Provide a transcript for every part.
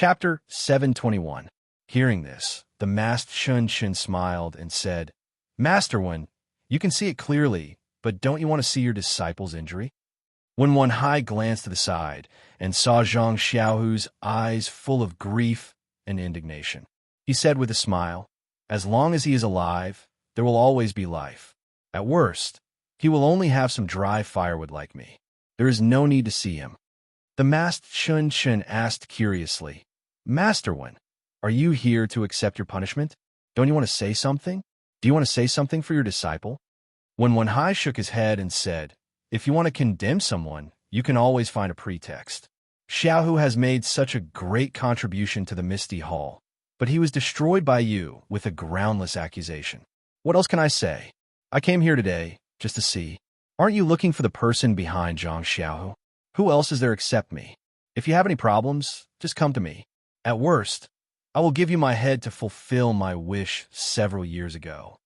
Chapter 721. Hearing this, the masked Shun smiled and said, Master Wen, you can see it clearly, but don't you want to see your disciple's injury? When Wen Hai glanced to the side and saw Zhang Xiaohu's eyes full of grief and indignation, he said with a smile, As long as he is alive, there will always be life. At worst, he will only have some dry firewood like me. There is no need to see him. The masked Shun asked curiously, Master Wen, are you here to accept your punishment? Don't you want to say something? Do you want to say something for your disciple? When Wen Hai shook his head and said, If you want to condemn someone, you can always find a pretext. Xiaohu has made such a great contribution to the Misty Hall, but he was destroyed by you with a groundless accusation. What else can I say? I came here today just to see. Aren't you looking for the person behind Zhang Xiaohu? Who else is there except me? If you have any problems, just come to me. At worst, I will give you my head to fulfill my wish several years ago.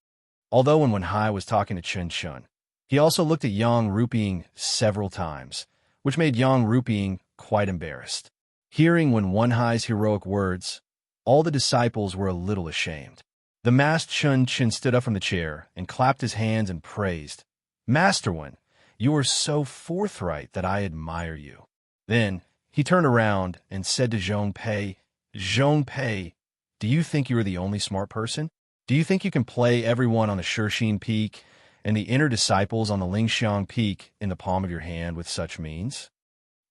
Although when Wen Hai was talking to Shun, he also looked at Yang Ruping several times, which made Yang Ruping quite embarrassed. Hearing Wen Hai's heroic words, all the disciples were a little ashamed. The masked Shun stood up from the chair and clapped his hands and praised, Master Wen, you are so forthright that I admire you. Then he turned around and said to Zhong Pei, do you think you are the only smart person? Do you think you can play everyone on the Shixin Peak and the inner disciples on the Lingxiang Peak in the palm of your hand with such means?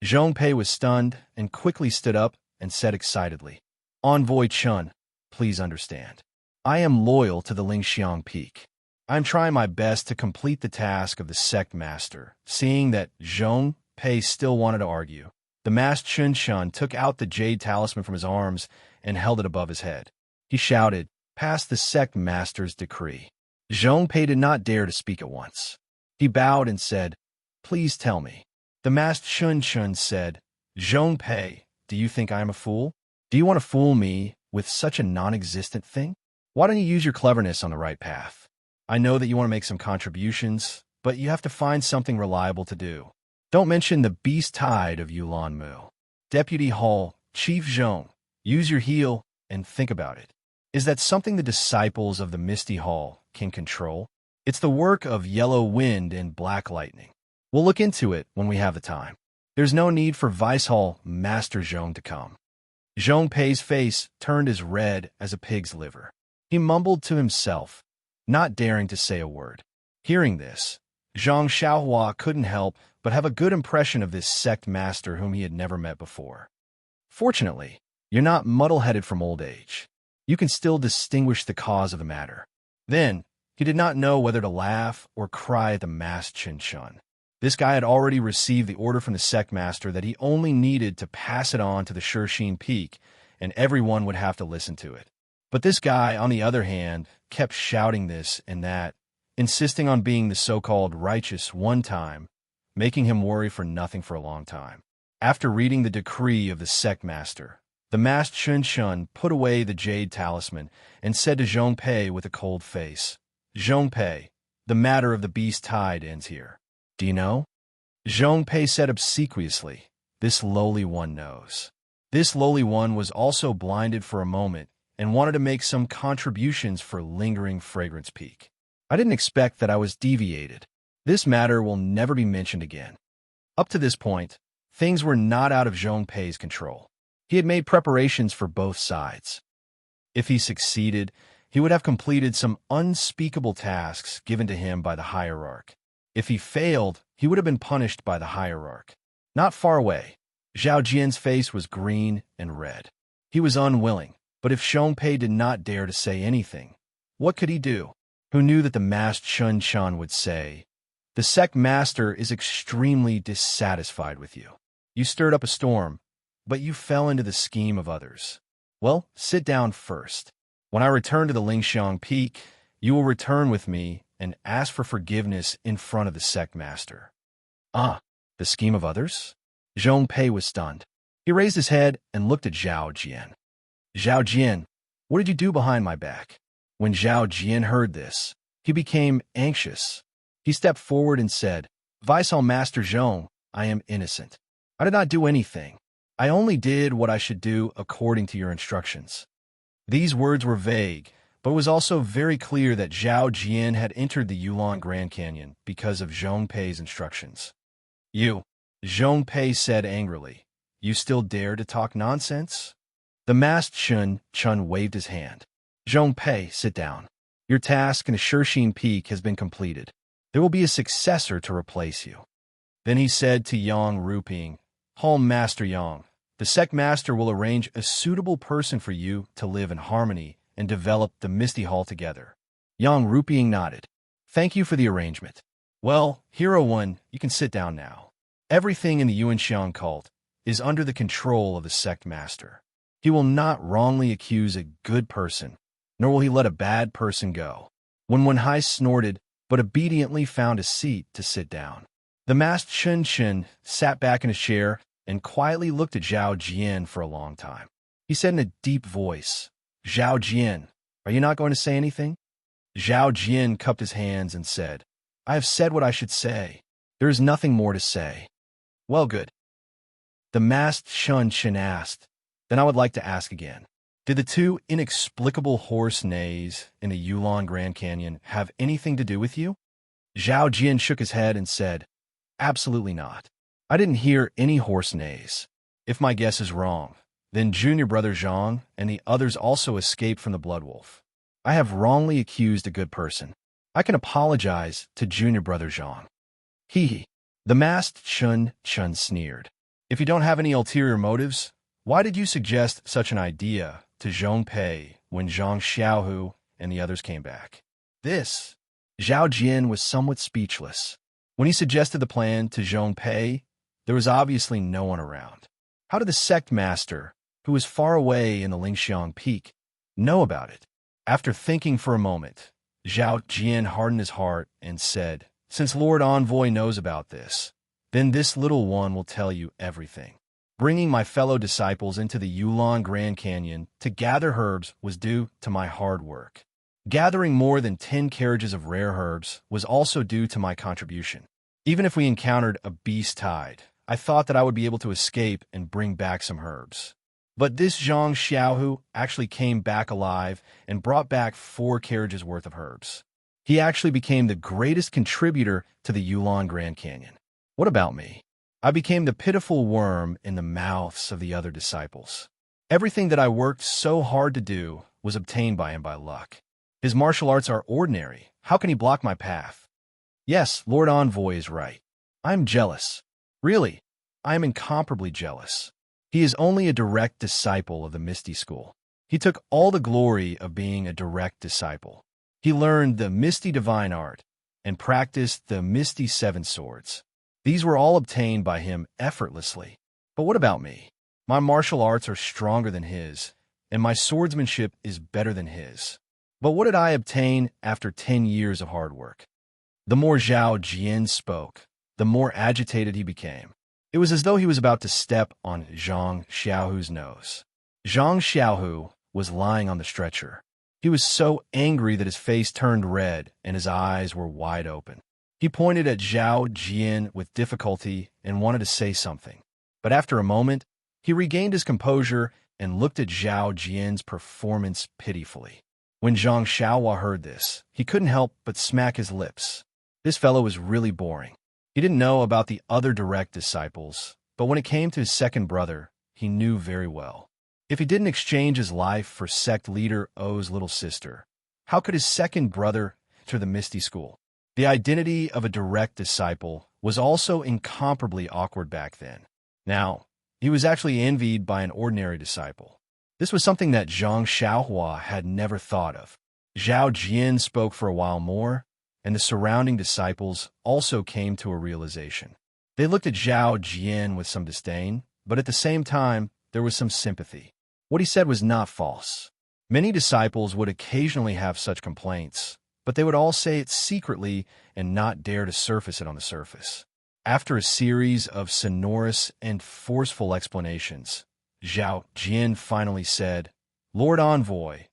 Zhong Pei was stunned and quickly stood up and said excitedly, Envoy Chun, please understand. I am loyal to the Lingxiang Peak. I am trying my best to complete the task of the sect master. Seeing that Zhong Pei still wanted to argue, the masked Shun took out the jade talisman from his arms and held it above his head. He shouted, Pass the sect master's decree. Zhong Pei did not dare to speak at once. He bowed and said, Please tell me. The masked Shun said, Zhong Pei, do you think I am a fool? Do you want to fool me with such a non-existent thing? Why don't you use your cleverness on the right path? I know that you want to make some contributions, but you have to find something reliable to do. Don't mention the beast tide of Yulan Mu. Deputy Hall, Chief Zhong, use your heel and think about it. Is that something the disciples of the Misty Hall can control? It's the work of Yellow Wind and Black Lightning. We'll look into it when we have the time. There's no need for Vice Hall Master Zhong to come. Zhong Pei's face turned as red as a pig's liver. He mumbled to himself, not daring to say a word. Hearing this, Zhang Xiaohua couldn't help but have a good impression of this sect master whom he had never met before. Fortunately, you're not muddle-headed from old age. You can still distinguish the cause of the matter. Then, he did not know whether to laugh or cry at the masked Shun. This guy had already received the order from the sect master that he only needed to pass it on to the Shixin Peak, and everyone would have to listen to it. But this guy, on the other hand, kept shouting this and that, insisting on being the so-called righteous one time, making him worry for nothing for a long time. After reading the decree of the sect master, the masked Shun put away the jade talisman and said to Zhong Pei with a cold face, Zhong Pei, the matter of the beast tide ends here. Do you know? Zhong Pei said obsequiously, This lowly one knows. This lowly one was also blinded for a moment and wanted to make some contributions for Lingering Fragrance Peak. I didn't expect that I was deviated. This matter will never be mentioned again. Up to this point, things were not out of Zhong Pei's control. He had made preparations for both sides. If he succeeded, he would have completed some unspeakable tasks given to him by the hierarch. If he failed, he would have been punished by the hierarch. Not far away, Zhao Jian's face was green and red. He was unwilling, but if Zhong Pei did not dare to say anything, what could he do? Who knew that the masked Shun would say, The sect master is extremely dissatisfied with you. You stirred up a storm, but you fell into the scheme of others. Well, sit down first. When I return to the Lingxiang Peak, you will return with me and ask for forgiveness in front of the sect master. Ah, the scheme of others? Zhong Pei was stunned. He raised his head and looked at Zhao Jian. Zhao Jian, what did you do behind my back? When Zhao Jian heard this, he became anxious. He stepped forward and said, Vice Hall Master Zhong, I am innocent. I did not do anything. I only did what I should do according to your instructions. These words were vague, but it was also very clear that Zhao Jian had entered the Yulon Grand Canyon because of Zhong Pei's instructions. You, Zhong Pei said angrily, you still dare to talk nonsense? The masked Chun waved his hand. Zhong Pei, sit down. Your task in Shishine Peak has been completed. There will be a successor to replace you. Then he said to Yang Ruping, Home Master Yang, the sect master will arrange a suitable person for you to live in harmony and develop the Misty Hall together. Yang Ruping nodded. Thank you for the arrangement. Well, Hero One, you can sit down now. Everything in the Yuanxiang cult is under the control of the sect master. He will not wrongly accuse a good person, nor will he let a bad person go. Wen Hai snorted, but obediently found a seat to sit down. The masked Chun sat back in his chair and quietly looked at Zhao Jian for a long time. He said in a deep voice, Zhao Jian, are you not going to say anything? Zhao Jian cupped his hands and said, I have said what I should say. There is nothing more to say. Well, good. The masked Chun asked, then I would like to ask again. Did the two inexplicable horse neighs in the Yulon Grand Canyon have anything to do with you? Zhao Jian shook his head and said, absolutely not. I didn't hear any horse neighs. If my guess is wrong, then junior brother Zhang and the others also escaped from the Blood Wolf. I have wrongly accused a good person. I can apologize to junior brother Zhang. Hee. The masked Chun sneered. If you don't have any ulterior motives, why did you suggest such an idea to Zhong Pei when Zhang Xiaohu and the others came back? This. Zhao Jian was somewhat speechless. When he suggested the plan to Zhong Pei, there was obviously no one around. How did the sect master, who was far away in the Lingxiang Peak, know about it? After thinking for a moment, Zhao Jian hardened his heart and said, since Lord Envoy knows about this, then this little one will tell you everything. Bringing my fellow disciples into the Yulon Grand Canyon to gather herbs was due to my hard work. Gathering more than 10 carriages of rare herbs was also due to my contribution. Even if we encountered a beast tide, I thought that I would be able to escape and bring back some herbs. But this Zhang Xiaohu actually came back alive and brought back 4 carriages worth of herbs. He actually became the greatest contributor to the Yulon Grand Canyon. What about me? I became the pitiful worm in the mouths of the other disciples. Everything that I worked so hard to do was obtained by him by luck. His martial arts are ordinary. How can he block my path? Yes, Lord Envoy is right. I am jealous. Really, I am incomparably jealous. He is only a direct disciple of the Misty School. He took all the glory of being a direct disciple. He learned the Misty Divine Art and practiced the Misty Seven Swords. These were all obtained by him effortlessly. But what about me? My martial arts are stronger than his, and my swordsmanship is better than his. But what did I obtain after 10 years of hard work? The more Zhao Jian spoke, the more agitated he became. It was as though he was about to step on Zhang Xiaohu's nose. Zhang Xiaohu was lying on the stretcher. He was so angry that his face turned red and his eyes were wide open. He pointed at Zhao Jian with difficulty and wanted to say something. But after a moment, he regained his composure and looked at Zhao Jian's performance pitifully. When Zhang Xiaohua heard this, he couldn't help but smack his lips. This fellow was really boring. He didn't know about the other direct disciples, but when it came to his second brother, he knew very well. If he didn't exchange his life for sect leader O's little sister, how could his second brother enter the Misty School? The identity of a direct disciple was also incomparably awkward back then. Now, he was actually envied by an ordinary disciple. This was something that Zhang Xiaohua had never thought of. Zhao Jian spoke for a while more, and the surrounding disciples also came to a realization. They looked at Zhao Jian with some disdain, but at the same time, there was some sympathy. What he said was not false. Many disciples would occasionally have such complaints, but they would all say it secretly and not dare to surface it on the surface. After a series of sonorous and forceful explanations, Zhao Jian finally said, Lord Envoy,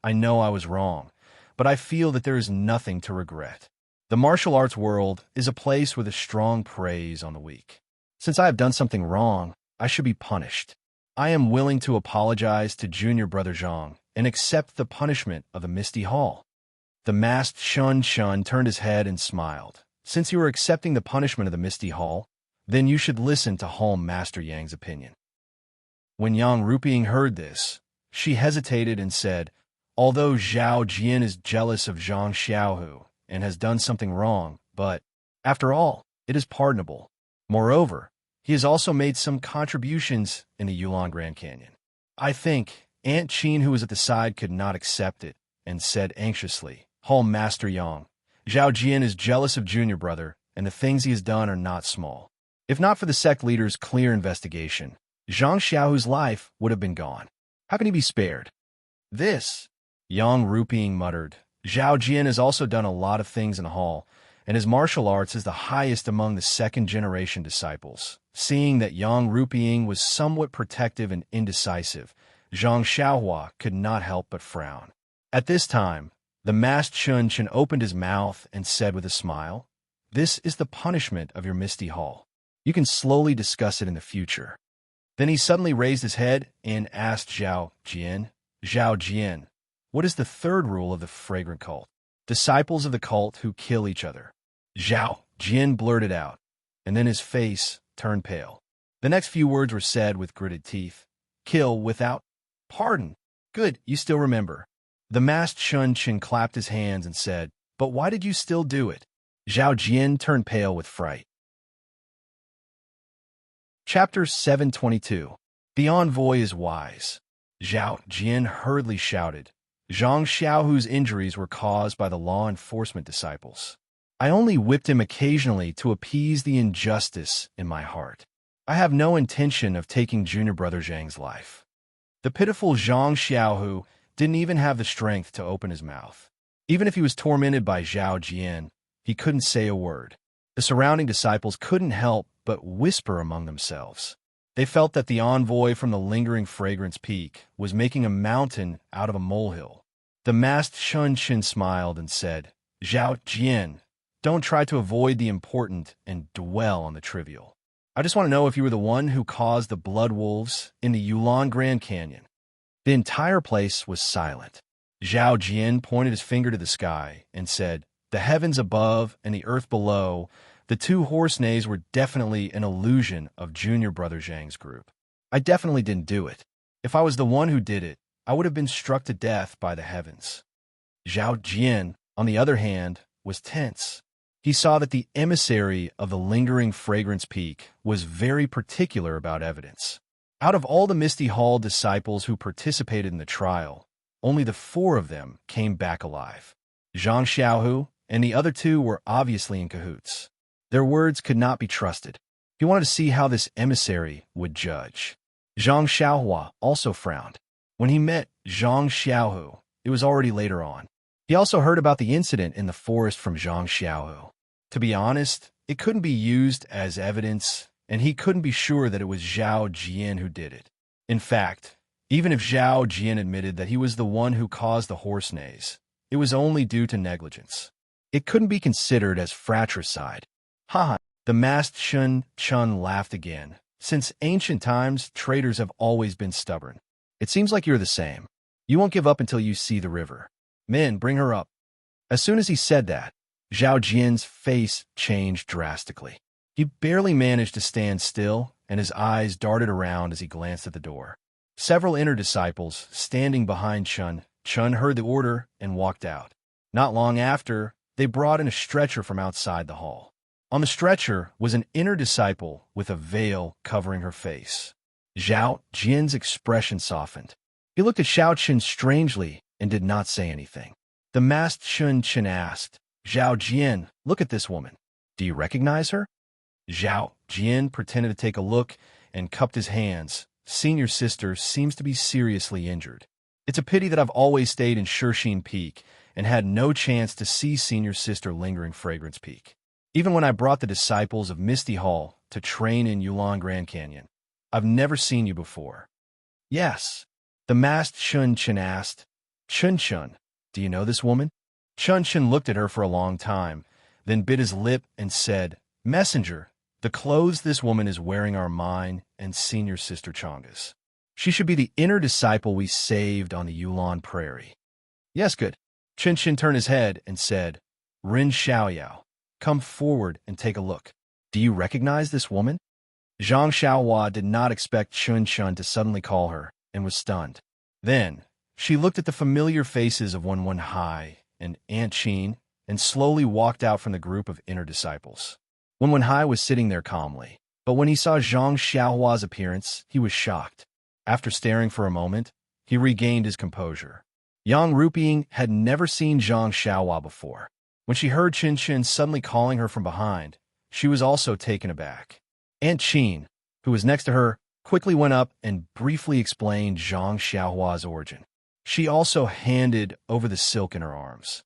I know I was wrong, but I feel that there is nothing to regret. The martial arts world is a place with a strong praise on the weak. Since I have done something wrong, I should be punished. I am willing to apologize to junior brother Zhang and accept the punishment of the Misty Hall. The masked Shun turned his head and smiled. Since you are accepting the punishment of the Misty Hall, then you should listen to Hall Master Yang's opinion. When Yang Ruping heard this, she hesitated and said, although Zhao Jian is jealous of Zhang Xiaohu and has done something wrong, but, after all, it is pardonable. Moreover, he has also made some contributions in the Yulon Grand Canyon. I think Aunt Qin, who was at the side, could not accept it, and said anxiously, Hall Master Yang, Zhao Jian is jealous of junior brother, and the things he has done are not small. If not for the sect leader's clear investigation, Zhang Xiaohu's life would have been gone. How can he be spared? This, Yang Ruping muttered. Zhao Jian has also done a lot of things in the hall, and his martial arts is the highest among the second-generation disciples. Seeing that Yang Ruping was somewhat protective and indecisive, Zhang Xiaohua could not help but frown. At this time, the masked Shun opened his mouth and said with a smile, This is the punishment of your Misty Hall. You can slowly discuss it in the future. Then he suddenly raised his head and asked Zhao Jian, what is the third rule of the fragrant cult? Disciples of the cult who kill each other. Zhao Jian blurted out, and then his face turned pale. The next few words were said with gritted teeth. Kill without pardon. Good, you still remember. The masked Shun clapped his hands and said, But why did you still do it? Zhao Jian turned pale with fright. Chapter 722. The Envoy is Wise. Zhao Jian hurriedly shouted. Zhang Xiaohu's injuries were caused by the law enforcement disciples. I only whipped him occasionally to appease the injustice in my heart. I have no intention of taking junior brother Zhang's life. The pitiful Zhang Xiaohu didn't even have the strength to open his mouth. Even if he was tormented by Zhao Jian, he couldn't say a word. The surrounding disciples couldn't help but whisper among themselves. They felt that the envoy from the lingering fragrance peak was making a mountain out of a molehill. The masked Shun smiled and said, Zhao Jian, don't try to avoid the important and dwell on the trivial. I just want to know if you were the one who caused the blood wolves in the Yulon Grand Canyon. The entire place was silent. Zhao Jian pointed his finger to the sky and said, The heavens above and the earth below, the two horse neighs were definitely an illusion of junior brother Zhang's group. I definitely didn't do it. If I was the one who did it, I would have been struck to death by the heavens. Zhao Jian, on the other hand, was tense. He saw that the emissary of the lingering fragrance peak was very particular about evidence. Out of all the Misty Hall disciples who participated in the trial, only the 4 of them came back alive. Zhang Xiaohu and the other 2 were obviously in cahoots. Their words could not be trusted. He wanted to see how this emissary would judge. Zhang Xiaohua also frowned. When he met Zhang Xiaohu, it was already later on. He also heard about the incident in the forest from Zhang Xiaohu. To be honest, it couldn't be used as evidence, and he couldn't be sure that it was Zhao Jian who did it. In fact, even if Zhao Jian admitted that he was the one who caused the horse neighs, it was only due to negligence. It couldn't be considered as fratricide. Ha! The masked Shun laughed again. Since ancient times, traitors have always been stubborn. It seems like you're the same. You won't give up until you see the river. Men, bring her up. As soon as he said that, Zhao Jian's face changed drastically. He barely managed to stand still, and his eyes darted around as he glanced at the door. Several inner disciples, standing behind Chun heard the order and walked out. Not long after, they brought in a stretcher from outside the hall. On the stretcher was an inner disciple with a veil covering her face. Zhao Jian's expression softened. He looked at Xiao Qin strangely and did not say anything. The masked Shun asked, Zhao Jian, look at this woman. Do you recognize her? Zhao Jian pretended to take a look and cupped his hands. Senior sister seems to be seriously injured. It's a pity that I've always stayed in Shirxin Peak and had no chance to see senior sister lingering Fragrance Peak. Even when I brought the disciples of Misty Hall to train in Yulon Grand Canyon, I've never seen you before. Yes. The masked Shun asked, Chun, do you know this woman? Chun looked at her for a long time, then bit his lip and said, Messenger, The clothes this woman is wearing are mine and senior sister Changa's. She should be the inner disciple we saved on the Yulon prairie. Yes, good. Chen Chen turned his head and said, Rin Xiaoyao, come forward and take a look. Do you recognize this woman? Zhang Xiaohua did not expect Chun Chun to suddenly call her and was stunned. Then, she looked at the familiar faces of Wen Hai and Aunt Qin and slowly walked out from the group of inner disciples. Wen Hai was sitting there calmly, but when he saw Zhang Xiaohua's appearance, he was shocked. After staring for a moment, he regained his composure. Yang Ruping had never seen Zhang Xiaohua before. When she heard Qin Qin suddenly calling her from behind, she was also taken aback. Aunt Qin, who was next to her, quickly went up and briefly explained Zhang Xiaohua's origin. She also handed over the silk in her arms.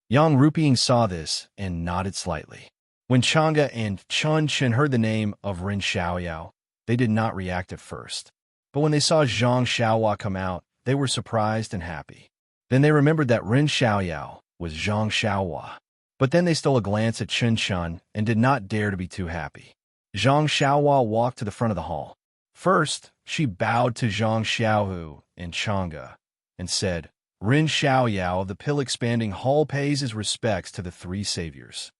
Yang Ruping saw this and nodded slightly. When Chang'e and Chun Chen heard the name of Rin Xiaoyao, they did not react at first. But when they saw Zhang Xiaohua come out, they were surprised and happy. Then they remembered that Rin Xiaoyao was Zhang Xiaohua. But then they stole a glance at Chen Chun and did not dare to be too happy. Zhang Xiaohua walked to the front of the hall. First, she bowed to Zhang Xiaohu and Chang'e and said, Rin Xiaoyao of the pill-expanding hall pays his respects to the three saviors.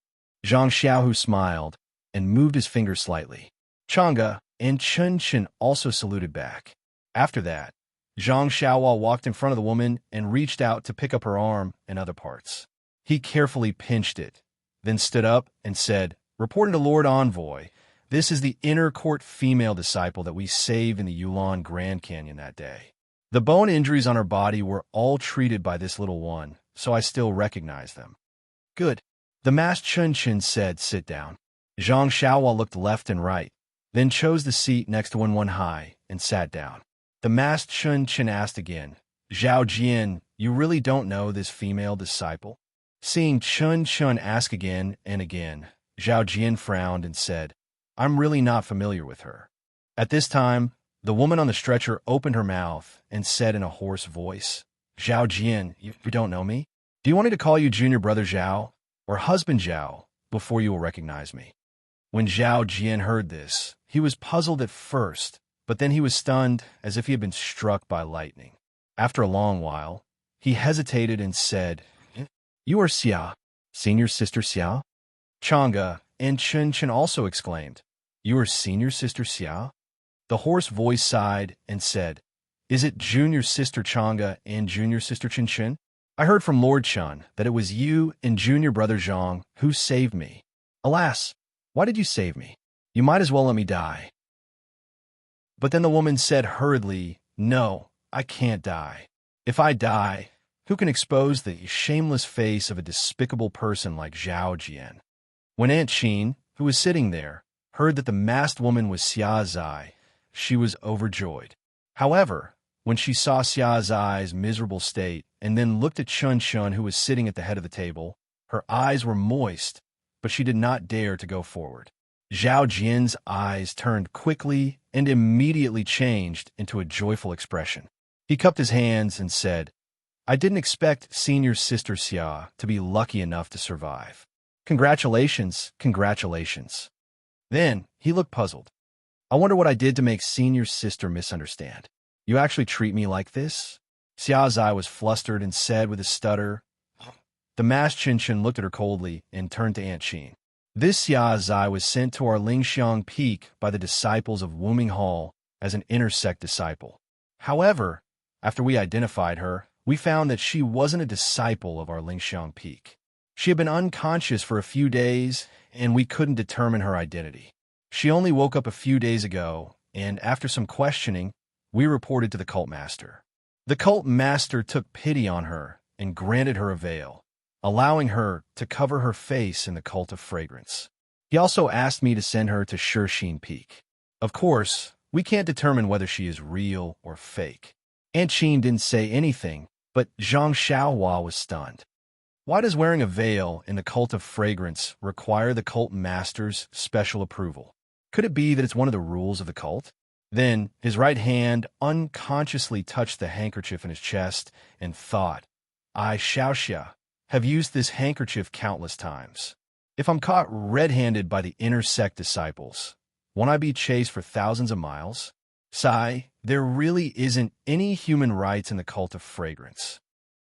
Zhang Xiaohu smiled and moved his finger slightly. Chang'e and Chen Chen also saluted back. After that, Zhang Xiaohua walked in front of the woman and reached out to pick up her arm and other parts. He carefully pinched it, then stood up and said, Reporting to Lord Envoy, this is the inner court female disciple that we saved in the Yulon Grand Canyon that day. The bone injuries on her body were all treated by this little one, so I still recognize them. Good. The masked Chun Chen said, Sit down. Zhang Xiaohua looked left and right, then chose the seat next to Wen Hai and sat down. The masked Chun Chen asked again, Zhao Jian, you really don't know this female disciple? Seeing Chun Chun ask again and again, Zhao Jian frowned and said, I'm really not familiar with her. At this time, the woman on the stretcher opened her mouth and said in a hoarse voice, Zhao Jian, you don't know me? Do you want me to call you Junior Brother Zhao or Husband Zhao before you will recognize me? When Zhao Jian heard this, he was puzzled at first, but then he was stunned as if he had been struck by lightning. After a long while, he hesitated and said, You are Xia, senior sister Xia? Chang'e and Chen Chen also exclaimed, You are senior sister Xia? The hoarse voice sighed and said, Is it junior sister Chang'e and junior sister Chen Chen? I heard from Lord Chen that it was you and junior brother Zhang who saved me. Alas, why did you save me? You might as well let me die. But then the woman said hurriedly, No, I can't die. If I die, who can expose the shameless face of a despicable person like Zhao Jian? When Aunt Qin, who was sitting there, heard that the masked woman was Xia Zai, she was overjoyed. However, when she saw Xia Zai's miserable state and then looked at Chun Chun, who was sitting at the head of the table, her eyes were moist, but she did not dare to go forward. Zhao Jian's eyes turned quickly and immediately changed into a joyful expression. He cupped his hands and said, I didn't expect senior sister Xia to be lucky enough to survive. Congratulations, congratulations. Then he looked puzzled. I wonder what I did to make senior sister misunderstand. You actually treat me like this? Xia Zai was flustered and said with a stutter. The masked Chen Chen looked at her coldly and turned to Aunt Qin. This Xia Zai was sent to our Lingxiang Peak by the disciples of Wuming Hall as an intersect disciple. However, after we identified her, we found that she wasn't a disciple of our Lingxiang Peak. She had been unconscious for a few days, and we couldn't determine her identity. She only woke up a few days ago, and after some questioning, we reported to the cult master. The cult master took pity on her and granted her a veil, allowing her to cover her face in the cult of fragrance. He also asked me to send her to Shixin Peak. Of course, we can't determine whether she is real or fake. Aunt Qin didn't say anything, but Zhang Xiaohua was stunned. Why does wearing a veil in the cult of fragrance require the cult master's special approval? Could it be that it's one of the rules of the cult? Then his right hand unconsciously touched the handkerchief in his chest and thought, I, Xiaoxia, have used this handkerchief countless times. If I'm caught red-handed by the inner sect disciples, won't I be chased for thousands of miles? Sigh, there really isn't any human rights in the cult of fragrance.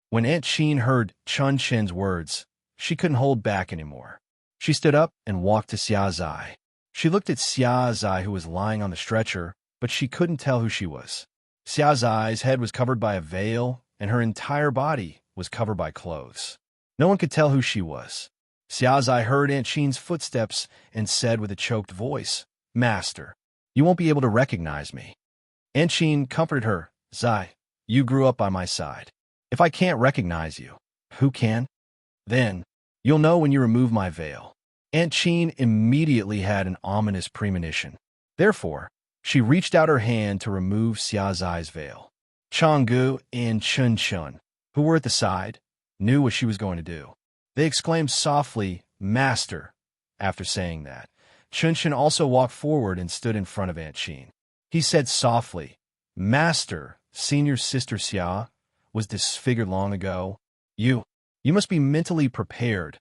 When Aunt Sheen heard Chun Chen's words, she couldn't hold back anymore. She stood up and walked to Xia Zai. She looked at Xia Zai, who was lying on the stretcher, but she couldn't tell who she was. Xia Zai's head was covered by a veil, and her entire body was covered by clothes. No one could tell who she was. Xia Zai heard Aunt Sheen's footsteps and said with a choked voice, "Master, you won't be able to recognize me." Aunt Sheen comforted her, "Zai, you grew up by my side. If I can't recognize you, who can? Then, you'll know when you remove my veil." Aunt Sheen immediately had an ominous premonition. Therefore, she reached out her hand to remove Xia Zai's veil. Changgu and Chun Chun, who were at the side, knew what she was going to do. They exclaimed softly, "Master." After saying that, Chun Chun also walked forward and stood in front of Aunt Sheen. He said softly, "Master, senior sister Xia was disfigured long ago. You must be mentally prepared."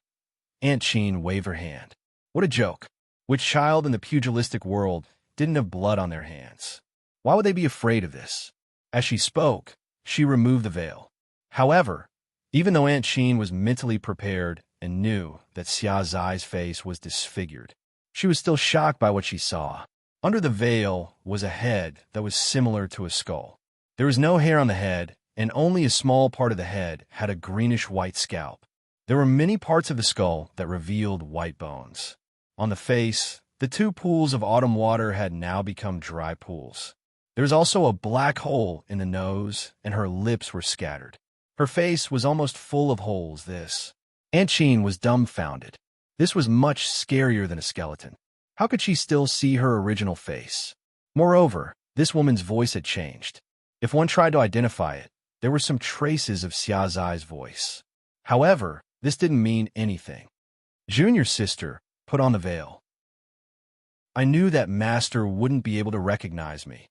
Aunt Sheen waved her hand. What a joke. Which child in the pugilistic world didn't have blood on their hands? Why would they be afraid of this? As she spoke, she removed the veil. However, even though Aunt Sheen was mentally prepared and knew that Xia Zai's face was disfigured, she was still shocked by what she saw. Under the veil was a head that was similar to a skull. There was no hair on the head, and only a small part of the head had a greenish-white scalp. There were many parts of the skull that revealed white bones. On the face, the 2 pools of autumn water had now become dry pools. There was also a black hole in the nose, and her lips were scattered. Her face was almost full of holes. Aunt Sheen was dumbfounded. This was much scarier than a skeleton. How could she still see her original face? Moreover, this woman's voice had changed. If one tried to identify it, there were some traces of Xia Zai's voice. However, this didn't mean anything. Junior sister put on the veil. I knew that Master wouldn't be able to recognize me.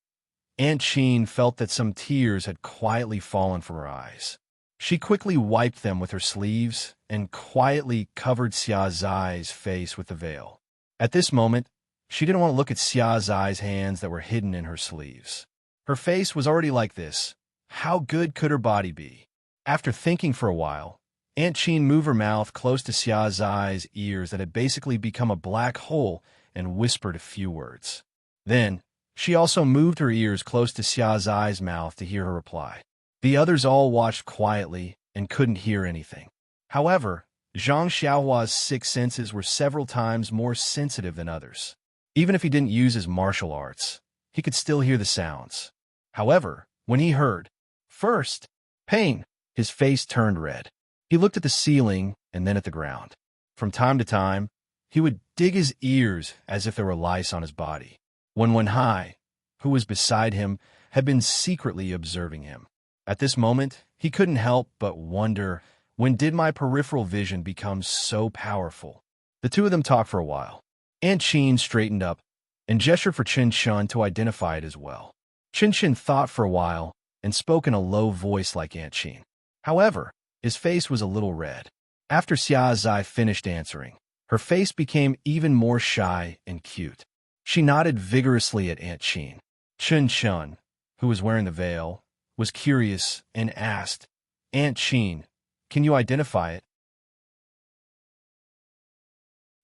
Aunt Sheen felt that some tears had quietly fallen from her eyes. She quickly wiped them with her sleeves and quietly covered Xia Zai's face with the veil. At this moment, she didn't want to look at Xia Zai's hands that were hidden in her sleeves. Her face was already like this. How good could her body be? After thinking for a while, Aunt Sheen moved her mouth close to Xia Zai's ears that had basically become a black hole and whispered a few words. Then, she also moved her ears close to Xia Zai's mouth to hear her reply. The others all watched quietly and couldn't hear anything. However, Zhang Xiaohua's 6 senses were several times more sensitive than others. Even if he didn't use his martial arts, he could still hear the sounds. However, when he heard, first, pain, his face turned red. He looked at the ceiling and then at the ground. From time to time, he would dig his ears as if there were lice on his body. Wenwenhai, who was beside him, had been secretly observing him. At this moment, he couldn't help but wonder, when did my peripheral vision become so powerful? The 2 of them talked for a while. Aunt Sheen straightened up and gestured for Chin Chun to identify it as well. Chin Chin thought for a while and spoke in a low voice like Aunt Sheen. However, his face was a little red. After Xia Zai finished answering, her face became even more shy and cute. She nodded vigorously at Aunt Sheen. Chin Chun, who was wearing the veil, was curious and asked, "Aunt Sheen, can you identify it?"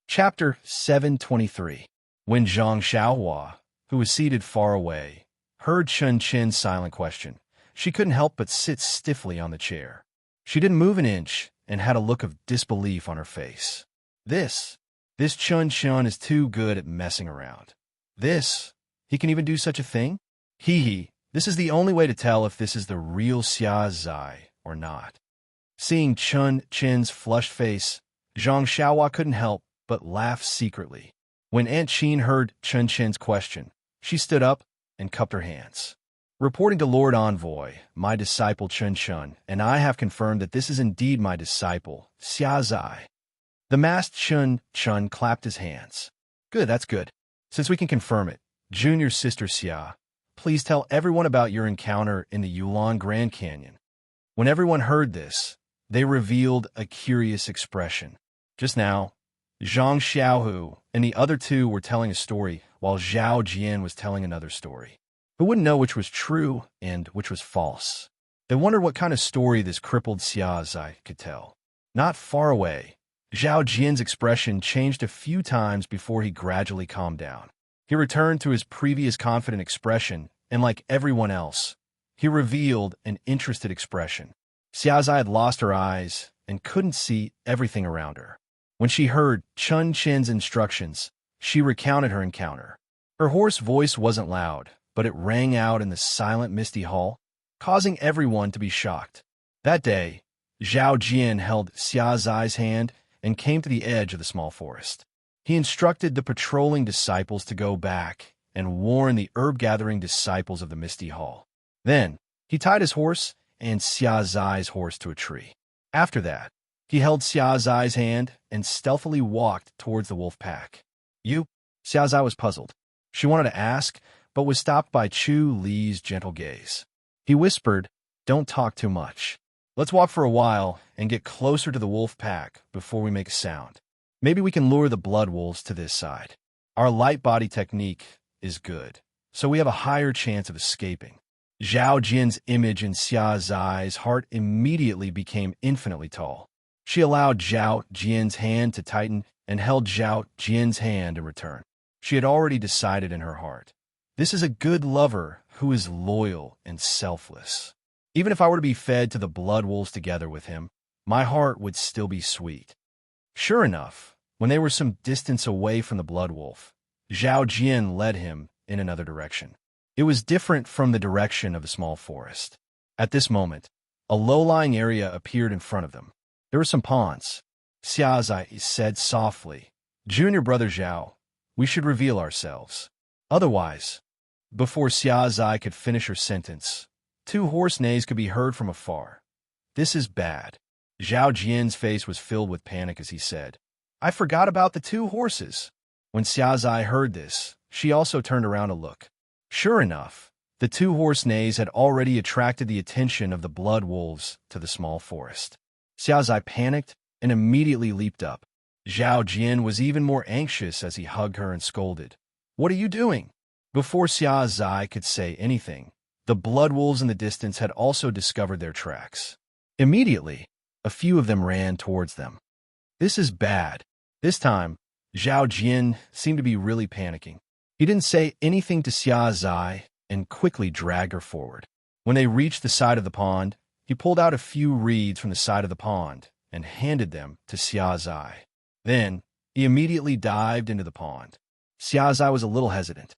Chapter 723. When Zhang Xiaohua, who was seated far away, heard Chun Chin's silent question, she couldn't help but sit stiffly on the chair. She didn't move an inch and had a look of disbelief on her face. This Chun Chun is too good at messing around. He can even do such a thing? Hee, this is the only way to tell if this is the real Xia Zai or not. Seeing Chun Chin's flushed face, Zhang Xiaohua couldn't help but laugh secretly. When Aunt Sheen heard Chun Chin's question, she stood up and cupped her hands. Reporting to Lord Envoy, my disciple Chun Chun, and I have confirmed that this is indeed my disciple, Xia Zai. The masked Chun Chun clapped his hands. Good, that's good. Since we can confirm it, junior sister Xia, please tell everyone about your encounter in the Yulon Grand Canyon. When everyone heard this, they revealed a curious expression. Just now, Zhang Xiaohu and the other two were telling a story, while Zhao Jian was telling another story. Who wouldn't know which was true and which was false? They wondered what kind of story this crippled Xia Zai could tell. Not far away, Zhao Jian's expression changed a few times before he gradually calmed down. He returned to his previous confident expression, and like everyone else, he revealed an interested expression. Xia Zai had lost her eyes and couldn't see everything around her. When she heard Chun Chen's instructions, she recounted her encounter. Her hoarse voice wasn't loud, but it rang out in the silent, misty hall, causing everyone to be shocked. That day, Zhao Jian held Xia Zai's hand and came to the edge of the small forest. He instructed the patrolling disciples to go back and warn the herb-gathering disciples of the misty hall. Then, he tied his horse and Xia Zai's horse to a tree. After that, he held Xia Zai's hand and stealthily walked towards the wolf pack. You? Xia Zai was puzzled. She wanted to ask, but was stopped by Chu Li's gentle gaze. He whispered, "Don't talk too much. Let's walk for a while and get closer to the wolf pack before we make a sound. Maybe we can lure the blood wolves to this side. Our light body technique is good, so we have a higher chance of escaping." Zhao Jian's image in Xia Zai's heart immediately became infinitely tall. She allowed Zhao Jian's hand to tighten and held Zhao Jian's hand in return. She had already decided in her heart, this is a good lover who is loyal and selfless. Even if I were to be fed to the blood wolves together with him, my heart would still be sweet. Sure enough, when they were some distance away from the blood wolf, Zhao Jian led him in another direction. It was different from the direction of the small forest. At this moment, a low-lying area appeared in front of them. There were some ponds. Xia Zai said softly, "Junior brother Zhao, we should reveal ourselves. Otherwise," before Xia Zai could finish her sentence, two horse neighs could be heard from afar. "This is bad." Zhao Jian's face was filled with panic as he said, "I forgot about the two horses." When Xia Zai heard this, she also turned around to look. Sure enough, the two horse neighs had already attracted the attention of the blood wolves to the small forest. Xia Zai panicked and immediately leaped up. Zhao Jian was even more anxious as he hugged her and scolded, "What are you doing?" Before Xia Zai could say anything, the blood wolves in the distance had also discovered their tracks. Immediately, a few of them ran towards them. This is bad. This time, Zhao Jian seemed to be really panicking. He didn't say anything to Xia Zai and quickly dragged her forward. When they reached the side of the pond, he pulled out a few reeds from the side of the pond and handed them to Xia Zai. Then, he immediately dived into the pond. Xia Zai was a little hesitant.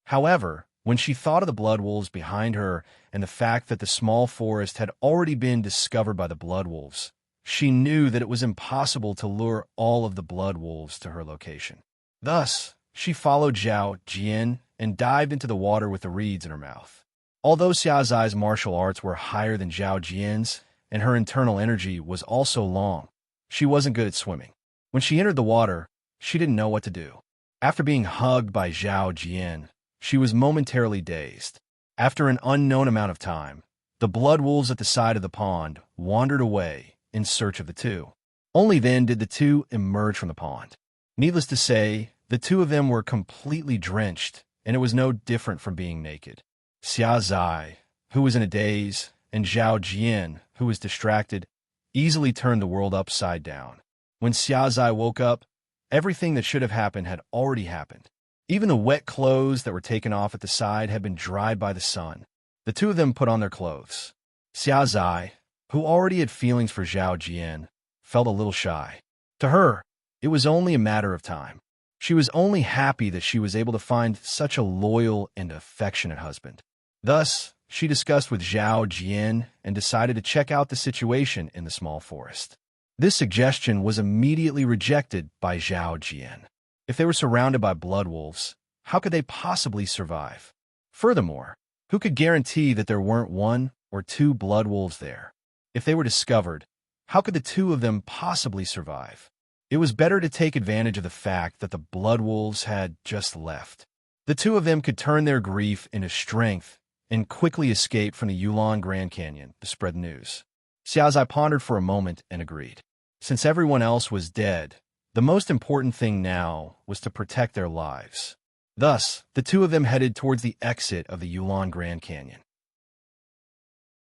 However, when she thought of the blood wolves behind her and the fact that the small forest had already been discovered by the blood wolves, she knew that it was impossible to lure all of the blood wolves to her location. Thus, she followed Zhao Jian and dived into the water with the reeds in her mouth. Although Xia Zai's martial arts were higher than Zhao Jian's, and her internal energy was also long, she wasn't good at swimming. When she entered the water, she didn't know what to do. After being hugged by Zhao Jian, she was momentarily dazed. After an unknown amount of time, the blood wolves at the side of the pond wandered away in search of the two. Only then did the two emerge from the pond. Needless to say, the two of them were completely drenched, and it was no different from being naked. Xia Zai, who was in a daze, and Zhao Jian, who was distracted, easily turned the world upside down. When Xia Zai woke up, everything that should have happened had already happened. Even the wet clothes that were taken off at the side had been dried by the sun. The two of them put on their clothes. Xia Zai, who already had feelings for Zhao Jian, felt a little shy. To her, it was only a matter of time. She was only happy that she was able to find such a loyal and affectionate husband. Thus, she discussed with Zhao Jian and decided to check out the situation in the small forest. This suggestion was immediately rejected by Zhao Jian. If they were surrounded by blood wolves, how could they possibly survive? Furthermore, who could guarantee that there weren't one or two blood wolves there? If they were discovered, how could the two of them possibly survive? It was better to take advantage of the fact that the blood wolves had just left. The two of them could turn their grief into strength and quickly escape from the Yulon Grand Canyon to spread news. Xia Zai pondered for a moment and agreed. Since everyone else was dead, The most important thing now was to protect their lives. Thus, the two of them headed towards the exit of the Yulon Grand Canyon.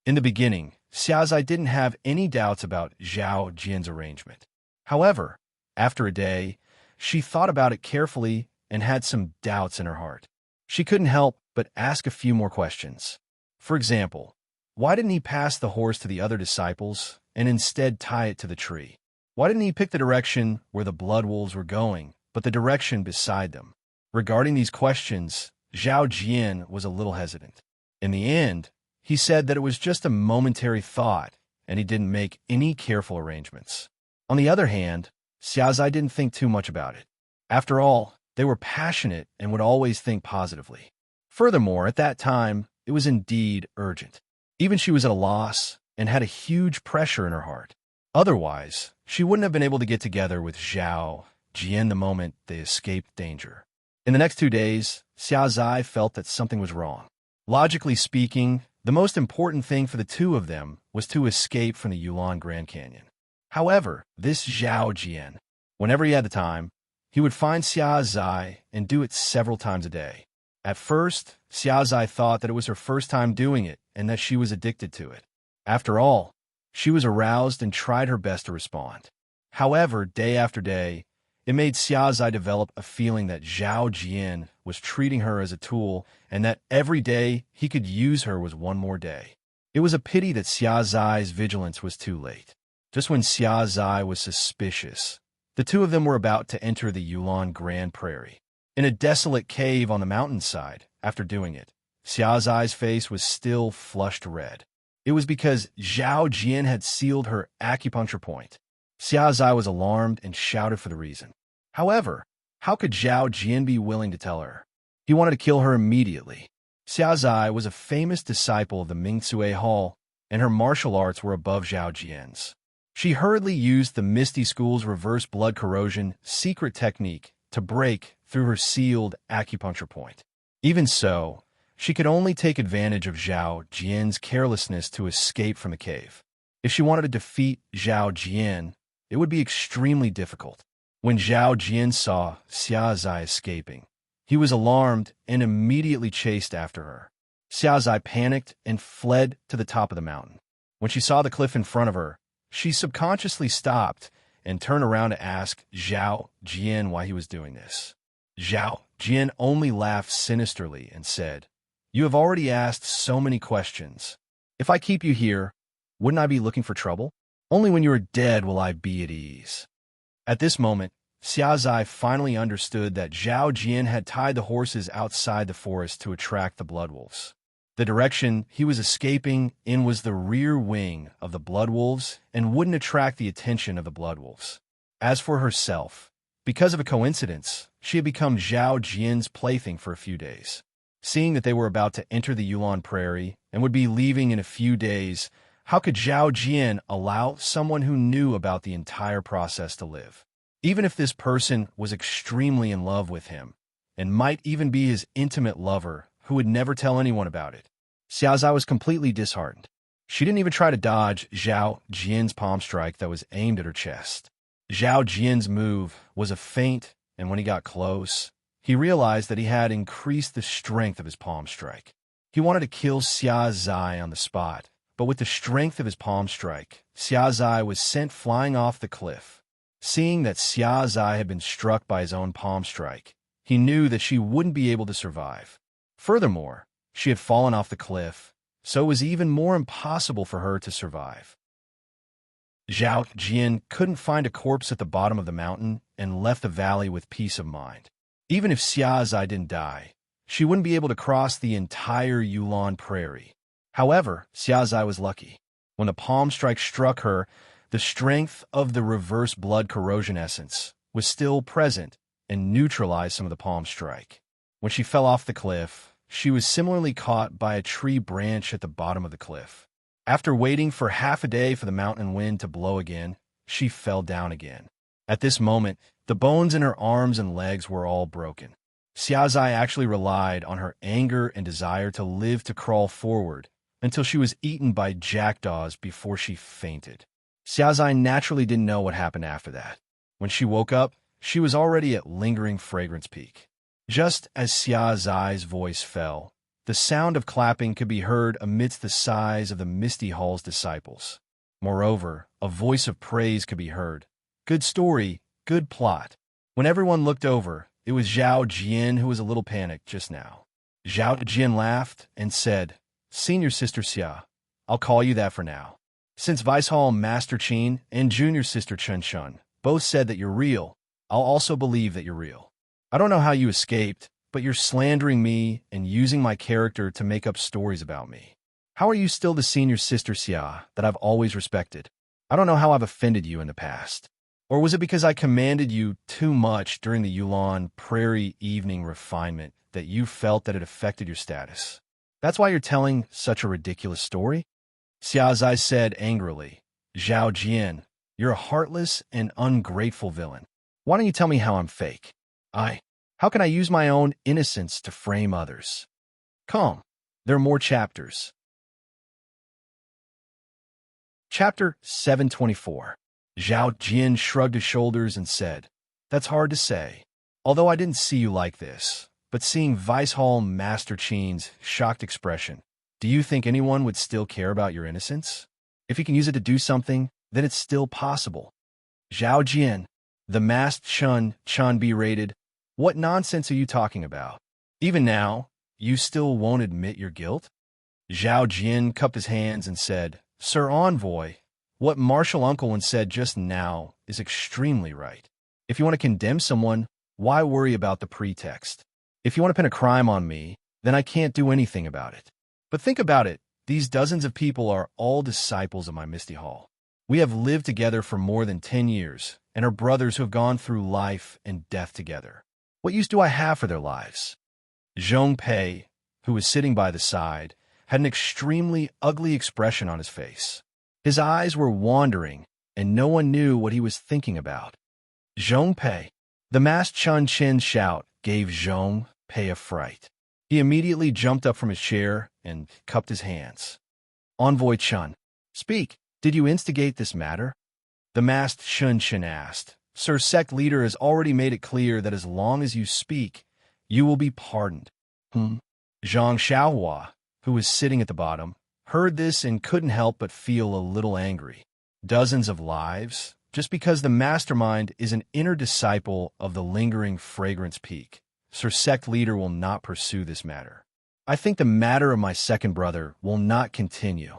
In the beginning, Xiaozai didn't have any doubts about Zhao Jian's arrangement. However, after a day, she thought about it carefully and had some doubts in her heart. She couldn't help but ask a few more questions. For example, why didn't he pass the horse to the other disciples and instead tie it to the tree? Why didn't he pick the direction where the blood wolves were going, but the direction beside them? Regarding these questions, Zhao Jian was a little hesitant. In the end, he said that it was just a momentary thought, and he didn't make any careful arrangements. On the other hand, Xiaozai didn't think too much about it. After all, they were passionate and would always think positively. Furthermore, at that time, it was indeed urgent. Even she was at a loss and had a huge pressure in her heart. Otherwise, she wouldn't have been able to get together with Zhao Jian the moment they escaped danger. In the next 2 days, Xiaozai felt that something was wrong. Logically speaking, the most important thing for the two of them was to escape from the Yulon Grand Canyon. However, this Zhao Jian, whenever he had the time, he would find Xiaozai and do it several times a day. At first, Xiaozai thought that it was her first time doing it and that she was addicted to it. After all, she was aroused and tried her best to respond. However, day after day, it made Xiaozai develop a feeling that Zhao Jian was treating her as a tool and that every day he could use her was one more day. It was a pity that Xiaozai's vigilance was too late. Just when Xiaozai was suspicious, the two of them were about to enter the Yulon Grand Prairie. In a desolate cave on the mountainside, after doing it, Xiaozai's face was still flushed red. It was because Zhao Jian had sealed her acupuncture point. Xiaozai was alarmed and shouted for the reason. However, how could Zhao Jian be willing to tell her? He wanted to kill her immediately. Xiaozai was a famous disciple of the Mingcue Hall, and her martial arts were above Zhao Jian's. She hurriedly used the Misty School's reverse blood corrosion secret technique to break through her sealed acupuncture point. Even so, she could only take advantage of Zhao Jian's carelessness to escape from the cave. If she wanted to defeat Zhao Jian, it would be extremely difficult. When Zhao Jian saw Xiaozai escaping, he was alarmed and immediately chased after her. Xiaozai panicked and fled to the top of the mountain. When she saw the cliff in front of her, she subconsciously stopped and turned around to ask Zhao Jian why he was doing this. Zhao Jian only laughed sinisterly and said, "You have already asked so many questions. If I keep you here, wouldn't I be looking for trouble? Only when you are dead will I be at ease." At this moment, Xiaozai finally understood that Zhao Jian had tied the horses outside the forest to attract the blood wolves. The direction he was escaping in was the rear wing of the blood wolves and wouldn't attract the attention of the blood wolves. As for herself, because of a coincidence, she had become Zhao Jian's plaything for a few days. Seeing that they were about to enter the Yulon Prairie and would be leaving in a few days, how could Zhao Jian allow someone who knew about the entire process to live? Even if this person was extremely in love with him, and might even be his intimate lover who would never tell anyone about it, Xiaozai was completely disheartened. She didn't even try to dodge Zhao Jian's palm strike that was aimed at her chest. Zhao Jian's move was a feint, and when he got close, he realized that he had increased the strength of his palm strike. He wanted to kill Xiaozai on the spot, but with the strength of his palm strike, Xiaozai was sent flying off the cliff. Seeing that Xiaozai had been struck by his own palm strike, he knew that she wouldn't be able to survive. Furthermore, she had fallen off the cliff, so it was even more impossible for her to survive. Zhao Jian couldn't find a corpse at the bottom of the mountain and left the valley with peace of mind. Even if Xiaozai didn't die, she wouldn't be able to cross the entire Yulon Prairie. However, Xiaozai was lucky. When the palm strike struck her, the strength of the reverse blood corrosion essence was still present and neutralized some of the palm strike. When she fell off the cliff, she was similarly caught by a tree branch at the bottom of the cliff. After waiting for half a day for the mountain wind to blow again, she fell down again. At this moment, the bones in her arms and legs were all broken. Xiaozai actually relied on her anger and desire to live to crawl forward until she was eaten by jackdaws before she fainted. Xiaozai naturally didn't know what happened after that. When she woke up, she was already at lingering fragrance peak. Just as Xia Zai's voice fell, the sound of clapping could be heard amidst the sighs of the Misty Hall's disciples. Moreover, a voice of praise could be heard. Good story, good plot. When everyone looked over, it was Zhao Jian who was a little panicked just now. Zhao Jian laughed and said, Senior Sister Xia, I'll call you that for now. Since Vice Hall Master Qin and Junior Sister Chen Shun both said that you're real, I'll also believe that you're real. I don't know how you escaped, but you're slandering me and using my character to make up stories about me. How are you still the Senior Sister Xia that I've always respected? I don't know how I've offended you in the past. Or was it because I commanded you too much during the Yulon Prairie evening refinement that you felt that it affected your status? That's why you're telling such a ridiculous story? Xia Zai said angrily, Zhao Jian, you're a heartless and ungrateful villain. Why don't you tell me how I'm fake? How can I use my own innocence to frame others? Come, there are more chapters. Chapter 724. Zhao Jian shrugged his shoulders and said, That's hard to say. Although I didn't see you like this, but seeing Vice Hall Master Qin's shocked expression, do you think anyone would still care about your innocence? If you can use it to do something, then it's still possible. Zhao Jian, the masked Chun berated, What nonsense are you talking about? Even now, you still won't admit your guilt? Zhao Jian cupped his hands and said, Sir Envoy, what Martial Uncle Wen said just now is extremely right. If you want to condemn someone, why worry about the pretext? If you want to pin a crime on me, then I can't do anything about it. But think about it, these dozens of people are all disciples of my Misty Hall. We have lived together for more than 10 years, and are brothers who have gone through life and death together. What use do I have for their lives? Zhong Pei, who was sitting by the side, had an extremely ugly expression on his face. His eyes were wandering, and no one knew what he was thinking about. Zhong Pei. The masked Chun Chin shout gave Zhong Pei a fright. He immediately jumped up from his chair and cupped his hands. Envoy Chun, speak, did you instigate this matter? The masked Chun Chin asked. Sir Sect Leader has already made it clear that as long as you speak, you will be pardoned. Zhang Xiaohua, who was sitting at the bottom, heard this and couldn't help but feel a little angry. Dozens of lives, just because the mastermind is an inner disciple of the lingering fragrance peak. Sir Sect Leader will not pursue this matter. I think the matter of my second brother will not continue.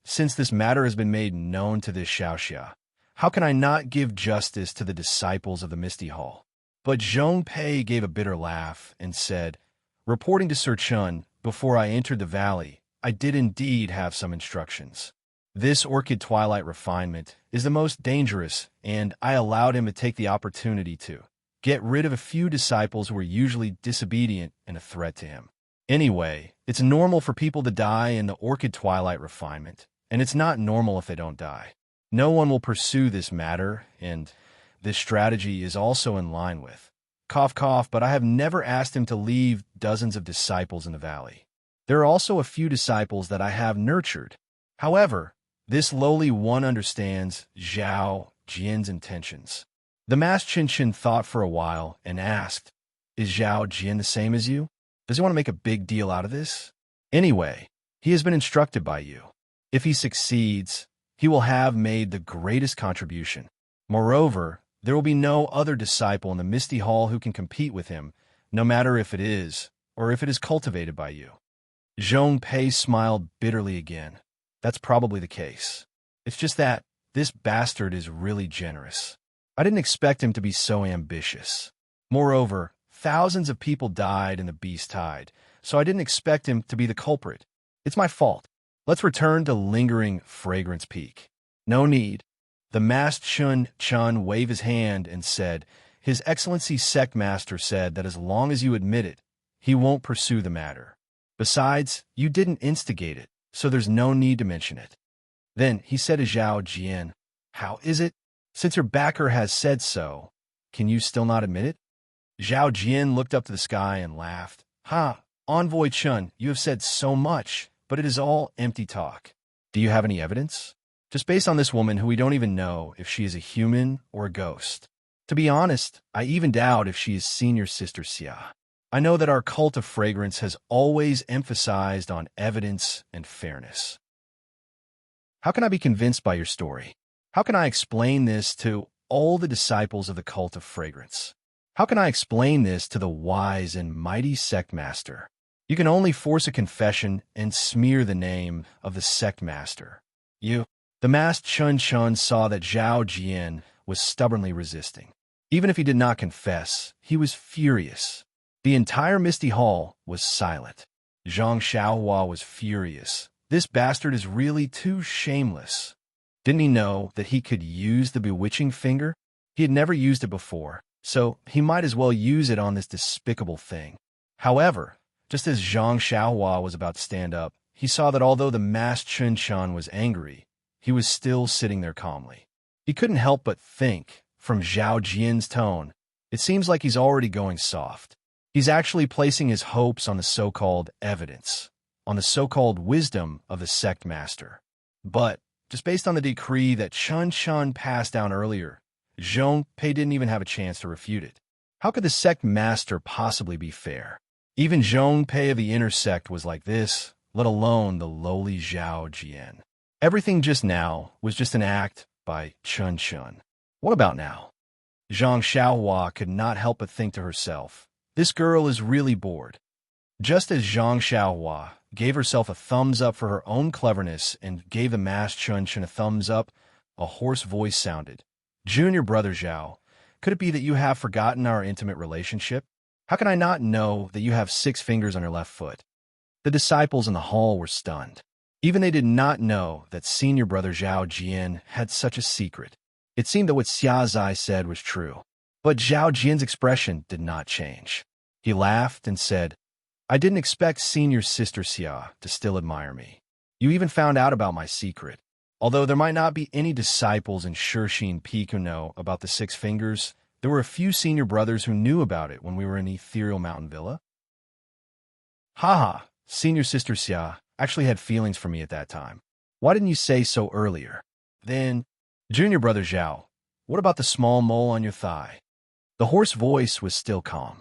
Since this matter has been made known to this Xiaoxia, how can I not give justice to the disciples of the Misty Hall? But Zhong Pei gave a bitter laugh and said, Reporting to Sir Chun, before I entered the valley, I did indeed have some instructions. This Orchid Twilight refinement is the most dangerous, and I allowed him to take the opportunity to get rid of a few disciples who were usually disobedient and a threat to him. Anyway, it's normal for people to die in the Orchid Twilight refinement, and it's not normal if they don't die. No one will pursue this matter, and this strategy is also in line with. Cough, cough, but I have never asked him to leave dozens of disciples in the valley. There are also a few disciples that I have nurtured. However, this lowly one understands Zhao Jian's intentions. The masked Chin thought for a while and asked, Is Zhao Jian the same as you? Does he want to make a big deal out of this? Anyway, he has been instructed by you. If he succeeds, he will have made the greatest contribution. Moreover, there will be no other disciple in the Misty Hall who can compete with him, no matter if it is, or if it is cultivated by you. Zhong Pei smiled bitterly again. That's probably the case. It's just that this bastard is really generous. I didn't expect him to be so ambitious. Moreover, thousands of people died in the Beast Tide, so I didn't expect him to be the culprit. It's my fault. Let's return to lingering Fragrance Peak. No need. The masked Chun waved his hand and said, His Excellency Sect Master said that as long as you admit it, he won't pursue the matter. Besides, you didn't instigate it, so there's no need to mention it. Then he said to Zhao Jian, How is it? Since your backer has said so, can you still not admit it? Zhao Jian looked up to the sky and laughed. Envoy Chun, you have said so much, but it is all empty talk. Do you have any evidence? Just based on this woman who we don't even know if she is a human or a ghost. To be honest, I even doubt if she is senior sister Xia. I know that our cult of fragrance has always emphasized on evidence and fairness. How can I be convinced by your story? How can I explain this to all the disciples of the cult of fragrance? How can I explain this to the wise and mighty sect master? You can only force a confession and smear the name of the sect master. The masked Chun Chun saw that Zhao Jian was stubbornly resisting. Even if he did not confess, he was furious. The entire Misty Hall was silent. Zhang Xiaohua was furious. This bastard is really too shameless. Didn't he know that he could use the bewitching finger? He had never used it before, so he might as well use it on this despicable thing. However, just as Zhang Xiaohua was about to stand up, he saw that although the masked Chun Chun was angry, he was still sitting there calmly. He couldn't help but think, from Zhao Jian's tone, it seems like he's already going soft. He's actually placing his hopes on the so-called evidence, on the so-called wisdom of the sect master. But, just based on the decree that Chun Chun passed down earlier, Zhong Pei didn't even have a chance to refute it. How could the sect master possibly be fair? Even Zhong Pei of the inner sect was like this, let alone the lowly Zhao Jian. Everything just now was just an act by Chun Chun. What about now? Zhang Xiaohua could not help but think to herself, this girl is really bored. Just as Zhang Xiaohua gave herself a thumbs up for her own cleverness and gave the masked Chun Chun a thumbs up, a hoarse voice sounded. Junior brother Zhao, could it be that you have forgotten our intimate relationship? How can I not know that you have 6 fingers on your left foot? The disciples in the hall were stunned. Even they did not know that senior brother Zhao Jian had such a secret. It seemed that what Xia Zai said was true. But Zhao Jian's expression did not change. He laughed and said, I didn't expect senior sister Xia to still admire me. You even found out about my secret. Although there might not be any disciples in Shixin Peak who know about the 6 fingers, there were a few senior brothers who knew about it when we were in Ethereal Mountain Villa. Haha, senior sister Xia actually had feelings for me at that time. Why didn't you say so earlier? Then, junior brother Zhao, what about the small mole on your thigh? The hoarse voice was still calm.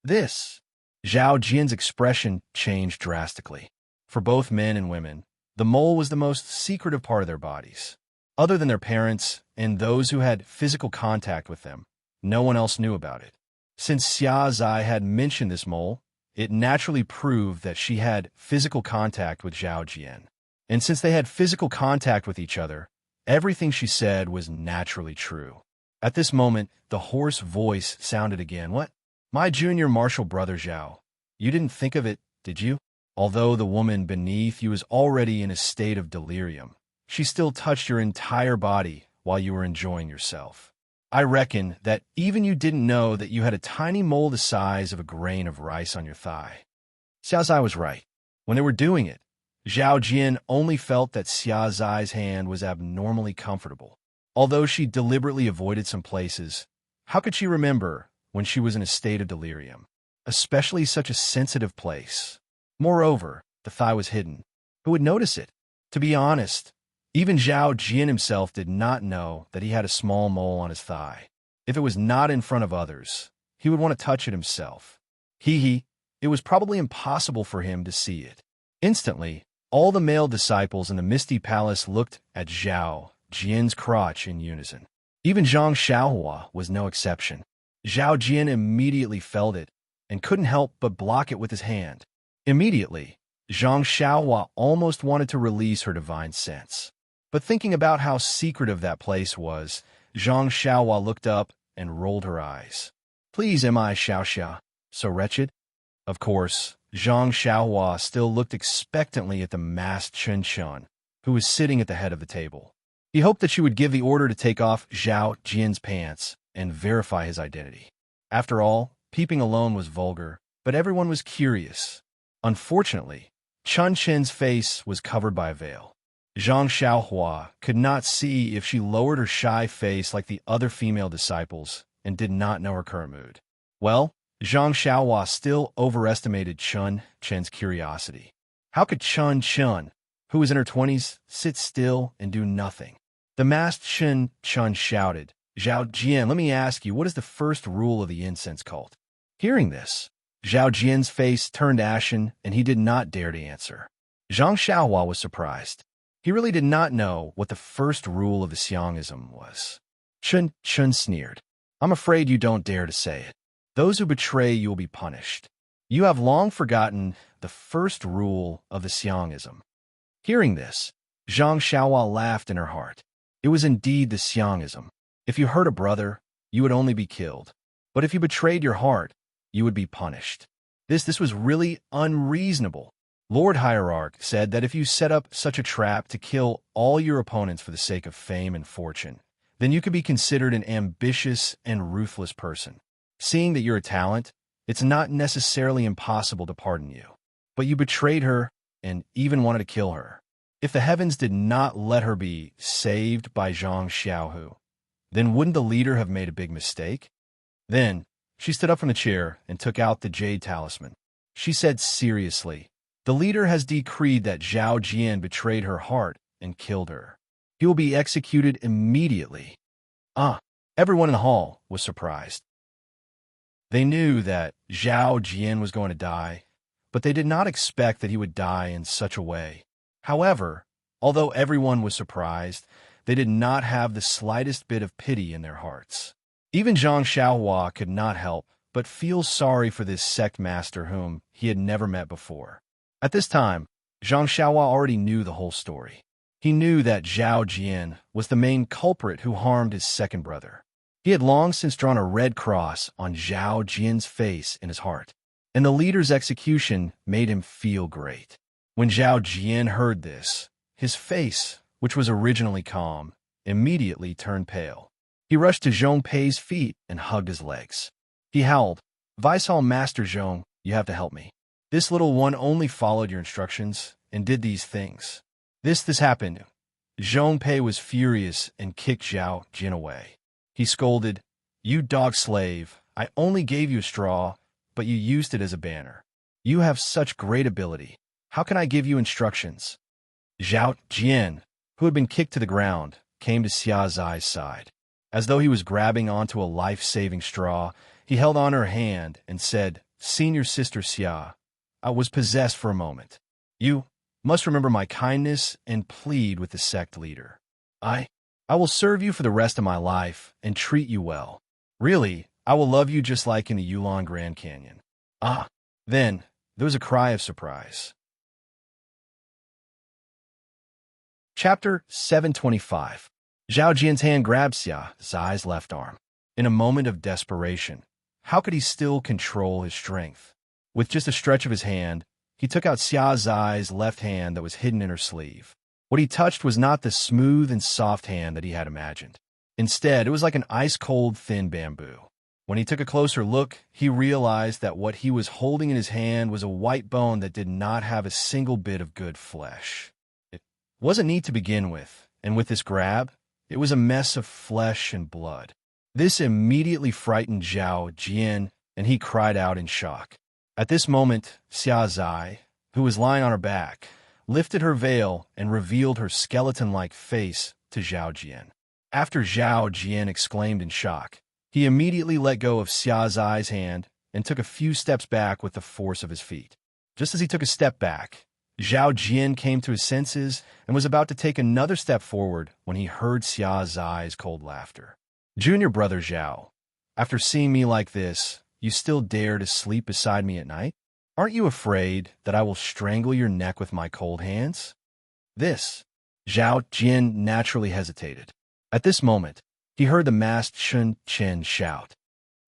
Zhao Jian's expression changed drastically. For both men and women, the mole was the most secretive part of their bodies. Other than their parents and those who had physical contact with them, no one else knew about it. Since Xia Zai had mentioned this mole, it naturally proved that she had physical contact with Zhao Jian. And since they had physical contact with each other, everything she said was naturally true. At this moment, the hoarse voice sounded again. What? My junior martial brother Zhao. You didn't think of it, did you? Although the woman beneath you was already in a state of delirium, she still touched your entire body while you were enjoying yourself. I reckon that even you didn't know that you had a tiny mole the size of a grain of rice on your thigh. Xia Zai was right. When they were doing it, Zhao Jian only felt that Xia Zai's hand was abnormally comfortable. Although she deliberately avoided some places, how could she remember when she was in a state of delirium? Especially such a sensitive place. Moreover, the thigh was hidden. Who would notice it? To be honest, even Zhao Jian himself did not know that he had a small mole on his thigh. If it was not in front of others, he would want to touch it himself. It was probably impossible for him to see it. Instantly, all the male disciples in the Misty Palace looked at Zhao Jian's crotch in unison. Even Zhang Xiaohua was no exception. Zhao Jian immediately felt it and couldn't help but block it with his hand. Immediately, Zhang Xiaohua almost wanted to release her divine sense. But thinking about how secretive that place was, Zhang Xiaohua looked up and rolled her eyes. Please, am I Xiaoxia so wretched? Of course, Zhang Xiaohua still looked expectantly at the masked Chun Chun, who was sitting at the head of the table. He hoped that she would give the order to take off Zhao Jian's pants and verify his identity. After all, peeping alone was vulgar, but everyone was curious. Unfortunately, Chun Chen's face was covered by a veil. Zhang Xiaohua could not see if she lowered her shy face like the other female disciples and did not know her current mood. Well, Zhang Xiaohua still overestimated Chun Chen's curiosity. How could Chun Chun, who was in her 20s, sit still and do nothing? The masked Chun Chun shouted, Zhao Jian, let me ask you, what is the first rule of the incense cult? Hearing this, Zhao Jian's face turned ashen, and he did not dare to answer. Zhang Xiaohua was surprised. He really did not know what the first rule of the Xiangism was. Chun sneered. I'm afraid you don't dare to say it. Those who betray you will be punished. You have long forgotten the first rule of the Xiangism. Hearing this, Zhang Xiaohua laughed in her heart. It was indeed the Xiangism. If you hurt a brother, you would only be killed. But if you betrayed your heart, you would be punished. This was really unreasonable. Lord Hierarch said that if you set up such a trap to kill all your opponents for the sake of fame and fortune, then you could be considered an ambitious and ruthless person. Seeing that you're a talent, it's not necessarily impossible to pardon you. But you betrayed her and even wanted to kill her. If the heavens did not let her be saved by Zhang Xiaohu, then wouldn't the leader have made a big mistake? Then, she stood up from the chair and took out the jade talisman. She said seriously, the leader has decreed that Zhao Jian betrayed her heart and killed her. He will be executed immediately. Everyone in the hall was surprised. They knew that Zhao Jian was going to die, but they did not expect that he would die in such a way. However, although everyone was surprised, they did not have the slightest bit of pity in their hearts. Even Zhang Xiaohua could not help but feel sorry for this sect master whom he had never met before. At this time, Zhang Xiaohua already knew the whole story. He knew that Zhao Jian was the main culprit who harmed his second brother. He had long since drawn a red cross on Zhao Jian's face in his heart, and the leader's execution made him feel great. When Zhao Jian heard this, his face, which was originally calm, immediately turned pale. He rushed to Zhong Pei's feet and hugged his legs. He howled, "Vice Hall Master Zhong, you have to help me. This little one only followed your instructions and did these things. This happened." Zhong Pei was furious and kicked Zhao Jian away. He scolded, "You dog slave, I only gave you a straw, but you used it as a banner. You have such great ability. How can I give you instructions?" Zhao Jian, who had been kicked to the ground, came to Xia Zai's side. As though he was grabbing onto a life-saving straw, he held on her hand and said, "Senior Sister Xia, I was possessed for a moment. You must remember my kindness and plead with the sect leader. I will serve you for the rest of my life and treat you well. Really, I will love you just like in the Yulon Grand Canyon." Then there was a cry of surprise. Chapter 725. Zhao Jian's hand grabbed Xia Zai's left arm. In a moment of desperation, how could he still control his strength? With just a stretch of his hand, he took out Xia Zai's left hand that was hidden in her sleeve. What he touched was not the smooth and soft hand that he had imagined. Instead, it was like an ice-cold, thin bamboo. When he took a closer look, he realized that what he was holding in his hand was a white bone that did not have a single bit of good flesh. It wasn't neat to begin with, and with this grab, it was a mess of flesh and blood. This immediately frightened Zhao Jian, and he cried out in shock. At this moment, Xia Zai, who was lying on her back, lifted her veil and revealed her skeleton-like face to Zhao Jian. After Zhao Jian exclaimed in shock, he immediately let go of Xia Zai's hand and took a few steps back with the force of his feet. Just as he took a step back, Zhao Jian came to his senses and was about to take another step forward when he heard Xia Zai's cold laughter. "Junior brother Zhao, after seeing me like this, you still dare to sleep beside me at night? Aren't you afraid that I will strangle your neck with my cold hands?" Zhao Jian naturally hesitated. At this moment, he heard the masked Shun Chen shout,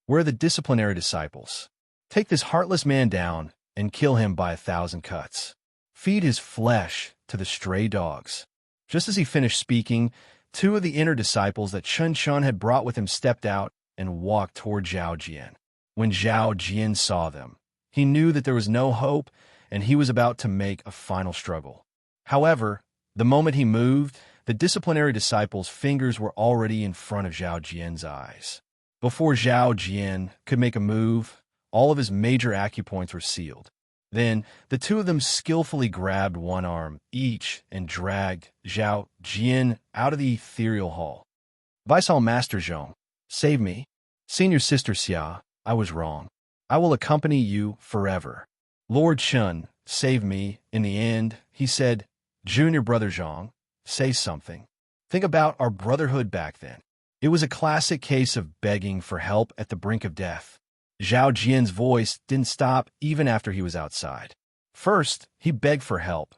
"Where are the disciplinary disciples? Take this heartless man down and kill him by 1,000 cuts. Feed his flesh to the stray dogs." Just as he finished speaking, two of the inner disciples that Chun Chun had brought with him stepped out and walked toward Zhao Jian. When Zhao Jian saw them, he knew that there was no hope and he was about to make a final struggle. However, the moment he moved, the disciplinary disciples' fingers were already in front of Zhao Jian's eyes. Before Zhao Jian could make a move, all of his major acupoints were sealed. Then, the two of them skillfully grabbed one arm each and dragged Zhao Jian out of the ethereal hall. Vice Master Zhong, save me. Senior Sister Xia, I was wrong. I will accompany you forever. Lord Shun, save me. In the end, he said, Junior Brother Zhong, say something. Think about our brotherhood back then. It was a classic case of begging for help at the brink of death. Zhao Jian's voice didn't stop even after he was outside. First, he begged for help.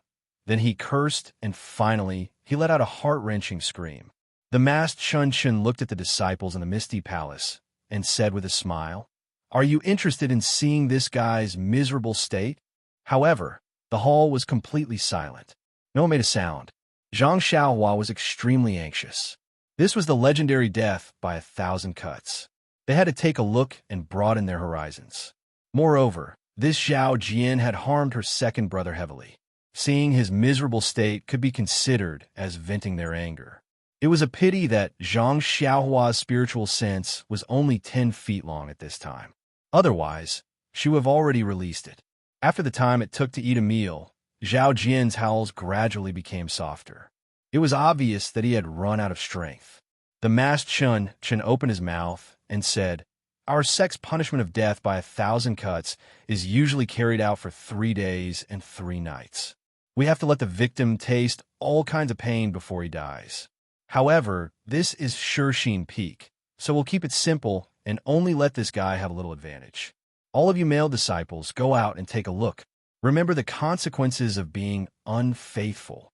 Then he cursed, and finally, he let out a heart-wrenching scream. The masked Chun looked at the disciples in the Misty Palace and said with a smile, Are you interested in seeing this guy's miserable state? However, the hall was completely silent. No one made a sound. Zhang Xiaohua was extremely anxious. This was the legendary death by 1,000 cuts. They had to take a look and broaden their horizons. Moreover, this Zhao Jian had harmed her second brother heavily. Seeing his miserable state could be considered as venting their anger. It was a pity that Zhang Xiaohua's spiritual sense was only 10 feet long at this time. Otherwise, she would have already released it. After the time it took to eat a meal, Zhao Jian's howls gradually became softer. It was obvious that he had run out of strength. The masked Chun opened his mouth and said, Our sex punishment of death by 1,000 cuts is usually carried out for 3 days and 3 nights. We have to let the victim taste all kinds of pain before he dies. However, this is Shirsheen Peak, so we'll keep it simple and only let this guy have a little advantage. All of you male disciples, go out and take a look. Remember the consequences of being unfaithful.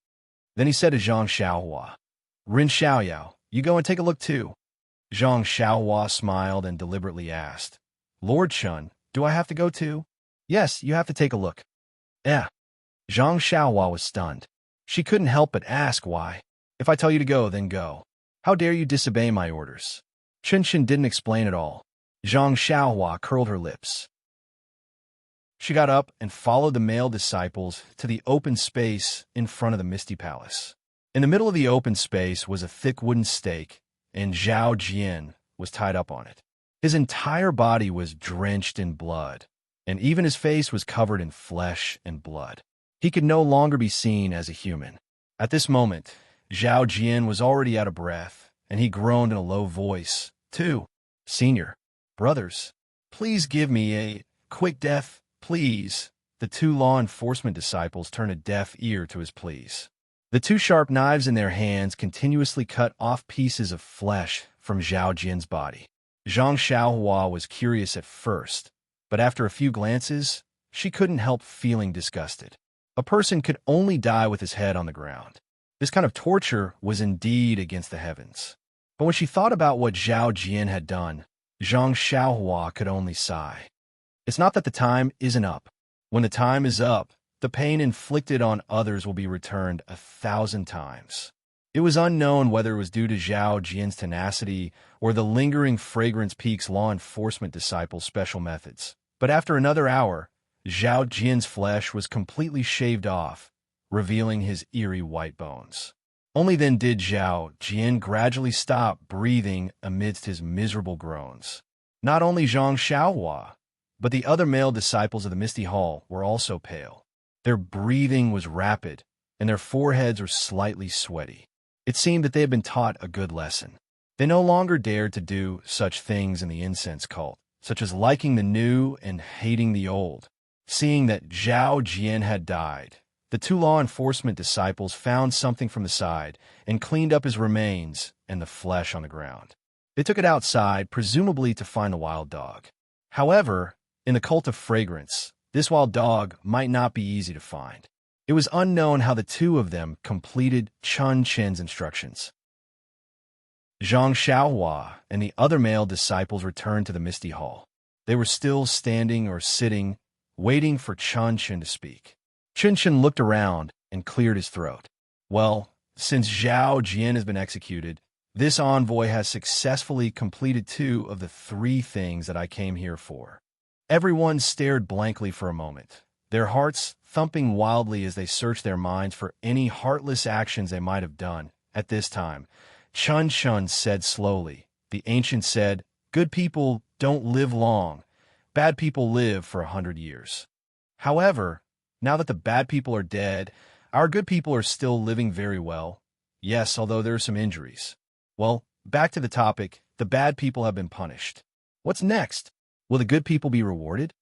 Then he said to Zhang Xiaohua, Rin Xiaoyao, you go and take a look too. Zhang Xiaohua smiled and deliberately asked, Lord Chun, do I have to go too? Yes, you have to take a look. Zhang Xiaohua was stunned. She couldn't help but ask why. If I tell you to go, then go. How dare you disobey my orders? Chen didn't explain at all. Zhang Xiaohua curled her lips. She got up and followed the male disciples to the open space in front of the Misty Palace. In the middle of the open space was a thick wooden stake, and Zhao Jian was tied up on it. His entire body was drenched in blood, and even his face was covered in flesh and blood. He could no longer be seen as a human. At this moment, Zhao Jian was already out of breath, and he groaned in a low voice, Senior, brothers, please give me a quick death, please. The 2 law enforcement disciples turned a deaf ear to his pleas. The 2 sharp knives in their hands continuously cut off pieces of flesh from Zhao Jian's body. Zhang Xiaohua was curious at first, but after a few glances, she couldn't help feeling disgusted. A person could only die with his head on the ground. This kind of torture was indeed against the heavens. But when she thought about what Zhao Jian had done, Zhang Xiaohua could only sigh. It's not that the time isn't up. When the time is up, the pain inflicted on others will be returned 1,000 times. It was unknown whether it was due to Zhao Jian's tenacity or the lingering Fragrance Peak's law enforcement disciples' special methods. But after another hour, Zhao Jian's flesh was completely shaved off, revealing his eerie white bones. Only then did Zhao Jian gradually stop breathing amidst his miserable groans. Not only Zhang Xiaohua, but the other male disciples of the Misty Hall were also pale. Their breathing was rapid, and their foreheads were slightly sweaty. It seemed that they had been taught a good lesson. They no longer dared to do such things in the incense cult, such as liking the new and hating the old. Seeing that Zhao Jian had died, the 2 law enforcement disciples found something from the side and cleaned up his remains and the flesh on the ground. They took it outside, presumably to find the wild dog. However, in the cult of fragrance, this wild dog might not be easy to find. It was unknown how the 2 of them completed Chen's instructions. Zhang Xiaohua and the other male disciples returned to the Misty Hall. They were still standing or sitting, waiting for Chen to speak. Chen looked around and cleared his throat. Well, since Zhao Jian has been executed, this envoy has successfully completed 2 of the 3 things that I came here for. Everyone stared blankly for a moment, their hearts thumping wildly as they searched their minds for any heartless actions they might have done. At this time, Chen said slowly, the ancient said, Good people don't live long. Bad people live for 100 years. However, now that the bad people are dead, our good people are still living very well. Yes, although there are some injuries. Well, back to the topic, the bad people have been punished. What's next? Will the good people be rewarded?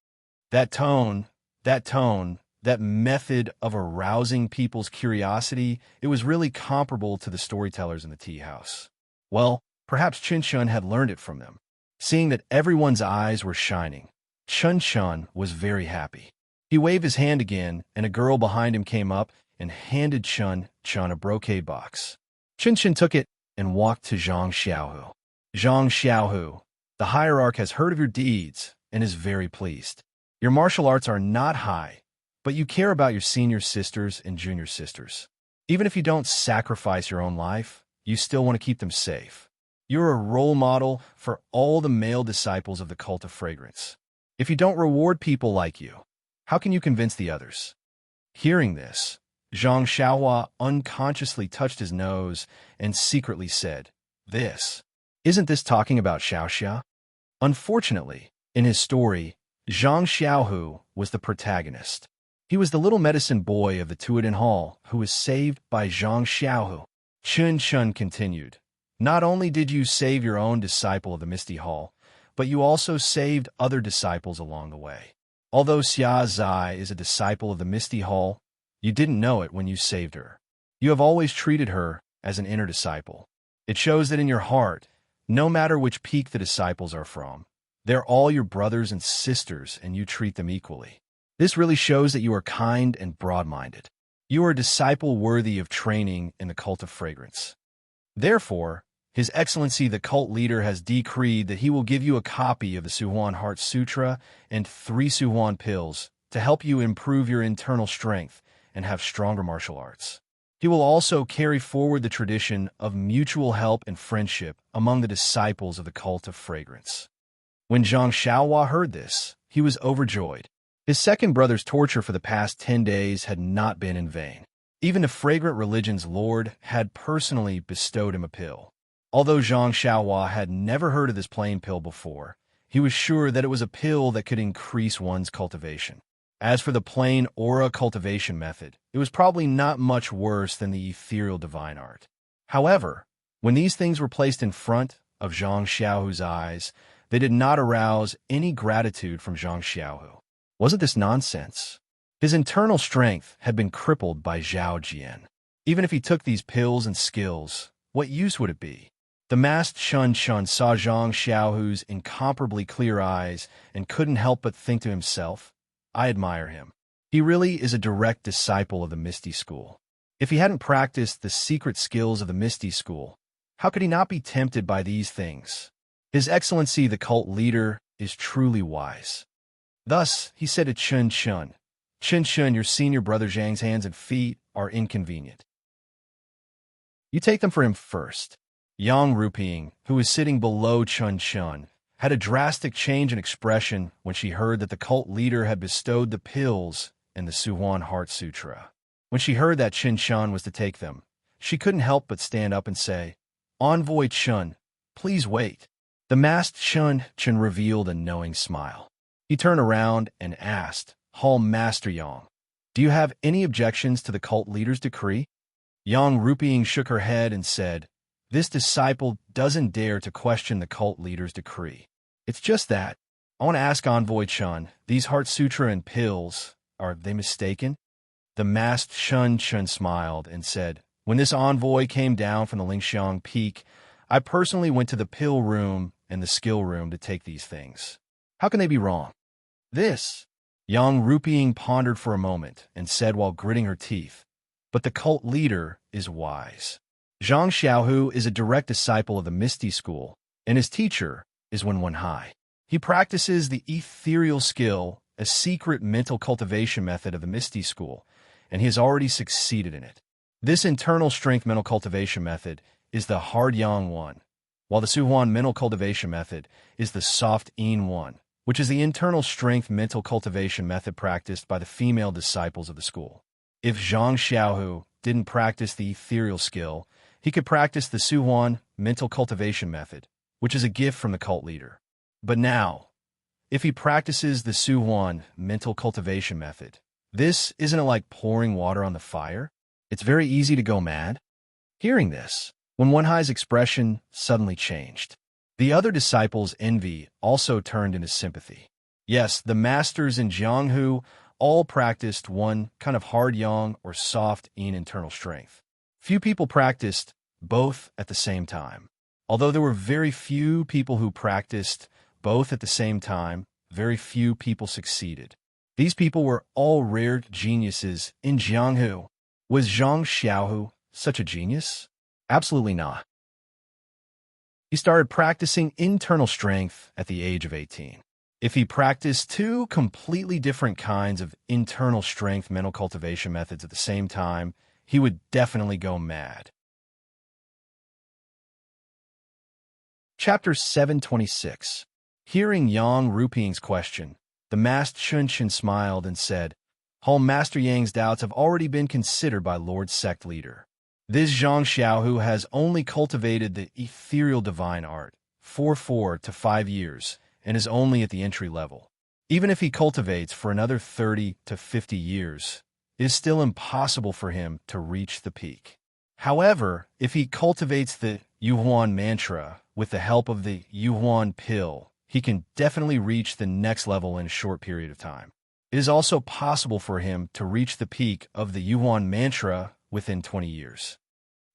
That tone, that method of arousing people's curiosity, it was really comparable to the storytellers in the tea house. Well, perhaps Chun Chun had learned it from them. Seeing that everyone's eyes were shining, Chun Chun was very happy. He waved his hand again, and a girl behind him came up and handed Chun Chun a brocade box. Chun Chun took it and walked to Zhang Xiaohu. Zhang Xiaohu, the hierarch has heard of your deeds and is very pleased. Your martial arts are not high, but you care about your senior sisters and junior sisters. Even if you don't sacrifice your own life, you still want to keep them safe. You're a role model for all the male disciples of the cult of fragrance. If you don't reward people like you, how can you convince the others? Hearing this, Zhang Xiaohua unconsciously touched his nose and secretly said, Isn't this talking about Xiaoxia? Unfortunately, in his story, Zhang Xiaohu was the protagonist. He was the little medicine boy of the Tuoden Hall who was saved by Zhang Xiaohu. Chun Chun continued, Not only did you save your own disciple of the Misty Hall, but you also saved other disciples along the way. Although Xia Zai is a disciple of the Misty Hall, you didn't know it when you saved her. You have always treated her as an inner disciple. It shows that in your heart, no matter which peak the disciples are from, they're all your brothers and sisters and you treat them equally. This really shows that you are kind and broad-minded. You are a disciple worthy of training in the cult of fragrance. Therefore, His Excellency the cult leader has decreed that he will give you a copy of the Suhuan Heart Sutra and 3 Suhuan pills to help you improve your internal strength and have stronger martial arts. He will also carry forward the tradition of mutual help and friendship among the disciples of the cult of fragrance. When Zhang Xiaohua heard this, he was overjoyed. His second brother's torture for the past 10 days had not been in vain. Even the fragrant religion's lord had personally bestowed him a pill. Although Zhang Xiaohua had never heard of this plain pill before, he was sure that it was a pill that could increase one's cultivation. As for the plain aura cultivation method, it was probably not much worse than the ethereal divine art. However, when these things were placed in front of Zhang Xiaohu's eyes, they did not arouse any gratitude from Zhang Xiaohu. Wasn't this nonsense? His internal strength had been crippled by Zhao Jian. Even if he took these pills and skills, what use would it be? The masked Chun Chun saw Zhang Xiaohu's incomparably clear eyes and couldn't help but think to himself, I admire him. He really is a direct disciple of the Misty School. If he hadn't practiced the secret skills of the Misty School, how could he not be tempted by these things? His Excellency the cult leader is truly wise. Thus, he said to Chun Chun, Chun Chun, your senior brother Zhang's hands and feet are inconvenient. You take them for him first. Yang Ruping, who was sitting below Chun Chun, had a drastic change in expression when she heard that the cult leader had bestowed the pills in the Suhuan Heart Sutra. When she heard that Chun Chun was to take them, she couldn't help but stand up and say, Envoy Chun, please wait. The masked Chun Chun revealed a knowing smile. He turned around and asked, Hall Master Yang, do you have any objections to the cult leader's decree? Yang Ruping shook her head and said, This disciple doesn't dare to question the cult leader's decree. It's just that, I want to ask Envoy Chun, these Heart Sutra and pills, are they mistaken? The masked Chun Chun smiled and said, When this envoy came down from the Lingxiang Peak, I personally went to the pill room and the skill room to take these things. How can they be wrong? This, Yang Ruping pondered for a moment and said while gritting her teeth, But the cult leader is wise. Zhang Xiaohu is a direct disciple of the Misty School, and his teacher is Wen Hai. He practices the ethereal skill, a secret mental cultivation method of the Misty School, and he has already succeeded in it. This internal strength mental cultivation method is the hard Yang one, while the Suhuan mental cultivation method is the soft Yin one, which is the internal strength mental cultivation method practiced by the female disciples of the school. If Zhang Xiaohu didn't practice the ethereal skill, he could practice the Suhuan mental cultivation method, which is a gift from the cult leader. But now, if he practices the Suhuan mental cultivation method, this isn't it like pouring water on the fire? It's very easy to go mad. Hearing this, Wen Hai's expression suddenly changed. The other disciples' envy also turned into sympathy. Yes, the masters in Jianghu all practiced one kind of hard yang or soft yin internal strength. Few people practiced both at the same time. Although there were very few people who practiced both at the same time, very few people succeeded. These people were all rare geniuses in Jianghu. Was Zhang Xiaohu such a genius? Absolutely not. He started practicing internal strength at the age of 18. If he practiced two completely different kinds of internal strength mental cultivation methods at the same time, he would definitely go mad. Chapter 726. Hearing Yang Ruping's question, the masked Shunshin smiled and said, "Home Master Yang's doubts have already been considered by Lord Sect Leader. This Zhang Xiaohu has only cultivated the ethereal divine art for 4 to 5 years and is only at the entry level. Even if he cultivates for another 30 to 50 years, it is still impossible for him to reach the peak. However, if he cultivates the Yuhuan mantra with the help of the Yuhuan pill, he can definitely reach the next level in a short period of time. It is also possible for him to reach the peak of the Yuhuan mantra within 20 years.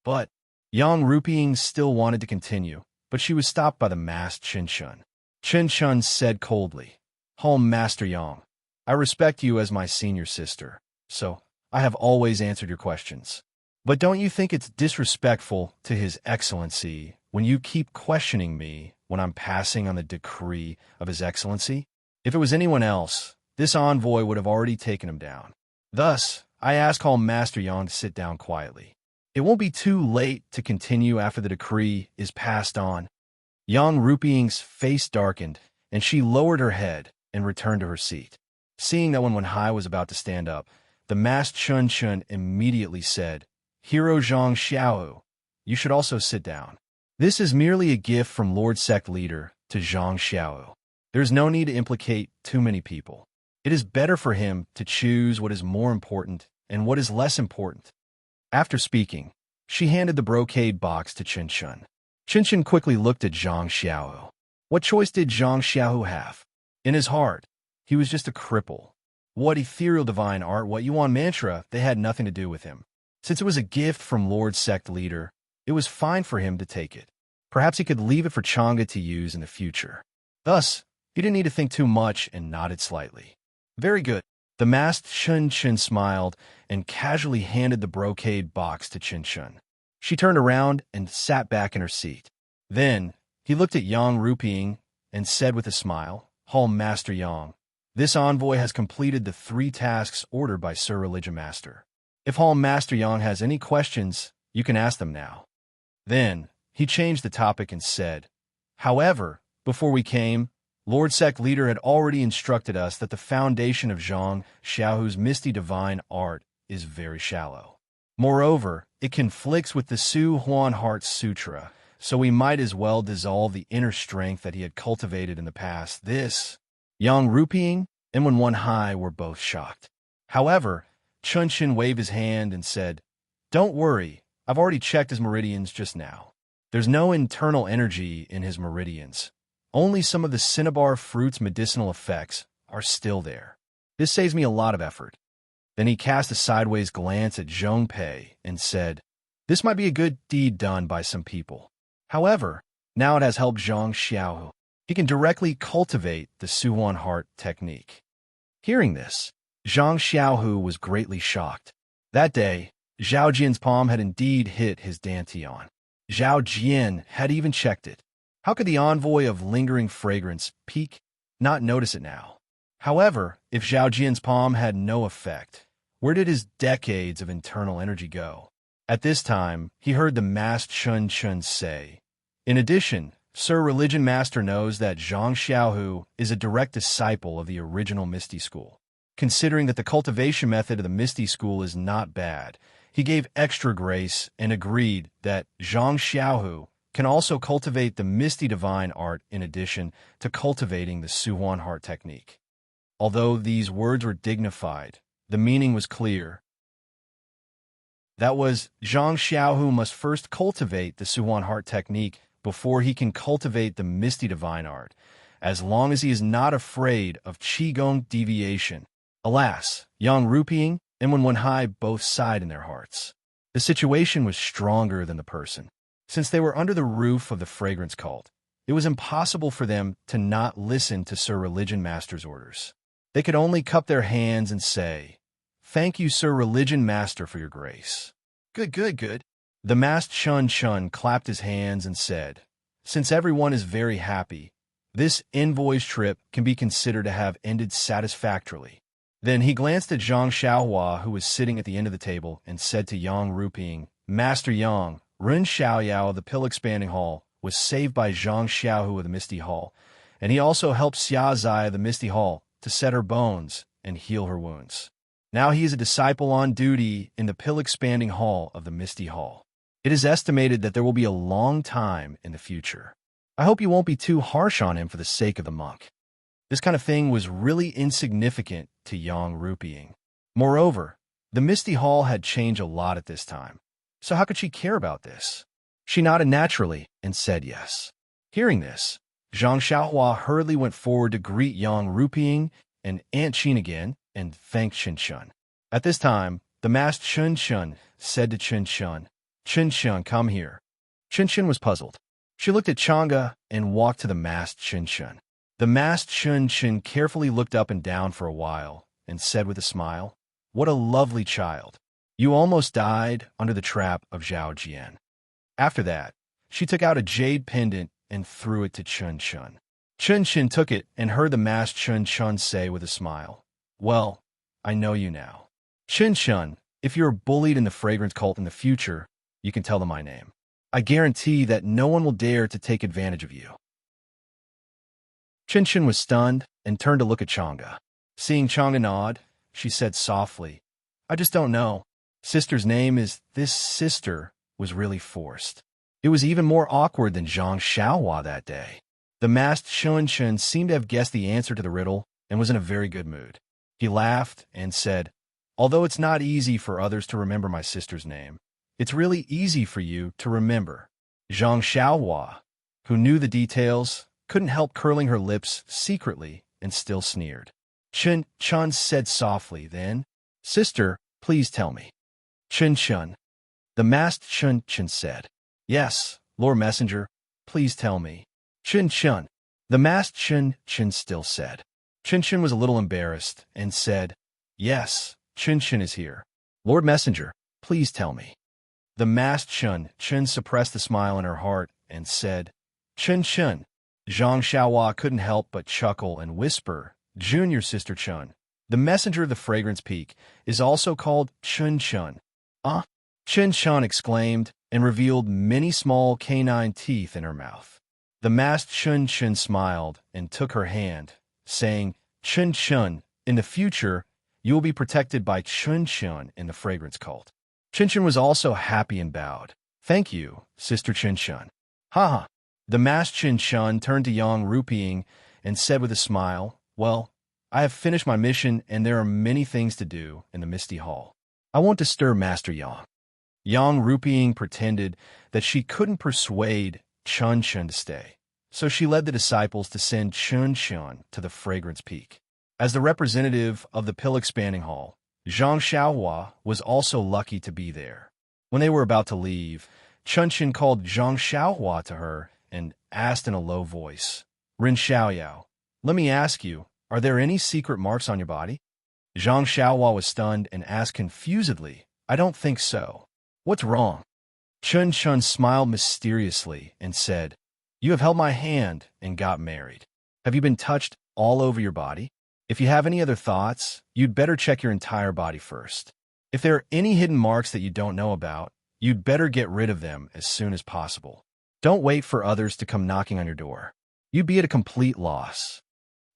But Yang Ruping still wanted to continue, but she was stopped by the masked Chen-shun. Chen-shun said coldly, "Home Master Yang, I respect you as my senior sister, so I have always answered your questions. But don't you think it's disrespectful to His Excellency when you keep questioning me when I'm passing on the decree of His Excellency? If it was anyone else, this envoy would have already taken him down. Thus, I ask Home Master Yang to sit down quietly. It won't be too late to continue after the decree is passed on." Yang Ruping's face darkened, and she lowered her head and returned to her seat. Seeing that when Hai was about to stand up, the masked Chun immediately said, "Hero Zhang Xiaohu, you should also sit down. This is merely a gift from Lord Sect Leader to Zhang Xiaohu. There's no need to implicate too many people. It is better for him to choose what is more important and what is less important." After speaking, she handed the brocade box to Chen-shun. Chen-shun quickly looked at Zhang Xiaohu. What choice did Zhang Xiaohu have? In his heart, he was just a cripple. What ethereal divine art, what Yuan mantra, they had nothing to do with him. Since it was a gift from Lord Sect Leader, it was fine for him to take it. Perhaps he could leave it for Chang'e to use in the future. Thus, he didn't need to think too much and nodded slightly. Very good. The masked Chen-shun smiled and casually handed the brocade box to Chen-shun. She turned around and sat back in her seat. Then, he looked at Yang Ruping and said with a smile, "Home Master Yang, this envoy has completed the 3 tasks ordered by Sir Religion Master. If Home Master Yang has any questions, you can ask them now." Then, he changed the topic and said, "However, before we came, Lord Sect Leader had already instructed us that the foundation of Zhang Xiaohu's misty divine art is very shallow. Moreover, it conflicts with the Su Huan Heart Sutra, so we might as well dissolve the inner strength that he had cultivated in the past." This, Yang Ruping and Wen Hai were both shocked. However, Chun-shin waved his hand and said, "Don't worry, I've already checked his meridians just now. There's no internal energy in his meridians. Only some of the cinnabar fruit's medicinal effects are still there. This saves me a lot of effort." Then he cast a sideways glance at Zhong Pei and said, "This might be a good deed done by some people. However, now it has helped Zhang Xiaohu. He can directly cultivate the Suwon Heart technique." Hearing this, Zhang Xiaohu was greatly shocked. That day, Zhao Jian's palm had indeed hit his dantian. Zhao Jian had even checked it. How could the envoy of lingering fragrance, Peak, not notice it now? However, if Zhao Jian's palm had no effect, where did his decades of internal energy go? At this time, he heard the masked Chun say, "In addition, Sir Religion Master knows that Zhang Xiaohu is a direct disciple of the original Misty School. Considering that the cultivation method of the Misty School is not bad, he gave extra grace and agreed that Zhang Xiaohu can also cultivate the Misty Divine Art in addition to cultivating the Suwon Heart technique." Although these words were dignified, the meaning was clear. That was, Zhang Xiaohu must first cultivate the Suhuan Heart technique before he can cultivate the Misty Divine Art, as long as he is not afraid of Qigong deviation. Alas, Yang Ruping and Wenwenhai both sighed in their hearts. The situation was stronger than the person. Since they were under the roof of the fragrance cult, it was impossible for them to not listen to Sir Religion Master's orders. They could only cup their hands and say, "Thank you, Sir Religion Master, for your grace." Good, good, good. The masked Chun Chun clapped his hands and said, "Since everyone is very happy, this envoy's trip can be considered to have ended satisfactorily." Then he glanced at Zhang Xiaohua, who was sitting at the end of the table, and said to Yang Ruping, "Master Yang, Ren Xiaoyao of the Pill-Expanding Hall was saved by Zhang Xiaohu of the Misty Hall, and he also helped Xia Zai of the Misty Hall to set her bones and heal her wounds. Now he is a disciple on duty in the Pill-Expanding Hall of the Misty Hall. It is estimated that there will be a long time in the future. I hope you won't be too harsh on him for the sake of the monk." This kind of thing was really insignificant to Yang Ruping. Moreover, the Misty Hall had changed a lot at this time, so how could she care about this? She nodded naturally and said yes. Hearing this, Zhang Xiaohua hurriedly went forward to greet Yang Ruping and Aunt Qin again and thanked Chen Shun. At this time, the masked Chen Shun said to Chen Shun, "Chen Shun, come here." Chen Shun was puzzled. She looked at Chang'e and walked to the masked Chen Shun. The masked Chen Shun carefully looked up and down for a while and said with a smile, "What a lovely child. You almost died under the trap of Zhao Jian." After that, she took out a jade pendant and threw it to Chen Shun. Chen Shun took it and heard the masked Chen Shun say with a smile, "Well, I know you now. Chen Shun, if you're bullied in the fragrance cult in the future, you can tell them my name. I guarantee that no one will dare to take advantage of you." Chen Shun was stunned and turned to look at Chang'e. Seeing Chang'e nod, she said softly, "I just don't know. Sister's name is..." This sister was really forced. It was even more awkward than Zhang Xiaohua that day. The masked Chen Shun seemed to have guessed the answer to the riddle and was in a very good mood. He laughed and said, "Although it's not easy for others to remember my sister's name, it's really easy for you to remember." Zhang Xiaohua, who knew the details, couldn't help curling her lips secretly and still sneered. Chen Chun said softly then, "Sister, please tell me." Chen Shun. The masked Chen Chen said, "Yes, Lord Messenger, please tell me." Chen Shun. The masked Chen Chen still said. Chen Chen was a little embarrassed and said, "Yes, Chen Chen is here. Lord Messenger, please tell me." The masked Chen Chen suppressed the smile in her heart and said, "Chen Chen." Zhang Xiaohua couldn't help but chuckle and whisper, "Junior Sister Chun, the messenger of the fragrance peak, is also called Chen Chun." Chen Chun exclaimed and revealed many small canine teeth in her mouth. The masked Chen Chen smiled and took her hand, saying, "Chen Chun, in the future, you will be protected by Chen Chun in the fragrance cult." Chen Chen was also happy and bowed. "Thank you, Sister Chen Chun." "Ha." The masked Chen Chun turned to Yang Ruping and said with a smile, "Well, I have finished my mission and there are many things to do in the Misty Hall. I won't disturb Master Yang." Yang Ruping pretended that she couldn't persuade Chun Chun to stay, so she led the disciples to send Chun Chun to the Fragrance Peak. As the representative of the Pill-Expanding Hall, Zhang Xiaohua was also lucky to be there. When they were about to leave, Chun Chun called Zhang Xiaohua to her and asked in a low voice, "Ren Xiaoyao, let me ask you, are there any secret marks on your body?" Zhang Xiaohua was stunned and asked confusedly, "I don't think so. What's wrong?" Chun Chun smiled mysteriously and said, "You have held my hand and got married. Have you been touched all over your body? If you have any other thoughts, you'd better check your entire body first. If there are any hidden marks that you don't know about, you'd better get rid of them as soon as possible. Don't wait for others to come knocking on your door. You'd be at a complete loss."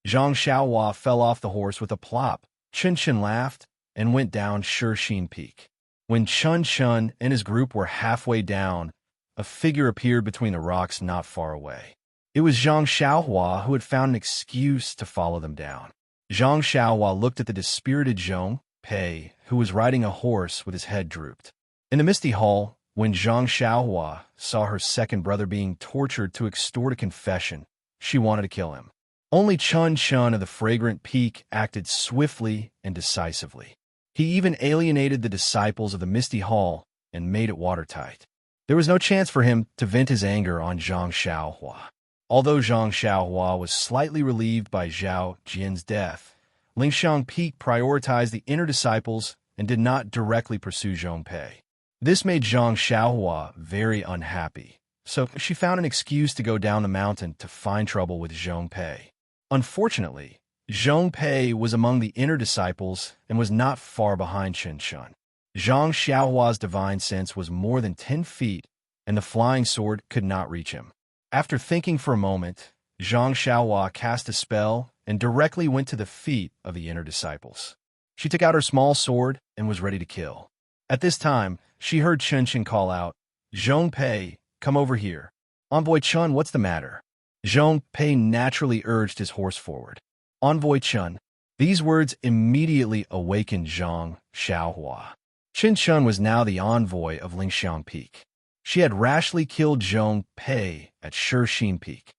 Zhang Xiaohua fell off the horse with a plop. Chen Chen laughed and went down Shishine Peak. When Chun Chun and his group were halfway down, a figure appeared between the rocks not far away. It was Zhang Xiaohua who had found an excuse to follow them down. Zhang Xiaohua looked at the dispirited Zhong Pei, who was riding a horse with his head drooped. In the Misty Hall, when Zhang Xiaohua saw her second brother being tortured to extort a confession, she wanted to kill him. Only Chun Chun of the Fragrant Peak acted swiftly and decisively. He even alienated the disciples of the Misty Hall and made it watertight. There was no chance for him to vent his anger on Zhang Xiaohua. Although Zhang Xiaohua was slightly relieved by Zhao Jin's death, Lingxiang Peak prioritized the inner disciples and did not directly pursue Zhong Pei. This made Zhang Xiaohua very unhappy, so she found an excuse to go down the mountain to find trouble with Zhong Pei. Unfortunately, Zhong Pei was among the inner disciples and was not far behind Chen Shun. Zhang Xiaohua's divine sense was more than 10 feet, and the flying sword could not reach him. After thinking for a moment, Zhang Xiaohua cast a spell and directly went to the feet of the inner disciples. She took out her small sword and was ready to kill. At this time, she heard Chen Chen call out, "Zhong Pei, come over here." "Envoy Chun, what's the matter?" Zhong Pei naturally urged his horse forward. "Envoy Chun." These words immediately awakened Zhang Xiaohua. Chen Chun was now the envoy of Lingxiang Peak. She had rashly killed Zhong Pei at Shixin Peak.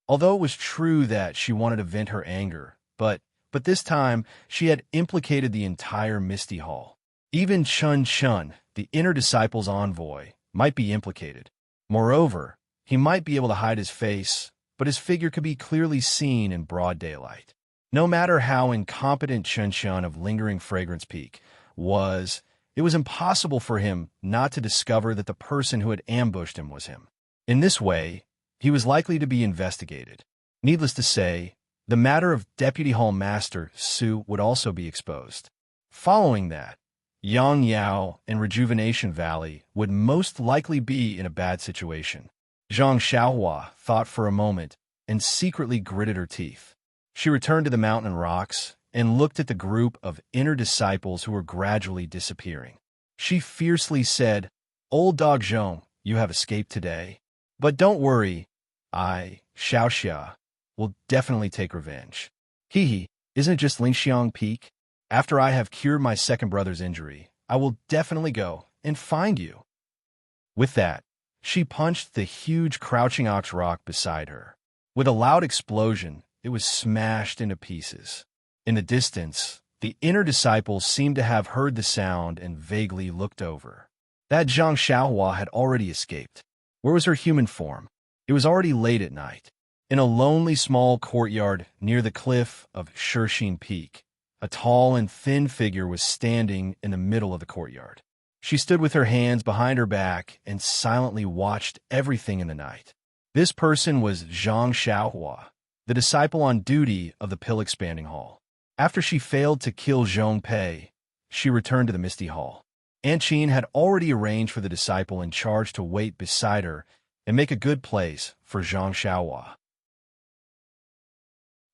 Although it was true that she wanted to vent her anger, but this time she had implicated the entire Misty Hall. Even Chun Chun, the inner disciple's envoy, might be implicated. Moreover, he might be able to hide his face, but his figure could be clearly seen in broad daylight. No matter how incompetent Chun Chun of Lingering Fragrance Peak was, it was impossible for him not to discover that the person who had ambushed him was him. In this way, he was likely to be investigated. Needless to say, the matter of Deputy Hall Master Su would also be exposed. Following that, Yang Yao and Rejuvenation Valley would most likely be in a bad situation. Zhang Xiaohua thought for a moment and secretly gritted her teeth. She returned to the mountain rocks and looked at the group of inner disciples who were gradually disappearing. She fiercely said, "Old dog Zhong, you have escaped today. But don't worry, I, Xiaoxia, will definitely take revenge. Hee, isn't it just Lingxiang Peak? After I have cured my second brother's injury, I will definitely go and find you." With that, she punched the huge crouching ox rock beside her. With a loud explosion, it was smashed into pieces. In the distance, the inner disciples seemed to have heard the sound and vaguely looked over. That Zhang Xiaohua had already escaped. Where was her human form? It was already late at night. In a lonely small courtyard near the cliff of Shixin Peak, a tall and thin figure was standing in the middle of the courtyard. She stood with her hands behind her back and silently watched everything in the night. This person was Zhang Xiaohua, the disciple on duty of the Pill Expanding Hall. After she failed to kill Zhong Pei, she returned to the Misty Hall. Aunt Qin had already arranged for the disciple in charge to wait beside her and make a good place for Zhang Xiaohua.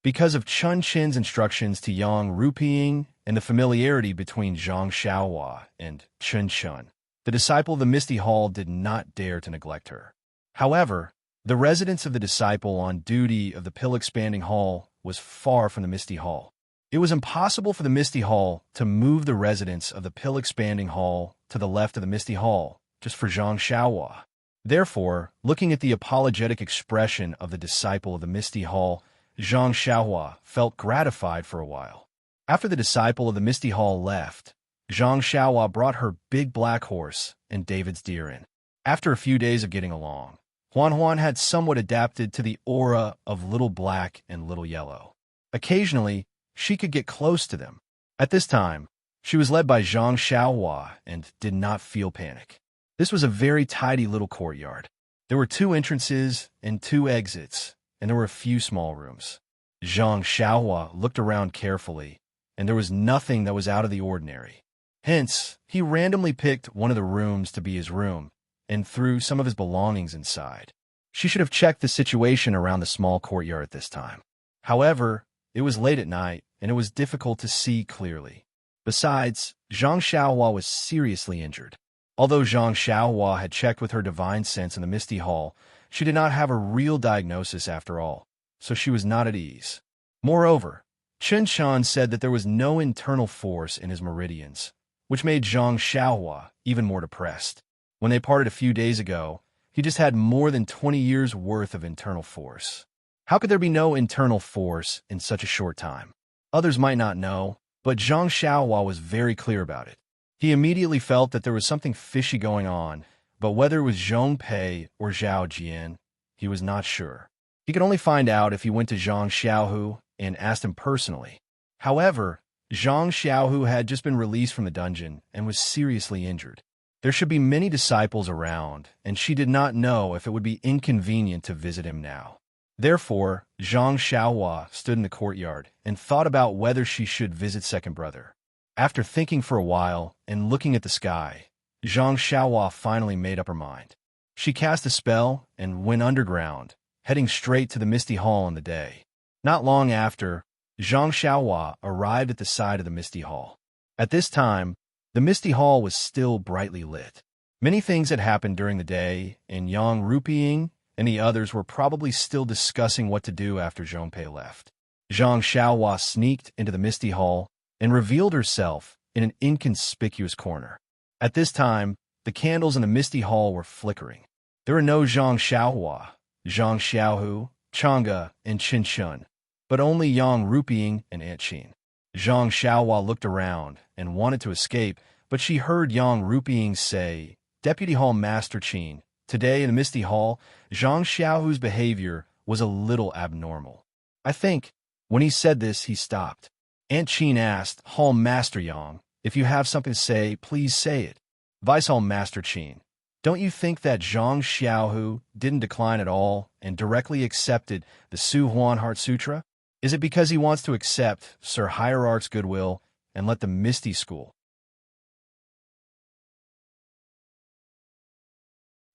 Because of Chun Chin's instructions to Yang Rupiying and the familiarity between Zhang Xiaohua and Chun Chun, the disciple of the Misty Hall did not dare to neglect her. However, the residence of the disciple on duty of the Pill Expanding Hall was far from the Misty Hall. It was impossible for the Misty Hall to move the residence of the Pill Expanding Hall to the left of the Misty Hall, just for Zhang Xiaohua. Therefore, looking at the apologetic expression of the disciple of the Misty Hall, Zhang Xiaohua felt gratified for a while. After the disciple of the Misty Hall left, Zhang Xiaohua brought her big black horse and David's deer in. After a few days of getting along, Huan had somewhat adapted to the aura of Little Black and Little Yellow. Occasionally, she could get close to them. At this time, she was led by Zhang Xiaohua and did not feel panic. This was a very tidy little courtyard. There were 2 entrances and 2 exits, and there were a few small rooms. Zhang Xiaohua looked around carefully, and there was nothing that was out of the ordinary. Hence, he randomly picked one of the rooms to be his room and threw some of his belongings inside. She should have checked the situation around the small courtyard at this time. However, it was late at night, and it was difficult to see clearly. Besides, Zhang Xiaohua was seriously injured. Although Zhang Xiaohua had checked with her divine sense in the Misty Hall, she did not have a real diagnosis after all, so she was not at ease. Moreover, Chen Shan said that there was no internal force in his meridians, which made Zhang Xiaohua even more depressed. When they parted a few days ago, he just had more than 20 years' worth of internal force. How could there be no internal force in such a short time? Others might not know, but Zhang Xiaohua was very clear about it. He immediately felt that there was something fishy going on, but whether it was Zhong Pei or Zhao Jian, he was not sure. He could only find out if he went to Zhang Xiaohu and asked him personally. However, Zhang Xiaohu had just been released from the dungeon and was seriously injured. There should be many disciples around, and she did not know if it would be inconvenient to visit him now. Therefore, Zhang Xiaohua stood in the courtyard and thought about whether she should visit second brother. After thinking for a while and looking at the sky, Zhang Xiaohua finally made up her mind. She cast a spell and went underground, heading straight to the Misty Hall in the day. Not long after, Zhang Xiaohua arrived at the side of the Misty Hall. At this time, the Misty Hall was still brightly lit. Many things had happened during the day, and Yang Rupiying and the others were probably still discussing what to do after Zhongpei left. Zhang Xiaohua sneaked into the Misty Hall and revealed herself in an inconspicuous corner. At this time, the candles in the Misty Hall were flickering. There were no Zhang Xiaohua, Zhang Xiaohu, Chang'e, and Qin Shun, but only Yang Rupiying and Aunt Qin. Zhang Xiaohua looked around and wanted to escape, but she heard Yang Rupiying say, "Deputy Hall Master Qin, today in the Misty Hall, Zhang Xiaohu's behavior was a little abnormal." I think, when he said this, he stopped. Aunt Qin asked, "Hall Master Yang, if you have something to say, please say it." Vice Hall Master Qin, don't you think that Zhang Xiaohu didn't decline at all and directly accepted the Su Huan Heart Sutra? Is it because he wants to accept Sir Hierarch's goodwill and let the Misty School?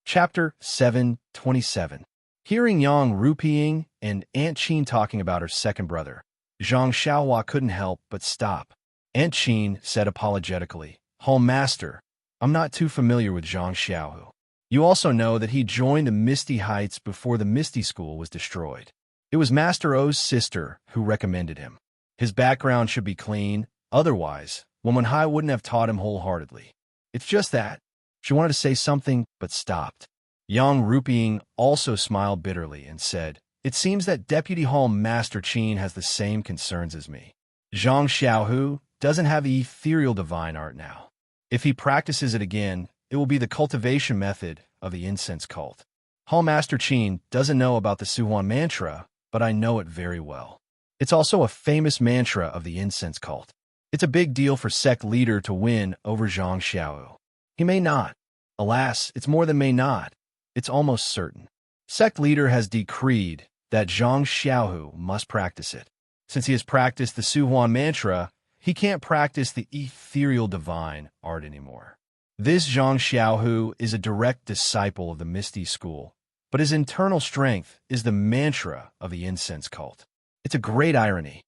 Chapter 7:27. Hearing Yang Rupiying and Aunt Qin talking about her second brother, Zhang Xiaohua couldn't help but stop. Aunt Qin said apologetically, "Hall Master, I'm not too familiar with Zhang Xiaohu. You also know that he joined the Misty Heights before the Misty School was destroyed. It was Master O's sister who recommended him. His background should be clean, otherwise, Woman Hai wouldn't have taught him wholeheartedly. It's just that." She wanted to say something, but stopped. Yang Rupiying also smiled bitterly and said, "It seems that Deputy Hall Master Qin has the same concerns as me. Zhang Xiaohu doesn't have the ethereal divine art now. If he practices it again, it will be the cultivation method of the incense cult. Hall Master Qin doesn't know about the Suhuan mantra, but I know it very well. It's also a famous mantra of the incense cult. It's a big deal for sect leader to win over Zhang Xiaohu. He may not. Alas, it's more than may not. It's almost certain. Sect leader has decreed that Zhang Xiaohu must practice it. Since he has practiced the Suhuan mantra, he can't practice the ethereal divine art anymore. This Zhang Xiaohu is a direct disciple of the Misty School, but his internal strength is the mantra of the incense cult. It's a great irony."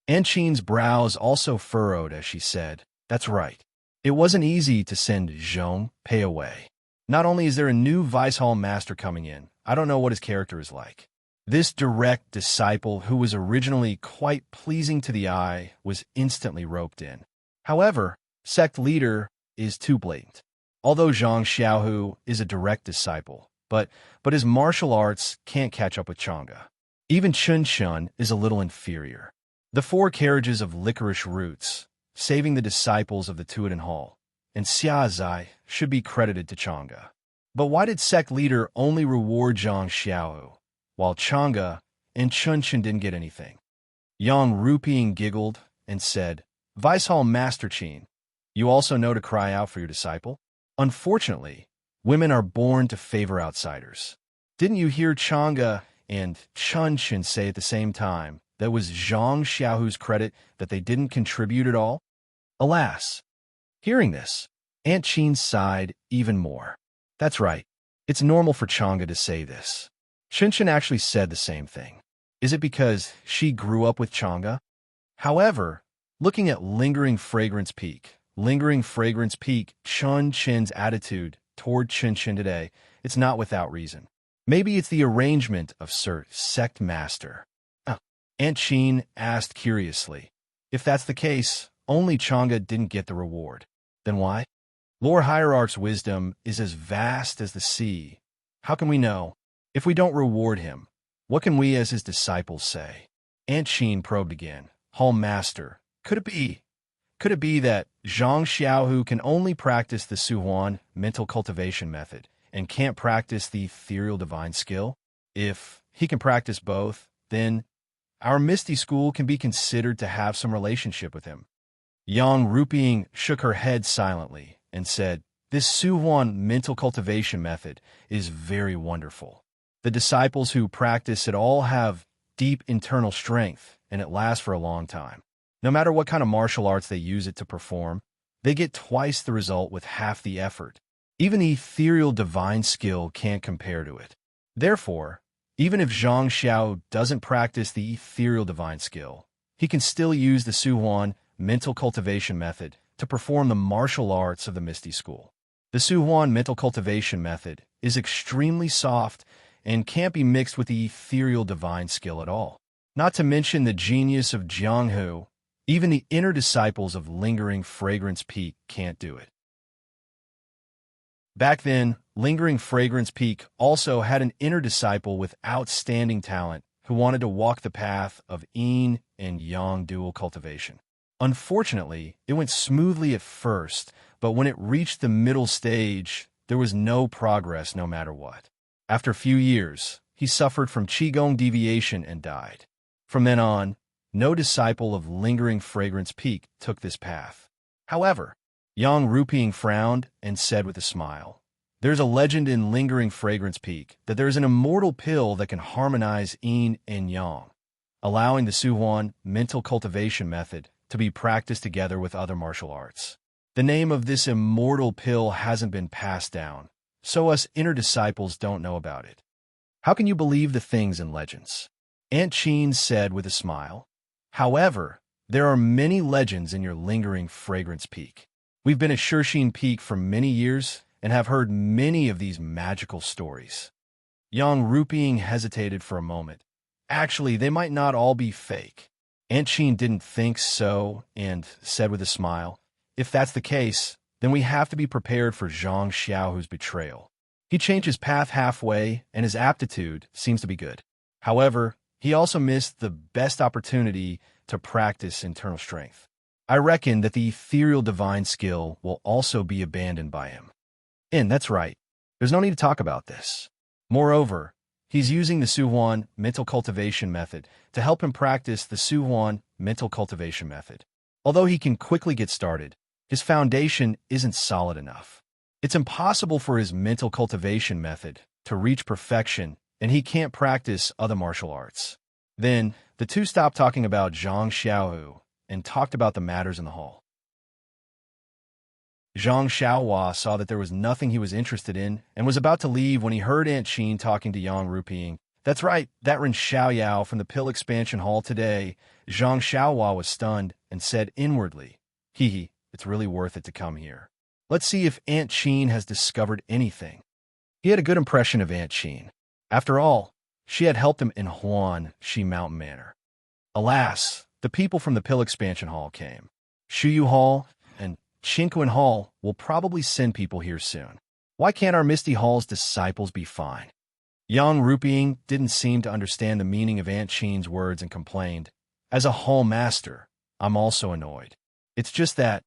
Aunt Qin's brows also furrowed as she said, "That's right. It wasn't easy to send Zhong Pei away. Not only is there a new Vice Hall Master coming in, I don't know what his character is like. This direct disciple, who was originally quite pleasing to the eye, was instantly roped in. However, sect leader is too blatant. Although Zhang Xiaohu is a direct disciple, but his martial arts can't catch up with Chang'e. Even Chun Shun is a little inferior. The 4 carriages of licorice roots, saving the disciples of the Tuoden Hall, and Xia Zai should be credited to Chang'e. But why did sect leader only reward Zhang Xiaohu, while Chang'e and Chun Shun didn't get anything?" Yang Rupiying giggled and said, "Vice Hall Master Qin, you also know to cry out for your disciple? Unfortunately, women are born to favor outsiders. Didn't you hear Chang'e and Chun Shun say at the same time that it was Zhang Xiaohu's credit that they didn't contribute at all?" Alas, hearing this, Aunt Qin sighed even more. That's right. It's normal for Chang'e to say this. Shinshin actually said the same thing. Is it because she grew up with Chang'e? However, looking at Lingering Fragrance Peak, Chun Chin's attitude toward Chin Chin today, it's not without reason. Maybe it's the arrangement of Sir Sect Master. Aunt Qin asked curiously. If that's the case, only Chang'e didn't get the reward. Then why? Lord Hierarch's wisdom is as vast as the sea. How can we know? If we don't reward him, what can we as his disciples say? Aunt Sheen probed again. Hall Master, could it be? Could it be that Zhang Xiaohu can only practice the Suhuan mental cultivation method and can't practice the ethereal divine skill? If he can practice both, then our Misty School can be considered to have some relationship with him. Yang Ruping shook her head silently and said, This Suhuan mental cultivation method is very wonderful. The disciples who practice it all have deep internal strength, and it lasts for a long time. No matter what kind of martial arts they use it to perform, they get twice the result with half the effort. Even the ethereal divine skill can't compare to it. Therefore, even if Zhang Xiao doesn't practice the ethereal divine skill, he can still use the Suhuan mental cultivation method to perform the martial arts of the Misty School. The Suhuan mental cultivation method is extremely soft and can't be mixed with the ethereal divine skill at all. Not to mention the genius of Jianghu, even the inner disciples of Lingering Fragrance Peak can't do it. Back then, Lingering Fragrance Peak also had an inner disciple with outstanding talent who wanted to walk the path of yin and yang dual cultivation. Unfortunately, it went smoothly at first, but when it reached the middle stage, there was no progress no matter what. After a few years, he suffered from Qigong deviation and died. From then on, no disciple of Lingering Fragrance Peak took this path. However, Yang Ruping frowned and said with a smile, There's a legend in Lingering Fragrance Peak that there is an immortal pill that can harmonize yin and yang, allowing the Suhuan mental cultivation method to be practiced together with other martial arts. The name of this immortal pill hasn't been passed down, so us inner disciples don't know about it. How can you believe the things in legends? Aunt Sheen said with a smile. However, there are many legends in your Lingering Fragrance Peak. We've been at Shishine Peak for many years and have heard many of these magical stories. Yang Ruping hesitated for a moment. Actually, they might not all be fake. Aunt Sheen didn't think so and said with a smile, If that's the case, then we have to be prepared for Zhang Xiaohu's betrayal. He changed his path halfway, and his aptitude seems to be good. However, he also missed the best opportunity to practice internal strength. I reckon that the ethereal divine skill will also be abandoned by him. And that's right. There's no need to talk about this. Moreover, he's using the Suhuan mental cultivation method to help him practice the Suhuan mental cultivation method. Although he can quickly get started, his foundation isn't solid enough. It's impossible for his mental cultivation method to reach perfection, and he can't practice other martial arts. Then, the two stopped talking about Zhang Xiaohu and talked about the matters in the hall. Zhang Xiaohua saw that there was nothing he was interested in and was about to leave when he heard Aunt Sheen talking to Yang Ruping. That's right, that Ren Xiaoyao from the Pill Expansion Hall today. Zhang Xiaohua was stunned and said inwardly, Hee, it's really worth it to come here. Let's see if Aunt Sheen has discovered anything. He had a good impression of Aunt Sheen. After all, she had helped him in Huan Shi Mountain Manor. Alas, the people from the Pill Expansion Hall came. Shuyu Hall and Qingquan Hall will probably send people here soon. Why can't our Misty Hall's disciples be fine? Yang Ruping didn't seem to understand the meaning of Aunt Sheen's words and complained, As a hall master, I'm also annoyed. It's just that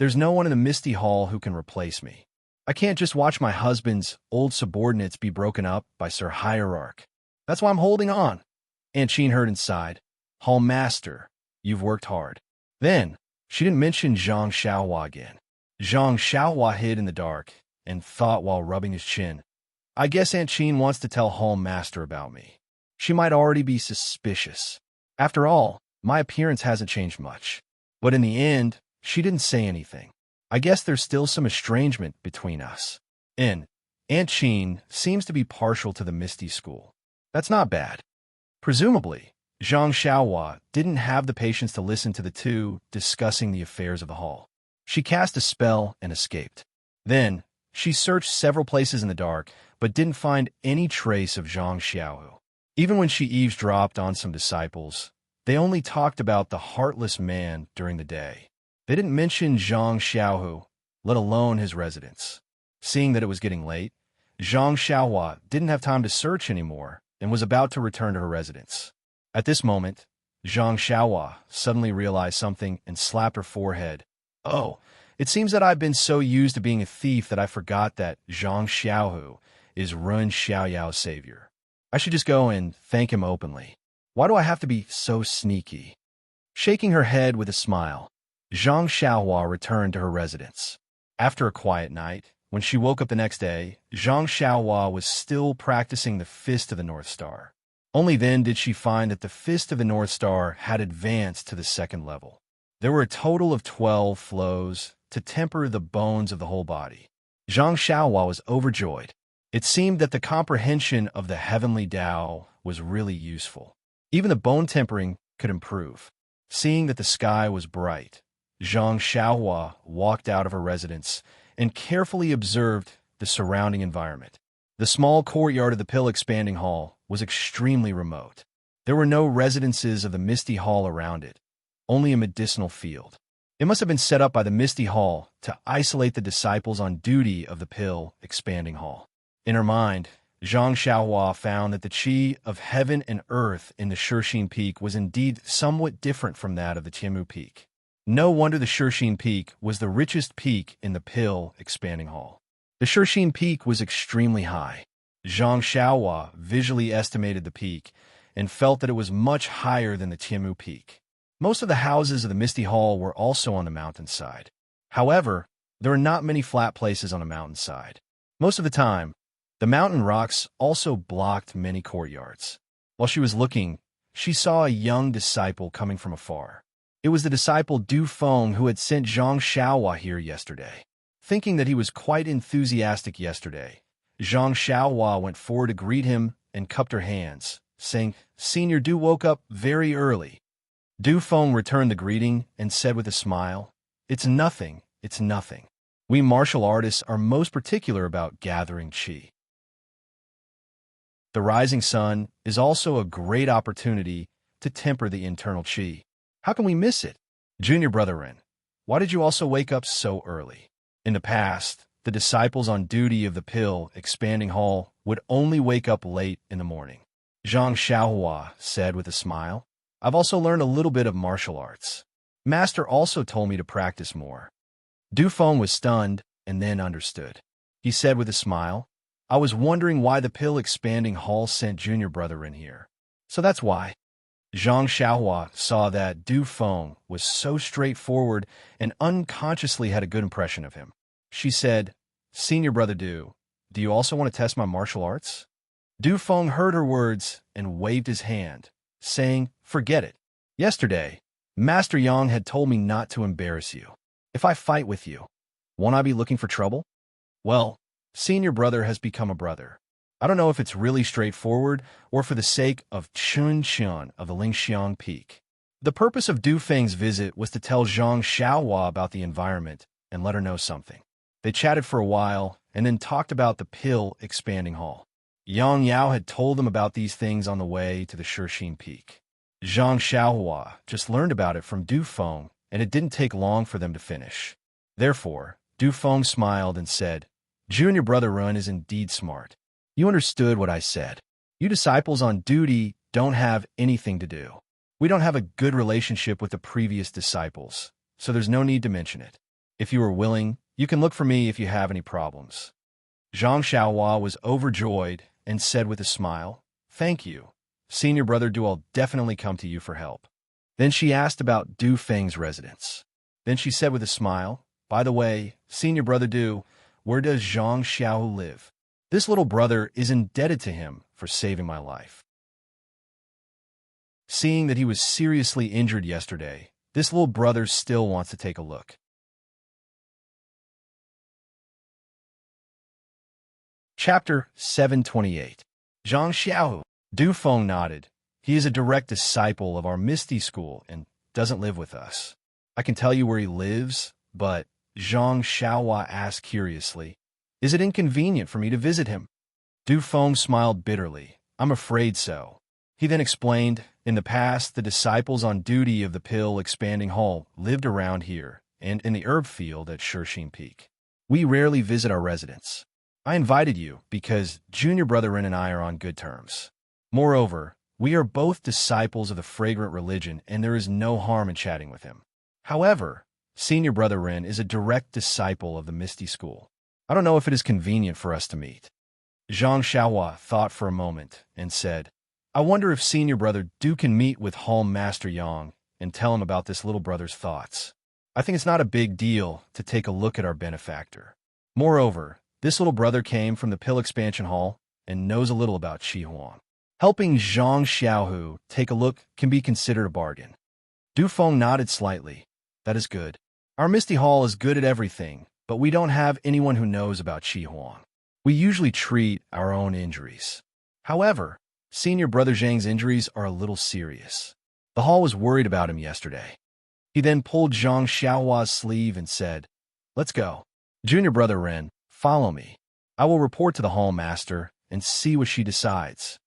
there's no one in the Misty Hall who can replace me. I can't just watch my husband's old subordinates be broken up by Sir Hierarch. That's why I'm holding on. Aunt Sheen heard and sighed. Hall master, you've worked hard. Then, she didn't mention Zhang Xiaohua again. Zhang Xiaohua hid in the dark and thought while rubbing his chin, I guess Aunt Sheen wants to tell Hall Master about me. She might already be suspicious. After all, my appearance hasn't changed much. But in the end, she didn't say anything. I guess there's still some estrangement between us. And Aunt Sheen seems to be partial to the Misty School. That's not bad. Presumably, Zhang Xiaohua didn't have the patience to listen to the two discussing the affairs of the hall. She cast a spell and escaped. Then, she searched several places in the dark, but didn't find any trace of Zhang Xiaohu. Even when she eavesdropped on some disciples, they only talked about the heartless man during the day. They didn't mention Zhang Xiaohu, let alone his residence. Seeing that it was getting late, Zhang Xiaohua didn't have time to search anymore and was about to return to her residence. At this moment, Zhang Xiaohua suddenly realized something and slapped her forehead. Oh, it seems that I've been so used to being a thief that I forgot that Zhang Xiaohu is Run Xiaoyao's savior. I should just go and thank him openly. Why do I have to be so sneaky? Shaking her head with a smile, Zhang Xiaohua returned to her residence. After a quiet night, when she woke up the next day, Zhang Xiaohua was still practicing the Fist of the North Star. Only then did she find that the Fist of the North Star had advanced to the second level. There were a total of 12 flows to temper the bones of the whole body. Zhang Xiaohua was overjoyed. It seemed that the comprehension of the heavenly Tao was really useful. Even the bone tempering could improve. Seeing that the sky was bright, Zhang Xiaohua walked out of her residence and carefully observed the surrounding environment. The small courtyard of the pill-expanding hall was extremely remote. There were no residences of the Misty Hall around it, only a medicinal field. It must have been set up by the Misty Hall to isolate the disciples on duty of the pill-expanding hall. In her mind, Zhang Xiaohua found that the qi of heaven and earth in the Shixin Peak was indeed somewhat different from that of the Tianmu Peak. No wonder the Shixin Peak was the richest peak in the pill-expanding hall. The Shixin Peak was extremely high. Zhang Xiaohua visually estimated the peak and felt that it was much higher than the Tianmu Peak. Most of the houses of the Misty Hall were also on the mountainside. However, there are not many flat places on a mountainside. Most of the time, the mountain rocks also blocked many courtyards. While she was looking, she saw a young disciple coming from afar. It was the disciple Du Feng who had sent Zhang Xiaohua here yesterday. Thinking that he was quite enthusiastic yesterday, Zhang Xiaohua went forward to greet him and cupped her hands, saying, "Senior Du woke up very early." Du Feng returned the greeting and said with a smile, "It's nothing, it's nothing. We martial artists are most particular about gathering qi." The rising sun is also a great opportunity to temper the internal qi. How can we miss it? Junior Brother Ren, why did you also wake up so early? In the past, the disciples on duty of the pill-expanding hall would only wake up late in the morning. Zhang Xiaohua said with a smile, "I've also learned a little bit of martial arts. Master also told me to practice more." Du Feng was stunned and then understood. He said with a smile, "I was wondering why the pill-expanding hall sent Junior Brother in here. So that's why." Zhang Xiaohua saw that Du Feng was so straightforward and unconsciously had a good impression of him. She said, "Senior Brother Du, do you also want to test my martial arts?" Du Feng heard her words and waved his hand, saying, "Forget it. Yesterday, Master Yang had told me not to embarrass you. If I fight with you, won't I be looking for trouble? Well, Senior Brother has become a brother. I don't know if it's really straightforward or for the sake of Chun Qian of the Lingxiang Peak." The purpose of Du Feng's visit was to tell Zhang Xiaohua about the environment and let her know something. They chatted for a while and then talked about the pill-expanding hall. Yang Yao had told them about these things on the way to the Shixin Peak. Zhang Xiaohua just learned about it from Du Feng, and it didn't take long for them to finish. Therefore, Du Feng smiled and said, "Junior Brother Run is indeed smart. You understood what I said. You disciples on duty don't have anything to do. We don't have a good relationship with the previous disciples, so there's no need to mention it. If you are willing, you can look for me if you have any problems." Zhang Xiaohua was overjoyed and said with a smile, "Thank you. Senior Brother Du, I'll definitely come to you for help." Then she asked about Du Feng's residence. Then she said with a smile, "By the way, Senior Brother Du, where does Zhang Xiaohu live? This little brother is indebted to him for saving my life." Seeing that he was seriously injured yesterday, this little brother still wants to take a look. Chapter 728. Zhang Xiaohu. Du Feng nodded. "He is a direct disciple of our Misty School and doesn't live with us. I can tell you where he lives, but," Zhang Xiaohua asked curiously, "is it inconvenient for me to visit him?" Du Feng smiled bitterly. "I'm afraid so." He then explained, "In the past, the disciples on duty of the pill-expanding hall lived around here and in the herb field at Shixin Peak. We rarely visit our residence. I invited you because junior brother Ren and I are on good terms. Moreover, we are both disciples of the fragrant religion, and there is no harm in chatting with him. However, senior brother Ren is a direct disciple of the Misty School. I don't know if it is convenient for us to meet. Zhang Xiaohua thought for a moment and said, I wonder if senior brother Du can meet with Hall Master Yang and tell him about this little brother's thoughts. I think it's not a big deal to take a look at our benefactor. Moreover, this little brother came from the Pill Expansion Hall and knows a little about Qi Huang. Helping Zhang Xiaohu take a look can be considered a bargain. Du Feng nodded slightly. That is good. Our Misty Hall is good at everything, but we don't have anyone who knows about Qi Huang. We usually treat our own injuries. However, senior brother Zhang's injuries are a little serious. The hall was worried about him yesterday. He then pulled Zhang Xiaohua's sleeve and said, Let's go. Junior brother Ren, follow me. I will report to the hall master and see what she decides.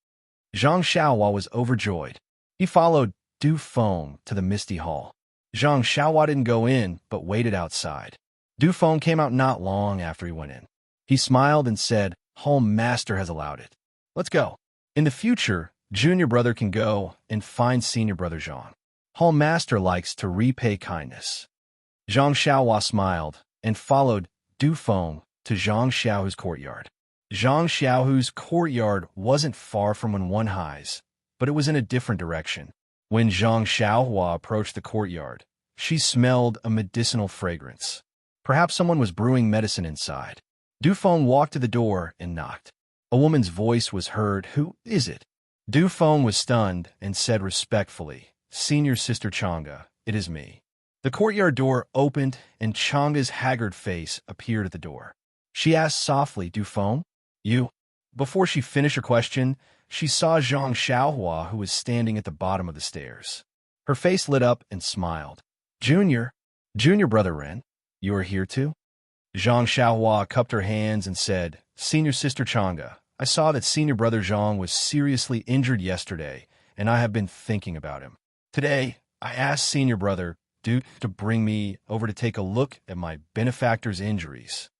Zhang Xiaohua was overjoyed. He followed Du Feng to the Misty Hall. Zhang Xiaohua didn't go in, but waited outside. Du Feng came out not long after he went in. He smiled and said, Hall master has allowed it. Let's go. In the future, junior brother can go and find senior brother Zhang. Hall master likes to repay kindness. Zhang Xiaohua smiled and followed Du Feng to Zhang Xiaohu's courtyard. Zhang Xiaohu's courtyard wasn't far from Wenhai's, but it was in a different direction. When Zhang Xiaohua approached the courtyard, she smelled a medicinal fragrance. Perhaps someone was brewing medicine inside. Du Feng walked to the door and knocked. A woman's voice was heard. Who is it? Du Feng was stunned and said respectfully, Senior Sister Chang'e, it is me. The courtyard door opened and Chang'e's haggard face appeared at the door. She asked softly, Du Feng? You? Before she finished her question, she saw Zhang Xiaohua, who was standing at the bottom of the stairs. Her face lit up and smiled. Junior brother Ren, you are here too? Zhang Xiaohua cupped her hands and said, Senior Sister Chang'e, I saw that senior brother Zhang was seriously injured yesterday, and I have been thinking about him. Today, I asked senior brother Du to bring me over to take a look at my benefactor's injuries.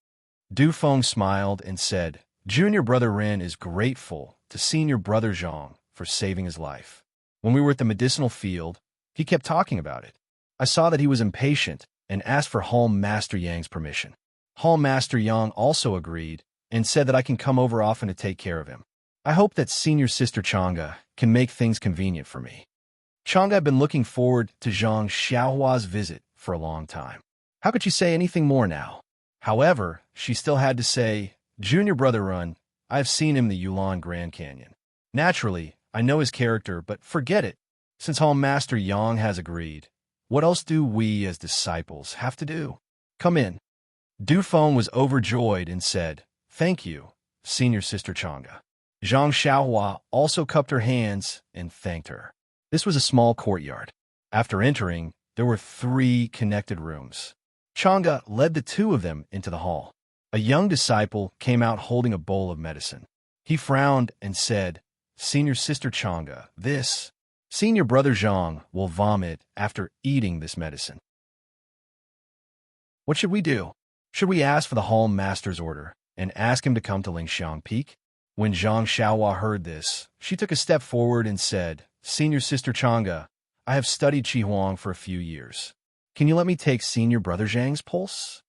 Du Feng smiled and said, Junior brother Ren is grateful to senior brother Zhang for saving his life. When we were at the medicinal field, he kept talking about it. I saw that he was impatient and asked for Hall Master Yang's permission. Hall Master Yang also agreed and said that I can come over often to take care of him. I hope that senior sister Chang'e can make things convenient for me. Chang'e had been looking forward to Zhang Xiaohua's visit for a long time. How could she say anything more now? However, she still had to say, Junior brother Ren, I have seen him in the Yulon Grand Canyon. Naturally, I know his character, but forget it. Since Hall Master Yang has agreed, what else do we as disciples have to do? Come in. Du Feng was overjoyed and said, Thank you, Senior Sister Chang'e. Zhang Xiaohua also cupped her hands and thanked her. This was a small courtyard. After entering, there were 3 connected rooms. Chang'e led the 2 of them into the hall. A young disciple came out holding a bowl of medicine. He frowned and said, Senior Sister Chang'e, this senior brother Zhang will vomit after eating this medicine. What should we do? Should we ask for the hall master's order and ask him to come to Lingxiang Peak? When Zhang Xiaohua heard this, she took a step forward and said, Senior Sister Chang'e, I have studied Qi Huang for a few years. Can you let me take senior brother Zhang's pulse?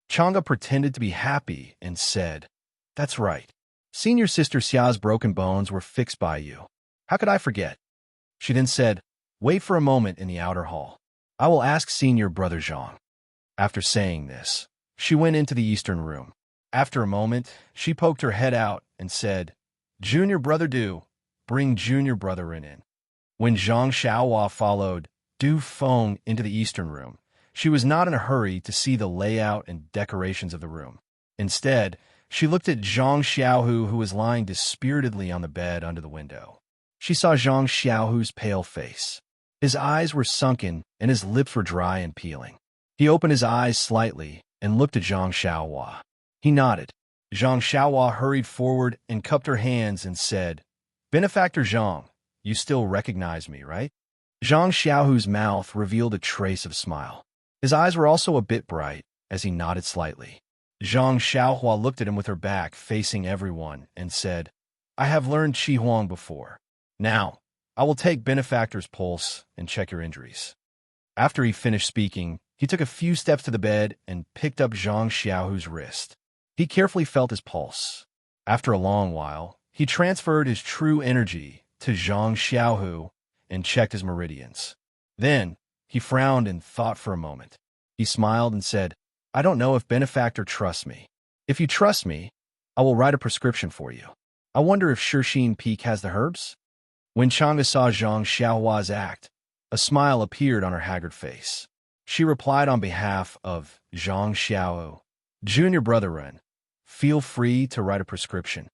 Chang'e pretended to be happy and said, That's right. Senior Sister Xia's broken bones were fixed by you. How could I forget? She then said, Wait for a moment in the outer hall. I will ask senior brother Zhang. After saying this, she went into the eastern room. After a moment, she poked her head out and said, Junior brother Du, bring junior brother Ren in. When Zhang Xiaohua followed Du Feng into the eastern room, she was not in a hurry to see the layout and decorations of the room. Instead, she looked at Zhang Xiaohu, who was lying dispiritedly on the bed under the window. She saw Zhang Xiaohu's pale face. His eyes were sunken and his lips were dry and peeling. He opened his eyes slightly and looked at Zhang Xiaohua. He nodded. Zhang Xiaohua hurried forward and cupped her hands and said, Benefactor Zhang, you still recognize me, right? Zhang Xiaohu's mouth revealed a trace of smile. His eyes were also a bit bright as he nodded slightly. Zhang Xiaohua looked at him with her back facing everyone and said, I have learned Qi Huang before. Now, I will take benefactor's pulse and check your injuries. After he finished speaking, he took a few steps to the bed and picked up Zhang Xiaohu's wrist. He carefully felt his pulse. After a long while, he transferred his true energy to Zhang Xiaohu and checked his meridians. Then, he frowned and thought for a moment. He smiled and said, I don't know if benefactor trusts me. If you trust me, I will write a prescription for you. I wonder if Shirxin Peak has the herbs? When Chang'e saw Zhang Xiaohua's act, a smile appeared on her haggard face. She replied on behalf of Zhang Xiaohu, Junior Brother Ren, feel free to write a prescription.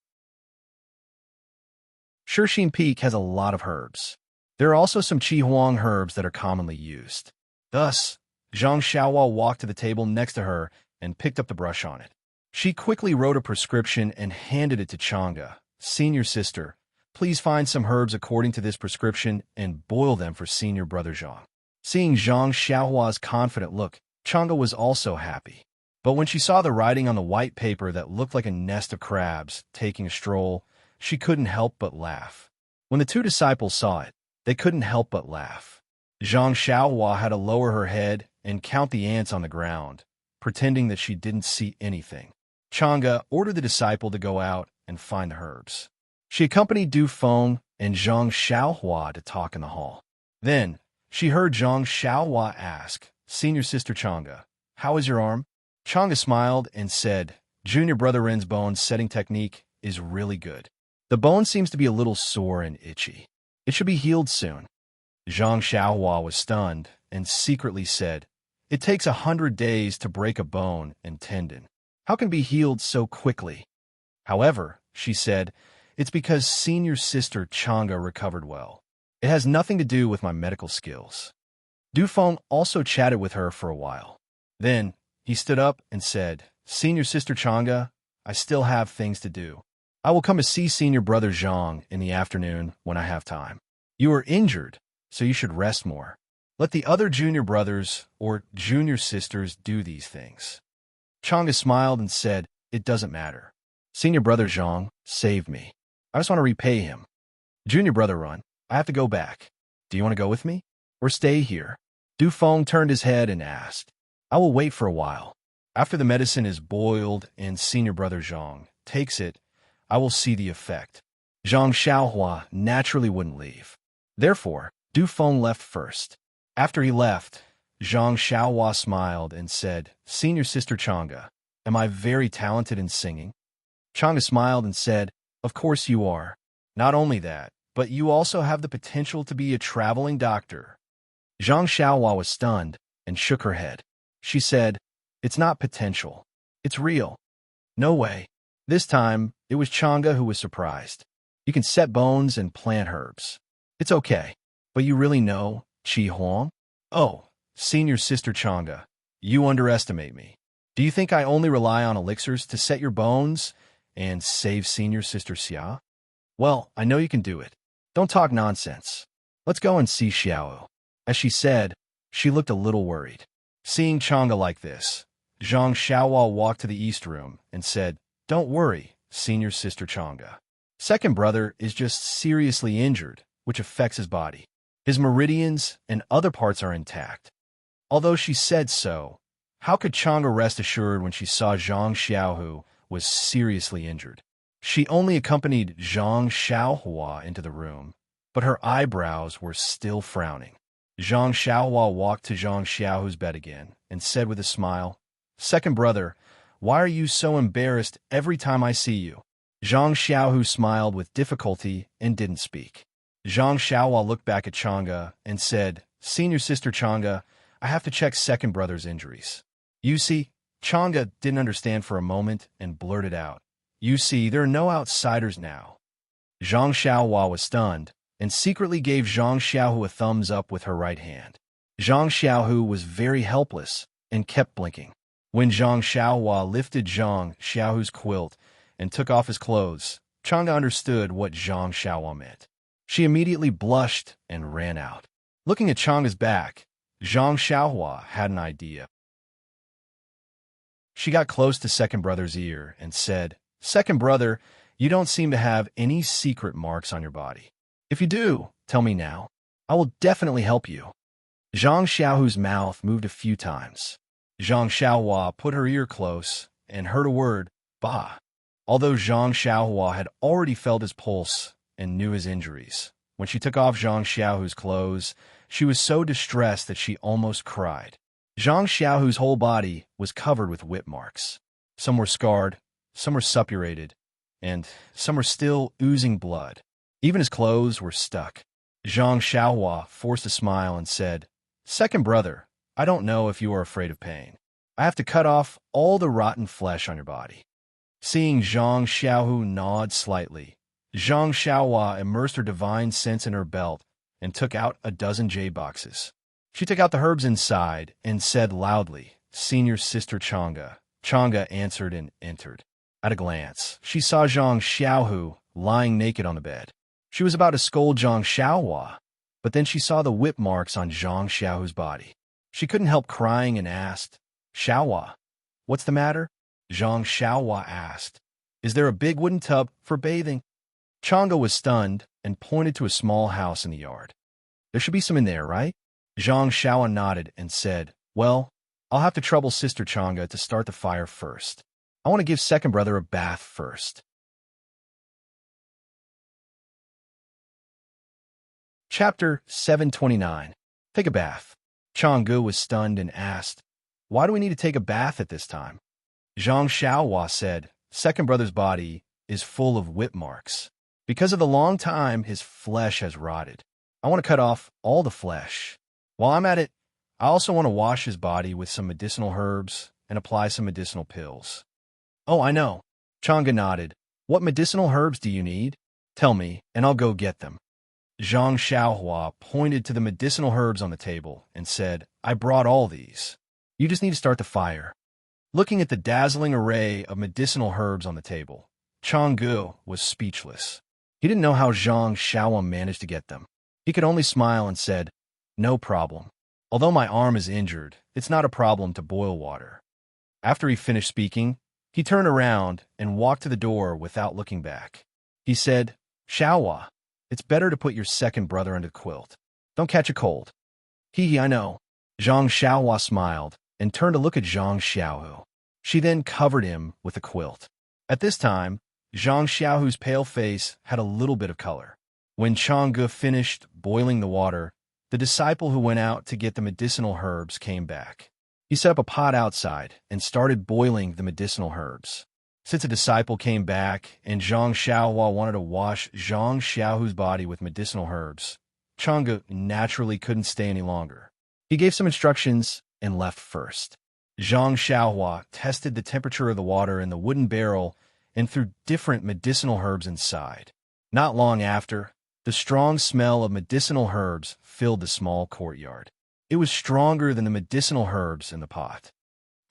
Shirxin Peak has a lot of herbs. There are also some Qi Huang herbs that are commonly used. Thus, Zhang Xiaohua walked to the table next to her and picked up the brush on it. She quickly wrote a prescription and handed it to Chang'e. Senior sister, please find some herbs according to this prescription and boil them for Senior Brother Zhang. Seeing Zhang Xiaohua's confident look, Chang'e was also happy. But when she saw the writing on the white paper that looked like a nest of crabs taking a stroll, she couldn't help but laugh. When the two disciples saw it, they couldn't help but laugh. Zhang Xiaohua had to lower her head and count the ants on the ground, pretending that she didn't see anything. Chang'e ordered the disciple to go out and find the herbs. She accompanied Du Feng and Zhang Xiaohua to talk in the hall. Then, she heard Zhang Xiaohua ask, Senior Sister Chang'e, how is your arm? Chang'e smiled and said, Junior Brother Ren's bone setting technique is really good. The bone seems to be a little sore and itchy. It should be healed soon. Zhang Xiaohua was stunned and secretly said, It takes 100 days to break a bone and tendon. How can it be healed so quickly? However, she said, it's because Senior Sister Chang'e recovered well. It has nothing to do with my medical skills. Du Feng also chatted with her for a while. Then, he stood up and said, Senior Sister Chang'e, I still have things to do. I will come to see Senior Brother Zhang in the afternoon when I have time. You are injured, so you should rest more. Let the other junior brothers or junior sisters do these things. Chang'e smiled and said, It doesn't matter. Senior Brother Zhang saved me. I just want to repay him. Junior Brother Ren, I have to go back. Do you want to go with me? Or stay here? Du Feng turned his head and asked, I will wait for a while. After the medicine is boiled and Senior Brother Zhang takes it, I will see the effect. Zhang Xiaohua naturally wouldn't leave. Therefore, Du Feng left first. After he left, Zhang Xiaohua smiled and said, Senior Sister Chang'e, am I very talented in singing? Chang'e smiled and said, Of course you are. Not only that, but you also have the potential to be a traveling doctor. Zhang Xiaohua was stunned and shook her head. She said, It's not potential. It's real. No way. This time, it was Chang'e who was surprised. You can set bones and plant herbs. It's okay. But you really know Qi Huang? Oh, Senior Sister Chang'e, you underestimate me. Do you think I only rely on elixirs to set your bones and save Senior Sister Xia? Well, I know you can do it. Don't talk nonsense. Let's go and see Xiao. As she said, she looked a little worried. Seeing Chang'e like this, Zhang Xiaohua walked to the east room and said, Don't worry, Senior Sister Chang'e. Second brother is just seriously injured, which affects his body. His meridians and other parts are intact. Although she said so, how could Chang'e rest assured when she saw Zhang Xiaohu was seriously injured? She only accompanied Zhang Xiaohua into the room, but her eyebrows were still frowning. Zhang Xiaohua walked to Zhang Xiaohu's bed again and said with a smile, Second brother, why are you so embarrassed every time I see you? Zhang Xiaohu smiled with difficulty and didn't speak. Zhang Xiaohua looked back at Chang'e and said, Senior Sister Chang'e, I have to check second brother's injuries. You see, Chang'e didn't understand for a moment and blurted out, You see, there are no outsiders now. Zhang Xiaohua was stunned and secretly gave Zhang Xiaohu a thumbs up with her right hand. Zhang Xiaohu was very helpless and kept blinking. When Zhang Xiaohua lifted Zhang Xiaohu's quilt and took off his clothes, Chang'e understood what Zhang Xiaohua meant. She immediately blushed and ran out. Looking at Chang'e's back, Zhang Xiaohua had an idea. She got close to second brother's ear and said, "Second brother, you don't seem to have any secret marks on your body. If you do, tell me now. I will definitely help you." Zhang Xiaohu's mouth moved a few times. Zhang Xiaohua put her ear close and heard a word, "Ba." Although Zhang Xiaohua had already felt his pulse and knew his injuries, when she took off Zhang Xiaohu's clothes, she was so distressed that she almost cried. Zhang Xiaohu's whole body was covered with whip marks. Some were scarred, some were suppurated, and some were still oozing blood. Even his clothes were stuck. Zhang Xiaohua forced a smile and said, "Second brother, I don't know if you are afraid of pain. I have to cut off all the rotten flesh on your body." Seeing Zhang Xiaohu nod slightly, Zhang Xiaohua immersed her divine sense in her belt and took out a dozen jade boxes. She took out the herbs inside and said loudly, "Senior Sister Chang'e." Chang'e answered and entered. At a glance, she saw Zhang Xiaohu lying naked on the bed. She was about to scold Zhang Xiaohua, but then she saw the whip marks on Zhang Xiaohu's body. She couldn't help crying and asked, "Xiaohua, what's the matter?" Zhang Xiaohua asked, "Is there a big wooden tub for bathing?" Chang'e was stunned and pointed to a small house in the yard. "There should be some in there, right?" Zhang Xiaohua nodded and said, "Well, I'll have to trouble Sister Chang'e to start the fire first. I want to give second brother a bath first." Chapter 729. Take a bath. Chang'e was stunned and asked, "Why do we need to take a bath at this time?" Zhang Xiaohua said, "Second brother's body is full of whip marks. Because of the long time his flesh has rotted. I want to cut off all the flesh. While I'm at it, I also want to wash his body with some medicinal herbs and apply some medicinal pills." "Oh, I know." Chang'e nodded. "What medicinal herbs do you need? Tell me, and I'll go get them." Zhang Xiaohua pointed to the medicinal herbs on the table and said, "I brought all these. You just need to start the fire." Looking at the dazzling array of medicinal herbs on the table, Chang'e was speechless. He didn't know how Zhang Xiaohua managed to get them. He could only smile and said, "No problem. Although my arm is injured, it's not a problem to boil water." After he finished speaking, he turned around and walked to the door without looking back. He said, "Xiaohua, it's better to put your second brother under the quilt. Don't catch a cold." "Hee, I know." Zhang Xiaohua smiled and turned to look at Zhang Xiaohu. She then covered him with a quilt. At this time, Zhang Xiaohu's pale face had a little bit of color. When Chang'e finished boiling the water, the disciple who went out to get the medicinal herbs came back. He set up a pot outside and started boiling the medicinal herbs. Since a disciple came back and Zhang Xiaohua wanted to wash Zhang Xiaohu's body with medicinal herbs, Chang'e naturally couldn't stay any longer. He gave some instructions and left first. Zhang Xiaohua tested the temperature of the water in the wooden barrel and threw different medicinal herbs inside. Not long after, the strong smell of medicinal herbs filled the small courtyard. It was stronger than the medicinal herbs in the pot.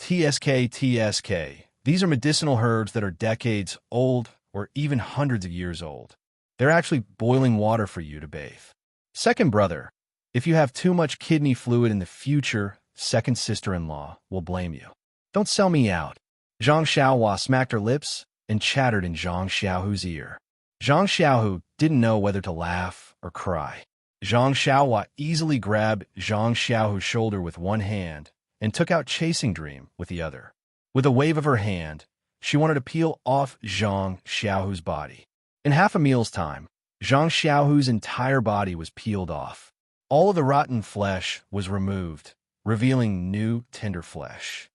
TSK. These are medicinal herbs that are decades old or even hundreds of years old. They're actually boiling water for you to bathe. Second brother, if you have too much kidney fluid in the future, second sister-in-law will blame you. Don't sell me out." Zhang Xiaohua smacked her lips and chattered in Zhang Xiaohu's ear. Zhang Xiaohu didn't know whether to laugh or cry. Zhang Xiaohua easily grabbed Zhang Xiaohu's shoulder with one hand and took out Chasing Dream with the other. With a wave of her hand, she wanted to peel off Zhang Xiaohu's body. In half a meal's time, Zhang Xiaohu's entire body was peeled off. All of the rotten flesh was removed, revealing new, tender flesh.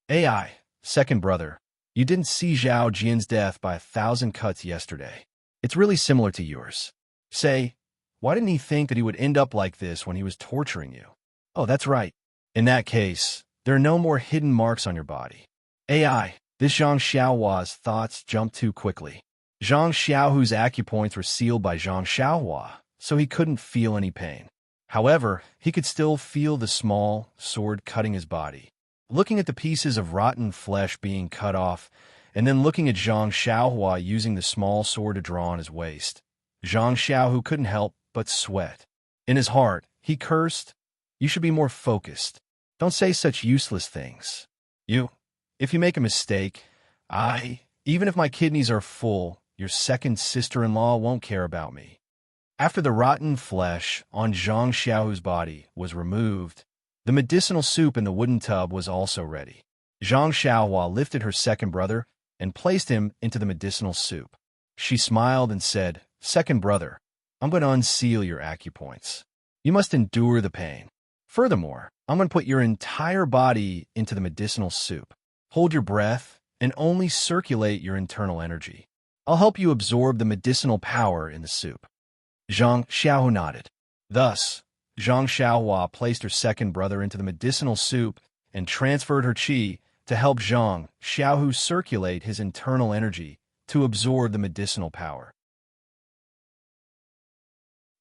"AI, second brother, you didn't see Zhao Jian's death by 1,000 cuts yesterday. It's really similar to yours. Say, why didn't he think that he would end up like this when he was torturing you?" "Oh, that's right. In that case, there are no more hidden marks on your body." "AI, this Zhang Xiaohua's thoughts jumped too quickly. Zhang Xiaohu's acupoints were sealed by Zhang Xiaohua, so he couldn't feel any pain. However, he could still feel the small sword cutting his body. Looking at the pieces of rotten flesh being cut off, and then looking at Zhang Xiaohua using the small sword to draw on his waist, Zhang Xiaohu couldn't help but sweat. In his heart, he cursed, "You should be more focused. Don't say such useless things. You If you make a mistake, even if my kidneys are full, your second sister-in-law won't care about me." After the rotten flesh on Zhang Xiaohu's body was removed, the medicinal soup in the wooden tub was also ready. Zhang Xiaohua lifted her second brother and placed him into the medicinal soup. She smiled and said, "Second brother, I'm going to unseal your acupoints. You must endure the pain. Furthermore, I'm going to put your entire body into the medicinal soup. Hold your breath and only circulate your internal energy. I'll help you absorb the medicinal power in the soup." Zhang Xiaohu nodded. Thus, Zhang Xiaohua placed her second brother into the medicinal soup and transferred her qi to help Zhang Xiaohu circulate his internal energy to absorb the medicinal power.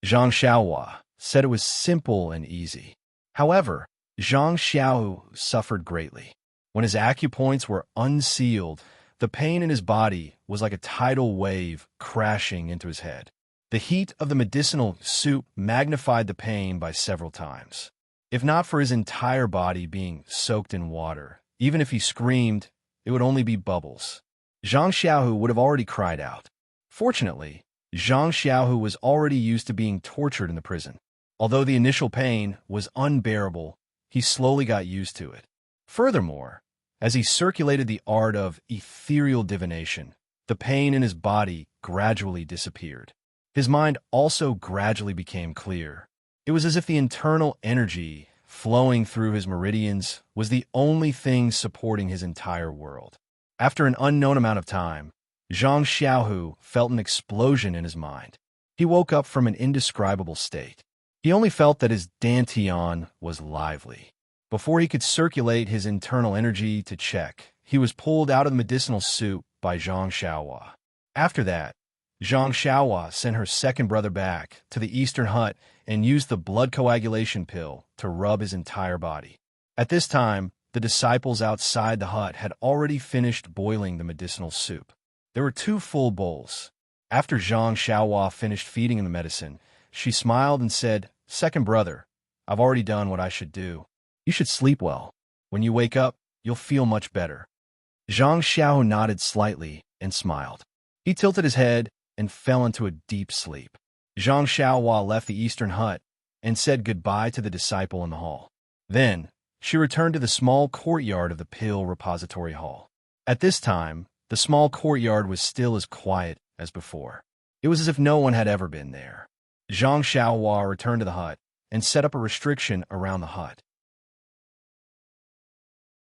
Zhang Xiaohua said it was simple and easy. However, Zhang Xiaohu suffered greatly. When his acupoints were unsealed, the pain in his body was like a tidal wave crashing into his head. The heat of the medicinal soup magnified the pain by several times. If not for his entire body being soaked in water, even if he screamed, it would only be bubbles. Zhang Xiaohu would have already cried out. Fortunately, Zhang Xiaohu was already used to being tortured in the prison. Although the initial pain was unbearable, he slowly got used to it. Furthermore, as he circulated the art of ethereal divination, the pain in his body gradually disappeared. His mind also gradually became clear. It was as if the internal energy flowing through his meridians was the only thing supporting his entire world. After an unknown amount of time, Zhang Xiaohu felt an explosion in his mind. He woke up from an indescribable state. He only felt that his dantian was lively. Before he could circulate his internal energy to check, he was pulled out of the medicinal soup by Zhang Xiaohua. After that, Zhang Xiaohua sent her second brother back to the eastern hut and used the blood coagulation pill to rub his entire body. At this time, the disciples outside the hut had already finished boiling the medicinal soup. There were 2 full bowls. After Zhang Xiaohua finished feeding him the medicine, she smiled and said, "Second brother, I've already done what I should do. You should sleep well. When you wake up, you'll feel much better." Zhang Xiaohu nodded slightly and smiled. He tilted his head and fell into a deep sleep. Zhang Xiaohua left the eastern hut and said goodbye to the disciple in the hall. Then, she returned to the small courtyard of the pill repository hall. At this time, the small courtyard was still as quiet as before. It was as if no one had ever been there. Zhang Xiaohua returned to the hut and set up a restriction around the hut.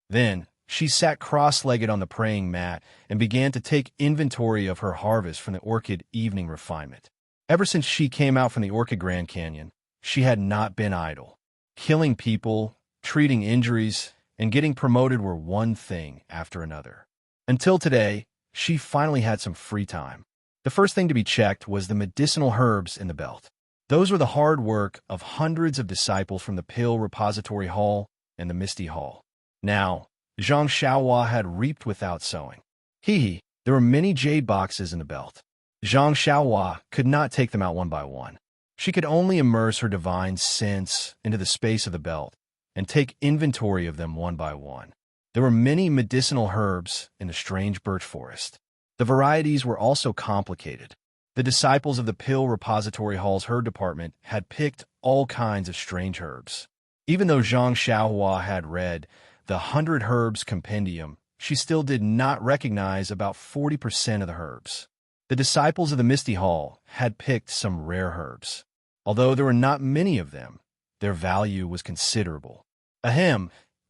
Then, she sat cross-legged on the praying mat and began to take inventory of her harvest from the orchid evening refinement. Ever since she came out from the Orchid Grand Canyon, she had not been idle. Killing people, treating injuries, and getting promoted were one thing after another. Until today, she finally had some free time. The first thing to be checked was the medicinal herbs in the belt. Those were the hard work of hundreds of disciples from the Pill Repository Hall and the Misty Hall. Now, Zhang Xiaohua had reaped without sowing. There were many jade boxes in the belt. Zhang Xiaohua could not take them out one by one. She could only immerse her divine sense into the space of the belt and take inventory of them one by one. There were many medicinal herbs in the strange birch forest. The varieties were also complicated. The disciples of the Pill Repository Hall's herb department had picked all kinds of strange herbs. Even though Zhang Xiaohua had read the 100 Herbs Compendium, she still did not recognize about 40% of the herbs. The disciples of the Misty Hall had picked some rare herbs. Although there were not many of them, their value was considerable.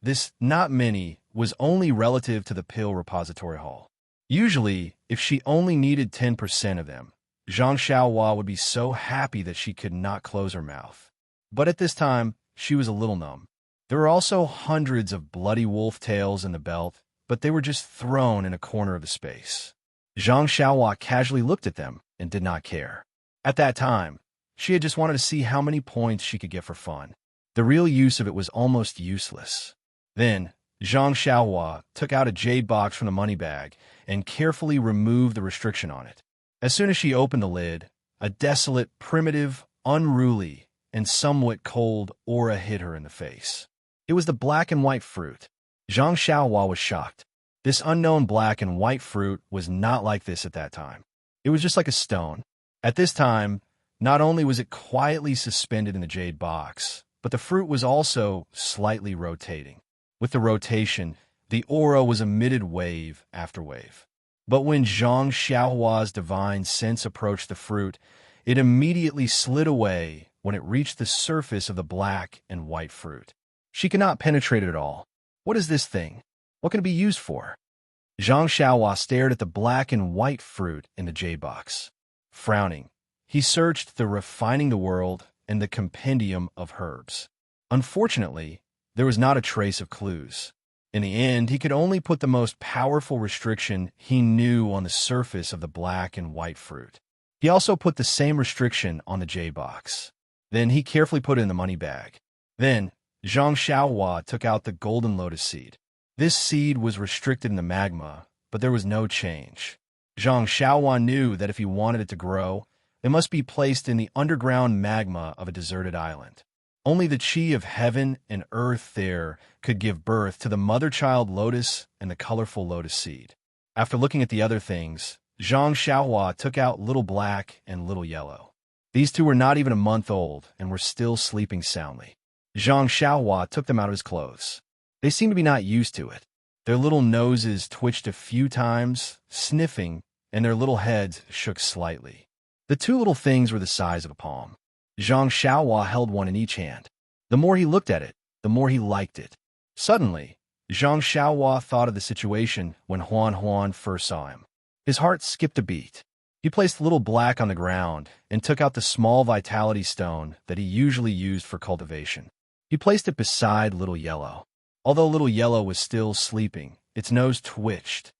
This not many was only relative to the Pill Repository Hall. Usually, if she only needed 10% of them, Zhang Xiaohua would be so happy that she could not close her mouth. But at this time, she was a little numb. There were also hundreds of bloody wolf tails in the belt, but they were just thrown in a corner of the space. Zhang Xiaohua casually looked at them and did not care. At that time, she had just wanted to see how many points she could get for fun. The real use of it was almost useless. Then, Zhang Xiaohua took out a jade box from the money bag and carefully removed the restriction on it. As soon as she opened the lid, a desolate, primitive, unruly, and somewhat cold aura hit her in the face. It was the black and white fruit. Zhang Xiaohua was shocked. This unknown black and white fruit was not like this at that time. It was just like a stone. At this time, not only was it quietly suspended in the jade box, but the fruit was also slightly rotating. With the rotation, the aura was emitted wave after wave. But when Zhang Xiaohua's divine sense approached the fruit, it immediately slid away when it reached the surface of the black and white fruit. She could not penetrate it at all. What is this thing? What can it be used for? Zhang Xiaohua stared at the black and white fruit in the jade box. Frowning, he searched the Refining the World and the Compendium of Herbs. Unfortunately, there was not a trace of clues. In the end, he could only put the most powerful restriction he knew on the surface of the black and white fruit. He also put the same restriction on the jade box. Then he carefully put it in the money bag. Then, Zhang Xiaohua took out the golden lotus seed. This seed was restricted in the magma, but there was no change. Zhang Xiaohua knew that if he wanted it to grow, it must be placed in the underground magma of a deserted island. Only the chi of heaven and earth there could give birth to the mother-child lotus and the colorful lotus seed. After looking at the other things, Zhang Xiaohua took out Little Black and Little Yellow. These two were not even a month old and were still sleeping soundly. Zhang Xiaohua took them out of his clothes. They seemed to be not used to it. Their little noses twitched a few times, sniffing, and their little heads shook slightly. The two little things were the size of a palm. Zhang Xiaohua held one in each hand. The more he looked at it, the more he liked it. Suddenly, Zhang Xiaohua thought of the situation when Huan first saw him. His heart skipped a beat. He placed Little Black on the ground and took out the small vitality stone that he usually used for cultivation. He placed it beside Little Yellow. Although Little Yellow was still sleeping, its nose twitched.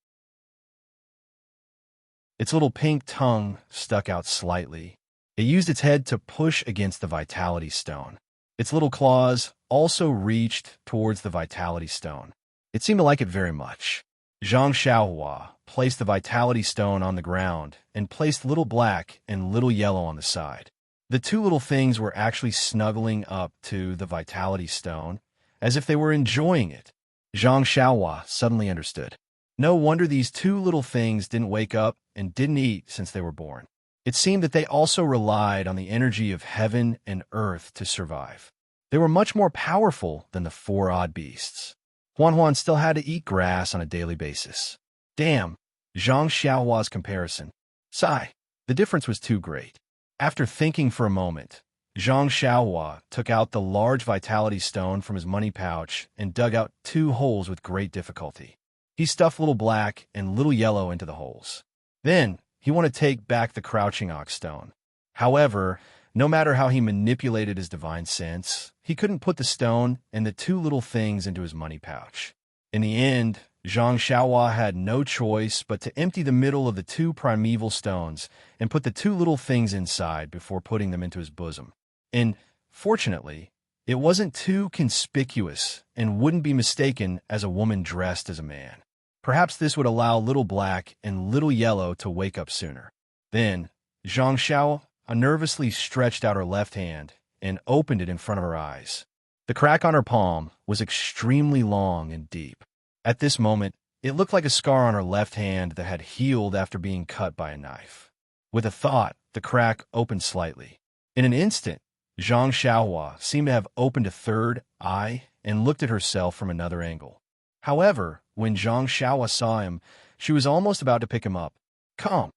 Its little pink tongue stuck out slightly. It used its head to push against the vitality stone. Its little claws also reached towards the vitality stone. It seemed to like it very much. Zhang Xiaohua placed the vitality stone on the ground and placed Little Black and Little Yellow on the side. The two little things were actually snuggling up to the vitality stone, as if they were enjoying it. Zhang Xiaohua suddenly understood. No wonder these two little things didn't wake up and didn't eat since they were born. It seemed that they also relied on the energy of heaven and earth to survive. They were much more powerful than the four odd beasts. Huan still had to eat grass on a daily basis. Damn, Zhang Xiaohua's comparison. Sigh, the difference was too great. After thinking for a moment, Zhang Xiaohua took out the large vitality stone from his money pouch and dug out two holes with great difficulty. He stuffed Little Black and Little Yellow into the holes. Then, he wanted to take back the crouching ox stone. However, no matter how he manipulated his divine sense, he couldn't put the stone and the two little things into his money pouch. In the end, Zhang Xiaohua had no choice but to empty the middle of the two primeval stones and put the two little things inside before putting them into his bosom. And, fortunately, it wasn't too conspicuous and wouldn't be mistaken as a woman dressed as a man. Perhaps this would allow Little Black and Little Yellow to wake up sooner. Then, Zhang Xiaohua nervously stretched out her left hand and opened it in front of her eyes. The crack on her palm was extremely long and deep. At this moment, it looked like a scar on her left hand that had healed after being cut by a knife. With a thought, the crack opened slightly. In an instant, Zhang Xiaohua seemed to have opened a third eye and looked at herself from another angle. However, when Zhang Xiaohua saw him, she was almost about to pick him up. Come.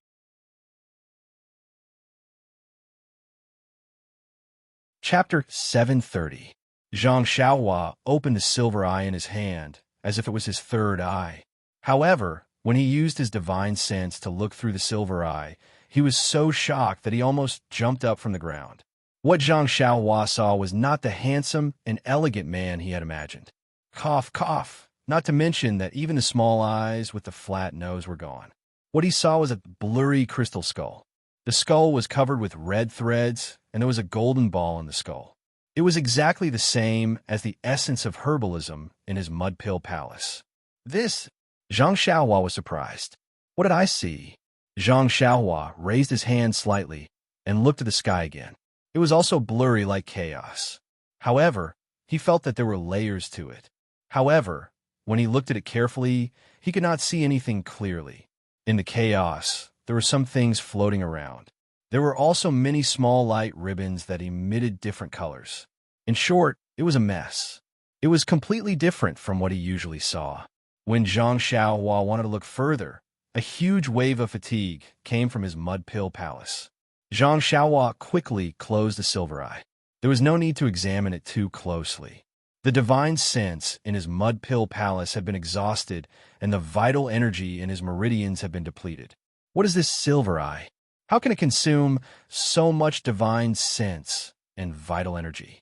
Chapter 730. Zhang Xiaohua opened the silver eye in his hand, as if it was his third eye. However, when he used his divine sense to look through the silver eye, he was so shocked that he almost jumped up from the ground. What Zhang Xiaohua saw was not the handsome and elegant man he had imagined. Cough, cough. Not to mention that even the small eyes with the flat nose were gone. What he saw was a blurry crystal skull. The skull was covered with red threads, and there was a golden ball in the skull. It was exactly the same as the essence of herbalism in his mud pill palace. This, Zhang Xiaohua was surprised. What did I see? Zhang Xiaohua raised his hand slightly and looked at the sky again. It was also blurry like chaos. However, he felt that there were layers to it. However, when he looked at it carefully, he could not see anything clearly. In the chaos, there were some things floating around. There were also many small light ribbons that emitted different colors. In short, it was a mess. It was completely different from what he usually saw. When Zhang Xiaohua wanted to look further, a huge wave of fatigue came from his mud pill palace. Zhang Xiaohua quickly closed the silver eye. There was no need to examine it too closely. The divine sense in his mud pill palace had been exhausted, and the vital energy in his meridians had been depleted. What is this silver eye? How can it consume so much divine sense and vital energy?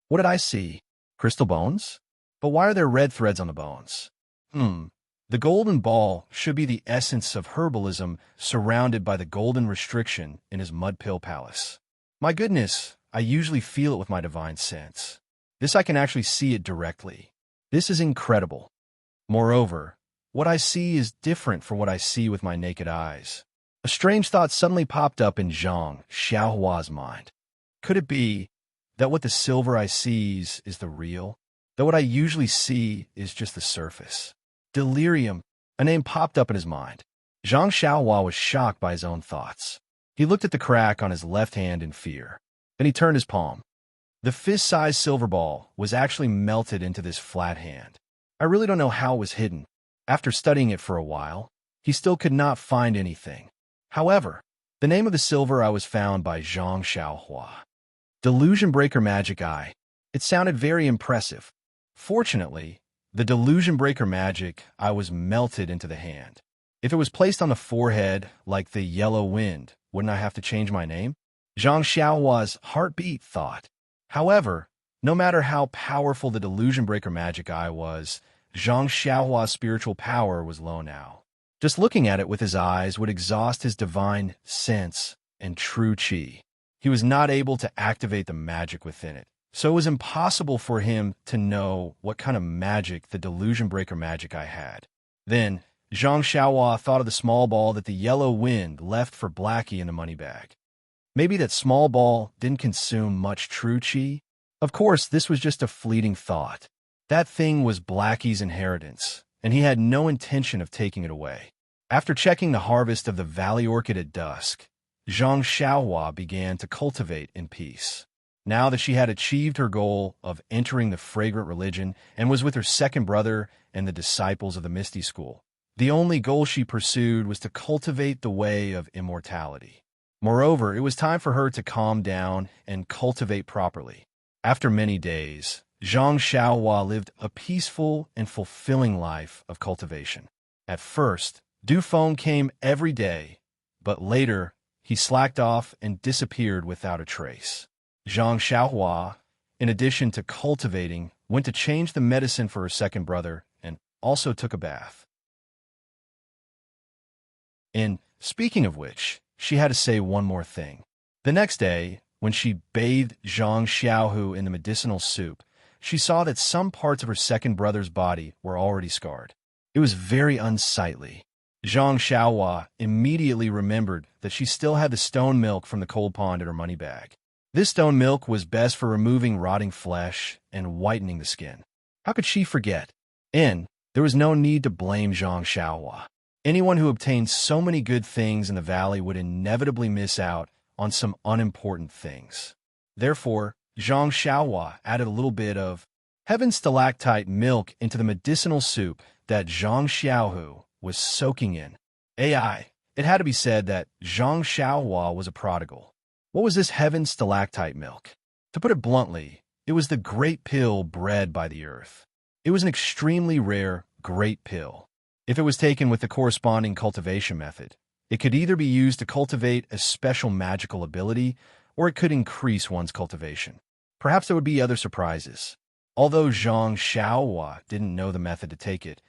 What did I see? Crystal bones? But why are there red threads on the bones? The golden ball should be the essence of herbalism surrounded by the golden restriction in his mud pill palace. My goodness, I usually feel it with my divine sense. This I can actually see it directly. This is incredible. Moreover, what I see is different from what I see with my naked eyes. A strange thought suddenly popped up in Zhang Xiaohua's mind. Could it be that what the silver eye sees is the real? That what I usually see is just the surface? Delirium, a name popped up in his mind. Zhang Xiaohua was shocked by his own thoughts. He looked at the crack on his left hand in fear. Then he turned his palm. The fist-sized silver ball was actually melted into this flat hand. I really don't know how it was hidden. After studying it for a while, he still could not find anything. However, the name of the silver eye was found by Zhang Xiaohua. Delusion Breaker Magic Eye. It sounded very impressive. Fortunately, the Delusion Breaker Magic Eye was melted into the hand. If it was placed on the forehead like the yellow wind, wouldn't I have to change my name? Zhang Xiaohua's heartbeat thought. However, no matter how powerful the Delusion Breaker Magic Eye was, Zhang Xiaohua's spiritual power was low now. Just looking at it with his eyes would exhaust his divine sense and true qi. He was not able to activate the magic within it, so it was impossible for him to know what kind of magic the Delusion Breaker Magic Eye had. Then, Zhang Xiaohua thought of the small ball that the yellow wind left for Blackie in the money bag. Maybe that small ball didn't consume much true qi? Of course, this was just a fleeting thought. That thing was Blackie's inheritance, and he had no intention of taking it away. After checking the harvest of the Valley Orchid at dusk, Zhang Xiaohua began to cultivate in peace. Now that she had achieved her goal of entering the fragrant religion and was with her second brother and the disciples of the Misty School, the only goal she pursued was to cultivate the way of immortality. Moreover, it was time for her to calm down and cultivate properly. After many days, Zhang Xiaohua lived a peaceful and fulfilling life of cultivation. At first, Dufeng came every day, but later he slacked off and disappeared without a trace. Zhang Xiaohua, in addition to cultivating, went to change the medicine for her second brother and also took a bath. And speaking of which, she had to say one more thing. The next day, when she bathed Zhang Xiaohu in the medicinal soup, she saw that some parts of her second brother's body were already scarred. It was very unsightly. Zhang Xiaohua immediately remembered that she still had the stone milk from the cold pond in her money bag. This stone milk was best for removing rotting flesh and whitening the skin. How could she forget? And there was no need to blame Zhang Xiaohua. Anyone who obtained so many good things in the valley would inevitably miss out on some unimportant things. Therefore, Zhang Xiaohua added a little bit of heaven stalactite milk into the medicinal soup that Zhang Xiaohu was soaking in. It had to be said that Zhang Xiaohua was a prodigal. What was this heaven stalactite milk? To put it bluntly, it was the great pill bred by the earth. It was an extremely rare, great pill. If it was taken with the corresponding cultivation method, it could either be used to cultivate a special magical ability, or it could increase one's cultivation. Perhaps there would be other surprises. Although Zhang Xiaohua didn't know the method to take it,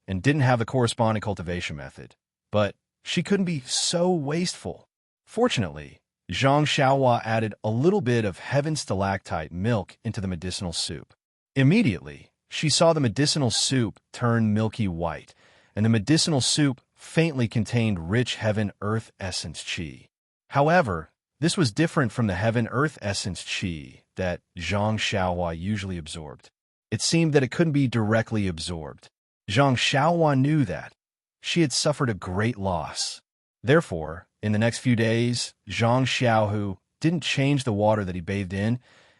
and didn't have the corresponding cultivation method, but she couldn't be so wasteful. Fortunately, Zhang Xiaohua added a little bit of heaven stalactite milk into the medicinal soup. Immediately, she saw the medicinal soup turn milky white, and the medicinal soup faintly contained rich heaven-earth essence qi. However, this was different from the heaven-earth essence qi that Zhang Xiaohua usually absorbed. It seemed that it couldn't be directly absorbed. Zhang Xiaohua knew that, she had suffered a great loss. Therefore, in the next few days, Zhang Xiaohu didn't change the water that he bathed in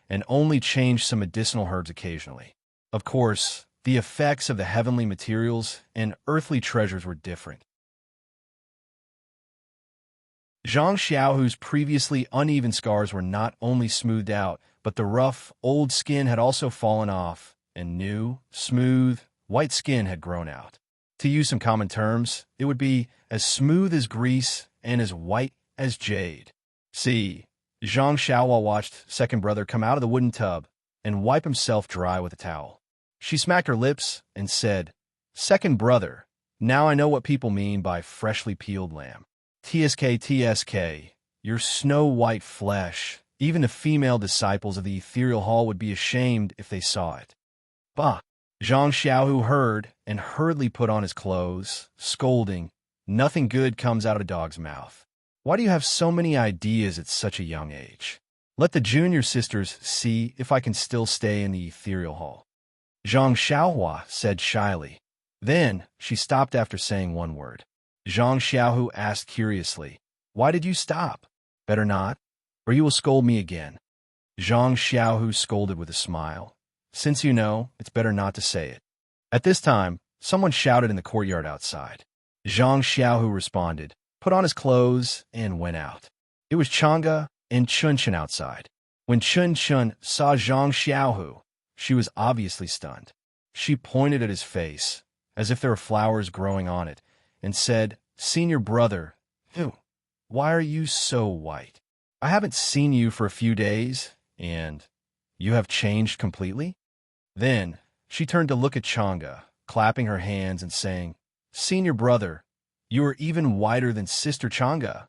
and only changed some medicinal herbs occasionally. Of course, the effects of the heavenly materials and earthly treasures were different. Zhang Xiaohu's previously uneven scars were not only smoothed out, but the rough, old skin had also fallen off, and new, smooth, white skin had grown out. To use some common terms, it would be as smooth as grease and as white as jade. See, Zhang Xiaohua watched second brother come out of the wooden tub and wipe himself dry with a towel. She smacked her lips and said, "Second brother, now I know what people mean by freshly peeled lamb. TSK, your snow-white flesh. Even the female disciples of the ethereal hall would be ashamed if they saw it." Bah! Zhang Xiaohu heard and hurriedly put on his clothes, scolding, "Nothing good comes out of a dog's mouth. Why do you have so many ideas at such a young age? Let the junior sisters see if I can still stay in the ethereal hall." Zhang Xiaohua said shyly. Then she stopped after saying one word. Zhang Xiaohu asked curiously, "Why did you stop? Better not, or you will scold me again." Zhang Xiaohu scolded with a smile. "Since you know, it's better not to say it." At this time, someone shouted in the courtyard outside. Zhang Xiaohu responded, put on his clothes, and went out. It was Chang'e and Chun outside. When Chun saw Zhang Xiaohu, she was obviously stunned. She pointed at his face, as if there were flowers growing on it, and said, "Senior brother, why are you so white? I haven't seen you for a few days, and you have changed completely?" Then she turned to look at Chang'e, clapping her hands and saying, "Senior brother, you are even whiter than Sister Chang'e."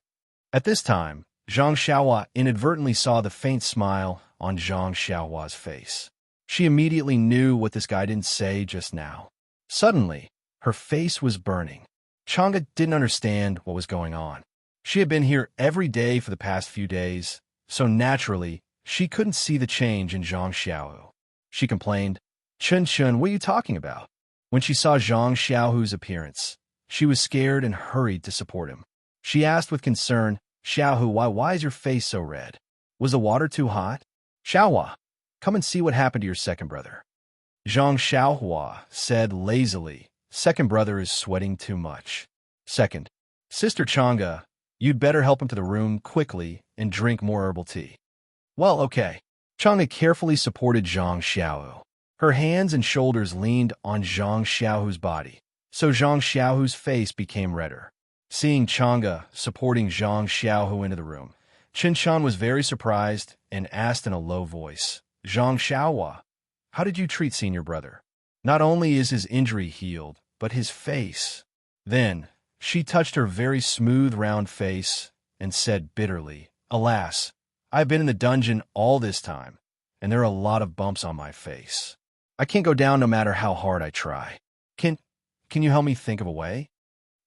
At this time, Zhang Xiaohua inadvertently saw the faint smile on Zhang Xiaohua's face. She immediately knew what this guy didn't say just now. Suddenly, her face was burning. Chang'e didn't understand what was going on. She had been here every day for the past few days, so naturally, she couldn't see the change in Zhang Xiaohu. She complained, Chun, what are you talking about?" When she saw Zhang Xiaohu's appearance, she was scared and hurried to support him. She asked with concern, "Xiaohu, why is your face so red? Was the water too hot? Xiaohua, come and see what happened to your second brother." Zhang Xiaohua said lazily, "Second brother is sweating too much. Second, Sister Chang'e, you'd better help him to the room quickly and drink more herbal tea." "Well, okay." Chang'e carefully supported Zhang Xiaohu. Her hands and shoulders leaned on Zhang Xiaohu's body, so Zhang Xiaohu's face became redder. Seeing Chang'e supporting Zhang Xiaohu into the room, Chun was very surprised and asked in a low voice, "Zhang Xiaohua, how did you treat senior brother? Not only is his injury healed, but his face." Then she touched her very smooth round face and said bitterly, "Alas, I've been in the dungeon all this time, and there are a lot of bumps on my face. I can't go down no matter how hard I try. Can you help me think of a way?"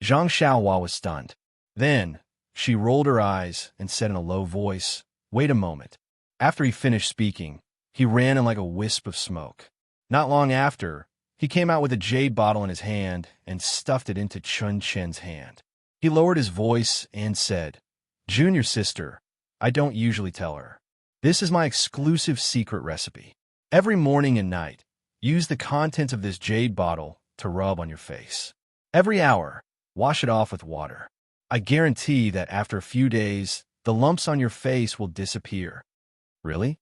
Zhang Xiaohua was stunned. Then she rolled her eyes and said in a low voice, "Wait a moment." After he finished speaking, he ran in like a wisp of smoke. Not long after, he came out with a jade bottle in his hand and stuffed it into Chun's hand. He lowered his voice and said, "Junior sister, I don't usually tell her. This is my exclusive secret recipe. Every morning and night, use the contents of this jade bottle to rub on your face. Every hour, wash it off with water. I guarantee that after a few days, the lumps on your face will disappear." "Really?"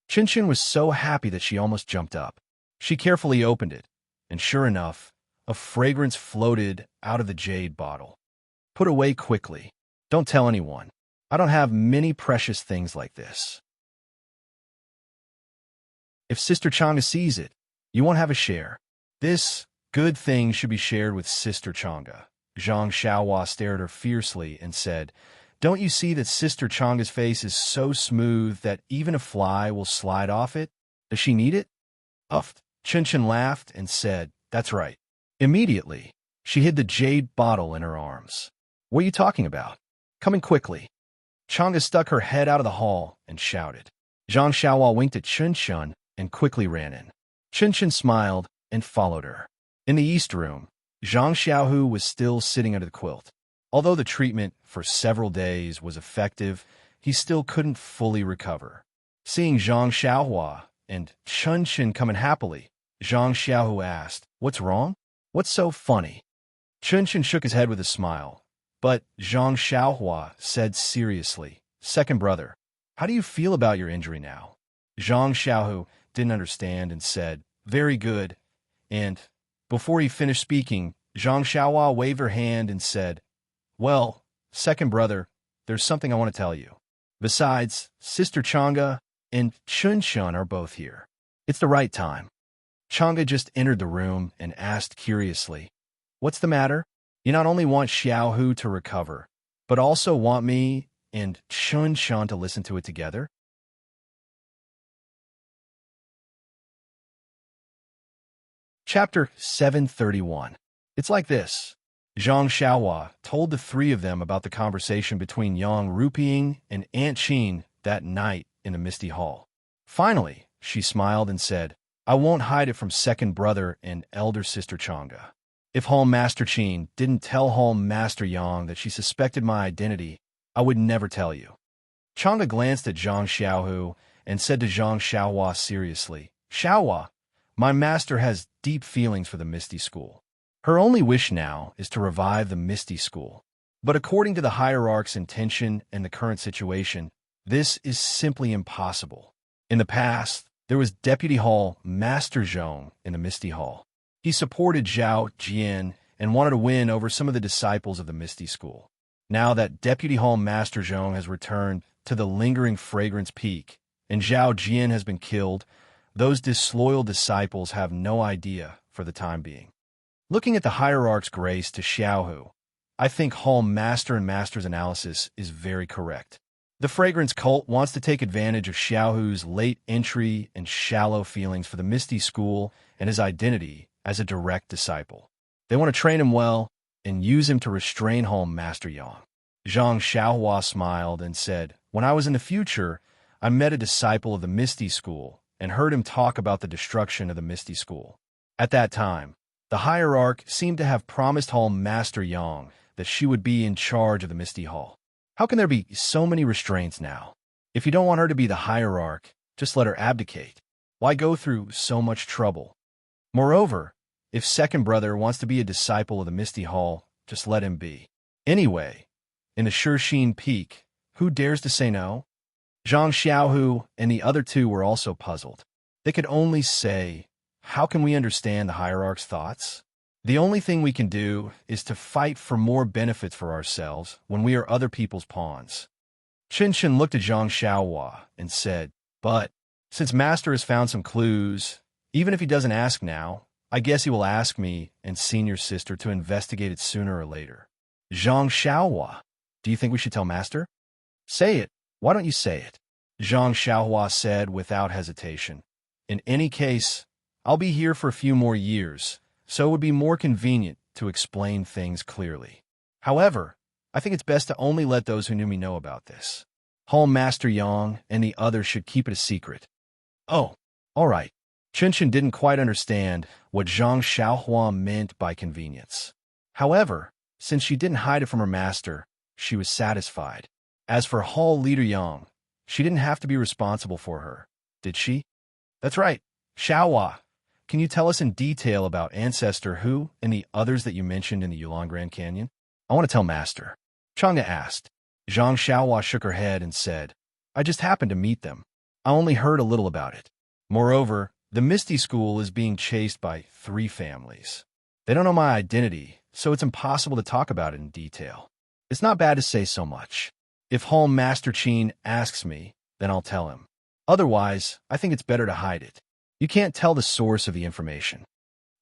Chun was so happy that she almost jumped up. She carefully opened it, and sure enough, a fragrance floated out of the jade bottle. "Put away quickly. Don't tell anyone. I don't have many precious things like this. If Sister Chang'e sees it, you won't have a share. This good thing should be shared with Sister Chang'e." Zhang Xiaohua stared at her fiercely and said, "Don't you see that Sister Chang'e's face is so smooth that even a fly will slide off it? Does she need it?" Uffed. Chun laughed and said, "That's right." Immediately, she hid the jade bottle in her arms. "What are you talking about? Coming quickly." Chang'e stuck her head out of the hall and shouted. Zhang Xiaohua winked at Chun and quickly ran in. Chun smiled and followed her. In the east room, Zhang Xiaohu was still sitting under the quilt. Although the treatment for several days was effective, he still couldn't fully recover. Seeing Zhang Xiaohua and Chun Xin coming happily, Zhang Xiaohu asked, "What's wrong? What's so funny?" Chun Xin shook his head with a smile, but Zhang Xiaohua said seriously, "Second brother, how do you feel about your injury now?" Zhang Xiaohu didn't understand and said, "Very good." And before he finished speaking, Zhang Xiaohua waved her hand and said, "Well, second brother, there's something I want to tell you. Besides, Sister Chang'e and Chun Shun are both here. It's the right time." Chang'e just entered the room and asked curiously, "What's the matter? You not only want Xiaohu to recover, but also want me and Chun Shun to listen to it together?" Chapter 731. It's like this. Zhang Xiaohua told the three of them about the conversation between Yang Ruping and Aunt Qin that night in the Misty Hall. Finally, she smiled and said, "I won't hide it from second brother and elder sister Chang'e. If Home Master Qin didn't tell Home Master Yang that she suspected my identity, I would never tell you." Chang'e glanced at Zhang Xiaohu and said to Zhang Xiaohua seriously, "Xiaohua, my master has deep feelings for the Misty School. Her only wish now is to revive the Misty School. But according to the hierarch's intention and the current situation, this is simply impossible. In the past, there was Deputy Hall Master Zhong in the Misty Hall. He supported Zhao Jian and wanted to win over some of the disciples of the Misty School. Now that Deputy Hall Master Zhong has returned to the lingering Fragrance Peak and Zhao Jian has been killed, those disloyal disciples have no idea for the time being. Looking at the hierarch's grace to Xiaohu, I think Hall Master and Master's analysis is very correct. The Fragrance cult wants to take advantage of Xiaohu's late entry and shallow feelings for the Misty School and his identity as a direct disciple. They want to train him well and use him to restrain Hall Master Yang." Zhang Xiaohua smiled and said, "When I was in the future, I met a disciple of the Misty School and heard him talk about the destruction of the Misty School. At that time, the hierarch seemed to have promised Hall Master Yang that she would be in charge of the Misty Hall. How can there be so many restraints now? If you don't want her to be the hierarch, just let her abdicate. Why go through so much trouble? Moreover, if second brother wants to be a disciple of the Misty Hall, just let him be. Anyway, in the Shurxin Peak, who dares to say no?" Zhang Xiaohu and the other two were also puzzled. They could only say, "How can we understand the hierarch's thoughts? The only thing we can do is to fight for more benefits for ourselves when we are other people's pawns." Qin Shin looked at Zhang Xiaohua and said, "But since Master has found some clues, even if he doesn't ask now, I guess he will ask me and senior sister to investigate it sooner or later." Zhang Xiaohua, "Do you think we should tell Master?" "Say it. Why don't you say it?" Zhang Xiaohua said without hesitation. "In any case, I'll be here for a few more years, so it would be more convenient to explain things clearly. However, I think it's best to only let those who knew me know about this. Hall Master Yang and the others should keep it a secret." "Oh, all right." Chun Shin didn't quite understand what Zhang Xiaohua meant by convenience. However, since she didn't hide it from her master, she was satisfied. As for Hall Leader Yang, she didn't have to be responsible for her, did she? "That's right. Xiaohua, can you tell us in detail about Ancestor Hu and the others that you mentioned in the Yulong Grand Canyon? I want to tell Master." Chang'e asked. Zhang Xiaohua shook her head and said, "I just happened to meet them. I only heard a little about it. Moreover, the Misty School is being chased by 3 families. They don't know my identity, so it's impossible to talk about it in detail. It's not bad to say so much. If Hall Master Qin asks me, then I'll tell him. Otherwise, I think it's better to hide it. You can't tell the source of the information.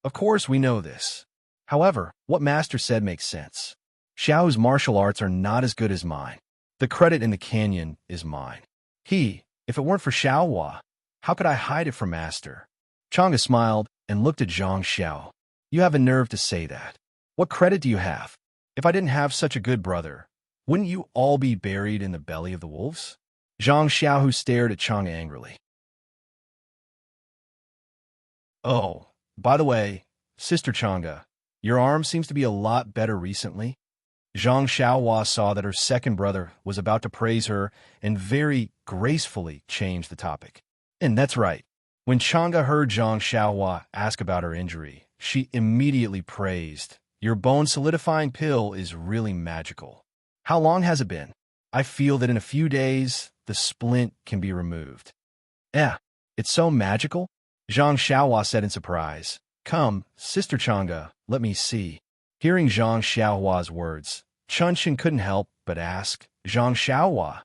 Of course, we know this. However, what Master said makes sense. Xiao's martial arts are not as good as mine. The credit in the canyon is mine. If it weren't for Xiaohua, how could I hide it from Master?" Chang'e smiled and looked at Zhang Xiao. "You have a nerve to say that. What credit do you have? If I didn't have such a good brother, wouldn't you all be buried in the belly of the wolves?" Zhang Xiaohu stared at Chang'e angrily. "Oh, by the way, Sister Chang'e, Your arm seems to be a lot better recently. Zhang Xiaohua saw that her second brother was about to praise her and very gracefully changed the topic. And that's right. When Chang'e heard Zhang Xiaohua ask about her injury, she immediately praised, "Your bone-solidifying pill is really magical. How long has it been? I feel that in a few days, the splint can be removed." "Eh, it's so magical?" Zhang Xiaohua said in surprise. "Come, Sister Chang'e, let me see." Hearing Zhang Xiaohua's words, Chunxin couldn't help but ask, "Zhang Xiaohua,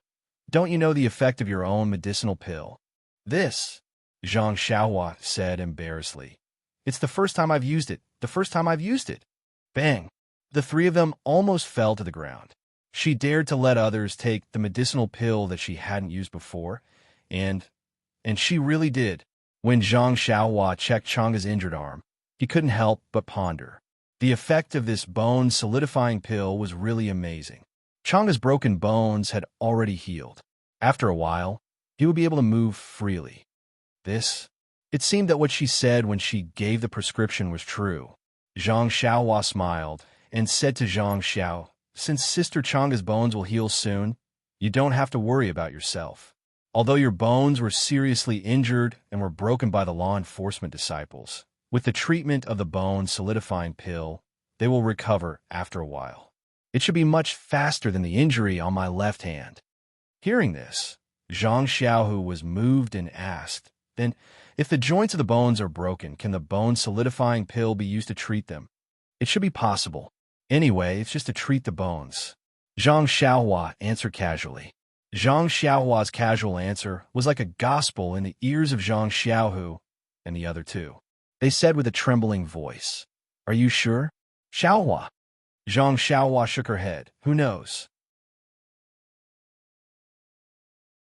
don't you know the effect of your own medicinal pill?" "This," Zhang Xiaohua said embarrassedly. "It's the first time I've used it. The first time I've used it." Bang! The three of them almost fell to the ground. She dared to let others take the medicinal pill that she hadn't used before, and she really did. When Zhang Xiaohua checked Chang'e's injured arm, he couldn't help but ponder. The effect of this bone-solidifying pill was really amazing. Chang'e's broken bones had already healed. After a while, he would be able to move freely. It seemed that what she said when she gave the prescription was true. Zhang Xiaohua smiled and said to Zhang Xiao, "Since Sister Chang'e's bones will heal soon, you don't have to worry about yourself. Although your bones were seriously injured and were broken by the law enforcement disciples, with the treatment of the bone-solidifying pill, they will recover after a while. It should be much faster than the injury on my left hand." Hearing this, Zhang Xiaohu was moved and asked, "Then, if the joints of the bones are broken, can the bone-solidifying pill be used to treat them?" "It should be possible. Anyway, it's just to treat the bones," Zhang Xiaohua answered casually. Zhang Xiaohua's casual answer was like a gospel in the ears of Zhang Xiaohu and the other two. They said with a trembling voice, "Are you sure, Xiaohua?" Zhang Xiaohua shook her head. "Who knows?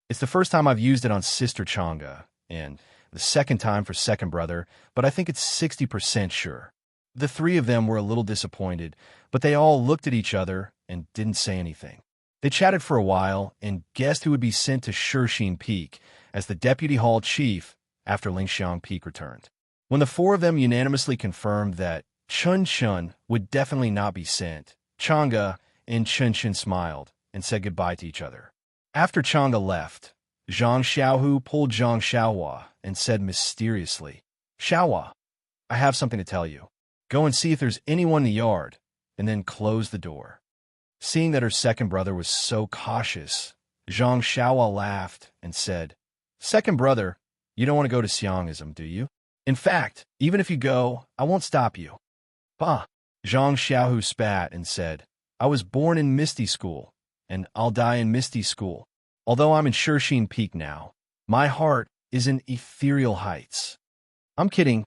It's the first time I've used it on Sister Chang'e, and the second time for second brother, but I think it's 60% sure." The three of them were a little disappointed, but they all looked at each other and didn't say anything. They chatted for a while and guessed who would be sent to Shixin Peak as the deputy hall chief after Lingxiang Peak returned. When the four of them unanimously confirmed that Chun would definitely not be sent, Chang'e and Chun smiled and said goodbye to each other. After Chang'e left, Zhang Xiaohu pulled Zhang Xiaohua and said mysteriously, "Xiaohua, I have something to tell you. Go and see if there's anyone in the yard, and then close the door." Seeing that her second brother was so cautious, Zhang Xiaohua laughed and said, "Second brother, you don't want to go to Xiangism, do you? In fact, even if you go, I won't stop you." "Bah!" Zhang Xiaohu spat and said, "I was born in Misty School, and I'll die in Misty School. Although I'm in Shixin Peak now, my heart is in ethereal heights." I'm kidding.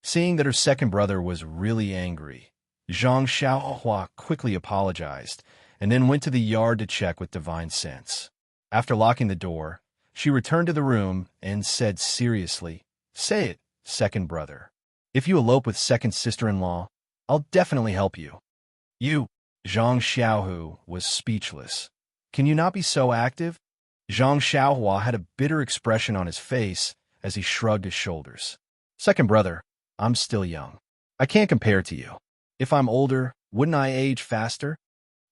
Seeing that her second brother was really angry, Zhang Xiaohua quickly apologized and then went to the yard to check with divine sense. After locking the door, she returned to the room and said seriously, "Say it, second brother. If you elope with second sister-in-law, I'll definitely help you." "You," Zhang Xiaohu was speechless. "Can you not be so active?" Zhang Xiaohua had a bitter expression on his face as he shrugged his shoulders. "Second brother, I'm still young. I can't compare to you. If I'm older, wouldn't I age faster?"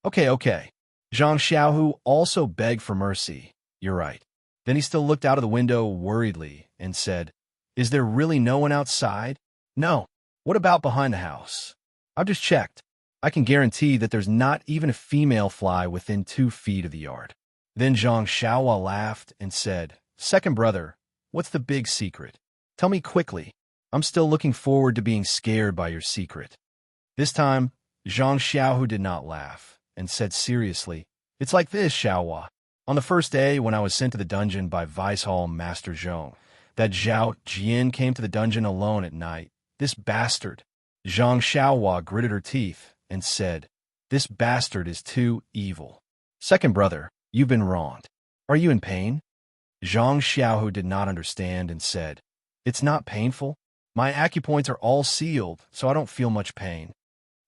Okay. Zhang Xiaohu also begged for mercy. "You're right." Then he still looked out of the window worriedly and said, "Is there really no one outside?" "No." "What about behind the house?" "I've just checked. I can guarantee that there's not even a female fly within 2 feet of the yard." Then Zhang Xiaohua laughed and said, "Second brother, what's the big secret? Tell me quickly. I'm still looking forward to being scared by your secret." This time, Zhang Xiaohu did not laugh and said seriously, "It's like this, Xiaohua. On the first day when I was sent to the dungeon by Vice Hall Master Zhong, that Zhao Jian came to the dungeon alone at night. This bastard." Zhang Xiaohua gritted her teeth and said, "This bastard is too evil. Second brother, you've been wronged. Are you in pain?" Zhang Xiaohu did not understand and said, "It's not painful. My acupoints are all sealed, so I don't feel much pain."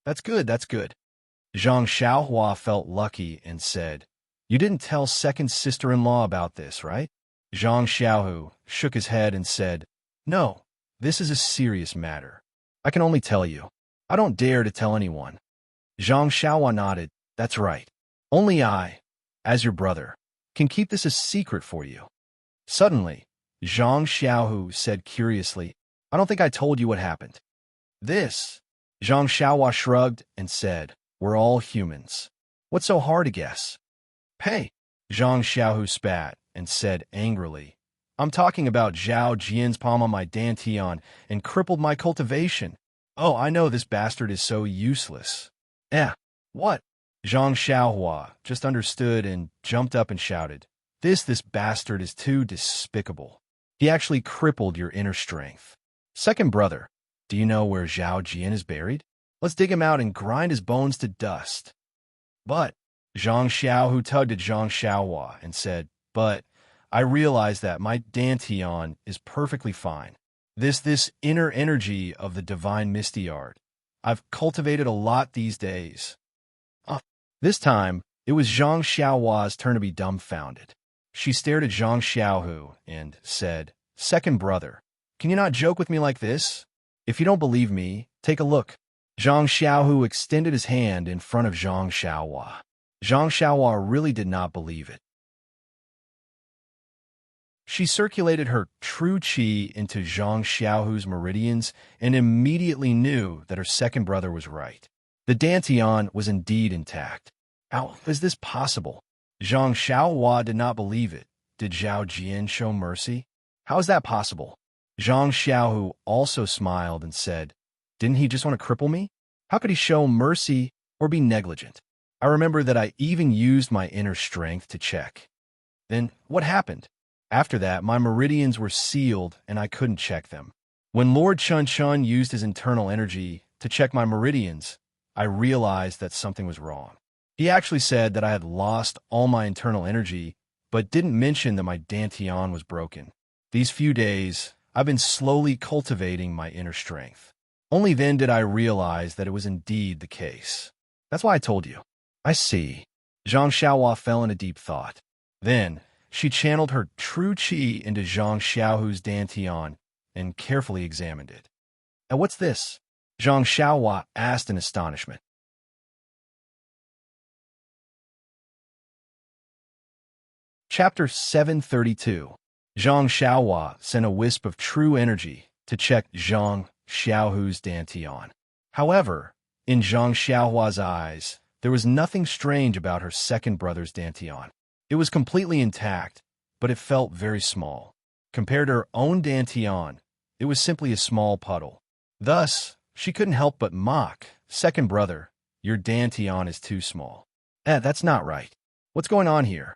That's good. Zhang Xiaohua felt lucky and said, "You didn't tell second sister-in-law about this, right?" Zhang Xiaohu shook his head and said, "No, this is a serious matter. I can only tell you. I don't dare to tell anyone. Zhang Xiaohua nodded. That's right. Only I, as your brother, can keep this a secret for you. Suddenly, Zhang Xiaohu said curiously, I don't think I told you what happened. This, Zhang Xiaohua shrugged and said, we're all humans. What's so hard to guess? Hey, Zhang Xiaohu spat and said angrily, I'm talking about Zhao Jian's palm on my dantian and crippled my cultivation. Oh, I know this bastard is so useless. What? Zhang Xiaohua just understood and jumped up and shouted, This bastard is too despicable. He actually crippled your inner strength. Second brother, do you know where Zhao Jian is buried? Let's dig him out and grind his bones to dust. But Zhang Xiaohu tugged at Zhang Xiaohua and said, But I realize that my dantian is perfectly fine. This inner energy of the divine misty art. I've cultivated a lot these days. This time, it was Zhang Xiaohua's turn to be dumbfounded. She stared at Zhang Xiaohu and said, Second brother, can you not joke with me like this? If you don't believe me, take a look. Zhang Xiaohu extended his hand in front of Zhang Xiaohua. Zhang Xiaohua really did not believe it. She circulated her true qi into Zhang Xiaohu's meridians and immediately knew that her second brother was right. The dantian was indeed intact. How is this possible? Zhang Xiaohua did not believe it. Did Zhao Jian show mercy? How is that possible? Zhang Xiaohu also smiled and said, Didn't he just want to cripple me? How could he show mercy or be negligent? I remember that I even used my inner strength to check. Then what happened? After that, my meridians were sealed and I couldn't check them. When Lord Chun Chun used his internal energy to check my meridians, I realized that something was wrong. He actually said that I had lost all my internal energy, but didn't mention that my dantian was broken. These few days, I've been slowly cultivating my inner strength. Only then did I realize that it was indeed the case. That's why I told you. I see. Zhang Xiaohua fell into deep thought. Then, she channeled her true qi into Zhang Xiaohu's dantian and carefully examined it. And what's this? Zhang Xiaohua asked in astonishment. Chapter 732. Zhang Xiaohua sent a wisp of true energy to check Zhang Xiaohu's dantian. However, in Zhang Xiaohua's eyes, there was nothing strange about her second brother's dantian. It was completely intact, but it felt very small. Compared to her own dantian, it was simply a small puddle. Thus, she couldn't help but mock, Second brother, your dantian is too small. That's not right. What's going on here?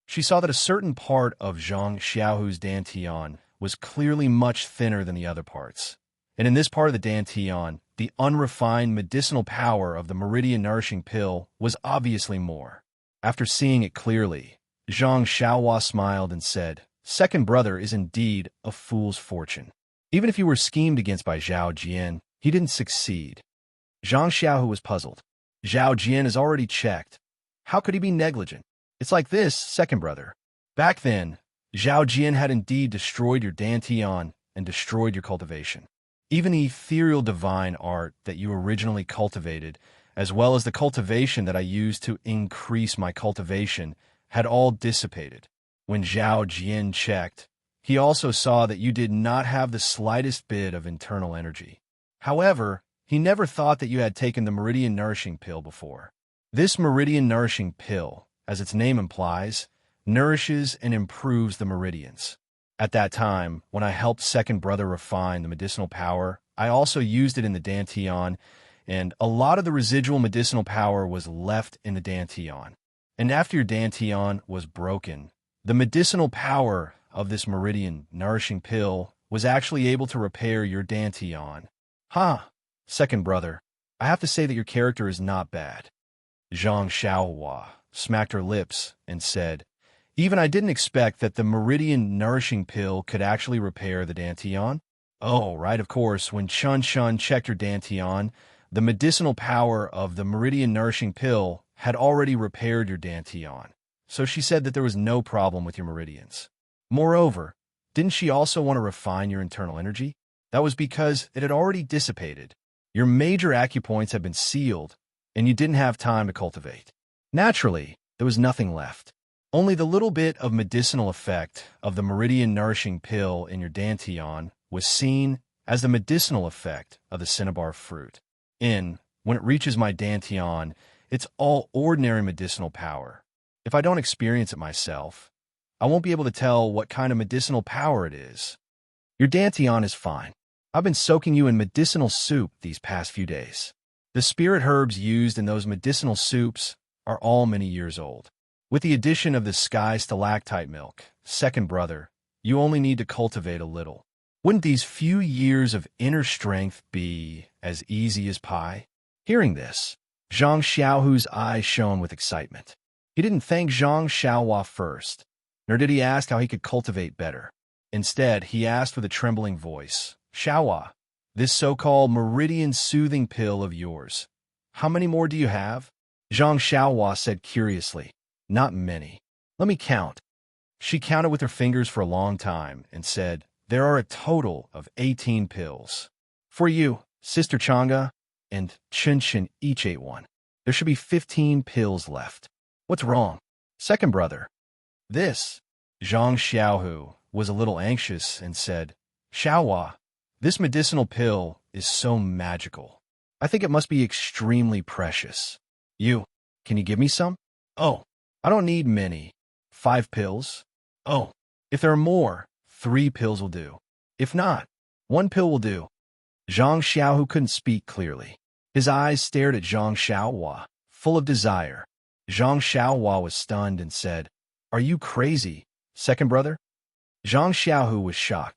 She saw that a certain part of Zhang Xiaohu's dantian was clearly much thinner than the other parts. And in this part of the dantian, the unrefined medicinal power of the meridian nourishing pill was obviously more. After seeing it clearly, Zhang Xiaohua smiled and said, Second brother is indeed a fool's fortune. Even if you were schemed against by Zhao Jian, he didn't succeed. Zhang Xiaohu was puzzled. Zhao Jian is already checked. How could he be negligent? It's like this, second brother. Back then, Zhao Jian had indeed destroyed your dantian and destroyed your cultivation. Even the ethereal divine art that you originally cultivated, as well as the cultivation that I used to increase my cultivation, had all dissipated. When Zhao Jian checked, he also saw that you did not have the slightest bit of internal energy. However, he never thought that you had taken the Meridian Nourishing Pill before. This Meridian Nourishing Pill, as its name implies, nourishes and improves the meridians. At that time, when I helped second brother refine the medicinal power, I also used it in the dantian, and a lot of the residual medicinal power was left in the dantian. And after your dantian was broken, the medicinal power of this Meridian Nourishing Pill was actually able to repair your dantian. Second brother, I have to say that your character is not bad. Zhang Xiaohua smacked her lips and said, Even I didn't expect that the Meridian Nourishing Pill could actually repair the dantian. Oh, right, of course, when Chun Chun checked your dantian, the medicinal power of the Meridian Nourishing Pill had already repaired your dantian. So she said that there was no problem with your meridians. Moreover, didn't she also want to refine your internal energy? That was because it had already dissipated. Your major acupoints have been sealed, and you didn't have time to cultivate. Naturally, there was nothing left. Only the little bit of medicinal effect of the meridian nourishing pill in your dantian was seen as the medicinal effect of the cinnabar fruit. When it reaches my dantian, it's all ordinary medicinal power. If I don't experience it myself, I won't be able to tell what kind of medicinal power it is. Your dantian is fine. I've been soaking you in medicinal soup these past few days. The spirit herbs used in those medicinal soups are all many years old. With the addition of the sky stalactite milk, second brother, you only need to cultivate a little. Wouldn't these few years of inner strength be as easy as pie? Hearing this, Zhang Xiaohu's eyes shone with excitement. He didn't thank Zhang Xiaohua first, nor did he ask how he could cultivate better. Instead, he asked with a trembling voice, Xiaohua, this so-called meridian soothing pill of yours, how many more do you have? Zhang Xiaohua said curiously, not many. Let me count. She counted with her fingers for a long time and said, there are a total of 18 pills. For you, Sister Chang'e, and Chen each ate one. There should be 15 pills left. What's wrong? Second brother. This. Zhang Xiaohu was a little anxious and said, Xiaohua, this medicinal pill is so magical. I think it must be extremely precious. Can you give me some? Oh, I don't need many. 5 pills? Oh, if there are more, 3 pills will do. If not, 1 pill will do. Zhang Xiaohu couldn't speak clearly. His eyes stared at Zhang Xiaohua, full of desire. Zhang Xiaohua was stunned and said, are you crazy, second brother? Zhang Xiaohu was shocked.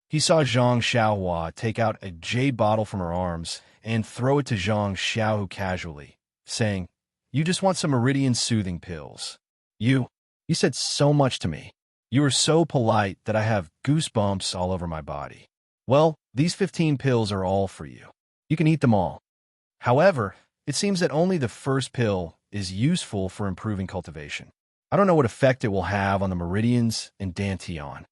He saw Zhang Xiaohua take out a jade bottle from her arms and throw it to Zhang Xiaohu casually, saying, you just want some meridian soothing pills. You said so much to me. You were so polite that I have goosebumps all over my body. Well, these 15 pills are all for you. You can eat them all. However, it seems that only the first pill is useful for improving cultivation. I don't know what effect it will have on the meridians and dantian.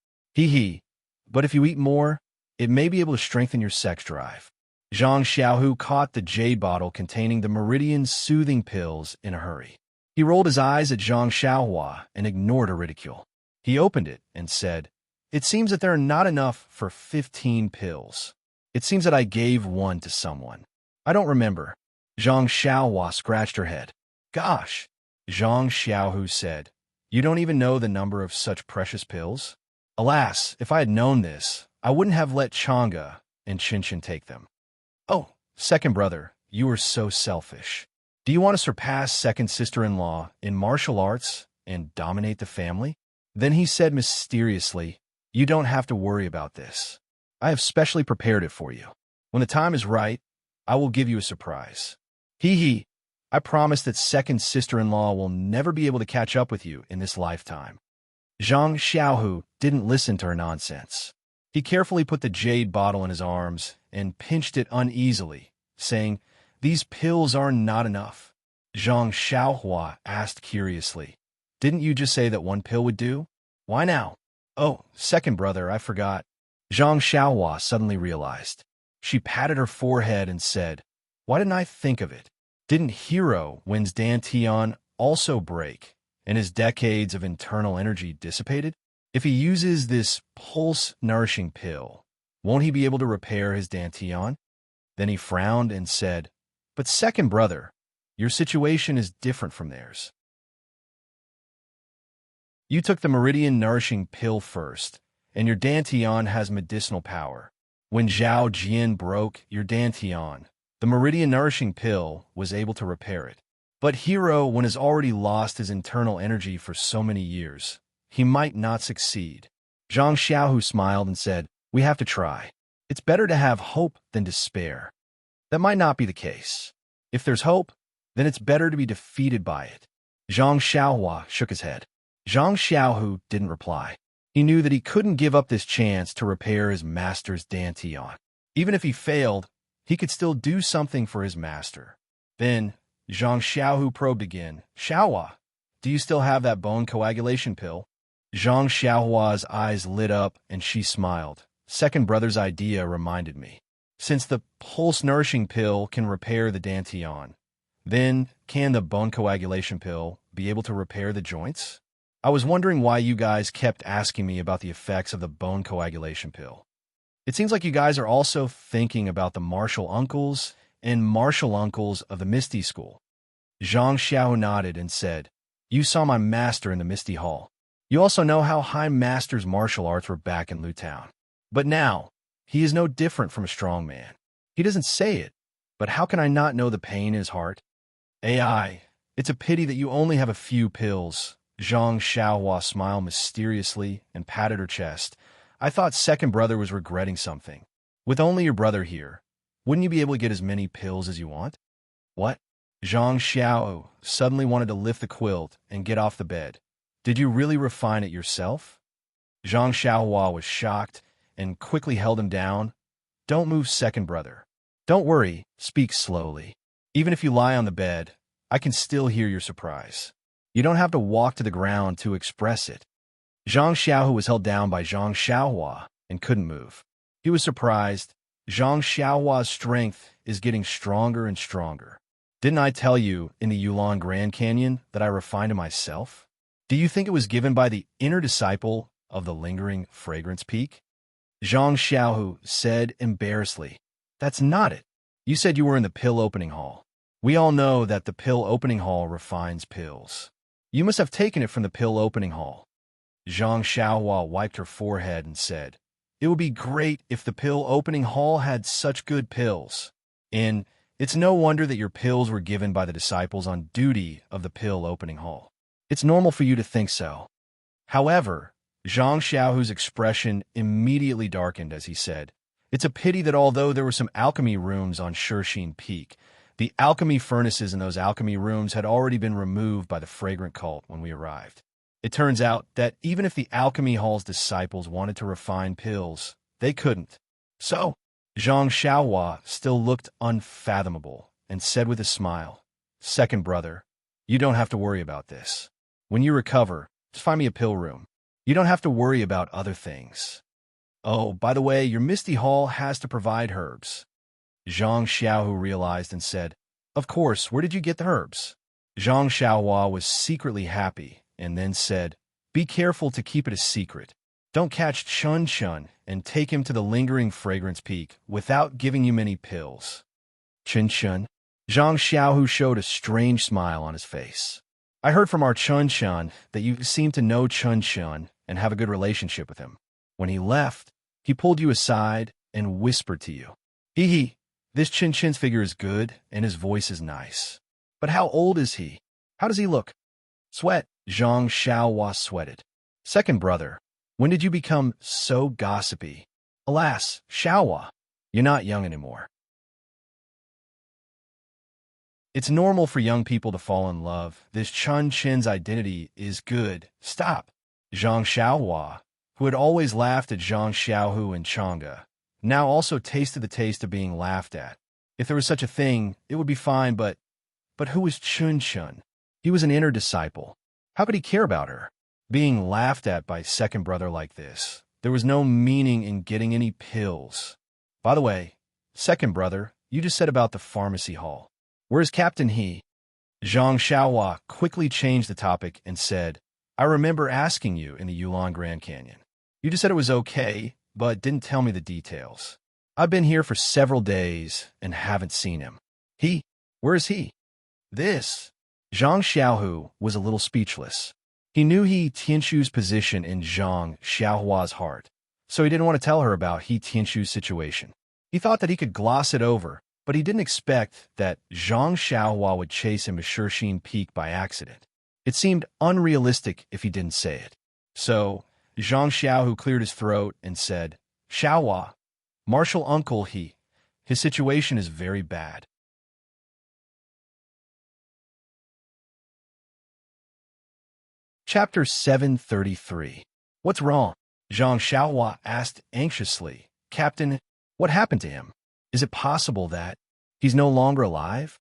But if you eat more, it may be able to strengthen your sex drive. Zhang Xiaohu caught the jade bottle containing the meridian soothing pills in a hurry. He rolled his eyes at Zhang Xiaohua and ignored her ridicule. He opened it and said, it seems that there are not enough for 15 pills. It seems that I gave one to someone. I don't remember. Zhang Xiaohua scratched her head. Gosh, Zhang Xiaohu said, you don't even know the number of such precious pills? Alas, if I had known this, I wouldn't have let Chang'e and Chen take them. Oh, second brother, you are so selfish. Do you want to surpass second sister-in-law in martial arts and dominate the family? Then he said mysteriously, you don't have to worry about this. I have specially prepared it for you. When the time is right, I will give you a surprise. I promise that second sister-in-law will never be able to catch up with you in this lifetime. Zhang Xiaohu didn't listen to her nonsense. He carefully put the jade bottle in his arms and pinched it uneasily, saying, these pills are not enough. Zhang Xiaohua asked curiously, didn't you just say that 1 pill would do? Why now? Oh, second brother, I forgot. Zhang Xiaohua suddenly realized. She patted her forehead and said, why didn't I think of it? Didn't Hero Wen's dantian also break and his decades of internal energy dissipated? If he uses this pulse-nourishing pill, won't he be able to repair his dantian? Then he frowned and said, but second brother, your situation is different from theirs. You took the meridian nourishing pill first, and your dantian has medicinal power. When Zhao Jian broke your dantian, the meridian nourishing pill was able to repair it. But Hero Wen has already lost his internal energy for so many years. He might not succeed. Zhang Xiaohu smiled and said, we have to try. It's better to have hope than despair. That might not be the case. If there's hope, then it's better to be defeated by it. Zhang Xiaohua shook his head. Zhang Xiaohu didn't reply. He knew that he couldn't give up this chance to repair his master's dantian. Even if he failed, he could still do something for his master. Then, Zhang Xiaohu probed again. Xiaohua, do you still have that bone coagulation pill? Zhang Xiaohua's eyes lit up and she smiled, second brother's idea reminded me. Since the pulse-nourishing pill can repair the dantian, then can the bone coagulation pill be able to repair the joints? I was wondering why you guys kept asking me about the effects of the bone coagulation pill. It seems like you guys are also thinking about the martial uncles and martial uncles of the Misty School. Zhang Xiao nodded and said, "You saw my master in the Misty Hall. You also know how High Master's martial arts were back in Lu Town. But now, he is no different from a strong man. He doesn't say it, but how can I not know the pain in his heart? AI, it's a pity that you only have a few pills." Zhang Xiaohua smiled mysteriously and patted her chest. "I thought second brother was regretting something. With only your brother here, wouldn't you be able to get as many pills as you want?" "What?" Zhang Xiao suddenly wanted to lift the quilt and get off the bed. "Did you really refine it yourself?" Zhang Xiaohua was shocked and quickly held him down. "Don't move, second brother. Don't worry, speak slowly. Even if you lie on the bed, I can still hear your surprise. You don't have to walk to the ground to express it." Zhang Xiaohu was held down by Zhang Xiaohua and couldn't move. He was surprised. Zhang Xiaohua's strength is getting stronger and stronger. "Didn't I tell you in the Yulon Grand Canyon that I refined it myself? Do you think it was given by the inner disciple of the lingering fragrance peak?" Zhang Xiaohu said embarrassedly, "That's not it. You said you were in the pill opening hall. We all know that the pill opening hall refines pills. You must have taken it from the pill opening hall." Zhang Xiaohua wiped her forehead and said, "It would be great if the pill opening hall had such good pills. And it's no wonder that your pills were given by the disciples on duty of the pill opening hall. It's normal for you to think so." However, Zhang Xiaohu's expression immediately darkened as he said, "It's a pity that although there were some alchemy rooms on Shirxin Peak, the alchemy furnaces in those alchemy rooms had already been removed by the fragrant cult when we arrived. It turns out that even if the alchemy hall's disciples wanted to refine pills, they couldn't. So, Zhang Xiaohua still looked unfathomable and said with a smile, "Second brother, you don't have to worry about this. When you recover, just find me a pill room. You don't have to worry about other things. Oh, by the way, your Misty Hall has to provide herbs." Zhang Xiaohu realized and said, "Of course, where did you get the herbs?" Zhang Xiaohua was secretly happy and then said, "Be careful to keep it a secret. Don't catch Chun Chun and take him to the lingering fragrance peak without giving you many pills." "Chun Chun?" Zhang Xiaohu showed a strange smile on his face. "I heard from our Chun Chun that you seem to know Chun Chun and have a good relationship with him. When he left, he pulled you aside and whispered to you. Hee, this Chun Chun's figure is good and his voice is nice. But how old is he? How does he look?" "Sweat." Zhang Xiaohua sweated. "Second brother, when did you become so gossipy? Alas, Xiaohua, you're not young anymore." "It's normal for young people to fall in love. This Chun Chin's identity is good. Stop." Zhang Xiaohua, who had always laughed at Zhang Xiaohu and Chang'e, now also tasted the taste of being laughed at. If there was such a thing, it would be fine, but who was Chun Chun? He was an inner disciple. How could he care about her? Being laughed at by second brother like this, there was no meaning in getting any pills. By the way, second brother, you just said about the pharmacy hall. Where's Captain He? Zhang Xiaohua quickly changed the topic and said, "I remember asking you in the Yulon Grand Canyon. You just said it was okay, but didn't tell me the details. I've been here for several days and haven't seen him. He? Where is he?" This. Zhang Xiaohu was a little speechless. He knew He Tianshu's position in Zhang Xiaohua's heart, so he didn't want to tell her about He Tianshu's situation. He thought that he could gloss it over, but he didn't expect that Zhang Xiaohua would chase him to Shirxin Peak by accident. It seemed unrealistic if he didn't say it. So, Zhang Xiaohu cleared his throat and said, "Xiaohua, Martial Uncle He, his situation is very bad." Chapter 733. What's wrong? Zhang Xiaohua asked anxiously. "Captain, what happened to him? Is it possible that he's no longer alive?"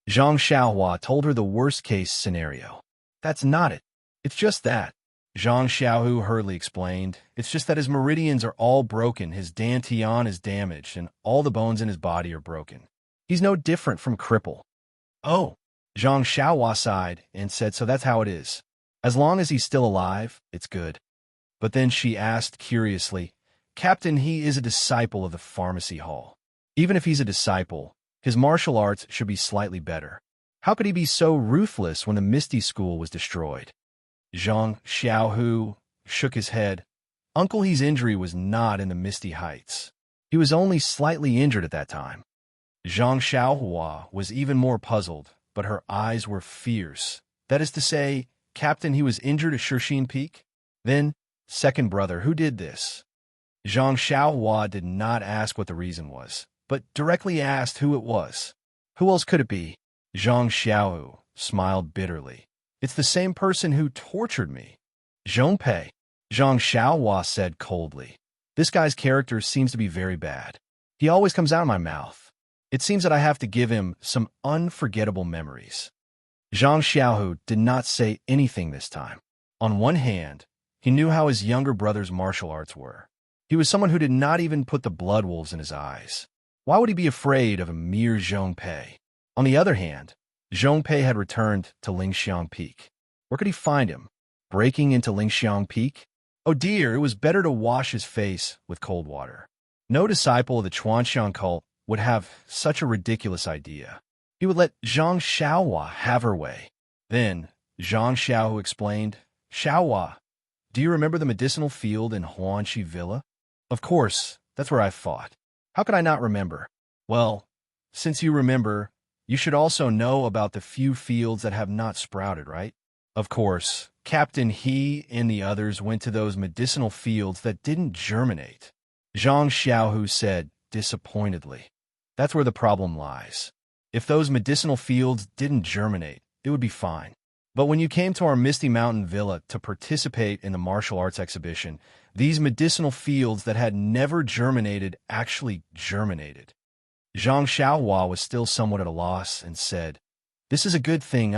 Zhang Xiaohua told her the worst-case scenario. "That's not it. It's just that." Zhang Xiaohu hurriedly explained. It's just that his meridians are all broken, his dantian is damaged, and all the bones in his body are broken. He's no different from cripple. Oh, Zhang Xiaohua sighed and said, so that's how it is. As long as he's still alive, it's good. But then she asked curiously, Captain, he is a disciple of the pharmacy hall. Even if he's a disciple, his martial arts should be slightly better. How could he be so ruthless when the Misty School was destroyed? Zhang Xiaohu shook his head. Uncle He's injury was not in the Misty Heights. He was only slightly injured at that time. Zhang Xiaohua was even more puzzled, but her eyes were fierce. That is to say, Captain, he was injured at Shishine Peak? Then, second brother, who did this? Zhang Xiaohua did not ask what the reason was, but directly asked who it was. Who else could it be? Zhang Xiaohu smiled bitterly. It's the same person who tortured me. Zhongpei, Zhang Xiaohua said coldly. This guy's character seems to be very bad. He always comes out of my mouth. It seems that I have to give him some unforgettable memories. Zhang Xiaohu did not say anything this time. On one hand, he knew how his younger brother's martial arts were. He was someone who did not even put the blood wolves in his eyes. Why would he be afraid of a mere Zhongpei? On the other hand, Zhongpei had returned to Lingxiang Peak. Where could he find him? Breaking into Lingxiang Peak? Oh dear, it was better to wash his face with cold water. No disciple of the Chuanxiang cult would have such a ridiculous idea. He would let Zhang Xiaohua have her way. Then, Zhang Xiaohu explained, Xiaohua, do you remember the medicinal field in Huanxi Villa? Of course, that's where I fought. How could I not remember? Well, since you remember, you should also know about the few fields that have not sprouted, right? Of course, Captain He and the others went to those medicinal fields that didn't germinate. Zhang Xiaohu said disappointedly. That's where the problem lies. If those medicinal fields didn't germinate, it would be fine. But when you came to our Misty Mountain Villa to participate in the martial arts exhibition, these medicinal fields that had never germinated actually germinated. Zhang Xiaohua was still somewhat at a loss and said, This is a good thing,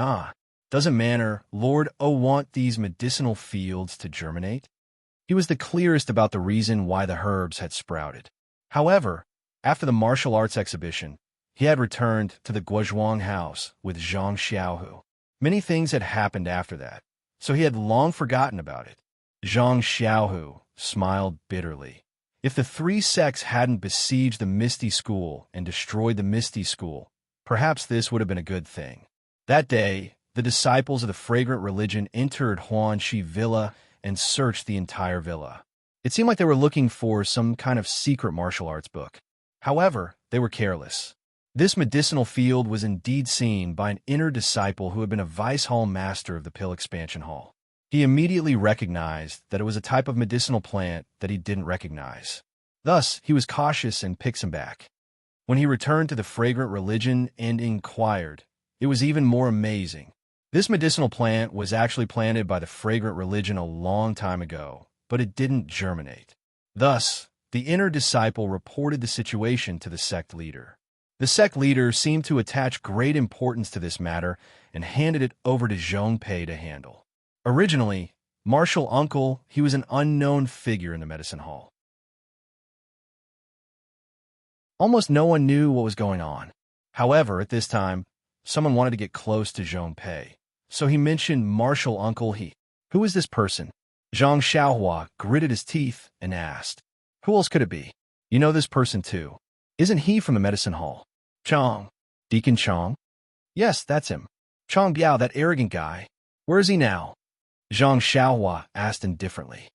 Doesn't Manor, Lord O want these medicinal fields to germinate? He was the clearest about the reason why the herbs had sprouted. However, after the martial arts exhibition, he had returned to the Guozhuang house with Zhang Xiaohu. Many things had happened after that, so he had long forgotten about it. Zhang Xiaohu smiled bitterly. If the three sects hadn't besieged the Misty School and destroyed the Misty School, perhaps this would have been a good thing. That day, the disciples of the fragrant religion entered Huanxi Villa and searched the entire villa. It seemed like they were looking for some kind of secret martial arts book. However, they were careless. This medicinal field was indeed seen by an inner disciple who had been a vice hall master of the Pill Expansion Hall. He immediately recognized that it was a type of medicinal plant that he didn't recognize. Thus, he was cautious and picked some back. When he returned to the fragrant religion and inquired, it was even more amazing. This medicinal plant was actually planted by the fragrant religion a long time ago, but it didn't germinate. Thus, the inner disciple reported the situation to the sect leader. The sect leader seemed to attach great importance to this matter and handed it over to Zhongpei to handle. Originally, Martial Uncle, he was an unknown figure in the medicine hall. Almost no one knew what was going on. However, at this time, someone wanted to get close to Zhongpei, so he mentioned Martial Uncle He. Who is this person? Zhang Xiaohua gritted his teeth and asked, Who else could it be? You know this person too. Isn't he from the medicine hall? Chong. Deacon Chong? Yes, that's him. Chong Biao, that arrogant guy. Where is he now? Zhang Xiaohua asked indifferently.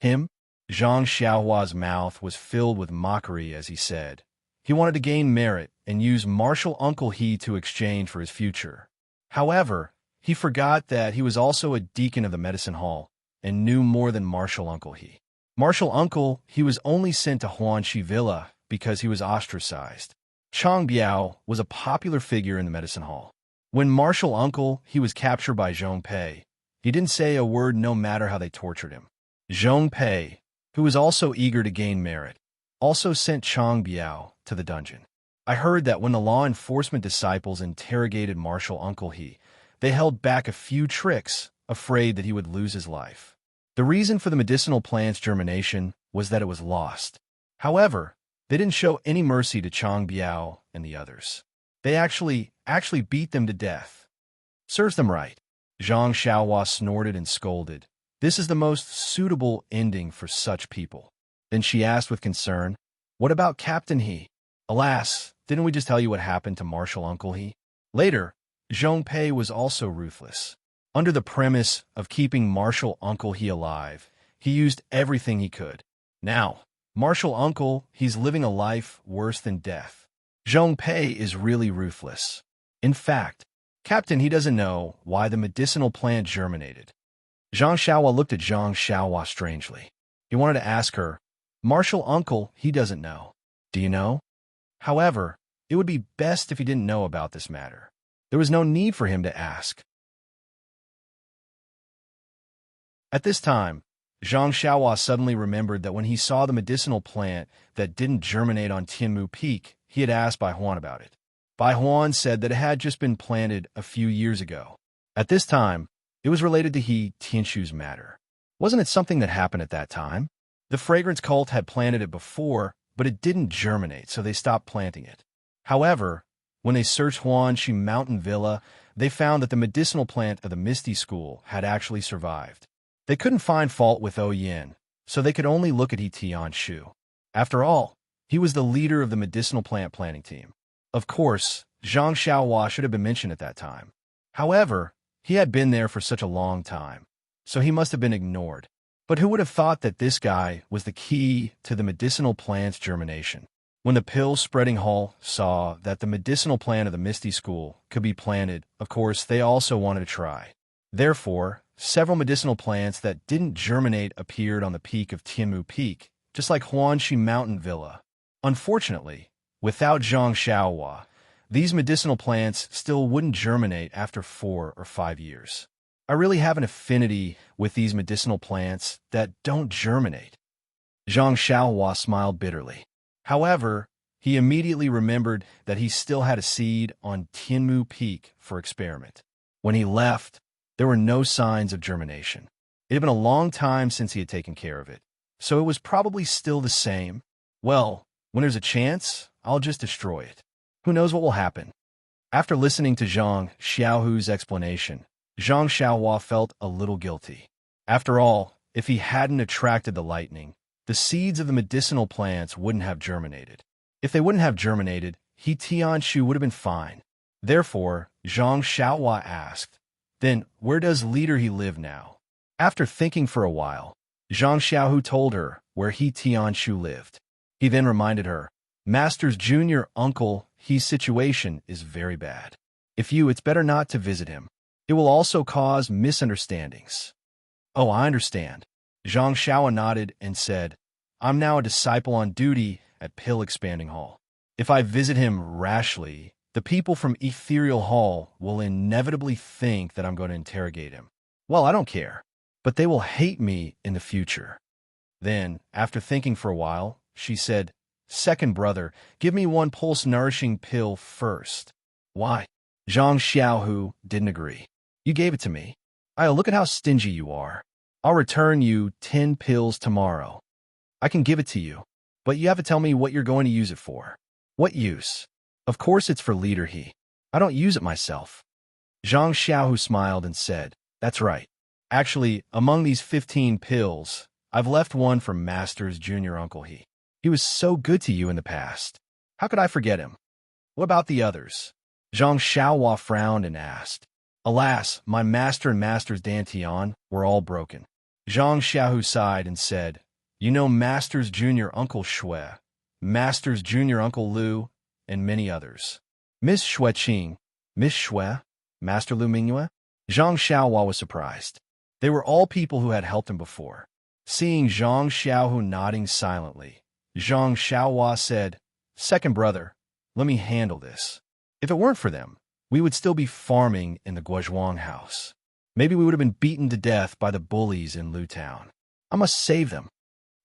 Him? Zhang Xiaohua's mouth was filled with mockery as he said. He wanted to gain merit and use Martial Uncle He to exchange for his future. However, he forgot that he was also a deacon of the medicine hall and knew more than Martial Uncle He. Martial Uncle He was only sent to Huanxi Villa because he was ostracized. Chong Biao was a popular figure in the medicine hall. When Martial Uncle He was captured by Zhongpei, he didn't say a word no matter how they tortured him. Zhongpei, who was also eager to gain merit, also sent Chong Biao to the dungeon. I heard that when the law enforcement disciples interrogated Martial Uncle He, they held back a few tricks, afraid that he would lose his life. The reason for the medicinal plant's germination was that it was lost. However, they didn't show any mercy to Chang Biao and the others. They actually beat them to death. Serves them right. Zhang Xiaohua snorted and scolded. This is the most suitable ending for such people. Then she asked with concern, what about Captain He? Alas, didn't we just tell you what happened to Martial Uncle He? Later, Zhong Pei was also ruthless. Under the premise of keeping Martial Uncle He alive, he used everything he could. Now, Martial Uncle He's living a life worse than death. Zhong Pei is really ruthless. In fact, Captain He doesn't know why the medicinal plant germinated. Zhang Xiaohua looked at Zhang Xiaohua strangely. He wanted to ask her, Martial Uncle He doesn't know. Do you know? However, it would be best if he didn't know about this matter. There was no need for him to ask. At this time, Zhang Xiaohua suddenly remembered that when he saw the medicinal plant that didn't germinate on Tianmu Peak, he had asked Bai Huan about it. Bai Huan said that it had just been planted a few years ago. At this time, it was related to He Tianshu's matter. Wasn't it something that happened at that time? The fragrance cult had planted it before, but it didn't germinate, so they stopped planting it. However, when they searched Huanxi Mountain Villa, they found that the medicinal plant of the Misty School had actually survived. They couldn't find fault with Yin, so they could only look at He Tianshu. After all, he was the leader of the medicinal plant planting team. Of course, Zhang Xiaohua should have been mentioned at that time. However, he had been there for such a long time, so he must have been ignored. But who would have thought that this guy was the key to the medicinal plant's germination? When the pill-spreading hall saw that the medicinal plant of the Misty School could be planted, of course, they also wanted to try. Therefore, several medicinal plants that didn't germinate appeared on the peak of Tianmu Peak, just like Huanxi Mountain Villa. Unfortunately, without Zhang Xiaohua, these medicinal plants still wouldn't germinate after 4 or 5 years. I really have an affinity with these medicinal plants that don't germinate. Zhang Xiaohua smiled bitterly. However, he immediately remembered that he still had a seed on Tianmu Peak for experiment. When he left, there were no signs of germination. It had been a long time since he had taken care of it, so it was probably still the same. Well, when there's a chance, I'll just destroy it. Who knows what will happen? After listening to Zhang Xiaohu's explanation, Zhang Xiaohua felt a little guilty. After all, if he hadn't attracted the lightning, the seeds of the medicinal plants wouldn't have germinated. If they wouldn't have germinated, He Tianshu would have been fine. Therefore, Zhang Xiaohua asked, then where does Leader He live now? After thinking for a while, Zhang Xiaohu told her where He Tianshu lived. He then reminded her, Master's junior uncle He's situation is very bad. It's better not to visit him. It will also cause misunderstandings. Oh, I understand. Zhang Xiaohua nodded and said, I'm now a disciple on duty at Pill Expanding Hall. If I visit him rashly, the people from Ethereal Hall will inevitably think that I'm going to interrogate him. Well, I don't care, but they will hate me in the future. Then, after thinking for a while, she said, Second brother, give me one pulse-nourishing pill first. Why? Zhang Xiaohu didn't agree. You gave it to me. Look at how stingy you are. I'll return you 10 pills tomorrow. I can give it to you, but you have to tell me what you're going to use it for. What use? Of course it's for Leader He. I don't use it myself. Zhang Xiaohu smiled and said, That's right. Actually, among these 15 pills, I've left one for Master's junior uncle He. He was so good to you in the past. How could I forget him? What about the others? Zhang Xiaohua frowned and asked. Alas, my master and Master's Dantian were all broken. Zhang Xiaohu sighed and said, You know Master's junior uncle Shui, Master's junior uncle Lu, and many others. Miss Shuiqing, Miss Shui, Master Lu Mingyue? Zhang Xiaohua was surprised. They were all people who had helped him before. Seeing Zhang Xiaohu nodding silently, Zhang Xiaohua said, Second brother, let me handle this. If it weren't for them, we would still be farming in the Guozhuang house. Maybe we would have been beaten to death by the bullies in Lu Town. I must save them.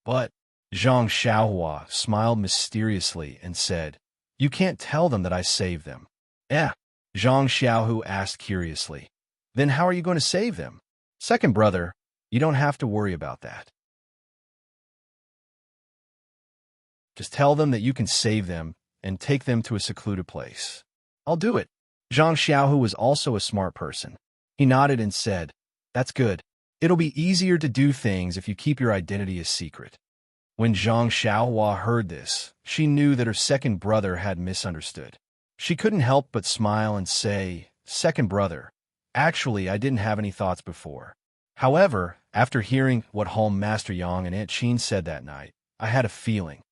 But Zhang Xiaohua smiled mysteriously and said, You can't tell them that I saved them. Zhang Xiaohu asked curiously, Then how are you going to save them? Second brother, You don't have to worry about that. Just tell them that you can save them and take them to a secluded place. I'll do it. Zhang Xiaohu was also a smart person. He nodded and said, That's good. It'll be easier to do things if you keep your identity a secret. When Zhang Xiaohua heard this, she knew that her second brother had misunderstood. She couldn't help but smile and say, Second brother, actually I didn't have any thoughts before. However, after hearing what Home Master Yang and Aunt Qin said that night, I had a feeling.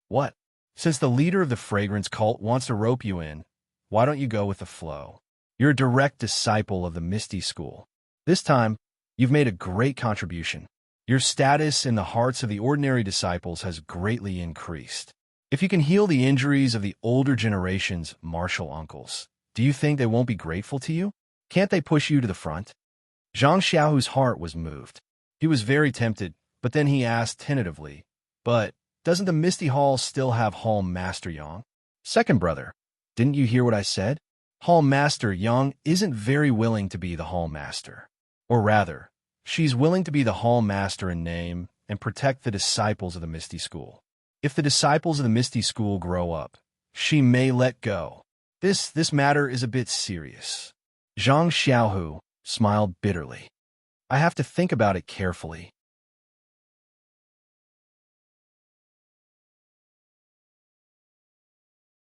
What? Since the leader of the fragrance cult wants to rope you in, why don't you go with the flow? You're a direct disciple of the Misty School. This time, you've made a great contribution. Your status in the hearts of the ordinary disciples has greatly increased. If you can heal the injuries of the older generation's martial uncles, do you think they won't be grateful to you? Can't they push you to the front? Zhang Xiaohu's heart was moved. He was very tempted, but then he asked tentatively, But doesn't the Misty Hall still have Hall Master Yang? Second brother, didn't you hear what I said? Hall Master Yang isn't very willing to be the Hall Master. Or rather, she's willing to be the Hall Master in name and protect the disciples of the Misty School. If the disciples of the Misty School grow up, she may let go. This matter is a bit serious. Zhang Xiaohu smiled bitterly. I have to think about it carefully.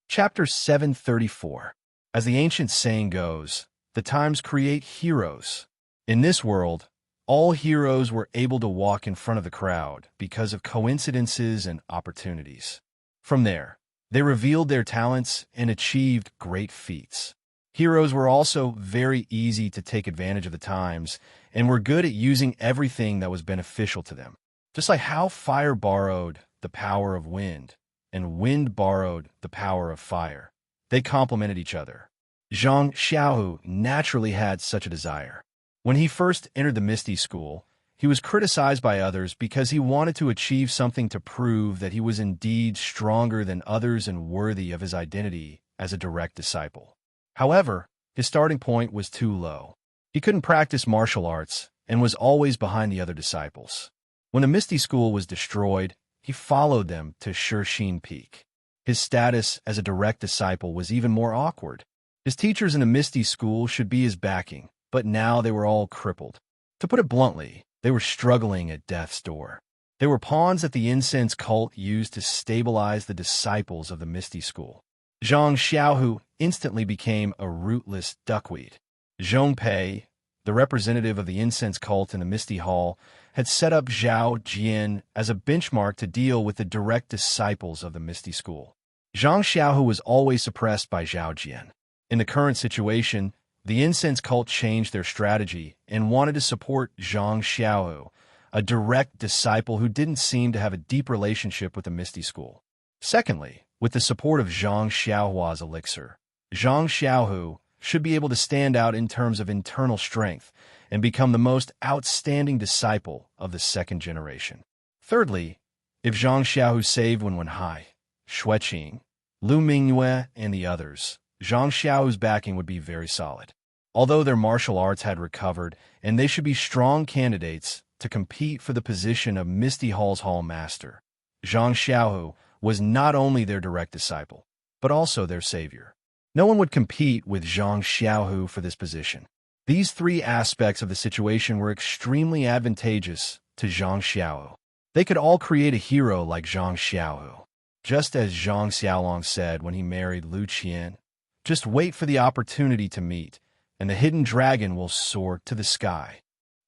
Chapter 734. As the ancient saying goes, the times create heroes. In this world, all heroes were able to walk in front of the crowd because of coincidences and opportunities. From there, they revealed their talents and achieved great feats. Heroes were also very easy to take advantage of the times and were good at using everything that was beneficial to them. Just like how fire borrowed the power of wind and wind borrowed the power of fire. They complemented each other. Zhang Xiaohu naturally had such a desire. When he first entered the Misty School, he was criticized by others because he wanted to achieve something to prove that he was indeed stronger than others and worthy of his identity as a direct disciple. However, his starting point was too low. He couldn't practice martial arts and was always behind the other disciples. When the Misty School was destroyed, he followed them to Shixin Peak. His status as a direct disciple was even more awkward. His teachers in the Misty School should be his backing, but now they were all crippled. To put it bluntly, they were struggling at death's door. They were pawns that the incense cult used to stabilize the disciples of the Misty School. Zhang Xiaohu instantly became a rootless duckweed. Zhong Pei, the representative of the incense cult in the Misty Hall, had set up Zhao Jian as a benchmark to deal with the direct disciples of the Misty School. Zhang Xiaohu was always suppressed by Zhao Jian. In the current situation, the incense cult changed their strategy and wanted to support Zhang Xiaohu, a direct disciple who didn't seem to have a deep relationship with the Misty School. Secondly, with the support of Zhang Xiaohua's elixir, Zhang Xiaohu should be able to stand out in terms of internal strength and become the most outstanding disciple of the second generation. Thirdly, if Zhang Xiaohu saved Wenwenhai, Xueqing, Lu Mingyue, and the others, Zhang Xiaohu's backing would be very solid. Although their martial arts had recovered, and they should be strong candidates to compete for the position of Misty Hall's Hall Master, Zhang Xiaohu was not only their direct disciple, but also their savior. No one would compete with Zhang Xiaohu for this position. These three aspects of the situation were extremely advantageous to Zhang Xiaohu. They could all create a hero like Zhang Xiaohu. Just as Zhang Xiaolong said when he married Lu Qian, just wait for the opportunity to meet, and the hidden dragon will soar to the sky.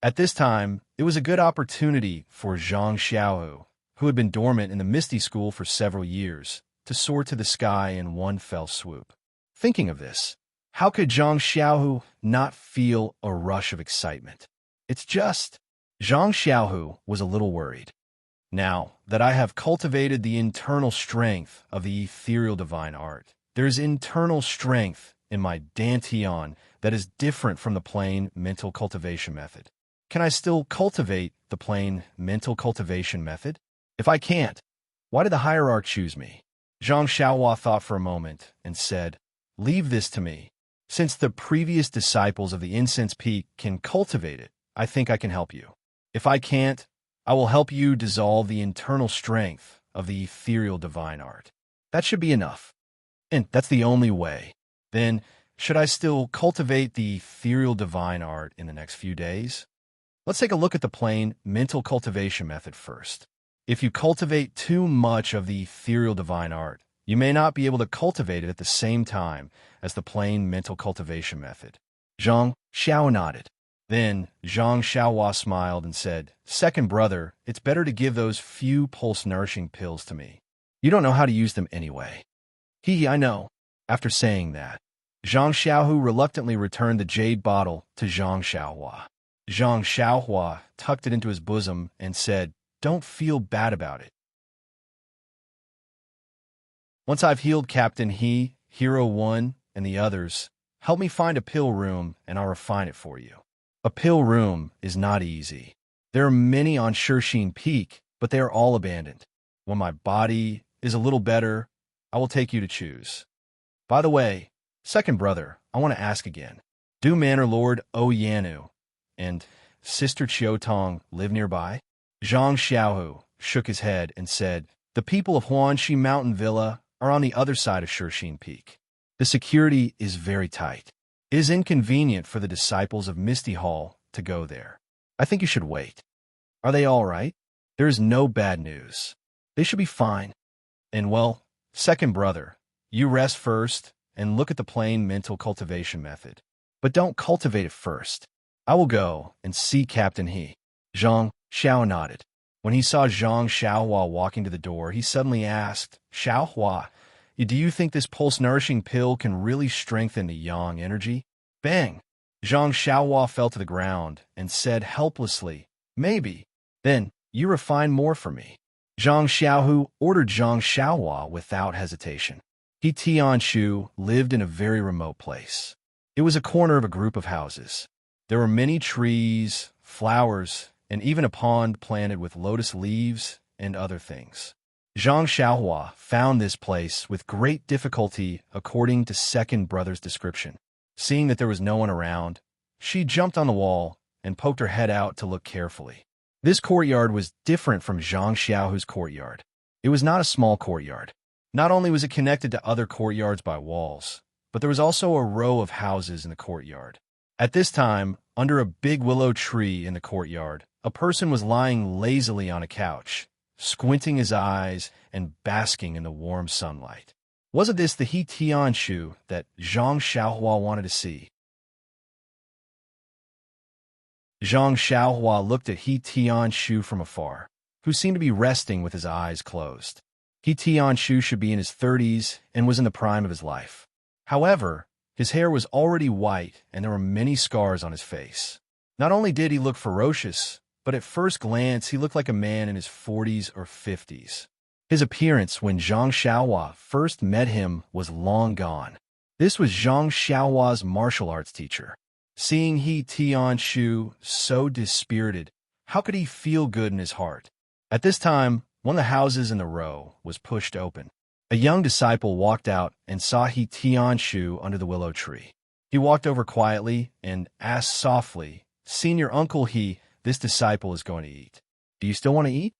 At this time, it was a good opportunity for Zhang Xiaohu, who had been dormant in the Misty School for several years, to soar to the sky in one fell swoop. Thinking of this, how could Zhang Xiaohu not feel a rush of excitement? It's just... Zhang Xiaohu was a little worried. Now that I have cultivated the internal strength of the ethereal divine art, there is internal strength in my dantian that is different from the plain mental cultivation method. Can I still cultivate the plain mental cultivation method? If I can't, why did the hierarch choose me? Zhang Xiaohua thought for a moment and said, Leave this to me. Since the previous disciples of the Incense Peak can cultivate it, I think I can help you. If I can't, I will help you dissolve the internal strength of the ethereal divine art. That should be enough. And that's the only way. Then, should I still cultivate the ethereal divine art in the next few days? Let's take a look at the plain mental cultivation method first. If you cultivate too much of the ethereal divine art, you may not be able to cultivate it at the same time as the plain mental cultivation method. Zhang Xiao nodded. Then Zhang Xiaohua smiled and said, "Second brother, it's better to give those few pulse-nourishing pills to me. You don't know how to use them anyway." I know." After saying that, Zhang Xiaohu reluctantly returned the jade bottle to Zhang Xiaohua. Zhang Xiaohua tucked it into his bosom and said, "Don't feel bad about it. Once I've healed Captain He, Hero 1, and the others, help me find a pill room and I'll refine it for you." A pill room is not easy. There are many on Shirshine Peak, but they are all abandoned. When my body is a little better, I will take you to choose. By the way, second brother, I want to ask again. Do Manor Lord Oyanu and Sister Chiotong live nearby? Zhang Xiaohu shook his head and said, "The people of Huanxi Mountain Villa are on the other side of Shirshine Peak. The security is very tight. It is inconvenient for the disciples of Misty Hall to go there. I think you should wait." Are they all right? There is no bad news. They should be fine. And well, second brother, you rest first and look at the plain mental cultivation method. But don't cultivate it first. I will go and see Captain He. Zhang Xiao nodded. When he saw Zhang Xiaohua walking to the door, he suddenly asked, "Xiaohua, do you think this pulse-nourishing pill can really strengthen the yang energy?" Bang! Zhang Xiaohua fell to the ground and said helplessly, "Maybe. Then you refine more for me." Zhang Xiaohu ordered Zhang Xiaohua without hesitation. He Tianshu lived in a very remote place. It was a corner of a group of houses. There were many trees, flowers, and even a pond planted with lotus leaves and other things. Zhang Xiaohua found this place with great difficulty according to second brother's description. Seeing that there was no one around, she jumped on the wall and poked her head out to look carefully. This courtyard was different from Zhang Xiaohu's courtyard. It was not a small courtyard. Not only was it connected to other courtyards by walls, but there was also a row of houses in the courtyard. At this time, under a big willow tree in the courtyard, a person was lying lazily on a couch, squinting his eyes and basking in the warm sunlight. Wasn't this the He Tianshu that Zhang Xiaohua wanted to see? Zhang Xiaohua looked at He Tianshu from afar, who seemed to be resting with his eyes closed. He Tianshu should be in his 30s and was in the prime of his life. However, his hair was already white and there were many scars on his face. Not only did he look ferocious, but at first glance he looked like a man in his 40s or 50s. His appearance when Zhang Xiaohua first met him was long gone. This was Zhang Xiaohua's martial arts teacher. Seeing He Tianshu so dispirited, how could he feel good in his heart? At this time, one of the houses in the row was pushed open. A young disciple walked out and saw He Tianshu under the willow tree. He walked over quietly and asked softly, "Senior Uncle He, this disciple is going to eat. Do you still want to eat?"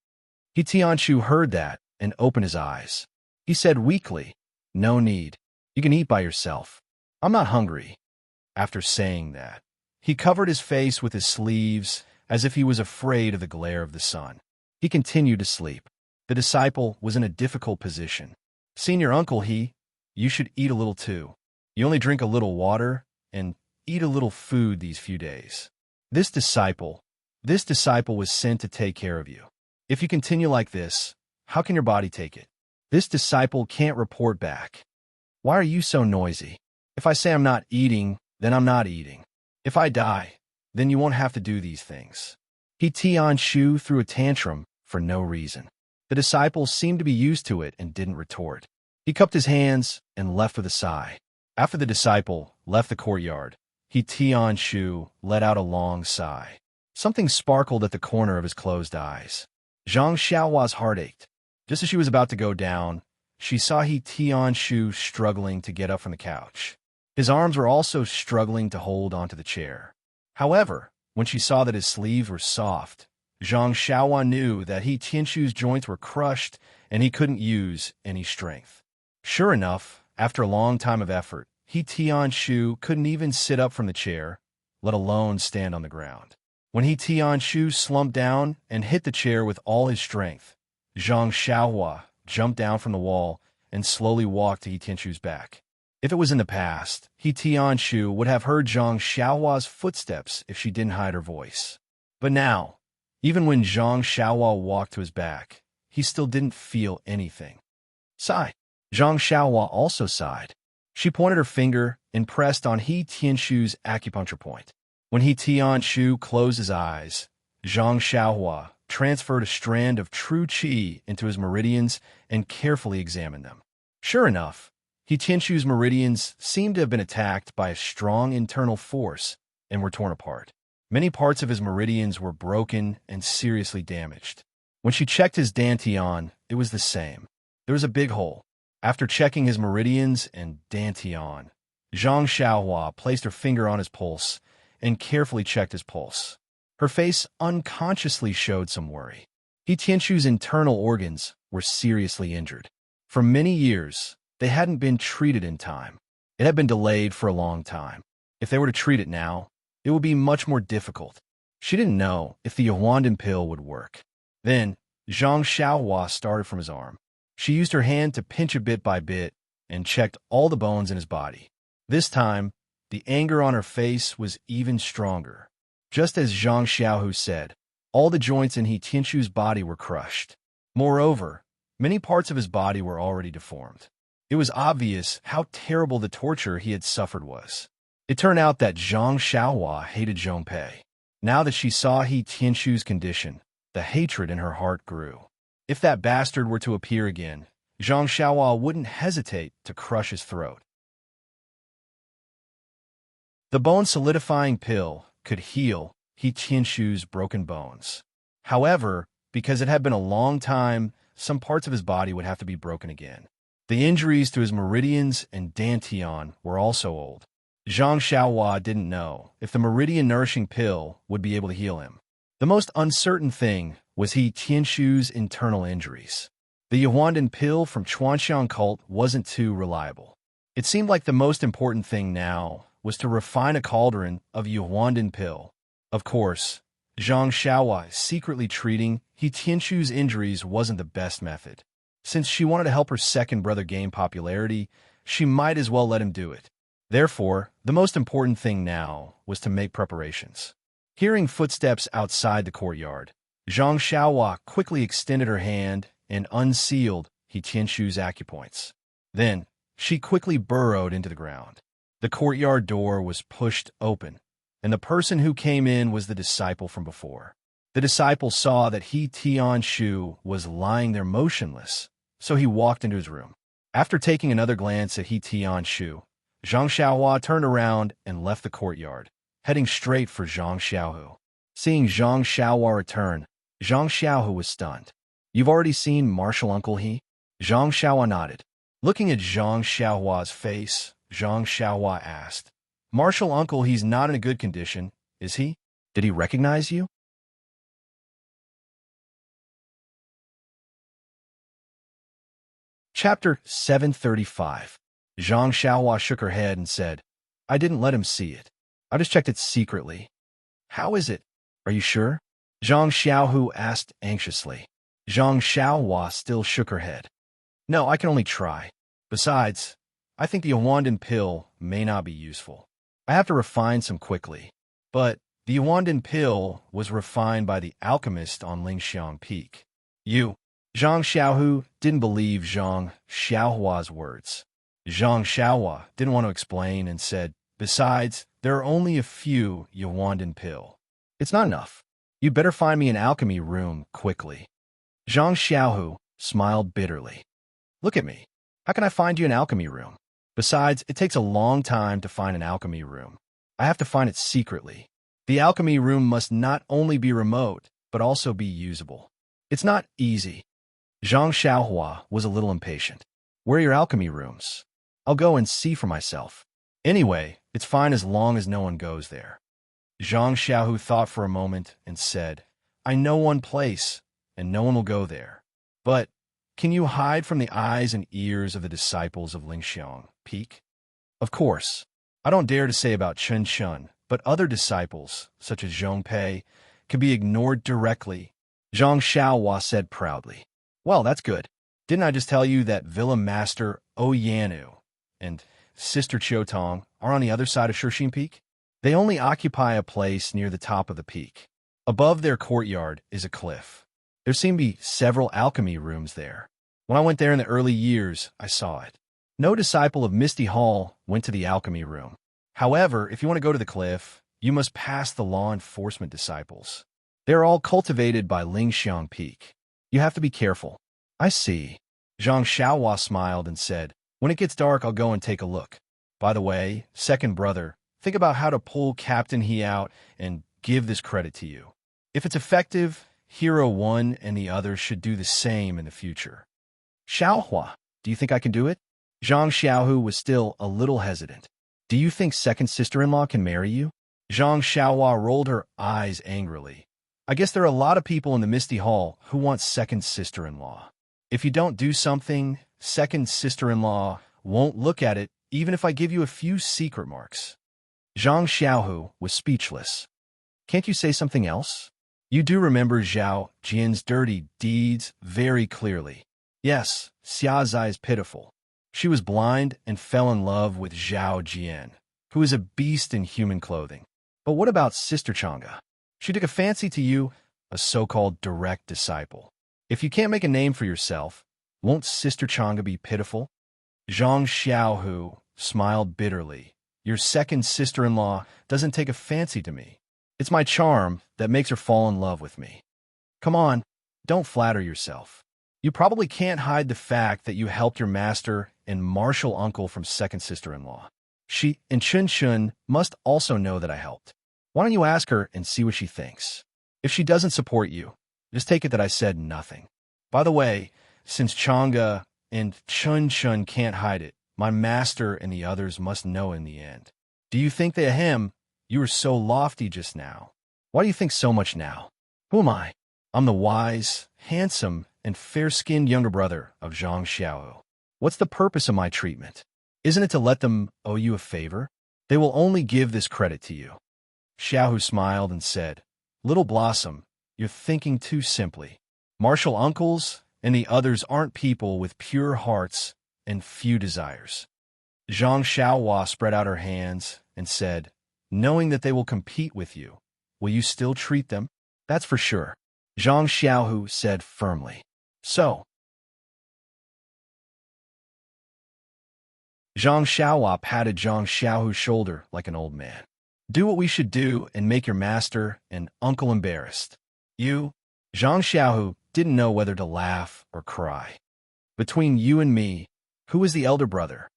He Tianshu heard that and opened his eyes. He said weakly, "No need. You can eat by yourself. I'm not hungry." After saying that, he covered his face with his sleeves as if he was afraid of the glare of the sun. He continued to sleep. The disciple was in a difficult position. "Senior Uncle He, you should eat a little too. You only drink a little water and eat a little food these few days. This disciple was sent to take care of you. If you continue like this, how can your body take it? This disciple can't report back. Why are you so noisy? If I say I'm not eating, then I'm not eating. If I die, then you won't have to do these things." He Tianshu threw a tantrum for no reason. The disciple seemed to be used to it and didn't retort. He cupped his hands and left with a sigh. After the disciple left the courtyard, He Tianshu let out a long sigh. Something sparkled at the corner of his closed eyes. Zhang Xiaohua's heart ached. Just as she was about to go down, she saw He Tianshu struggling to get up from the couch. His arms were also struggling to hold onto the chair. However, when she saw that his sleeves were soft, Zhang Xiaohua knew that He Tianshu's joints were crushed and he couldn't use any strength. Sure enough, after a long time of effort, He Tianshu couldn't even sit up from the chair, let alone stand on the ground. When He Tianshu slumped down and hit the chair with all his strength, Zhang Xiaohua jumped down from the wall and slowly walked to He Tianshu's back. If it was in the past, He Tianshu would have heard Zhang Xiaohua's footsteps if she didn't hide her voice. But now, even when Zhang Xiaohua walked to his back, he still didn't feel anything. Sigh. Zhang Xiaohua also sighed. She pointed her finger and pressed on He Tianshu's acupuncture point. When He Tianshu closed his eyes, Zhang Xiaohua transferred a strand of true qi into his meridians and carefully examined them. Sure enough, He Tianshu's meridians seemed to have been attacked by a strong internal force and were torn apart. Many parts of his meridians were broken and seriously damaged. When she checked his dantian, it was the same. There was a big hole. After checking his meridians and dantian, Zhang Xiaohua placed her finger on his pulse and carefully checked his pulse. Her face unconsciously showed some worry. He Tianshu's internal organs were seriously injured. For many years, they hadn't been treated in time. It had been delayed for a long time. If they were to treat it now, it would be much more difficult. She didn't know if the Yahuandan pill would work. Then, Zhang Xiaohua started from his arm. She used her hand to pinch it bit by bit and checked all the bones in his body. This time, the anger on her face was even stronger. Just as Zhang Xiaohu said, all the joints in He Tianshu's body were crushed. Moreover, many parts of his body were already deformed. It was obvious how terrible the torture he had suffered was. It turned out that Zhang Xiaohua hated Zhong Pei. Now that she saw He Tianshu's condition, the hatred in her heart grew. If that bastard were to appear again, Zhang Xiaohua wouldn't hesitate to crush his throat. The bone-solidifying pill could heal He Tianshu's broken bones. However, because it had been a long time, some parts of his body would have to be broken again. The injuries to his meridians and dantian were also old. Zhang Xiaohua didn't know if the meridian-nourishing pill would be able to heal him. The most uncertain thing was He Tianshu's internal injuries. The Yahuandan pill from Chuanxiang cult wasn't too reliable. It seemed like the most important thing now was to refine a cauldron of Yahuandan pill. Of course, Zhang Xiaohua secretly treating He Tianshu's injuries wasn't the best method. Since she wanted to help her second brother gain popularity, she might as well let him do it. Therefore, the most important thing now was to make preparations. Hearing footsteps outside the courtyard, Zhang Xiaohua quickly extended her hand and unsealed He Tianshu's acupoints. Then, she quickly burrowed into the ground. The courtyard door was pushed open, and the person who came in was the disciple from before. The disciple saw that He Tianshu was lying there motionless, so he walked into his room. After taking another glance at He Tianshu, Zhang Xiaohua turned around and left the courtyard, heading straight for Zhang Xiaohu. Seeing Zhang Xiaohua return, Zhang Xiaohu was stunned. "You've already seen Martial Uncle He?" Zhang Xiaohua nodded. Looking at Zhang Xiaohua's face, Zhang Xiaohua asked, "Martial Uncle He's not in a good condition, is he? Did he recognize you?" Chapter 735. Zhang Xiaohua shook her head and said, "I didn't let him see it. I just checked it secretly." "How is it? Are you sure?" Zhang Xiaohu asked anxiously. Zhang Xiaohua still shook her head. "No, I can only try. Besides, I think the Yahuandan pill may not be useful. I have to refine some quickly." But the Yahuandan pill was refined by the alchemist on Lingxiang Peak. "You." Zhang Xiaohu didn't believe Zhang Xiaohua's words. Zhang Xiaohua didn't want to explain and said, "Besides, there are only a few Yahuandan pill. It's not enough. You'd better find me an alchemy room quickly." Zhang Xiaohu smiled bitterly. "Look at me. How can I find you an alchemy room? Besides, it takes a long time to find an alchemy room. I have to find it secretly. The alchemy room must not only be remote, but also be usable. It's not easy." Zhang Xiaohua was a little impatient. "Where are your alchemy rooms? I'll go and see for myself. Anyway, it's fine as long as no one goes there." Zhang Xiaohu thought for a moment and said, I know one place, and no one will go there. But can you hide from the eyes and ears of the disciples of Lingxiang Peak? Of course. I don't dare to say about Chen Shun, but other disciples, such as Zhong Pei, can be ignored directly. Zhang Xiaohua said proudly. Well, that's good. Didn't I just tell you that Villa Master Oyanu and Sister Chiotong are on the other side of Shixin Peak? They only occupy a place near the top of the peak. Above their courtyard is a cliff. There seem to be several alchemy rooms there. When I went there in the early years, I saw it. No disciple of Misty Hall went to the alchemy room. However, if you want to go to the cliff, you must pass the law enforcement disciples. They're all cultivated by Lingxiang Peak. You have to be careful. I see. Zhang Xiaohua smiled and said, when it gets dark, I'll go and take a look. By the way, second brother, think about how to pull Captain He out and give this credit to you. If it's effective, Hero 1 and the others should do the same in the future. Xiaohua, do you think I can do it? Zhang Xiaohu was still a little hesitant. Do you think second sister-in-law can marry you? Zhang Xiaohua rolled her eyes angrily. I guess there are a lot of people in the Misty Hall who want second sister-in-law. If you don't do something, second sister-in-law won't look at it even if I give you a few secret marks. Zhang Xiaohu was speechless. Can't you say something else? You do remember Zhao Jian's dirty deeds very clearly. Yes, Xia Zai is pitiful. She was blind and fell in love with Zhao Jian, who is a beast in human clothing. But what about Sister Chang'e? She took a fancy to you, a so-called direct disciple. If you can't make a name for yourself, won't Sister Chang'e be pitiful? Zhang Xiaohu smiled bitterly. Your second sister-in-law doesn't take a fancy to me. It's my charm that makes her fall in love with me. Come on, don't flatter yourself. You probably can't hide the fact that you helped your master and martial uncle from second sister-in-law. She and Chun Shun must also know that I helped. Why don't you ask her and see what she thinks? If she doesn't support you, just take it that I said nothing. By the way, since Chang'e and Chun Shun can't hide it, my master and the others must know in the end. Do you think they ahem? You were so lofty just now. Why do you think so much now? Who am I? I'm the wise, handsome, and fair-skinned younger brother of Zhang Xiao. What's the purpose of my treatment? Isn't it to let them owe you a favor? They will only give this credit to you. Xiaohu smiled and said, Little Blossom, you're thinking too simply. Martial uncles and the others aren't people with pure hearts and few desires. Zhang Xiaohua spread out her hands and said, knowing that they will compete with you, will you still treat them? That's for sure. Zhang Xiaohu said firmly. So. Zhang Xiaohua patted Zhang Xiaohu's shoulder like an old man. Do what we should do and make your master and uncle embarrassed. You, Zhang Xiaohu, didn't know whether to laugh or cry. Between you and me, who is the elder brother?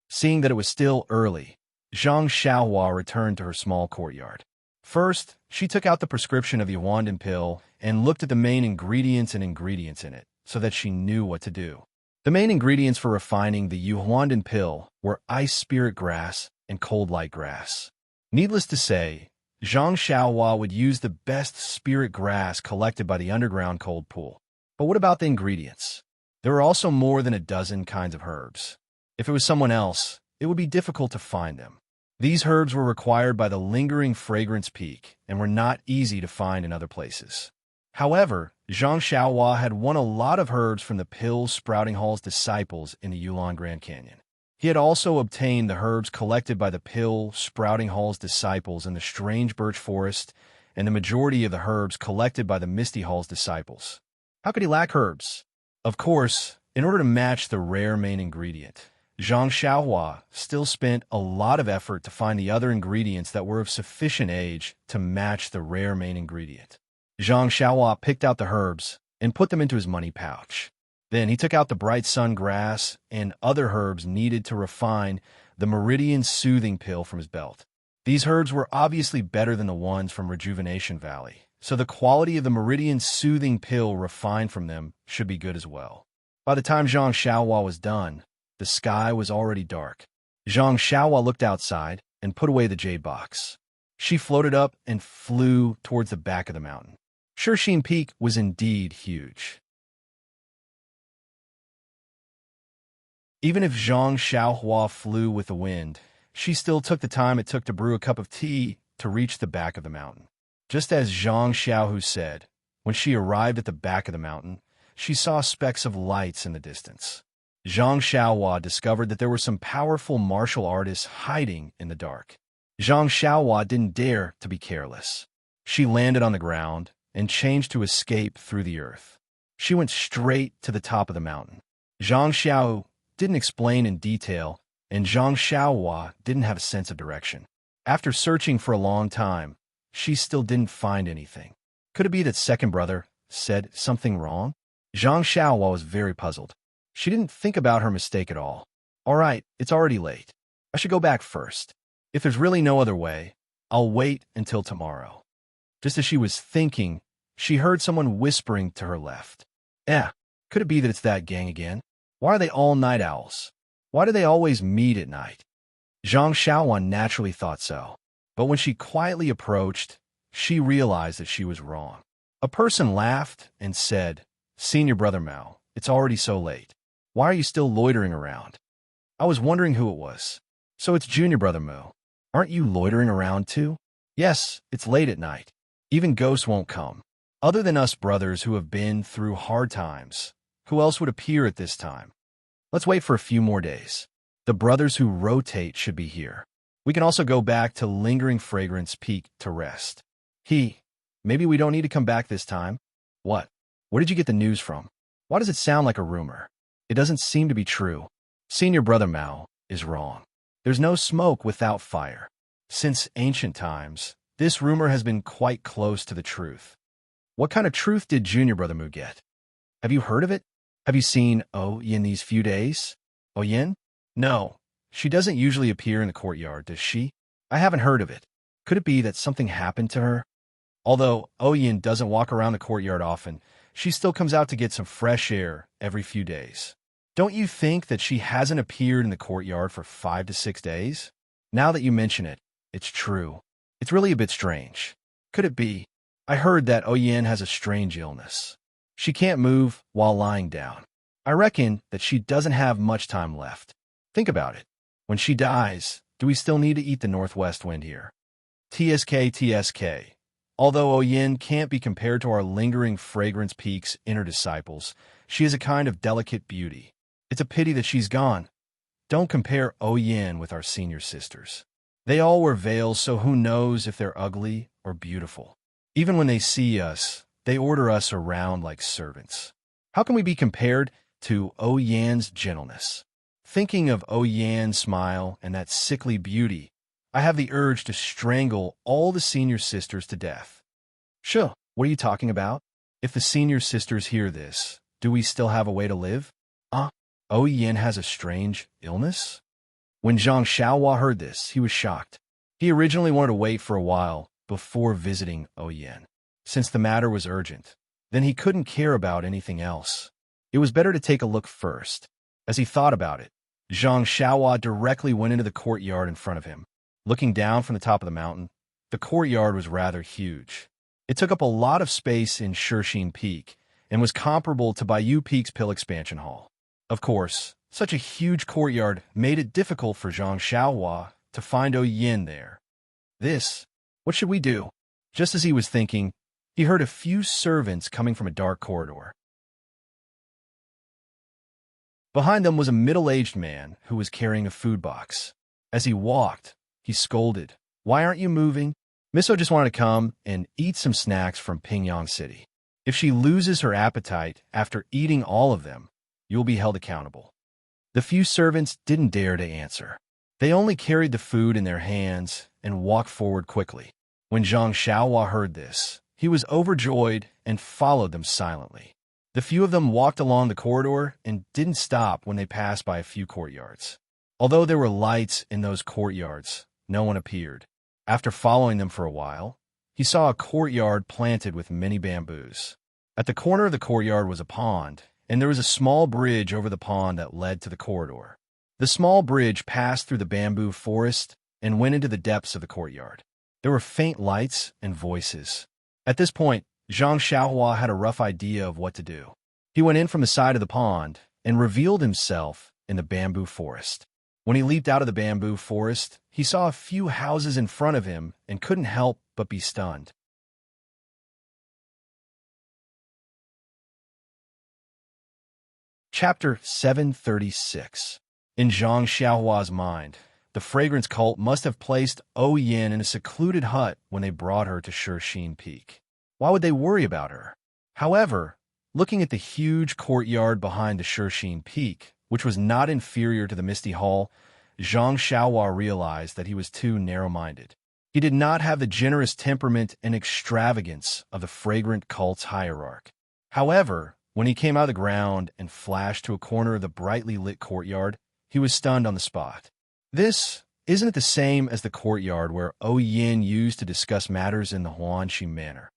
Seeing that it was still early, Zhang Xiaohua returned to her small courtyard. First, she took out the prescription of Yuandan pill and looked at the main ingredients and ingredients in it, so that she knew what to do. The main ingredients for refining the Yuandan pill were ice spirit grass and cold light grass. Needless to say, Zhang Xiaohua would use the best spirit grass collected by the underground cold pool. But what about the ingredients? There were also more than a dozen kinds of herbs. If it was someone else, it would be difficult to find them. These herbs were required by the lingering fragrance peak and were not easy to find in other places. However, Zhang Xiaohua had won a lot of herbs from the Pill Sprouting Hall's disciples in the Yulon Grand Canyon. He had also obtained the herbs collected by the Pill Sprouting Hall's disciples in the Strange Birch Forest and the majority of the herbs collected by the Misty Hall's disciples. How could he lack herbs? Of course, in order to match the rare main ingredient, Zhang Xiaohua still spent a lot of effort to find the other ingredients that were of sufficient age to match the rare main ingredient. Zhang Xiaohua picked out the herbs and put them into his money pouch. Then he took out the bright sun grass and other herbs needed to refine the Meridian Soothing Pill from his belt. These herbs were obviously better than the ones from Rejuvenation Valley, so the quality of the Meridian Soothing Pill refined from them should be good as well. By the time Zhang Xiaohua was done, the sky was already dark. Zhang Xiaohua looked outside and put away the jade box. She floated up and flew towards the back of the mountain. Shirshine Peak was indeed huge. Even if Zhang Xiaohua flew with the wind, she still took the time it took to brew a cup of tea to reach the back of the mountain. Just as Zhang Xiaohu said, when she arrived at the back of the mountain, she saw specks of lights in the distance. Zhang Xiaohua discovered that there were some powerful martial artists hiding in the dark. Zhang Xiaohua didn't dare to be careless. She landed on the ground and changed to escape through the earth. She went straight to the top of the mountain. Zhang Xiaohu didn't explain in detail, and Zhang Xiaohua didn't have a sense of direction. After searching for a long time, she still didn't find anything. Could it be that second brother said something wrong? Zhang Xiaohua was very puzzled. She didn't think about her mistake at all. All right, it's already late. I should go back first. If there's really no other way, I'll wait until tomorrow. Just as she was thinking, she heard someone whispering to her left. Could it be that it's that gang again? Why are they all night owls? Why do they always meet at night? Zhang Xiaohuan naturally thought so. But when she quietly approached, she realized that she was wrong. A person laughed and said, "Senior Brother Mao, it's already so late. Why are you still loitering around?" I was wondering who it was. So it's Junior Brother Mao. Aren't you loitering around too? Yes, it's late at night. Even ghosts won't come. Other than us brothers who have been through hard times, who else would appear at this time? Let's wait for a few more days. The brothers who rotate should be here. We can also go back to Lingering Fragrance Peak to rest. Maybe we don't need to come back this time. What? Where did you get the news from? Why does it sound like a rumor? It doesn't seem to be true. Senior Brother Mao is wrong. There's no smoke without fire. Since ancient times, this rumor has been quite close to the truth. What kind of truth did Junior Brother Mu get? Have you heard of it? Have you seen Yin these few days? Yin? No, she doesn't usually appear in the courtyard, does she? I haven't heard of it. Could it be that something happened to her? Although Yin doesn't walk around the courtyard often, she still comes out to get some fresh air every few days. Don't you think that she hasn't appeared in the courtyard for 5 to 6 days? Now that you mention it, it's true. It's really a bit strange. Could it be? I heard that Yin has a strange illness. She can't move while lying down. I reckon that she doesn't have much time left. Think about it. When she dies, do we still need to eat the northwest wind here? TSK. Although Yin can't be compared to our Lingering Fragrance Peak's inner disciples, she is a kind of delicate beauty. It's a pity that she's gone. Don't compare Yin with our senior sisters. They all wear veils, so who knows if they're ugly or beautiful. Even when they see us, they order us around like servants. How can we be compared to Yin's gentleness? Thinking of Yin's smile and that sickly beauty, I have the urge to strangle all the senior sisters to death. Sure, what are you talking about? If the senior sisters hear this, do we still have a way to live? Yin has a strange illness? When Zhang Xiaohua heard this, he was shocked. He originally wanted to wait for a while before visiting Yin. Since the matter was urgent, then he couldn't care about anything else. It was better to take a look first. As he thought about it, Zhang Xiaohua directly went into the courtyard in front of him. Looking down from the top of the mountain, the courtyard was rather huge. It took up a lot of space in Shirshine Peak and was comparable to Baiyu Peak's Pill Expansion Hall. Of course, such a huge courtyard made it difficult for Zhang Xiaohua to find Yin there. What should we do? Just as he was thinking, he heard a few servants coming from a dark corridor. Behind them was a middle-aged man who was carrying a food box. As he walked, he scolded, "Why aren't you moving? Miso just wanted to come and eat some snacks from Pingyang City. If she loses her appetite after eating all of them, you'll be held accountable." The few servants didn't dare to answer. They only carried the food in their hands and walked forward quickly. When Zhang Xiaohua heard this, he was overjoyed and followed them silently. The few of them walked along the corridor and didn't stop when they passed by a few courtyards. Although there were lights in those courtyards, no one appeared. After following them for a while, he saw a courtyard planted with many bamboos. At the corner of the courtyard was a pond, and there was a small bridge over the pond that led to the corridor. The small bridge passed through the bamboo forest and went into the depths of the courtyard. There were faint lights and voices. At this point, Zhang Xiaohua had a rough idea of what to do. He went in from the side of the pond and revealed himself in the bamboo forest. When he leaped out of the bamboo forest, he saw a few houses in front of him and couldn't help but be stunned. Chapter 736. In Zhang Xiaohua's mind, the fragrance cult must have placed Yin in a secluded hut when they brought her to Shixin Peak. Why would they worry about her? However, looking at the huge courtyard behind the Shixin Peak, which was not inferior to the Misty Hall, Zhang Xiaohua realized that he was too narrow-minded. He did not have the generous temperament and extravagance of the fragrant cult's hierarch. However, when he came out of the ground and flashed to a corner of the brightly lit courtyard, he was stunned on the spot. This isn't it the same as the courtyard where Yin used to discuss matters in the Huanxi Manor?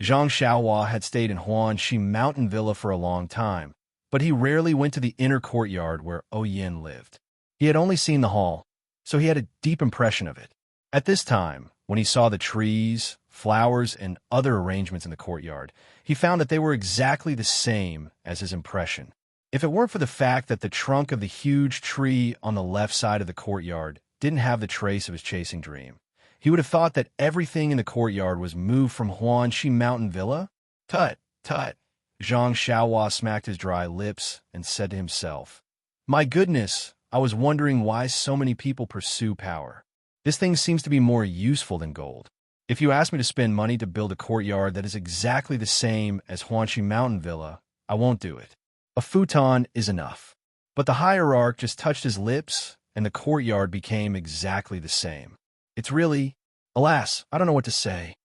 Zhang Xiaohua had stayed in Huanxi Mountain Villa for a long time, but he rarely went to the inner courtyard where Yin lived. He had only seen the hall, so he had a deep impression of it. At this time, when he saw the trees, flowers, and other arrangements in the courtyard, he found that they were exactly the same as his impression. If it weren't for the fact that the trunk of the huge tree on the left side of the courtyard didn't have the trace of his chasing dream, he would have thought that everything in the courtyard was moved from Huanxi Mountain Villa. Tut, tut. Zhang Xiaohua smacked his dry lips and said to himself, "My goodness, I was wondering why so many people pursue power. This thing seems to be more useful than gold. If you ask me to spend money to build a courtyard that is exactly the same as Huanxi Mountain Villa, I won't do it. A futon is enough." But the hierarch just touched his lips, and the courtyard became exactly the same. It's really, alas, I don't know what to say.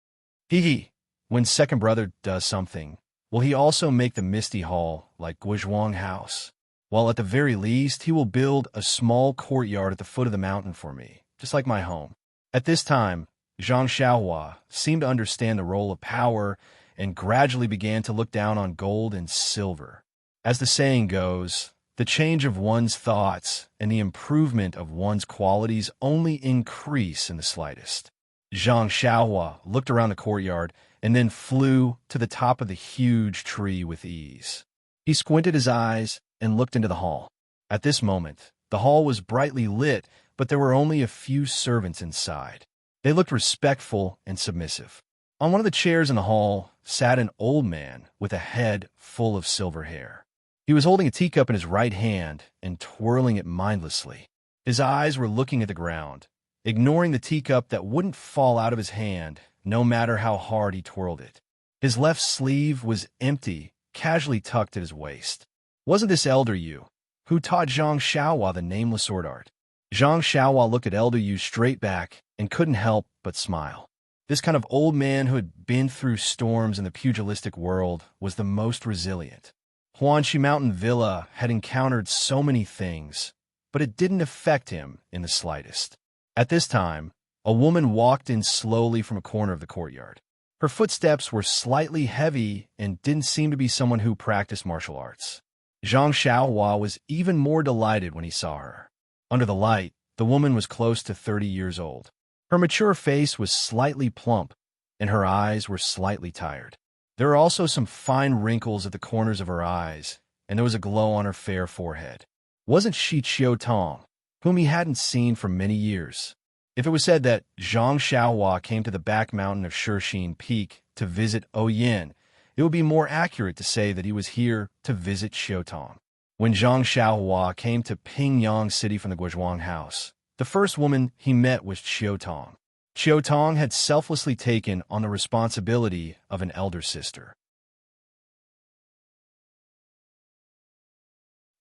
Hee. When second brother does something, will he also make the Misty Hall like Guizhuang House? Well, at the very least, he will build a small courtyard at the foot of the mountain for me, just like my home. At this time, Zhang Xiaohua seemed to understand the role of power and gradually began to look down on gold and silver. As the saying goes, the change of one's thoughts and the improvement of one's qualities only increase in the slightest. Zhang Xiaohua looked around the courtyard and then flew to the top of the huge tree with ease. He squinted his eyes and looked into the hall. At this moment, the hall was brightly lit, but there were only a few servants inside. They looked respectful and submissive. On one of the chairs in the hall sat an old man with a head full of silver hair. He was holding a teacup in his right hand and twirling it mindlessly. His eyes were looking at the ground, ignoring the teacup that wouldn't fall out of his hand no matter how hard he twirled it. His left sleeve was empty, casually tucked at his waist. Wasn't this Elder Yu, who taught Zhang Xiaohua the nameless sword art? Zhang Xiaohua looked at Elder Yu straight back and couldn't help but smile. This kind of old man who had been through storms in the pugilistic world was the most resilient. Huanxi Mountain Villa had encountered so many things, but it didn't affect him in the slightest. At this time, a woman walked in slowly from a corner of the courtyard. Her footsteps were slightly heavy and didn't seem to be someone who practiced martial arts. Zhang Xiaohua was even more delighted when he saw her. Under the light, the woman was close to 30 years old. Her mature face was slightly plump, and her eyes were slightly tired. There were also some fine wrinkles at the corners of her eyes, and there was a glow on her fair forehead. Wasn't she Chiu Tong, whom he hadn't seen for many years? If it was said that Zhang Xiaohua came to the back mountain of Shixin Peak to visit Yin, it would be more accurate to say that he was here to visit Chiu Tong. When Zhang Xiaohua came to Pingyang City from the Guizhuang House, the first woman he met was Chiu Tong. Chiu Tong had selflessly taken on the responsibility of an elder sister.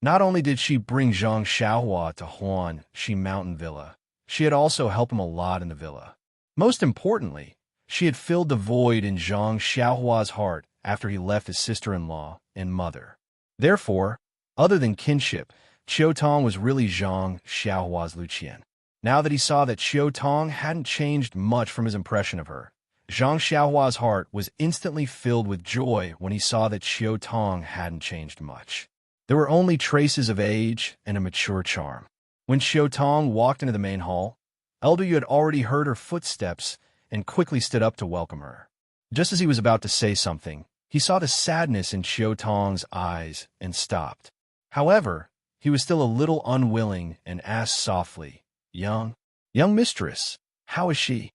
Not only did she bring Zhang Xiaohua to Huanxi Mountain Villa, she had also helped him a lot in the villa. Most importantly, she had filled the void in Zhang Xiaohua's heart after he left his sister-in-law and mother. Therefore, other than kinship, Chiu Tong was really Zhang Xiaohua's Luqian. Now that he saw that Chiu Tong hadn't changed much from his impression of her, Zhang Xiaohua's heart was instantly filled with joy when he saw that Chiu Tong hadn't changed much. There were only traces of age and a mature charm. When Chiu Tong walked into the main hall, Elder Yu had already heard her footsteps and quickly stood up to welcome her. Just as he was about to say something, he saw the sadness in Chiu Tong's eyes and stopped. However, he was still a little unwilling and asked softly, Young mistress, how is she?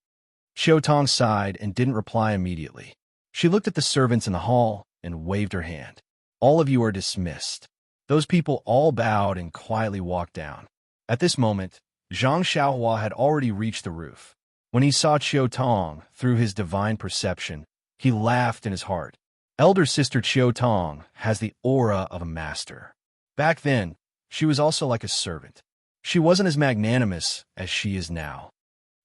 Chiu Tong sighed and didn't reply immediately. She looked at the servants in the hall and waved her hand. All of you are dismissed. Those people all bowed and quietly walked down. At this moment, Zhang Xiaohua had already reached the roof. When he saw Chiu Tong through his divine perception, he laughed in his heart. Elder sister Chiu Tong has the aura of a master. Back then, she was also like a servant. She wasn't as magnanimous as she is now.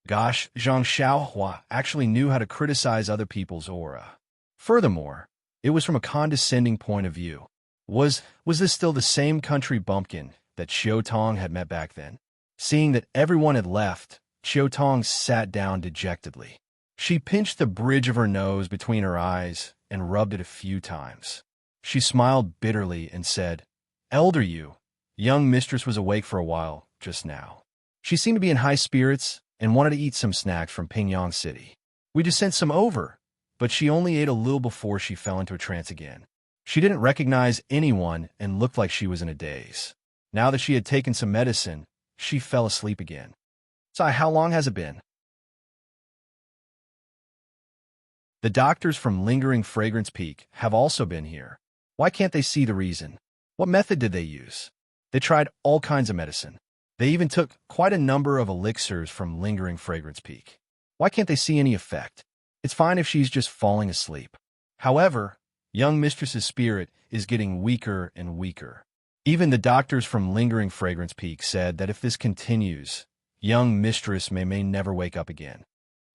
Gosh, Zhang Xiaohua actually knew how to criticize other people's aura. Furthermore, it was from a condescending point of view. Was this still the same country bumpkin that Chiu Tong had met back then? Seeing that everyone had left, Chiu Tong sat down dejectedly. She pinched the bridge of her nose between her eyes and rubbed it a few times. She smiled bitterly and said, Elder Yu, young mistress was awake for a while just now. She seemed to be in high spirits and wanted to eat some snacks from Pingyang City. We just sent some over, but she only ate a little before she fell into a trance again. She didn't recognize anyone and looked like she was in a daze. Now that she had taken some medicine, she fell asleep again. Sai, how long has it been? The doctors from Lingering Fragrance Peak have also been here. Why can't they see the reason? What method did they use? They tried all kinds of medicine. They even took quite a number of elixirs from Lingering Fragrance Peak. Why can't they see any effect? It's fine if she's just falling asleep. However, young mistress's spirit is getting weaker and weaker. Even the doctors from Lingering Fragrance Peak said that if this continues, young mistress may never wake up again.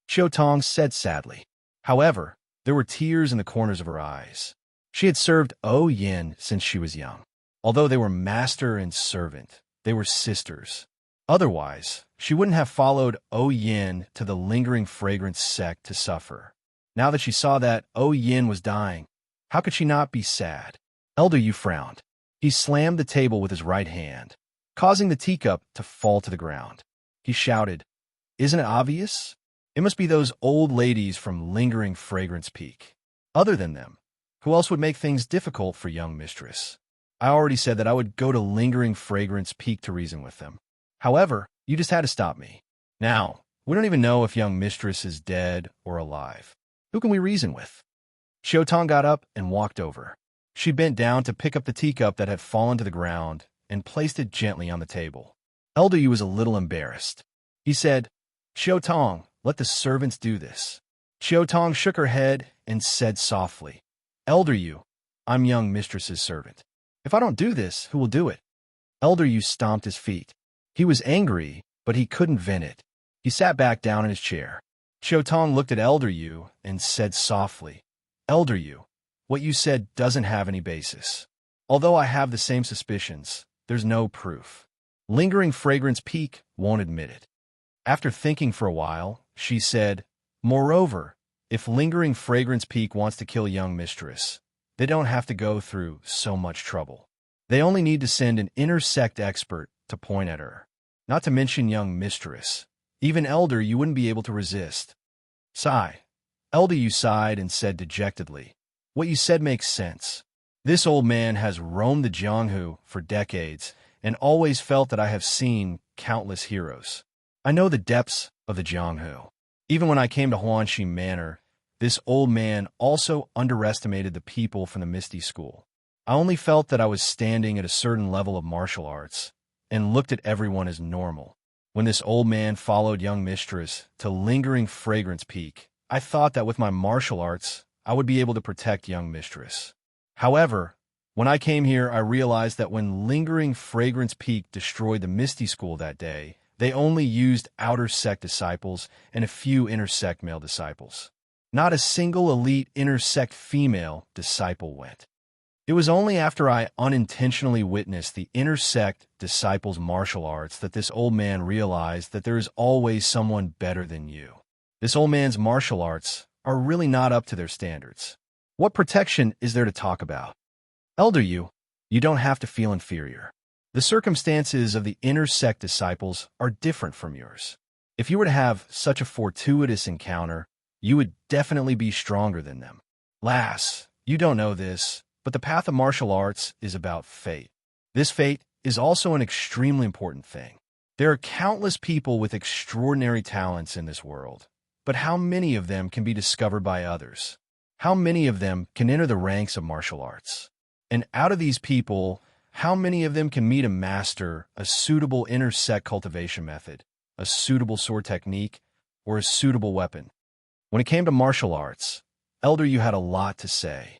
Chiu Tong said sadly. However, there were tears in the corners of her eyes. She had served O Yin since she was young. Although they were master and servant, they were sisters. Otherwise, she wouldn't have followed O Yin to the Lingering Fragrance sect to suffer. Now that she saw that O Yin was dying, how could she not be sad? Elder Yu frowned. He slammed the table with his right hand, causing the teacup to fall to the ground. He shouted, Isn't it obvious? It must be those old ladies from Lingering Fragrance Peak. Other than them, who else would make things difficult for young mistress? I already said that I would go to Lingering Fragrance Peak to reason with them. However, you just had to stop me. Now, we don't even know if young mistress is dead or alive. Who can we reason with? Chiu Tong got up and walked over. She bent down to pick up the teacup that had fallen to the ground and placed it gently on the table. Elder Yu was a little embarrassed. He said, Chiu Tong, let the servants do this. Chiu Tong shook her head and said softly, Elder Yu, I'm young mistress's servant. If I don't do this, who will do it? Elder Yu stomped his feet. He was angry, but he couldn't vent it. He sat back down in his chair. Chiu Tong looked at Elder Yu and said softly, Elder Yu, what you said doesn't have any basis. Although I have the same suspicions, there's no proof. Lingering Fragrance Peak won't admit it. After thinking for a while, she said, Moreover, if Lingering Fragrance Peak wants to kill young mistress, they don't have to go through so much trouble. They only need to send an inner sect expert to point at her. Not to mention young mistress. Even Elder you wouldn't be able to resist. Sigh. Elder you sighed and said dejectedly, What you said makes sense. This old man has roamed the Jianghu for decades and always felt that I have seen countless heroes. I know the depths of the Jianghu. Even when I came to Huanxi Manor, this old man also underestimated the people from the Misty School. I only felt that I was standing at a certain level of martial arts and looked at everyone as normal. When this old man followed young mistress to Lingering Fragrance Peak, I thought that with my martial arts, I would be able to protect young mistress. However, when I came here, I realized that when Lingering Fragrance Peak destroyed the Misty School that day, they only used outer sect disciples and a few inner sect male disciples. Not a single elite inner sect female disciple went. It was only after I unintentionally witnessed the inner sect disciples' martial arts that this old man realized that there is always someone better than you. This old man's martial arts are really not up to their standards. What protection is there to talk about? Elder you don't have to feel inferior. The circumstances of the inner sect disciples are different from yours. If you were to have such a fortuitous encounter, you would definitely be stronger than them. Lass, you don't know this, but the path of martial arts is about fate. This fate is also an extremely important thing. There are countless people with extraordinary talents in this world, but how many of them can be discovered by others? How many of them can enter the ranks of martial arts? And out of these people, how many of them can meet a master, a suitable intersect cultivation method, a suitable sword technique, or a suitable weapon? When it came to martial arts, Elder Yu had a lot to say.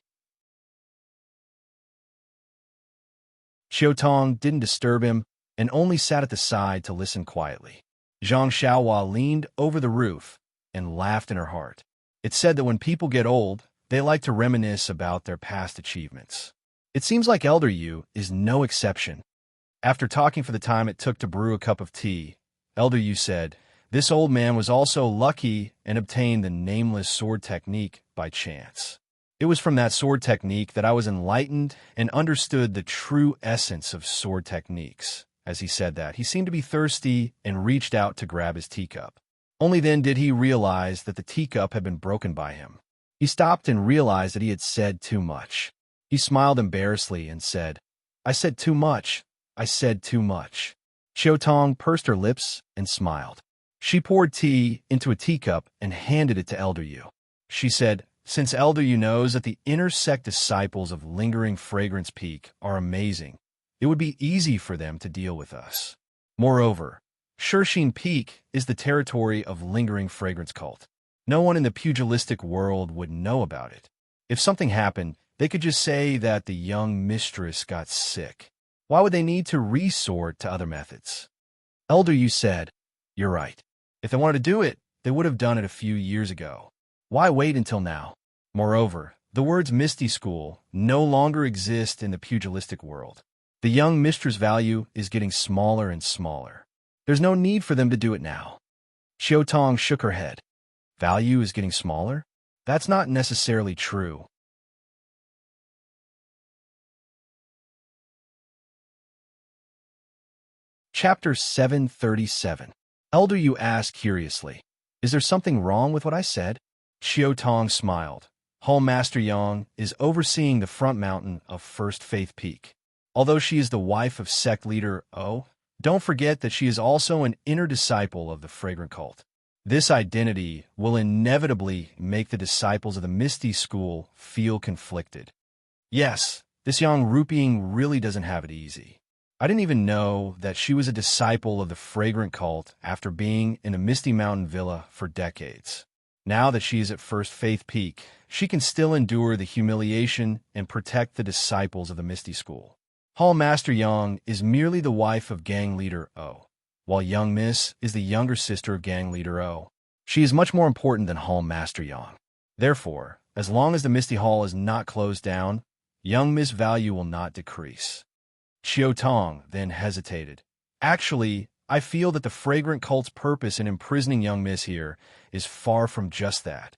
Xiaotong didn't disturb him and only sat at the side to listen quietly. Zhang Xiaohua leaned over the roof and laughed in her heart. It's said that when people get old, they like to reminisce about their past achievements. It seems like Elder Yu is no exception. After talking for the time it took to brew a cup of tea, Elder Yu said, "This old man was also lucky and obtained the nameless sword technique by chance. It was from that sword technique that I was enlightened and understood the true essence of sword techniques." As he said that, he seemed to be thirsty and reached out to grab his teacup. Only then did he realize that the teacup had been broken by him. He stopped and realized that he had said too much. He smiled embarrassedly and said, "I said too much. I said too much." Xiaotong pursed her lips and smiled. She poured tea into a teacup and handed it to Elder Yu. She said, "Since Elder Yu knows that the intersect disciples of Lingering Fragrance Peak are amazing, it would be easy for them to deal with us. Moreover, Shirxin Peak is the territory of Lingering Fragrance Cult. No one in the pugilistic world would know about it. If something happened, they could just say that the young mistress got sick. Why would they need to resort to other methods?" Elder Yu said, "You're right. If they wanted to do it, they would have done it a few years ago. Why wait until now? Moreover, the words Misty School no longer exist in the pugilistic world. The young mistress' value is getting smaller and smaller. There's no need for them to do it now." Xiaotong shook her head. "Value is getting smaller? That's not necessarily true." Chapter 737. Elder Yu asked curiously, "Is there something wrong with what I said?" Xiaotong smiled. Hall Master Yang is overseeing the front mountain of First Faith Peak. Although she is the wife of sect leader O, don't forget that she is also an inner disciple of the Fragrant Cult. This identity will inevitably make the disciples of the Misty School feel conflicted. Yes, this young Rupiang really doesn't have it easy. I didn't even know that she was a disciple of the Fragrant Cult after being in a Misty Mountain villa for decades. Now that she is at First Faith Peak, she can still endure the humiliation and protect the disciples of the Misty School. Hall Master Yang is merely the wife of Gang Leader O, while Young Miss is the younger sister of Gang Leader O. She is much more important than Hall Master Yang. Therefore, as long as the Misty Hall is not closed down, Young Miss' value will not decrease. Xiaotong then hesitated. Actually, I feel that the Fragrant Cult's purpose in imprisoning Young Miss here is far from just that.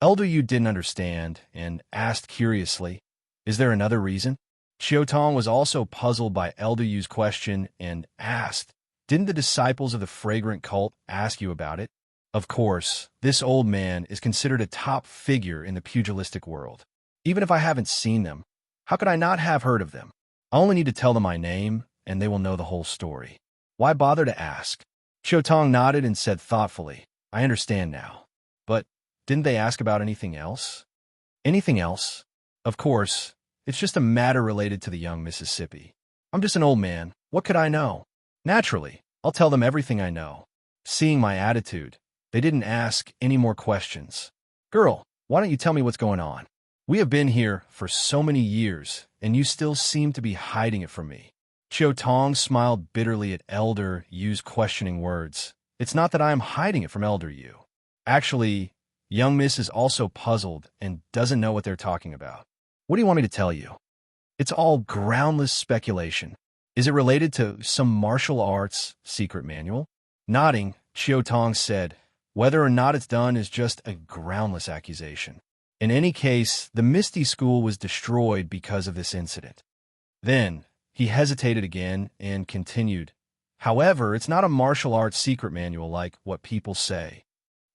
Elder Yu didn't understand and asked curiously, "Is there another reason?" Xiaotong was also puzzled by Elder Yu's question and asked, "Didn't the disciples of the Fragrant Cult ask you about it?" Of course, this old man is considered a top figure in the pugilistic world. Even if I haven't seen them, how could I not have heard of them? I only need to tell them my name, and they will know the whole story. Why bother to ask? Xiaotong nodded and said thoughtfully, "I understand now. But didn't they ask about anything else?" "Anything else? Of course, it's just a matter related to the young Mississippi. I'm just an old man. What could I know? Naturally, I'll tell them everything I know." Seeing my attitude, they didn't ask any more questions. "Girl, why don't you tell me what's going on? We have been here for so many years, and you still seem to be hiding it from me." Xiaotong smiled bitterly at Elder Yu's questioning words. "It's not that I am hiding it from Elder Yu. Actually, Young Miss is also puzzled and doesn't know what they're talking about. What do you want me to tell you?" "It's all groundless speculation. Is it related to some martial arts secret manual?" Nodding, Xiaotong said, "Whether or not it's done is just a groundless accusation. In any case, the Misty School was destroyed because of this incident." Then, he hesitated again and continued, "However, it's not a martial arts secret manual like what people say.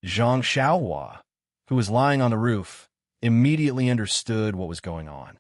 Zhang Xiaohua, who was lying on the roof, immediately understood what was going on.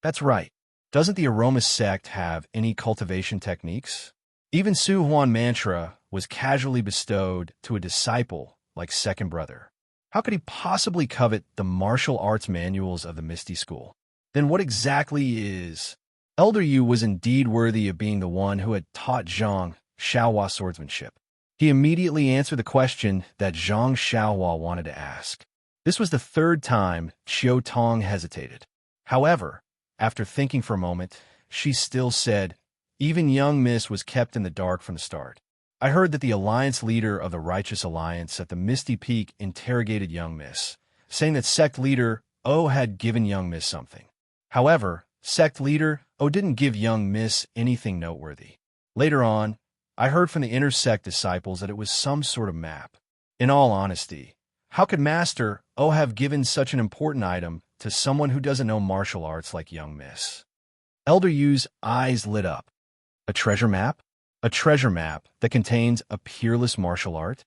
That's right. Doesn't the Aromas sect have any cultivation techniques? Even Su Huan mantra was casually bestowed to a disciple like second brother. How could he possibly covet the martial arts manuals of the Misty School? Then what exactly is? Elder Yu was indeed worthy of being the one who had taught Zhang Xiaohua swordsmanship. He immediately answered the question that Zhang Xiaohua wanted to ask. This was the third time Qiu Tong hesitated. However, after thinking for a moment, she still said, even young Miss was kept in the dark from the start. I heard that the alliance leader of the Righteous Alliance at the Misty Peak interrogated young Miss, saying that sect leader O had given young Miss something. However, sect leader O didn't give young Miss anything noteworthy. Later on, I heard from the inner sect disciples that it was some sort of map. In all honesty, how could Master O have given such an important item to someone who doesn't know martial arts like young Miss? Elder Yu's eyes lit up. A treasure map? A treasure map that contains a peerless martial art?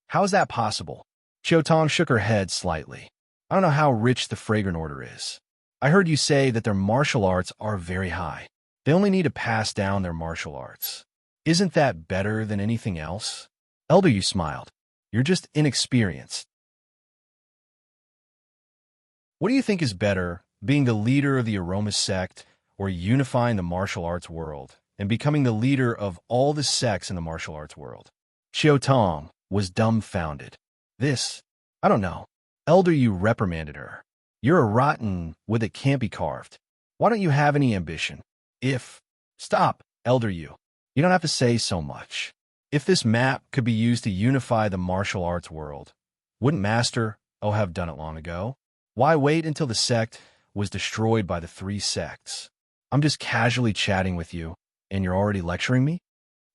How is that possible? Qiu Tong shook her head slightly. I don't know how rich the Fragrant Order is. I heard you say that their martial arts are very high. They only need to pass down their martial arts. Isn't that better than anything else? Elder Yu smiled. You're just inexperienced. What do you think is better, being the leader of the Aromas sect or unifying the martial arts world and becoming the leader of all the sects in the martial arts world? Qiu Tong was dumbfounded. I don't know. Elder Yu reprimanded her. You're a rotten wood that can't be carved. Why don't you have any ambition? Stop, Elder Yu. You don't have to say so much. If this map could be used to unify the martial arts world, wouldn't Master O have done it long ago? Why wait until the sect was destroyed by the three sects? I'm just casually chatting with you, and you're already lecturing me?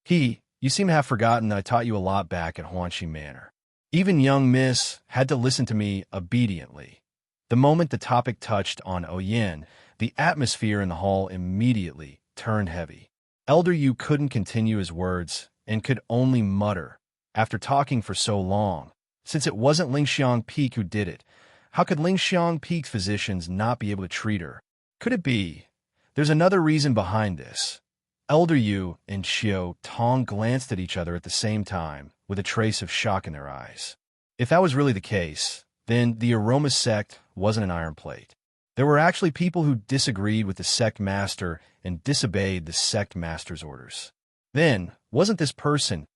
You seem to have forgotten that I taught you a lot back at Huanxi Manor. Even young Miss had to listen to me obediently. The moment the topic touched on Oyen, the atmosphere in the hall immediately turned heavy. Elder Yu couldn't continue his words and could only mutter. After talking for so long, since it wasn't Lingxiang Peak who did it, how could Lingxiang Peak's physicians not be able to treat her? Could it be? There's another reason behind this. Elder Yu and Qiu Tong glanced at each other at the same time, with a trace of shock in their eyes. If that was really the case, then the Aroma sect wasn't an iron plate. There were actually people who disagreed with the sect master and disobeyed the sect master's orders. Then, wasn't this person?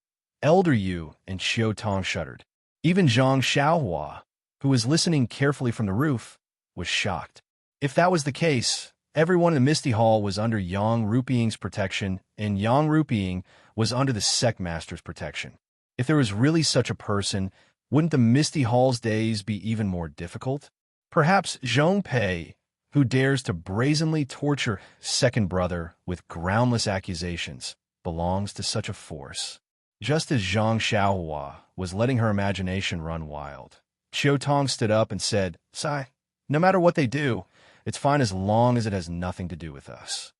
Elder Yu and Qiu Tong shuddered. Even Zhang Xiaohua, who was listening carefully from the roof, was shocked. If that was the case, everyone in the Misty Hall was under Yang Rupiing's protection, and Yang Rupiing was under the sect master's protection. If there was really such a person, wouldn't the Misty Hall's days be even more difficult? Perhaps Zhong Pei, who dares to brazenly torture second brother with groundless accusations, belongs to such a force. Just as Zhang Xiaohua was letting her imagination run wild, Qiu Tong stood up and said, "Sai, no matter what they do, it's fine as long as it has nothing to do with us."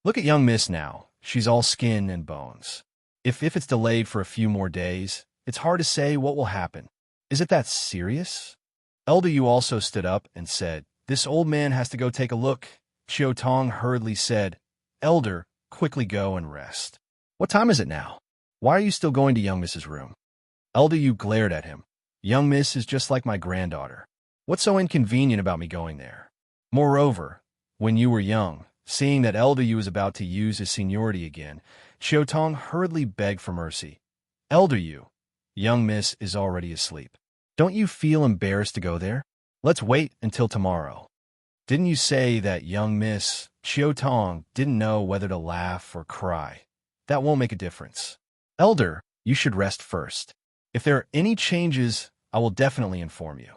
Look at young Miss now. She's all skin and bones. If it's delayed for a few more days, it's hard to say what will happen. Is it that serious? Elder Yu also stood up and said, "This old man has to go take a look." Qiu Tong hurriedly said, "Elder, quickly go and rest." "What time is it now? Why are you still going to young Miss's room?" Elder Yu glared at him. "Young Miss is just like my granddaughter. What's so inconvenient about me going there? Moreover, when you were young, seeing that Elder Yu was about to use his seniority again, Qiu Tong hurriedly begged for mercy. "Elder Yu, young Miss is already asleep. Don't you feel embarrassed to go there? Let's wait until tomorrow." "Didn't you say that young Miss?" Qiu Tong didn't know whether to laugh or cry. "That won't make a difference. Elder, you should rest first. If there are any changes, I will definitely inform you."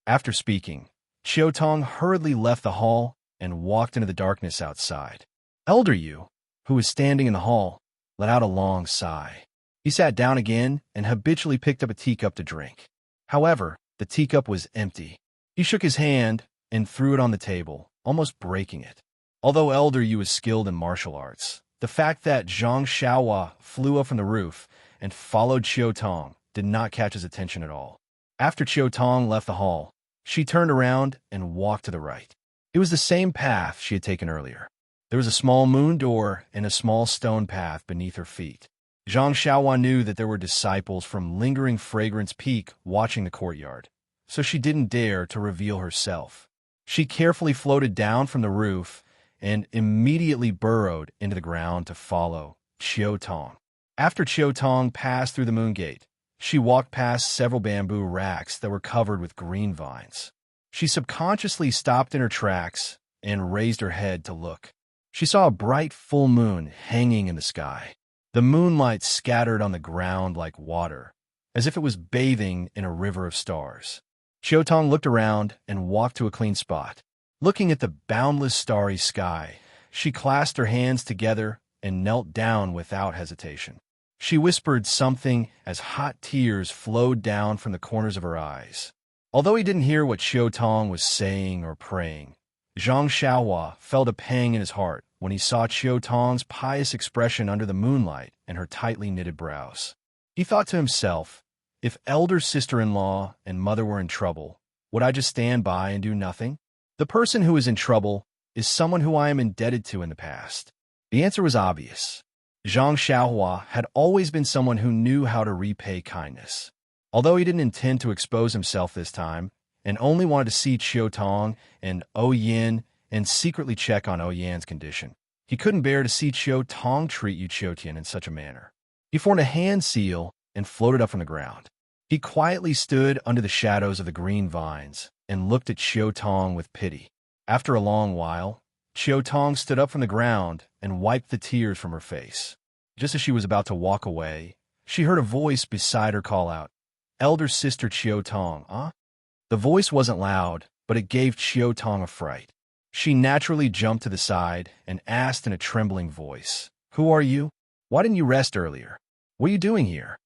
After speaking, Qiu Tong hurriedly left the hall and walked into the darkness outside. Elder Yu, who was standing in the hall, let out a long sigh. He sat down again and habitually picked up a teacup to drink. However, the teacup was empty. He shook his hand and threw it on the table, almost breaking it. Although Elder Yu was skilled in martial arts, the fact that Zhang Xiaohua flew up from the roof and followed Qiu Tong did not catch his attention at all. After Chiu Tong left the hall, she turned around and walked to the right. It was the same path she had taken earlier. There was a small moon door and a small stone path beneath her feet. Zhang Xiaohua knew that there were disciples from Lingering Fragrance Peak watching the courtyard, so she didn't dare to reveal herself. She carefully floated down from the roof and immediately burrowed into the ground to follow Chiu Tong. After Chiu Tong passed through the moon gate, she walked past several bamboo racks that were covered with green vines. She subconsciously stopped in her tracks and raised her head to look. She saw a bright full moon hanging in the sky. The moonlight scattered on the ground like water, as if it was bathing in a river of stars. Chiu Tong looked around and walked to a clean spot. Looking at the boundless starry sky, she clasped her hands together and knelt down without hesitation. She whispered something as hot tears flowed down from the corners of her eyes. Although he didn't hear what Chiu Tong was saying or praying, Zhang Xiaohua felt a pang in his heart when he saw Chiu Tong's pious expression under the moonlight and her tightly knitted brows. He thought to himself, if elder sister-in-law and mother were in trouble, would I just stand by and do nothing? The person who is in trouble is someone who I am indebted to in the past. The answer was obvious. Zhang Xiaohua had always been someone who knew how to repay kindness. Although he didn't intend to expose himself this time, and only wanted to see Chiu Tong and Yin and secretly check on Yan's condition, he couldn't bear to see Chiu Tong treat Yu Qiutian in such a manner. He formed a hand seal and floated up from the ground. He quietly stood under the shadows of the green vines and looked at Chiu Tong with pity. After a long while, Chiu Tong stood up from the ground and wiped the tears from her face. Just as she was about to walk away, she heard a voice beside her call out, "Elder sister Chiu Tong, huh?" The voice wasn't loud, but it gave Chiu Tong a fright. She naturally jumped to the side and asked in a trembling voice, "Who are you? Why didn't you rest earlier? What are you doing here?"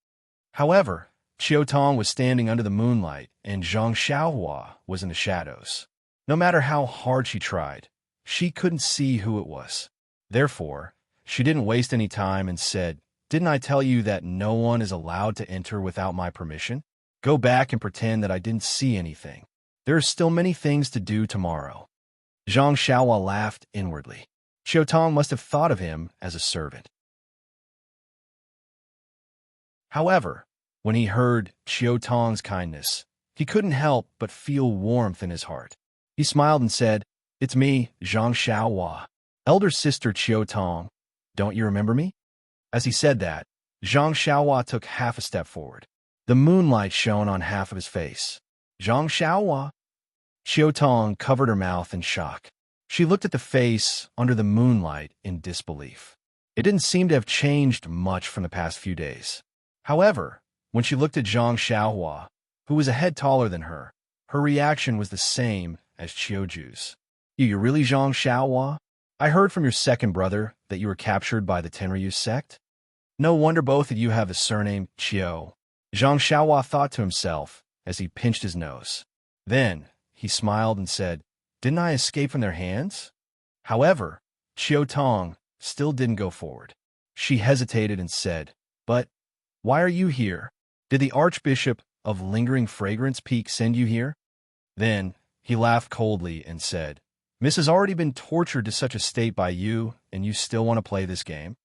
However, Chiu Tong was standing under the moonlight and Zhang Xiaohua was in the shadows. No matter how hard she tried, she couldn't see who it was. Therefore, she didn't waste any time and said, "Didn't I tell you that no one is allowed to enter without my permission? Go back and pretend that I didn't see anything. There are still many things to do tomorrow." Zhang Xiaohua laughed inwardly. Chiu Tong must have thought of him as a servant. However, when he heard Chiu Tong's kindness, he couldn't help but feel warmth in his heart. He smiled and said, "It's me, Zhang Xiaohua, elder sister Chiu Tong. Don't you remember me?" As he said that, Zhang Xiaohua took half a step forward. The moonlight shone on half of his face. "Zhang Xiaohua?" Chiu Tong covered her mouth in shock. She looked at the face under the moonlight in disbelief. It didn't seem to have changed much from the past few days. However, when she looked at Zhang Xiaohua, who was a head taller than her reaction was the same as Qiuju's. "You really Zhang Xiaohua? I heard from your second brother that you were captured by the Tenryu sect. No wonder both of you have the surname Qiu." Zhang Xiaohua thought to himself as he pinched his nose. Then he smiled and said, "Didn't I escape from their hands?" However, Chiu Tong still didn't go forward. She hesitated and said, "But why are you here? Did the Archbishop of Lingering Fragrance Peak send you here?" Then he laughed coldly and said, "Miss has already been tortured to such a state by you, and you still want to play this game?"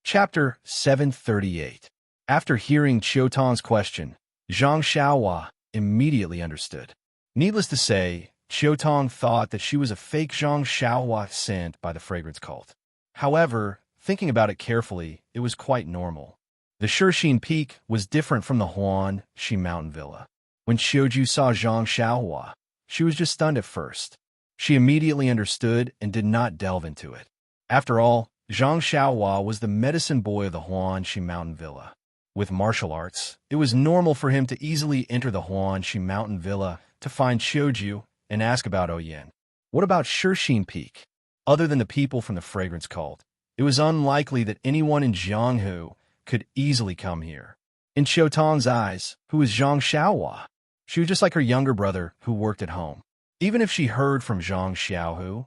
Chapter 738. After hearing Chiu Tong's question, Zhang Xiaohua immediately understood. Needless to say, Chiu Tong thought that she was a fake Zhang Xiaohua sent by the fragrance cult. However, thinking about it carefully, it was quite normal. The Shixin Peak was different from the Huan Shi Mountain Villa. When Qiuju saw Zhang Xiaohua, she was just stunned at first. She immediately understood and did not delve into it. After all, Zhang Xiaohua was the medicine boy of the Huan Shi Mountain Villa. With martial arts, it was normal for him to easily enter the Huan Shi Mountain Villa to find Qiuju and ask about Yin. What about Shixin Peak? Other than the people from the fragrance cult, it was unlikely that anyone in Jianghu could easily come here. In Chiu Tong's eyes, who was Zhang Xiaohua? She was just like her younger brother who worked at home. Even if she heard from Zhang Xiaohu,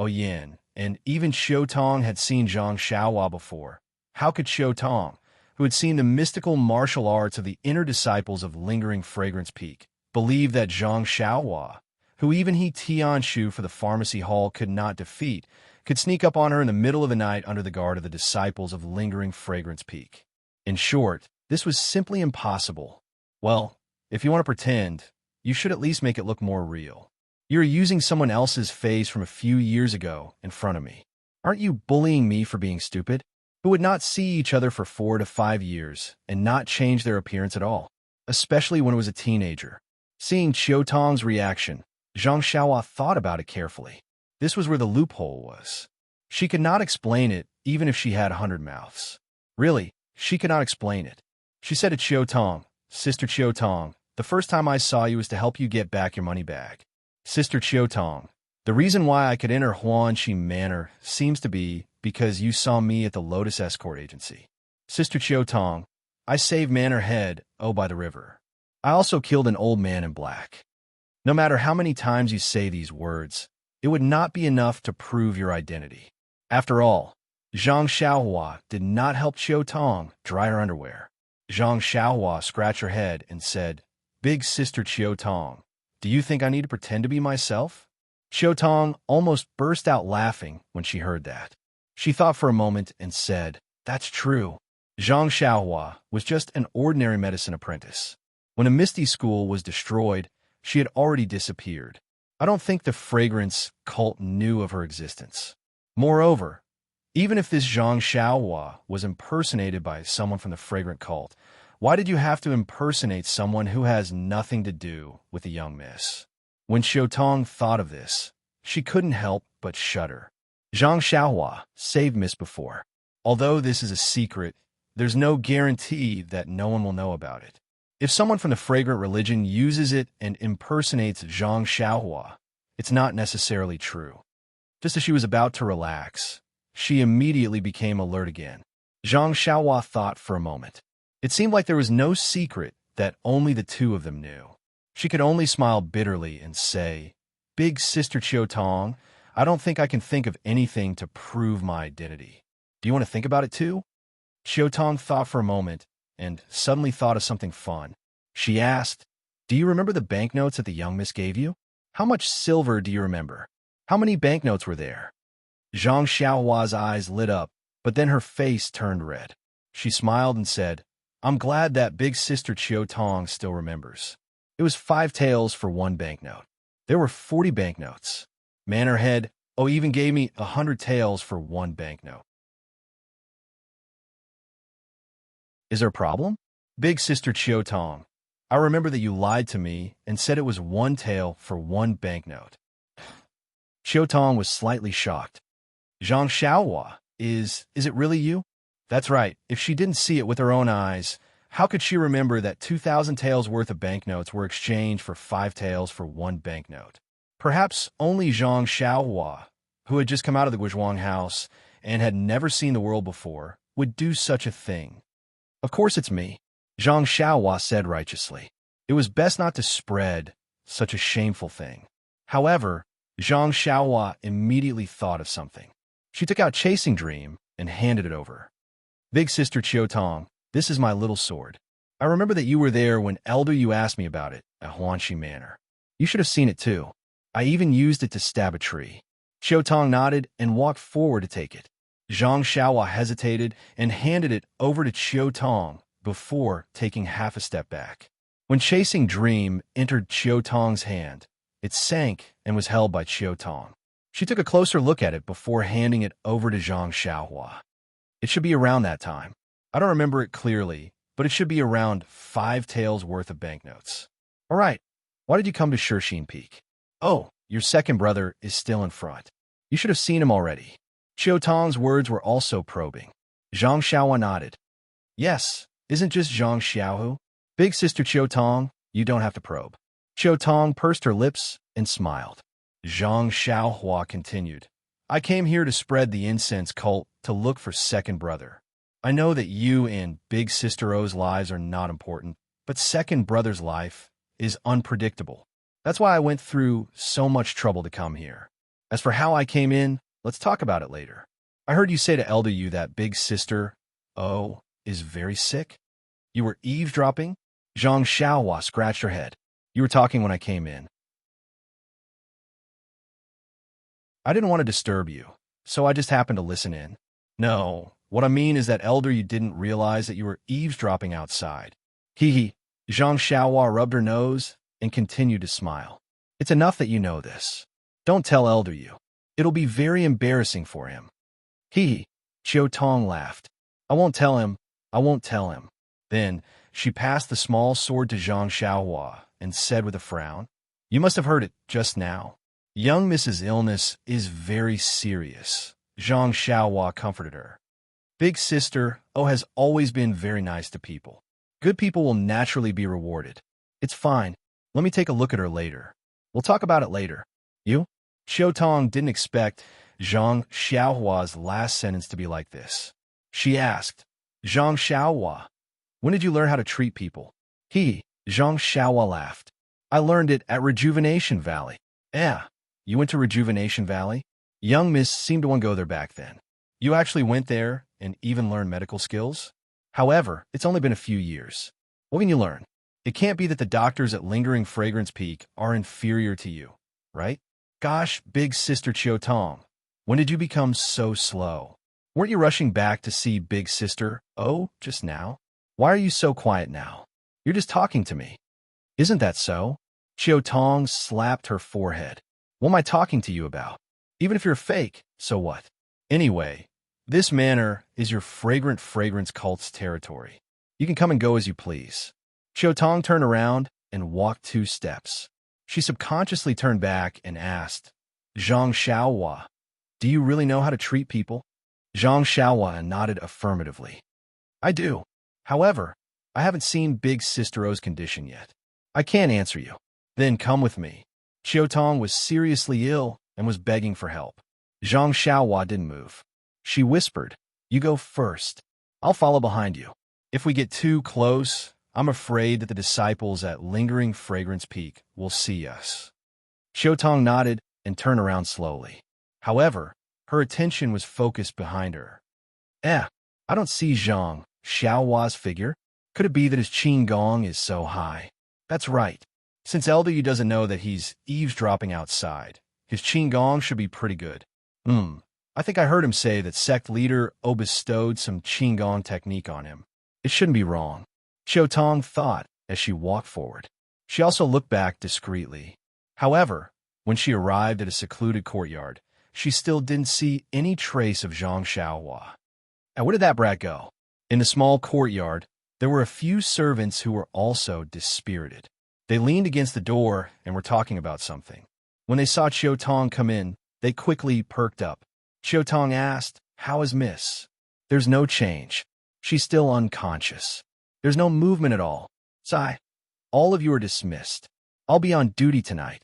Yin, and even Qiu Tong had seen Zhang Xiaohua before. How could Qiu Tong, who had seen the mystical martial arts of the inner disciples of Lingering Fragrance Peak, believe that Zhang Xiaohua, who even he Tianshu for the pharmacy hall could not defeat, could sneak up on her in the middle of the night under the guard of the disciples of Lingering Fragrance Peak? In short, this was simply impossible. Well, if you want to pretend, you should at least make it look more real. You're using someone else's face from a few years ago in front of me. Aren't you bullying me for being stupid? Who would not see each other for 4 to 5 years and not change their appearance at all, especially when it was a teenager? Seeing Qiu Tong's reaction, Zhang Xiaohua thought about it carefully. This was where the loophole was. She could not explain it even if she had 100 mouths. Really, she could not explain it. She said to Qiu Tong, "Sister Qiu Tong, the first time I saw you was to help you get back your money bag. Sister Qiu Tong, the reason why I could enter Huanxi Manor seems to be because you saw me at the Lotus Escort Agency. Sister Qiu Tong, I saved Manor Head, by the river. I also killed an old man in black." No matter how many times you say these words, it would not be enough to prove your identity. After all, Zhang Xiaohua did not help Qiu Tong dry her underwear. Zhang Xiaohua scratched her head and said, "Big Sister Qiu Tong, do you think I need to pretend to be myself?" Qiu Tong almost burst out laughing when she heard that. She thought for a moment and said, "That's true." Zhang Xiaohua was just an ordinary medicine apprentice. When a Misty School was destroyed, she had already disappeared. I don't think the fragrance cult knew of her existence. Moreover, even if this Zhang Xiaohua was impersonated by someone from the fragrant cult, why did you have to impersonate someone who has nothing to do with the young miss? When Qiu Tong thought of this, she couldn't help but shudder. Zhang Xiaohua saved Miss before. Although this is a secret, there's no guarantee that no one will know about it. If someone from the fragrant religion uses it and impersonates Zhang Xiaohua, it's not necessarily true. Just as she was about to relax, she immediately became alert again. Zhang Xiaohua thought for a moment. It seemed like there was no secret that only the two of them knew. She could only smile bitterly and say, "Big Sister Qiu Tong, I don't think I can think of anything to prove my identity. Do you want to think about it too?" Qiu Tong thought for a moment and suddenly thought of something fun. She asked, "Do you remember the banknotes that the young miss gave you? How much silver do you remember? How many banknotes were there?" Zhang Xiaohua's eyes lit up, but then her face turned red. She smiled and said, "I'm glad that Big Sister Qiu Tong still remembers. It was 5 taels for 1 banknote. There were 40 banknotes. Manor Head, even gave me 100 taels for 1 banknote. Is there a problem? Big Sister Qiu Tong, I remember that you lied to me and said it was 1 tael for 1 banknote." Qiu Tong was slightly shocked. "Zhang Xiaohua, is it really you?" That's right. If she didn't see it with her own eyes, how could she remember that 2,000 taels worth of banknotes were exchanged for 5 taels for 1 banknote? Perhaps only Zhang Xiaohua, who had just come out of the Guizhuang house and had never seen the world before, would do such a thing. "Of course it's me," Zhang Xiaohua said righteously. It was best not to spread such a shameful thing. However, Zhang Xiaohua immediately thought of something. She took out Chasing Dream and handed it over. "Big Sister Qiu Tong, this is my little sword. I remember that you were there when Elder you asked me about it at Huanxi Manor. You should have seen it too. I even used it to stab a tree." Qiu Tong nodded and walked forward to take it. Zhang Xiaohua hesitated and handed it over to Qiu Tong before taking half a step back. When Chasing Dream entered Qiu Tong's hand, it sank and was held by Qiu Tong. She took a closer look at it before handing it over to Zhang Xiaohua. It should be around that time. I don't remember it clearly, but it should be around 5 taels worth of banknotes. All right, why did you come to Shirxin Peak? Oh, your second brother is still in front. You should have seen him already. Qiu Tong's words were also probing. Zhang Xiaohua nodded. Yes, isn't just Zhang Xiaohu? Big Sister Qiu Tong, you don't have to probe. Qiu Tong pursed her lips and smiled. Zhang Xiaohua continued. I came here to spread the incense cult to look for second brother. I know that you and Big Sister O's lives are not important, but second brother's life is unpredictable. That's why I went through so much trouble to come here. As for how I came in, let's talk about it later. I heard you say to Elder you that big sister, is very sick. You were eavesdropping? Zhang Xiaohua scratched her head. You were talking when I came in. I didn't want to disturb you, so I just happened to listen in. No, what I mean is that Elder you didn't realize that you were eavesdropping outside. Hee hee. Zhang Xiaohua rubbed her nose and continued to smile. It's enough that you know this. Don't tell Elder you. It'll be very embarrassing for him. Hee hee. Qiu Tong laughed. I won't tell him. I won't tell him. Then she passed the small sword to Zhang Xiaohua and said with a frown, You must have heard it just now. Young Mrs. Illness is very serious. Zhang Xiaohua comforted her. Big sister, has always been very nice to people. Good people will naturally be rewarded. It's fine. Let me take a look at her later. We'll talk about it later. You? Qiu Tong didn't expect Zhang Xiaohua's last sentence to be like this. She asked, Zhang Xiaohua, when did you learn how to treat people? Zhang Xiaohua laughed. I learned it at Rejuvenation Valley. You went to Rejuvenation Valley? Young Miss seemed to want to go there back then. You actually went there and even learned medical skills? However, it's only been a few years. What can you learn? It can't be that the doctors at Lingering Fragrance Peak are inferior to you, right? Gosh, big sister Qiu Tong, when did you become so slow? Weren't you rushing back to see big sister, just now? Why are you so quiet now? You're just talking to me. Isn't that so? Qiu Tong slapped her forehead. What am I talking to you about? Even if you're fake, so what? Anyway, this manor is your fragrant fragrance cult's territory. You can come and go as you please. Qiu Tong turned around and walked 2 steps. She subconsciously turned back and asked, Zhang Xiaohua, do you really know how to treat people? Zhang Xiaohua nodded affirmatively. I do. However, I haven't seen Big Sister O's condition yet. I can't answer you. Then come with me. Qiu Tong was seriously ill and was begging for help. Zhang Xiaohua didn't move. She whispered, You go first. I'll follow behind you. If we get too close, I'm afraid that the disciples at Lingering Fragrance Peak will see us. Qiu Tong nodded and turned around slowly. However, her attention was focused behind her. I don't see Zhang Xiaohua's figure. Could it be that his qin gong is so high? That's right. Since Elder Yu doesn't know that he's eavesdropping outside, his qin gong should be pretty good. I think I heard him say that sect leader bestowed some qin gong technique on him. It shouldn't be wrong. Qiu Tong thought as she walked forward. She also looked back discreetly. However, when she arrived at a secluded courtyard, she still didn't see any trace of Zhang Xiaohua. And where did that brat go? In the small courtyard, there were a few servants who were also dispirited. They leaned against the door and were talking about something. When they saw Qiu Tong come in, they quickly perked up. Qiu Tong asked, How is Miss? There's no change. She's still unconscious. There's no movement at all. Sigh. All of you are dismissed. I'll be on duty tonight.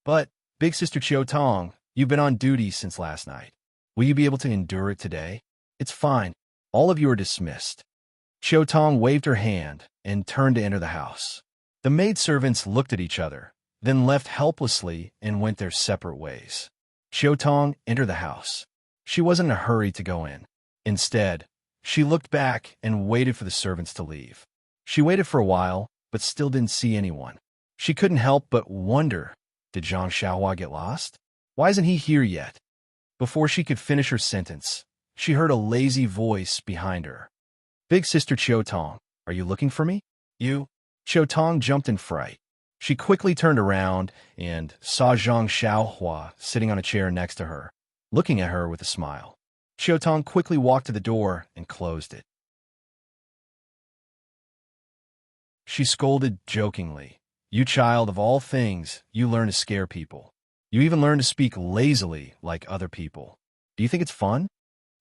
But, Big Sister Qiu Tong, you've been on duty since last night. Will you be able to endure it today? It's fine. All of you are dismissed. Qiu Tong waved her hand and turned to enter the house. The maidservants looked at each other, then left helplessly and went their separate ways. Qiu Tong entered the house. She wasn't in a hurry to go in. Instead, she looked back and waited for the servants to leave. She waited for a while, but still didn't see anyone. She couldn't help but wonder, did Zhang Xiaohua get lost? Why isn't he here yet? Before she could finish her sentence, she heard a lazy voice behind her. Big Sister Qiu Tong, are you looking for me? You? Qiu Tong jumped in fright. She quickly turned around and saw Zhang Xiaohua sitting on a chair next to her, looking at her with a smile. Qiu Tong quickly walked to the door and closed it. She scolded jokingly, You child of all things, you learn to scare people. You even learn to speak lazily like other people. Do you think it's fun?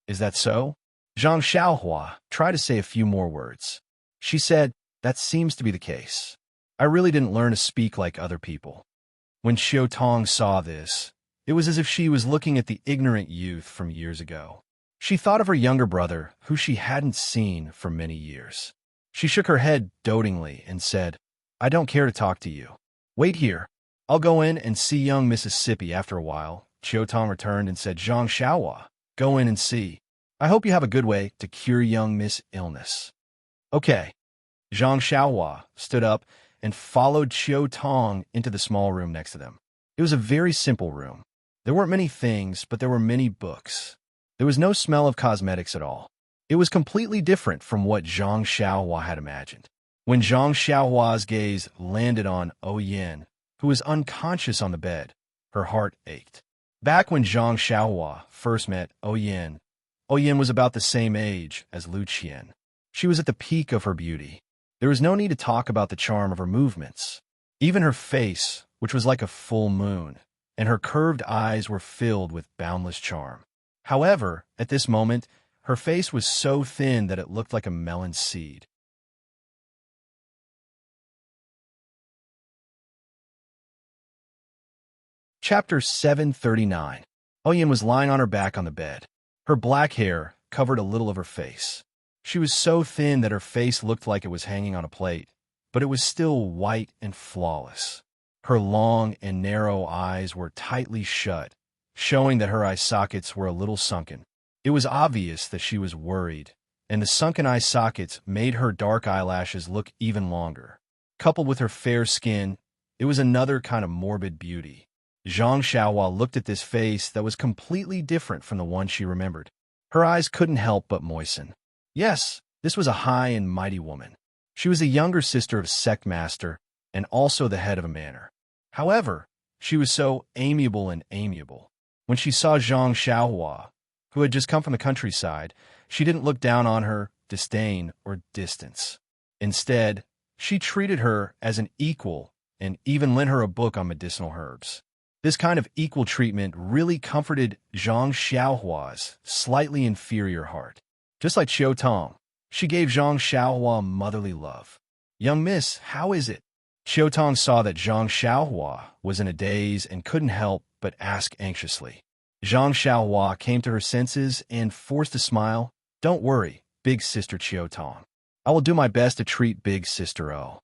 Is that so? Zhang Xiaohua tried to say a few more words. She said, That seems to be the case. I really didn't learn to speak like other people. When Qiu Tong saw this, it was as if she was looking at the ignorant youth from years ago. She thought of her younger brother, who she hadn't seen for many years. She shook her head dotingly and said, I don't care to talk to you. Wait here. I'll go in and see young Mississippi after a while, Chiu Tong returned and said, Zhang Xiaohua, go in and see. I hope you have a good way to cure young Miss illness. Okay. Zhang Xiaohua stood up and followed Chiu Tong into the small room next to them. It was a very simple room. There weren't many things, but there were many books. There was no smell of cosmetics at all. It was completely different from what Zhang Xiaohua had imagined. When Zhang Xiaohua's gaze landed on Yin, who was unconscious on the bed, her heart ached. Back when Zhang Xiaohua first met Yin was about the same age as Lu Qian. She was at the peak of her beauty. There was no need to talk about the charm of her movements. Even her face, which was like a full moon, and her curved eyes were filled with boundless charm. However, at this moment, her face was so thin that it looked like a melon seed. Chapter 739. Yin was lying on her back on the bed. Her black hair covered a little of her face. She was so thin that her face looked like it was hanging on a plate, but it was still white and flawless. Her long and narrow eyes were tightly shut, showing that her eye sockets were a little sunken. It was obvious that she was worried, and the sunken eye sockets made her dark eyelashes look even longer. Coupled with her fair skin, it was another kind of morbid beauty. Zhang Xiaohua looked at this face that was completely different from the one she remembered. Her eyes couldn't help but moisten. Yes, this was a high and mighty woman. She was the younger sister of Sect Master and also the head of a manor. However, she was so amiable and amiable. When she saw Zhang Xiaohua, who had just come from the countryside, she didn't look down on her, disdain, or distance. Instead, she treated her as an equal and even lent her a book on medicinal herbs. This kind of equal treatment really comforted Zhang Xiaohua's slightly inferior heart. Just like Chiu Tong, she gave Zhang Xiaohua motherly love. Young miss, how is it? Chiu Tong saw that Zhang Xiaohua was in a daze and couldn't help but ask anxiously. Zhang Xiaohua came to her senses and forced a smile. Don't worry, big sister Chiu Tong. I will do my best to treat big sister O.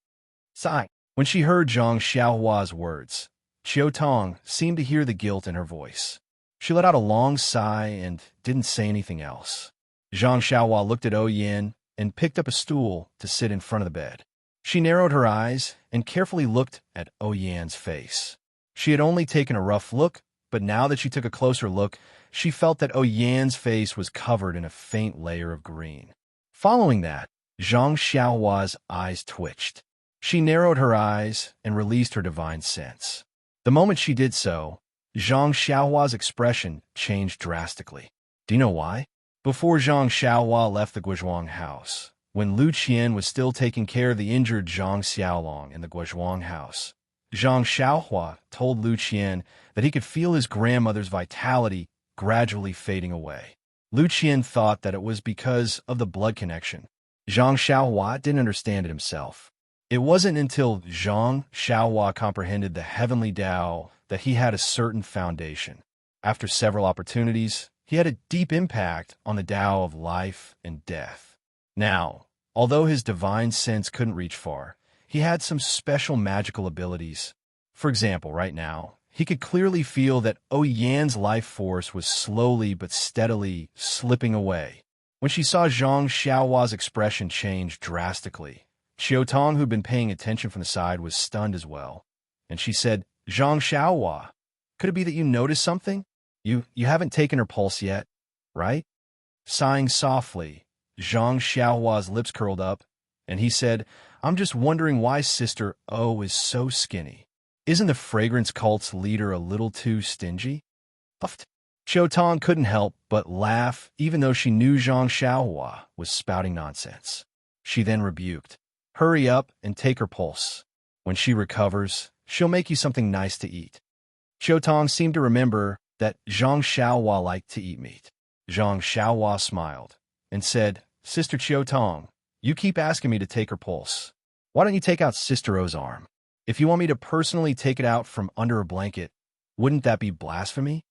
Sigh. When she heard Zhang Xiaohua's words, Chiu Tong seemed to hear the guilt in her voice. She let out a long sigh and didn't say anything else. Zhang Xiaohua looked at Yin and picked up a stool to sit in front of the bed. She narrowed her eyes and carefully looked at Yin's face. She had only taken a rough look, but now that she took a closer look, she felt that Yin's face was covered in a faint layer of green. Following that, Zhang Xiaohua's eyes twitched. She narrowed her eyes and released her divine sense. The moment she did so, Zhang Xiaohua's expression changed drastically. Do you know why? Before Zhang Xiaohua left the Guozhuang house, when Lu Qian was still taking care of the injured Zhang Xiaolong in the Guozhuang house, Zhang Xiaohua told Lu Qian that he could feel his grandmother's vitality gradually fading away. Lu Qian thought that it was because of the blood connection. Zhang Xiaohua didn't understand it himself. It wasn't until Zhang Xiaohua comprehended the heavenly Tao that he had a certain foundation. After several opportunities, he had a deep impact on the Tao of life and death. Now, although his divine sense couldn't reach far, he had some special magical abilities. For example, right now, he could clearly feel that Yan's life force was slowly but steadily slipping away. When she saw Zhang Xiaohua's expression change drastically, Chiu Tong, who'd been paying attention from the side, was stunned as well. And she said, Zhang Xiaohua, could it be that you noticed something? You haven't taken her pulse yet, right? Sighing softly, Zhang Xiaohua's lips curled up, and he said, I'm just wondering why Sister O is so skinny. Isn't the fragrance cult's leader a little too stingy? Puffed. Chiu Tong couldn't help but laugh, even though she knew Zhang Xiaohua was spouting nonsense. She then rebuked, hurry up and take her pulse. When she recovers, she'll make you something nice to eat. Chiu Tong seemed to remember that Zhang Xiaohua liked to eat meat. Zhang Xiaohua smiled and said, Sister Chiu Tong, you keep asking me to take her pulse. Why don't you take out Sister O's arm? If you want me to personally take it out from under a blanket, wouldn't that be blasphemy?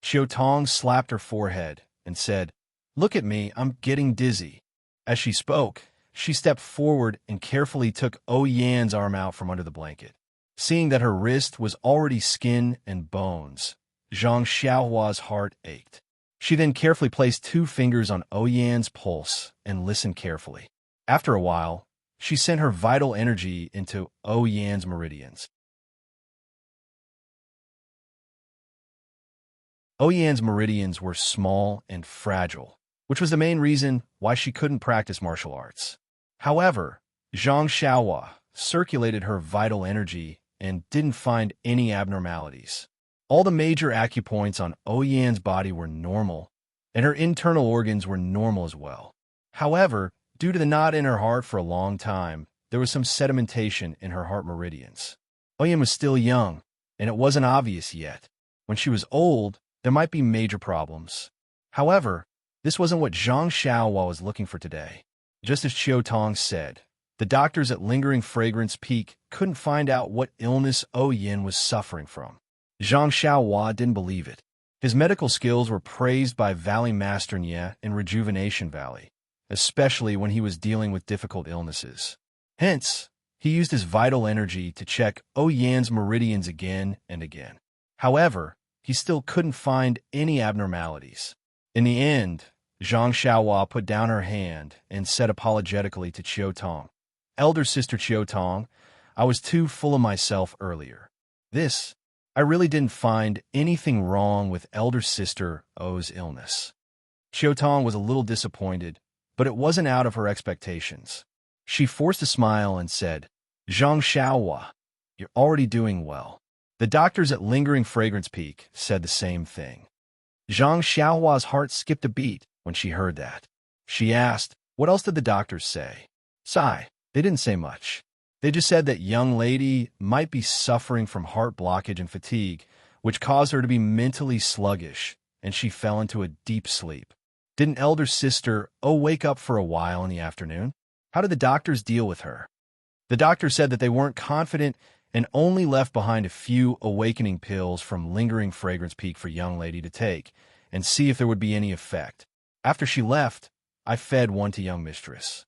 Chiu Tong slapped her forehead and said, Look at me, I'm getting dizzy. As she spoke, she stepped forward and carefully took Yan's arm out from under the blanket. Seeing that her wrist was already skin and bones, Zhang Xiaohua's heart ached. She then carefully placed 2 fingers on Oyan's pulse and listened carefully. After a while, she sent her vital energy into Oyan's meridians. Oyan's meridians were small and fragile, which was the main reason why she couldn't practice martial arts. However, Zhang Xiaohua circulated her vital energy and didn't find any abnormalities. All the major acupoints on Oyan's body were normal, and her internal organs were normal as well. However, due to the knot in her heart for a long time, there was some sedimentation in her heart meridians. Oyan was still young, and it wasn't obvious yet. When she was old, there might be major problems. However, this wasn't what Zhang Xiaohua was looking for today. Just as Qiu Tong said, the doctors at Lingering Fragrance Peak couldn't find out what illness Oyan was suffering from. Zhang Xiaohua didn't believe it. His medical skills were praised by Valley Master Nye in Rejuvenation Valley, especially when he was dealing with difficult illnesses. Hence, he used his vital energy to check Oyan's meridians again and again. However, he still couldn't find any abnormalities. In the end, Zhang Xiaohua put down her hand and said apologetically to Qiu Tong, "Elder sister Qiu Tong, I was too full of myself earlier. I really didn't find anything wrong with elder sister O's illness." Qiu Tong was a little disappointed, but it wasn't out of her expectations. She forced a smile and said, "Zhang Xiaohua, you're already doing well." The doctors at Lingering Fragrance Peak said the same thing. Zhang Xiaohua's heart skipped a beat when she heard that. She asked, "What else did the doctors say?" "Sigh, they didn't say much. They just said that young lady might be suffering from heart blockage and fatigue, which caused her to be mentally sluggish, and she fell into a deep sleep." "Didn't elder sister wake up for a while in the afternoon? How did the doctors deal with her?" "The doctor said that they weren't confident and only left behind a few awakening pills from Lingering Fragrance Peak for young lady to take and see if there would be any effect. After she left, I fed one to young mistress.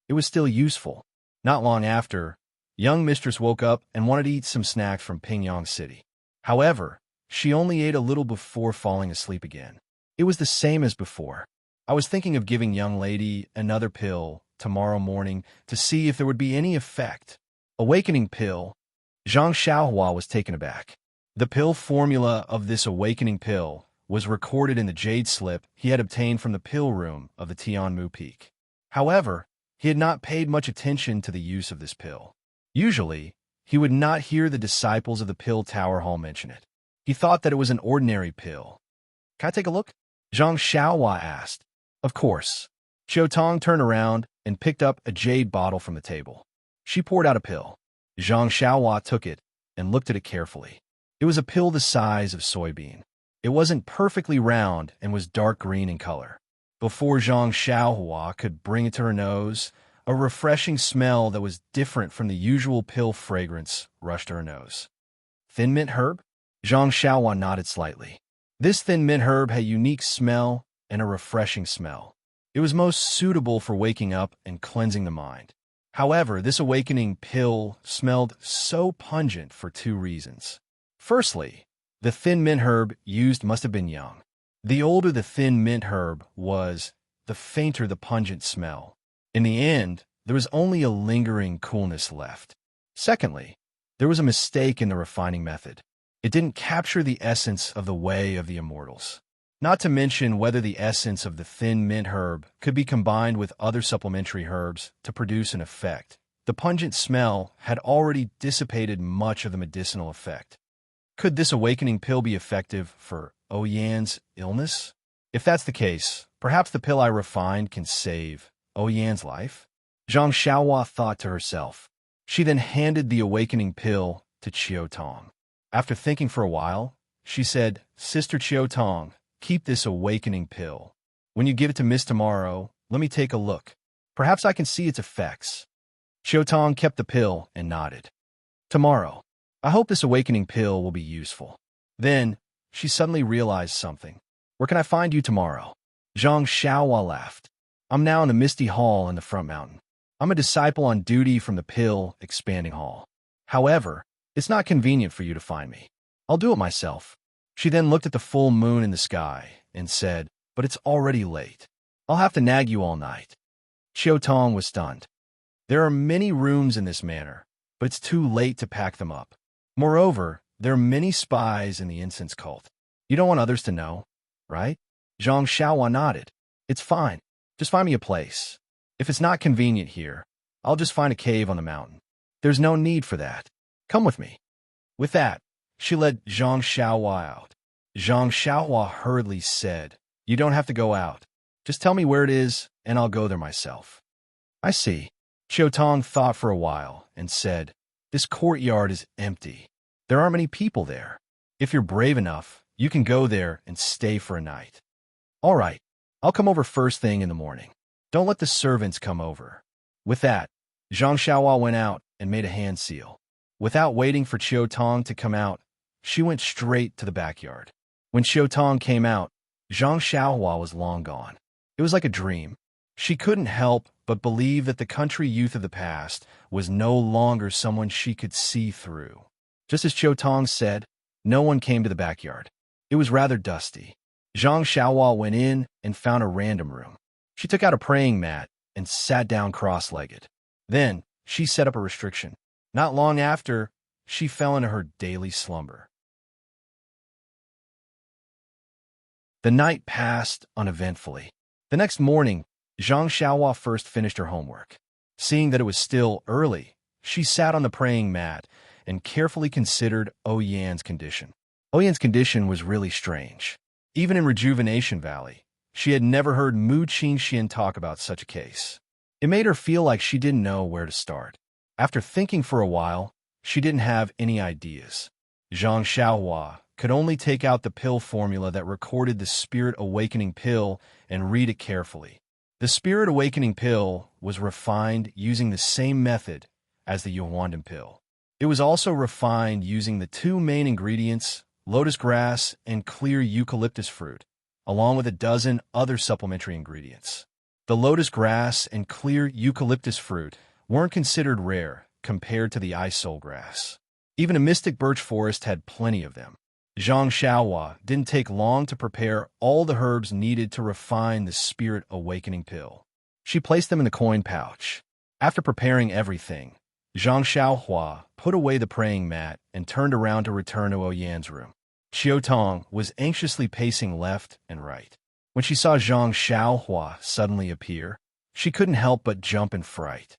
It was still useful. Not long after, young mistress woke up and wanted to eat some snacks from Pingyang City. However, she only ate a little before falling asleep again. It was the same as before. I was thinking of giving young lady another pill tomorrow morning to see if there would be any effect. Awakening pill. Zhang Xiaohua was taken aback. The pill formula of this awakening pill was recorded in the jade slip he had obtained from the pill room of the Tianmu Peak. However, he had not paid much attention to the use of this pill. Usually, he would not hear the disciples of the Pill Tower Hall mention it. He thought that it was an ordinary pill. "Can I take a look?" Zhang Xiaohua asked. "Of course." Qiu Tong turned around and picked up a jade bottle from the table. She poured out a pill. Zhang Xiaohua took it and looked at it carefully. It was a pill the size of soybean. It wasn't perfectly round and was dark green in color. Before Zhang Xiaohua could bring it to her nose, a refreshing smell that was different from the usual pill fragrance rushed to her nose. "Thin mint herb?" Zhang Xiaohua nodded slightly. This thin mint herb had a unique smell and a refreshing smell. It was most suitable for waking up and cleansing the mind. However, this awakening pill smelled so pungent for 2 reasons. Firstly, the thin mint herb used must have been young. The older the thin mint herb was, the fainter the pungent smell. In the end, there was only a lingering coolness left. Secondly, there was a mistake in the refining method. It didn't capture the essence of the way of the immortals. Not to mention whether the essence of the thin mint herb could be combined with other supplementary herbs to produce an effect. The pungent smell had already dissipated much of the medicinal effect. Could this awakening pill be effective for Oyan's illness? If that's the case, perhaps the pill I refined can save Oyan's life? Zhang Xiaohua thought to herself. She then handed the awakening pill to Qiu Tong. After thinking for a while, she said, "Sister Qiu Tong, keep this awakening pill. When you give it to Miss tomorrow, let me take a look. Perhaps I can see its effects." Qiu Tong kept the pill and nodded. "Tomorrow. I hope this awakening pill will be useful." Then, she suddenly realized something. "Where can I find you tomorrow?" Zhang Xiaohua laughed. "I'm now in the Misty Hall in the front mountain. I'm a disciple on duty from the Pill Expanding Hall. However, It's not convenient for you to find me. I'll do it myself. She then looked at the full moon in the sky and said, but it's already late. I'll have to nag you all night. Chiu Tong was stunned. There are many rooms in this manor, but it's too late to pack them up. Moreover, there are many spies in the incense cult. You don't want others to know, right? Zhang Xiaohua nodded. It's fine. Just find me a place. If it's not convenient here, I'll just find a cave on the mountain. There's no need for that. Come with me. With that, she led Zhang Xiaohua out. Zhang Xiaohua hurriedly said, you don't have to go out. Just tell me where it is, and I'll go there myself. I see. Chiu Tong thought for a while and said, this courtyard is empty. There aren't many people there. If you're brave enough, you can go there and stay for a night. All right, I'll come over first thing in the morning. Don't let the servants come over. With that, Zhang Xiaohua went out and made a hand seal. Without waiting for Chiu Tong to come out, she went straight to the backyard. When Chiu Tong came out, Zhang Xiaohua was long gone. It was like a dream. She couldn't help but believe that the country youth of the past was no longer someone she could see through. Just as Chiu Tong said, no one came to the backyard. It was rather dusty. Zhang Xiaohua went in and found a random room. She took out a praying mat and sat down cross-legged. Then, she set up a restriction. Not long after, she fell into her daily slumber. The night passed uneventfully. The next morning, Zhang Xiaohua first finished her homework. Seeing that it was still early, she sat on the praying mat and carefully considered Oyan's condition. Oyan's condition was really strange. Even in Rejuvenation Valley, she had never heard Mu Qingxian talk about such a case. It made her feel like she didn't know where to start. After thinking for a while, she didn't have any ideas. Zhang Xiaohua could only take out the pill formula that recorded the Spirit Awakening pill and read it carefully. The Spirit Awakening pill was refined using the same method as the Yuhuandan pill. It was also refined using the two main ingredients, lotus grass and clear eucalyptus fruit, along with a dozen other supplementary ingredients. The lotus grass and clear eucalyptus fruit weren't considered rare compared to the isol grass. Even a mystic birch forest had plenty of them. Zhang Xiaohua didn't take long to prepare all the herbs needed to refine the Spirit Awakening pill. She placed them in the coin pouch. After preparing everything, Zhang Xiaohua put away the praying mat and turned around to return to Oyan's room. Chiu Tong was anxiously pacing left and right. When she saw Zhang Xiaohua suddenly appear, she couldn't help but jump in fright.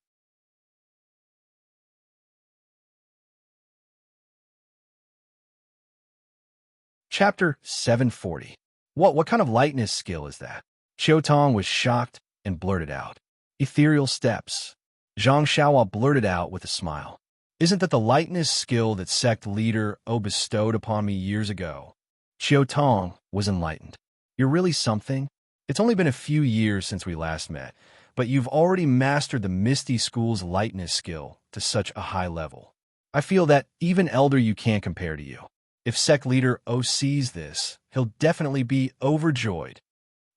Chapter 740. What kind of lightness skill is that? Chiu Tong was shocked and blurted out. Ethereal steps. Zhang Xiaohua blurted out with a smile. Isn't that the lightness skill that sect leader O bestowed upon me years ago? Chiu Tong was enlightened. You're really something? It's only been a few years since we last met, but you've already mastered the Misty School's lightness skill to such a high level. I feel that even Elder you can't compare to you. If sect leader O sees this, he'll definitely be overjoyed.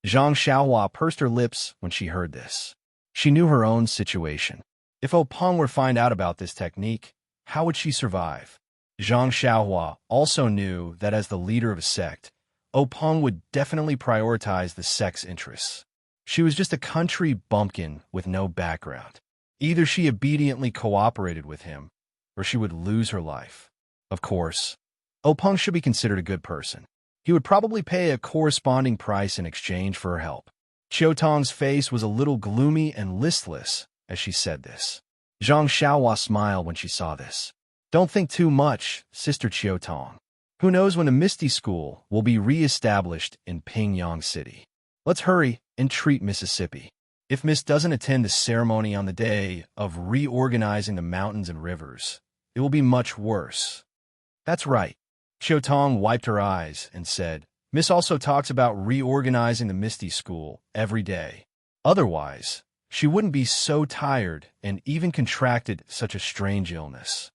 Zhang Xiaohua pursed her lips when she heard this. She knew her own situation. If O Peng were to find out about this technique, how would she survive? Zhang Xiaohua also knew that as the leader of a sect, O Peng would definitely prioritize the sect's interests. She was just a country bumpkin with no background. Either she obediently cooperated with him, or she would lose her life. Of course, O Peng should be considered a good person. He would probably pay a corresponding price in exchange for her help. Chiu Tong's face was a little gloomy and listless as she said this. Zhang Xiaohua smiled when she saw this. Don't think too much, Sister Chiu Tong. Who knows when the Misty School will be re-established in Pingyang City. Let's hurry and treat Mississippi. If Miss doesn't attend the ceremony on the day of reorganizing the mountains and rivers, it will be much worse. That's right. Chiu Tong wiped her eyes and said, Miss also talks about reorganizing the Misty School every day. Otherwise, she wouldn't be so tired and even contracted such a strange illness.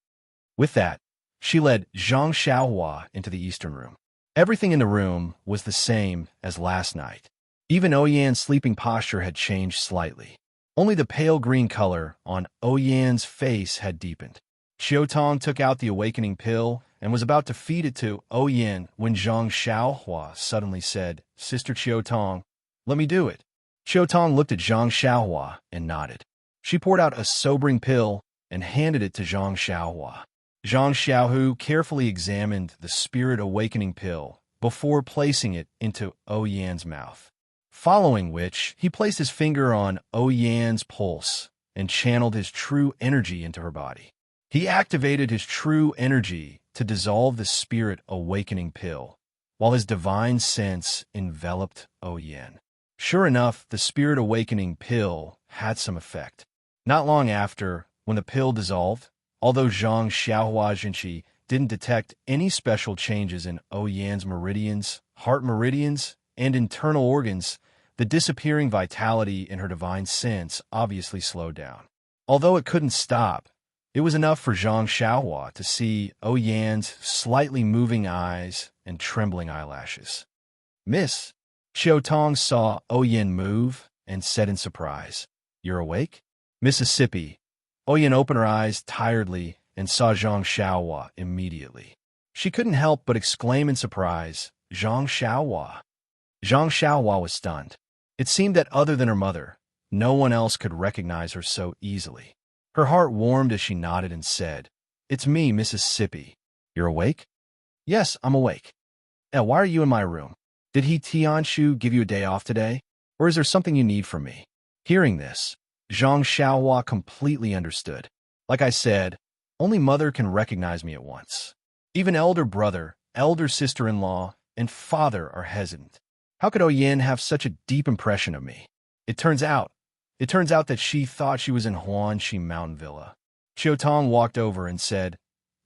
With that, she led Zhang Xiaohua into the eastern room. Everything in the room was the same as last night. Even Oyan's sleeping posture had changed slightly. Only the pale green color on Oyan's face had deepened. Chiu Tong took out the awakening pill and was about to feed it to Yin when Zhang Xiaohua suddenly said, "Sister Chiu Tong, let me do it." Chiu Tong looked at Zhang Xiaohua and nodded. She poured out a sobering pill and handed it to Zhang Xiaohua. Zhang Xiaohu carefully examined the spirit awakening pill before placing it into Yan's mouth, following which he placed his finger on Yan's pulse and channeled his true energy into her body. He activated his true energy to dissolve the spirit awakening pill, while his divine sense enveloped Yan. Sure enough, the spirit awakening pill had some effect. Not long after, when the pill dissolved, although Zhang Xiaohua Jinqi didn't detect any special changes in Yan's meridians, heart meridians, and internal organs, the disappearing vitality in her divine sense obviously slowed down. Although it couldn't stop, it was enough for Zhang Xiaohua to see Yan's slightly moving eyes and trembling eyelashes. "Miss," Chiu Tong saw Yan move and said in surprise, "You're awake?" "Mississippi." Yan opened her eyes tiredly and saw Zhang Xiaohua immediately. She couldn't help but exclaim in surprise, "Zhang Xiaohua." Zhang Xiaohua was stunned. It seemed that other than her mother, no one else could recognize her so easily. Her heart warmed as she nodded and said, "It's me, Mississippi. You're awake?" "Yes, I'm awake." "Why are you in my room? Did he Tianshu give you a day off today? Or is there something you need from me?" Hearing this, Zhang Xiaohua completely understood. Like I said, only mother can recognize me at once. Even elder brother, elder sister-in-law, and father are hesitant. How could Yin have such a deep impression of me? It turns out that she thought she was in Huanxi Mountain Villa. Chiu Tong walked over and said,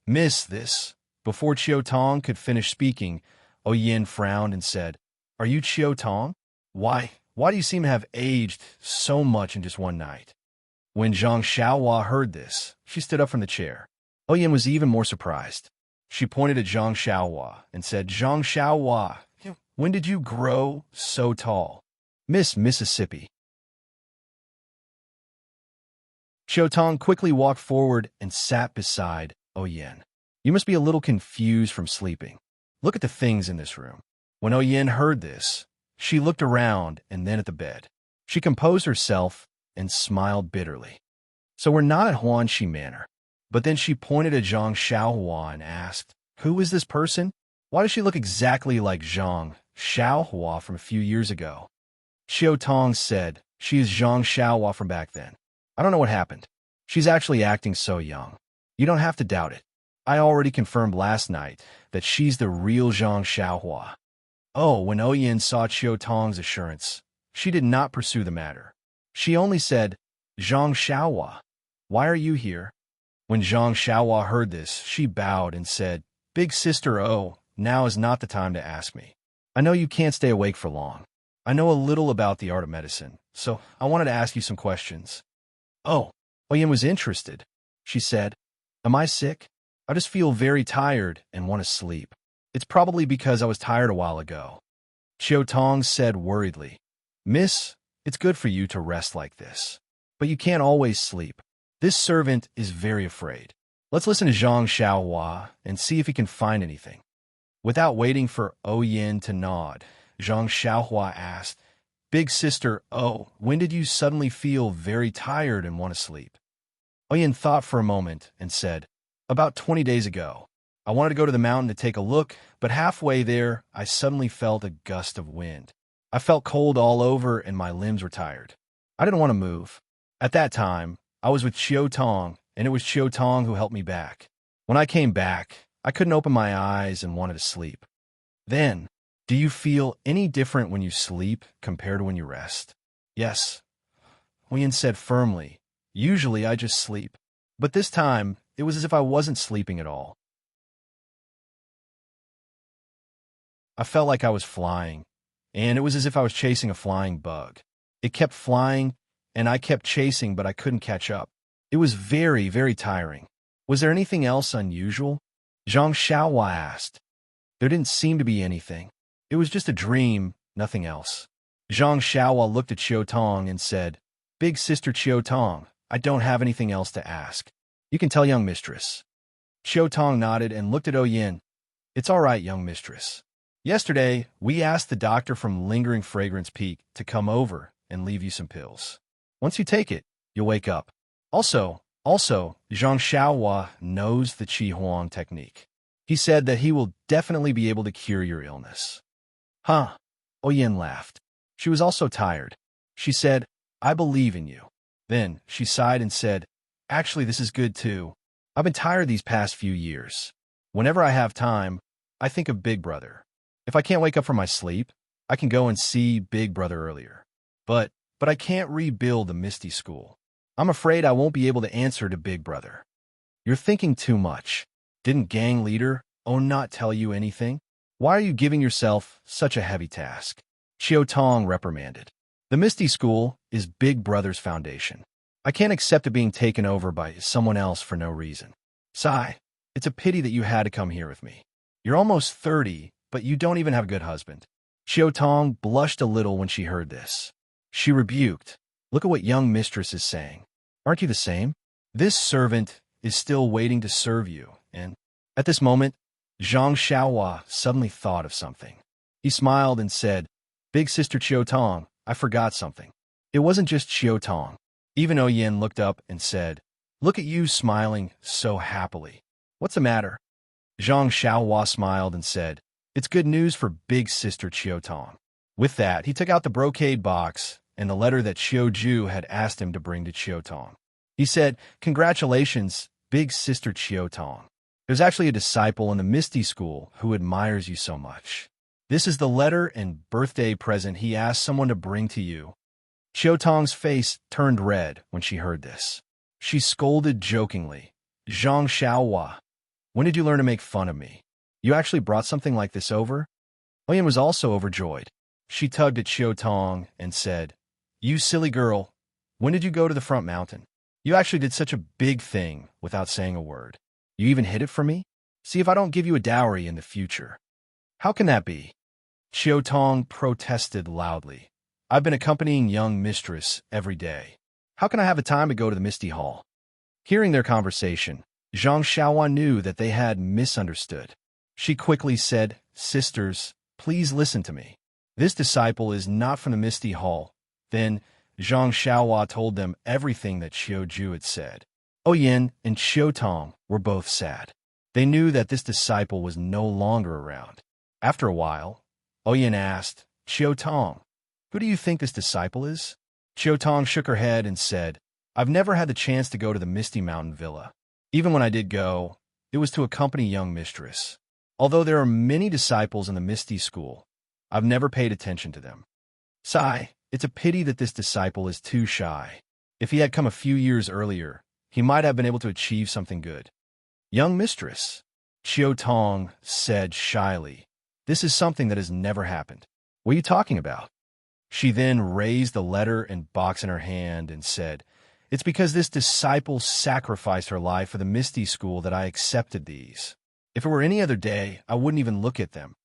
"Miss this." Before Chiu Tong could finish speaking, Yin frowned and said, "Are you Chiu Tong? Why do you seem to have aged so much in just one night?" When Zhang Xiaohua heard this, she stood up from the chair. Yin was even more surprised. She pointed at Zhang Xiaohua and said, "Zhang Xiaohua, when did you grow so tall?" "Miss Mississippi." Chiu Tong quickly walked forward and sat beside Yin. "You must be a little confused from sleeping. Look at the things in this room." When Yin heard this, she looked around and then at the bed. She composed herself and smiled bitterly. "So we're not at Huanxi Manor." But then she pointed at Zhang Xiaohua and asked, "Who is this person? Why does she look exactly like Zhang Xiaohua from a few years ago?" Chiu Tong said, "She is Zhang Xiaohua from back then. I don't know what happened. She's actually acting so young. You don't have to doubt it. I already confirmed last night that she's the real Zhang Xiaohua." When Yin saw Chiu Tong's assurance, she did not pursue the matter. She only said, "Zhang Xiaohua, why are you here?" When Zhang Xiaohua heard this, she bowed and said, "Big sister, now is not the time to ask me. I know you can't stay awake for long. I know a little about the art of medicine, so I wanted to ask you some questions." Yin was interested. She said, "Am I sick? I just feel very tired and want to sleep. It's probably because I was tired a while ago." Chiu Tong said worriedly, "Miss, it's good for you to rest like this. But you can't always sleep. This servant is very afraid. Let's listen to Zhang Xiaohua and see if he can find anything." Without waiting for Yin to nod, Zhang Xiaohua asked, "Big sister, when did you suddenly feel very tired and want to sleep?" Yin thought for a moment and said, "About 20 days ago. I wanted to go to the mountain to take a look, but halfway there, I suddenly felt a gust of wind. I felt cold all over and my limbs were tired. I didn't want to move. At that time, I was with Chiu Tong, and it was Chiu Tong who helped me back. When I came back, I couldn't open my eyes and wanted to sleep." "Then, do you feel any different when you sleep compared to when you rest?" "Yes," Yin said firmly. "Usually I just sleep. But this time, it was as if I wasn't sleeping at all. I felt like I was flying, and it was as if I was chasing a flying bug. It kept flying, and I kept chasing, but I couldn't catch up. It was very, very tiring. Was there anything else unusual?" Zhang Xiaohua asked. "There didn't seem to be anything. It was just a dream, nothing else." Zhang Xiaohua looked at Chiu Tong and said, "Big sister Chiu Tong, I don't have anything else to ask. You can tell young mistress." Xiao Tong nodded and looked at Yin. It's all right, young mistress. Yesterday, we asked the doctor from Lingering Fragrance Peak to come over and leave you some pills. Once you take it, you'll wake up. Also, Zhang Xiaohua knows the Qi Huang technique. He said that he will definitely be able to cure your illness. Huh? Yin laughed. She was also tired. She said, I believe in you. Then she sighed and said, actually, this is good too. I've been tired these past few years. Whenever I have time, I think of Big Brother. If I can't wake up from my sleep, I can go and see Big Brother earlier. But I can't rebuild the Misty School. I'm afraid I won't be able to answer to Big Brother. You're thinking too much. Didn't gang leader not tell you anything? Why are you giving yourself such a heavy task? Xiao Tong reprimanded. The Misty School is Big Brother's foundation. I can't accept it being taken over by someone else for no reason. Sigh, it's a pity that you had to come here with me. You're almost 30, but you don't even have a good husband. Xiao Tong blushed a little when she heard this. She rebuked. Look at what young mistress is saying. Aren't you the same? This servant is still waiting to serve you, and at this moment, Zhang Xiaohua suddenly thought of something. He smiled and said, Big Sister Xiao Tong, I forgot something. It wasn't just Xiao Tong. Even Yin looked up and said, Look at you smiling so happily. What's the matter? Zhang Xiaohua smiled and said, It's good news for Big Sister Xiao Tong. With that, he took out the brocade box and the letter that Xiao Ju had asked him to bring to Xiao Tong. He said, Congratulations, Big Sister Xiao Tong. There's actually a disciple in the Misty School who admires you so much. This is the letter and birthday present he asked someone to bring to you. Xiao Tong's face turned red when she heard this. She scolded jokingly, Zhang Xiaohua, when did you learn to make fun of me? You actually brought something like this over? Yin was also overjoyed. She tugged at Xiao Tong and said, You silly girl, when did you go to the front mountain? You actually did such a big thing without saying a word. You even hid it from me? See if I don't give you a dowry in the future. How can that be? Xiao Tong protested loudly. I've been accompanying young mistress every day. How can I have the time to go to the Misty Hall? Hearing their conversation, Zhang Xiaohua knew that they had misunderstood. She quickly said, Sisters, please listen to me. This disciple is not from the Misty Hall. Then Zhang Xiaohua told them everything that Xiao Ju had said. Yin and Xiao Tong were both sad. They knew that this disciple was no longer around. After a while, Yin asked, Xiao Tong, who do you think this disciple is? Xiao Tong shook her head and said, I've never had the chance to go to the Misty Mountain Villa. Even when I did go, it was to accompany young mistress. Although there are many disciples in the Misty School, I've never paid attention to them. Sigh, it's a pity that this disciple is too shy. If he had come a few years earlier, he might have been able to achieve something good. Young mistress, Xiao Tong said shyly, this is something that has never happened. What are you talking about? She then raised the letter and box in her hand and said, It's because this disciple sacrificed her life for the Misty School that I accepted these. If it were any other day, I wouldn't even look at them.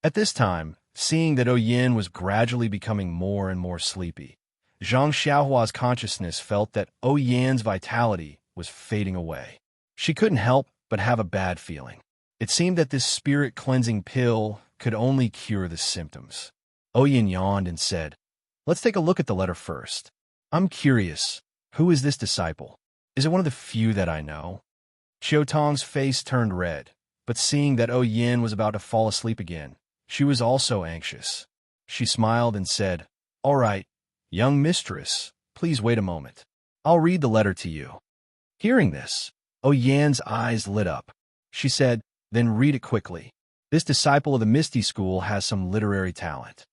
At this time, seeing that Yin was gradually becoming more and more sleepy, Zhang Xiaohua's consciousness felt that Yin's vitality was fading away. She couldn't help but have a bad feeling. It seemed that this spirit-cleansing pill could only cure the symptoms. Yin yawned and said, Let's take a look at the letter first. I'm curious, who is this disciple? Is it one of the few that I know? Xiao Tong's face turned red, but seeing that Yin was about to fall asleep again, she was also anxious. She smiled and said, All right, young mistress, please wait a moment. I'll read the letter to you. Hearing this, Yin's eyes lit up. She said, Then read it quickly. This disciple of the Misty School has some literary talent.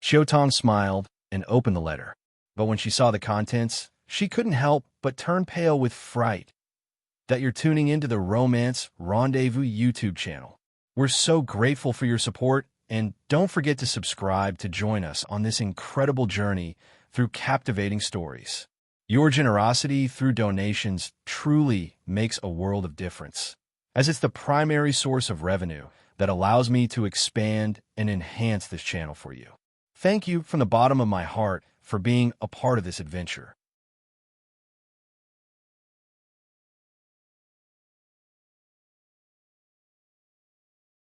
Xiao Tong smiled and opened the letter, but when she saw the contents, she couldn't help but turn pale with fright. That you're tuning into the Romance Rendezvous YouTube channel. We're so grateful for your support, and don't forget to subscribe to join us on this incredible journey through captivating stories. Your generosity through donations truly makes a world of difference, as it's the primary source of revenue that allows me to expand and enhance this channel for you. Thank you from the bottom of my heart for being a part of this adventure.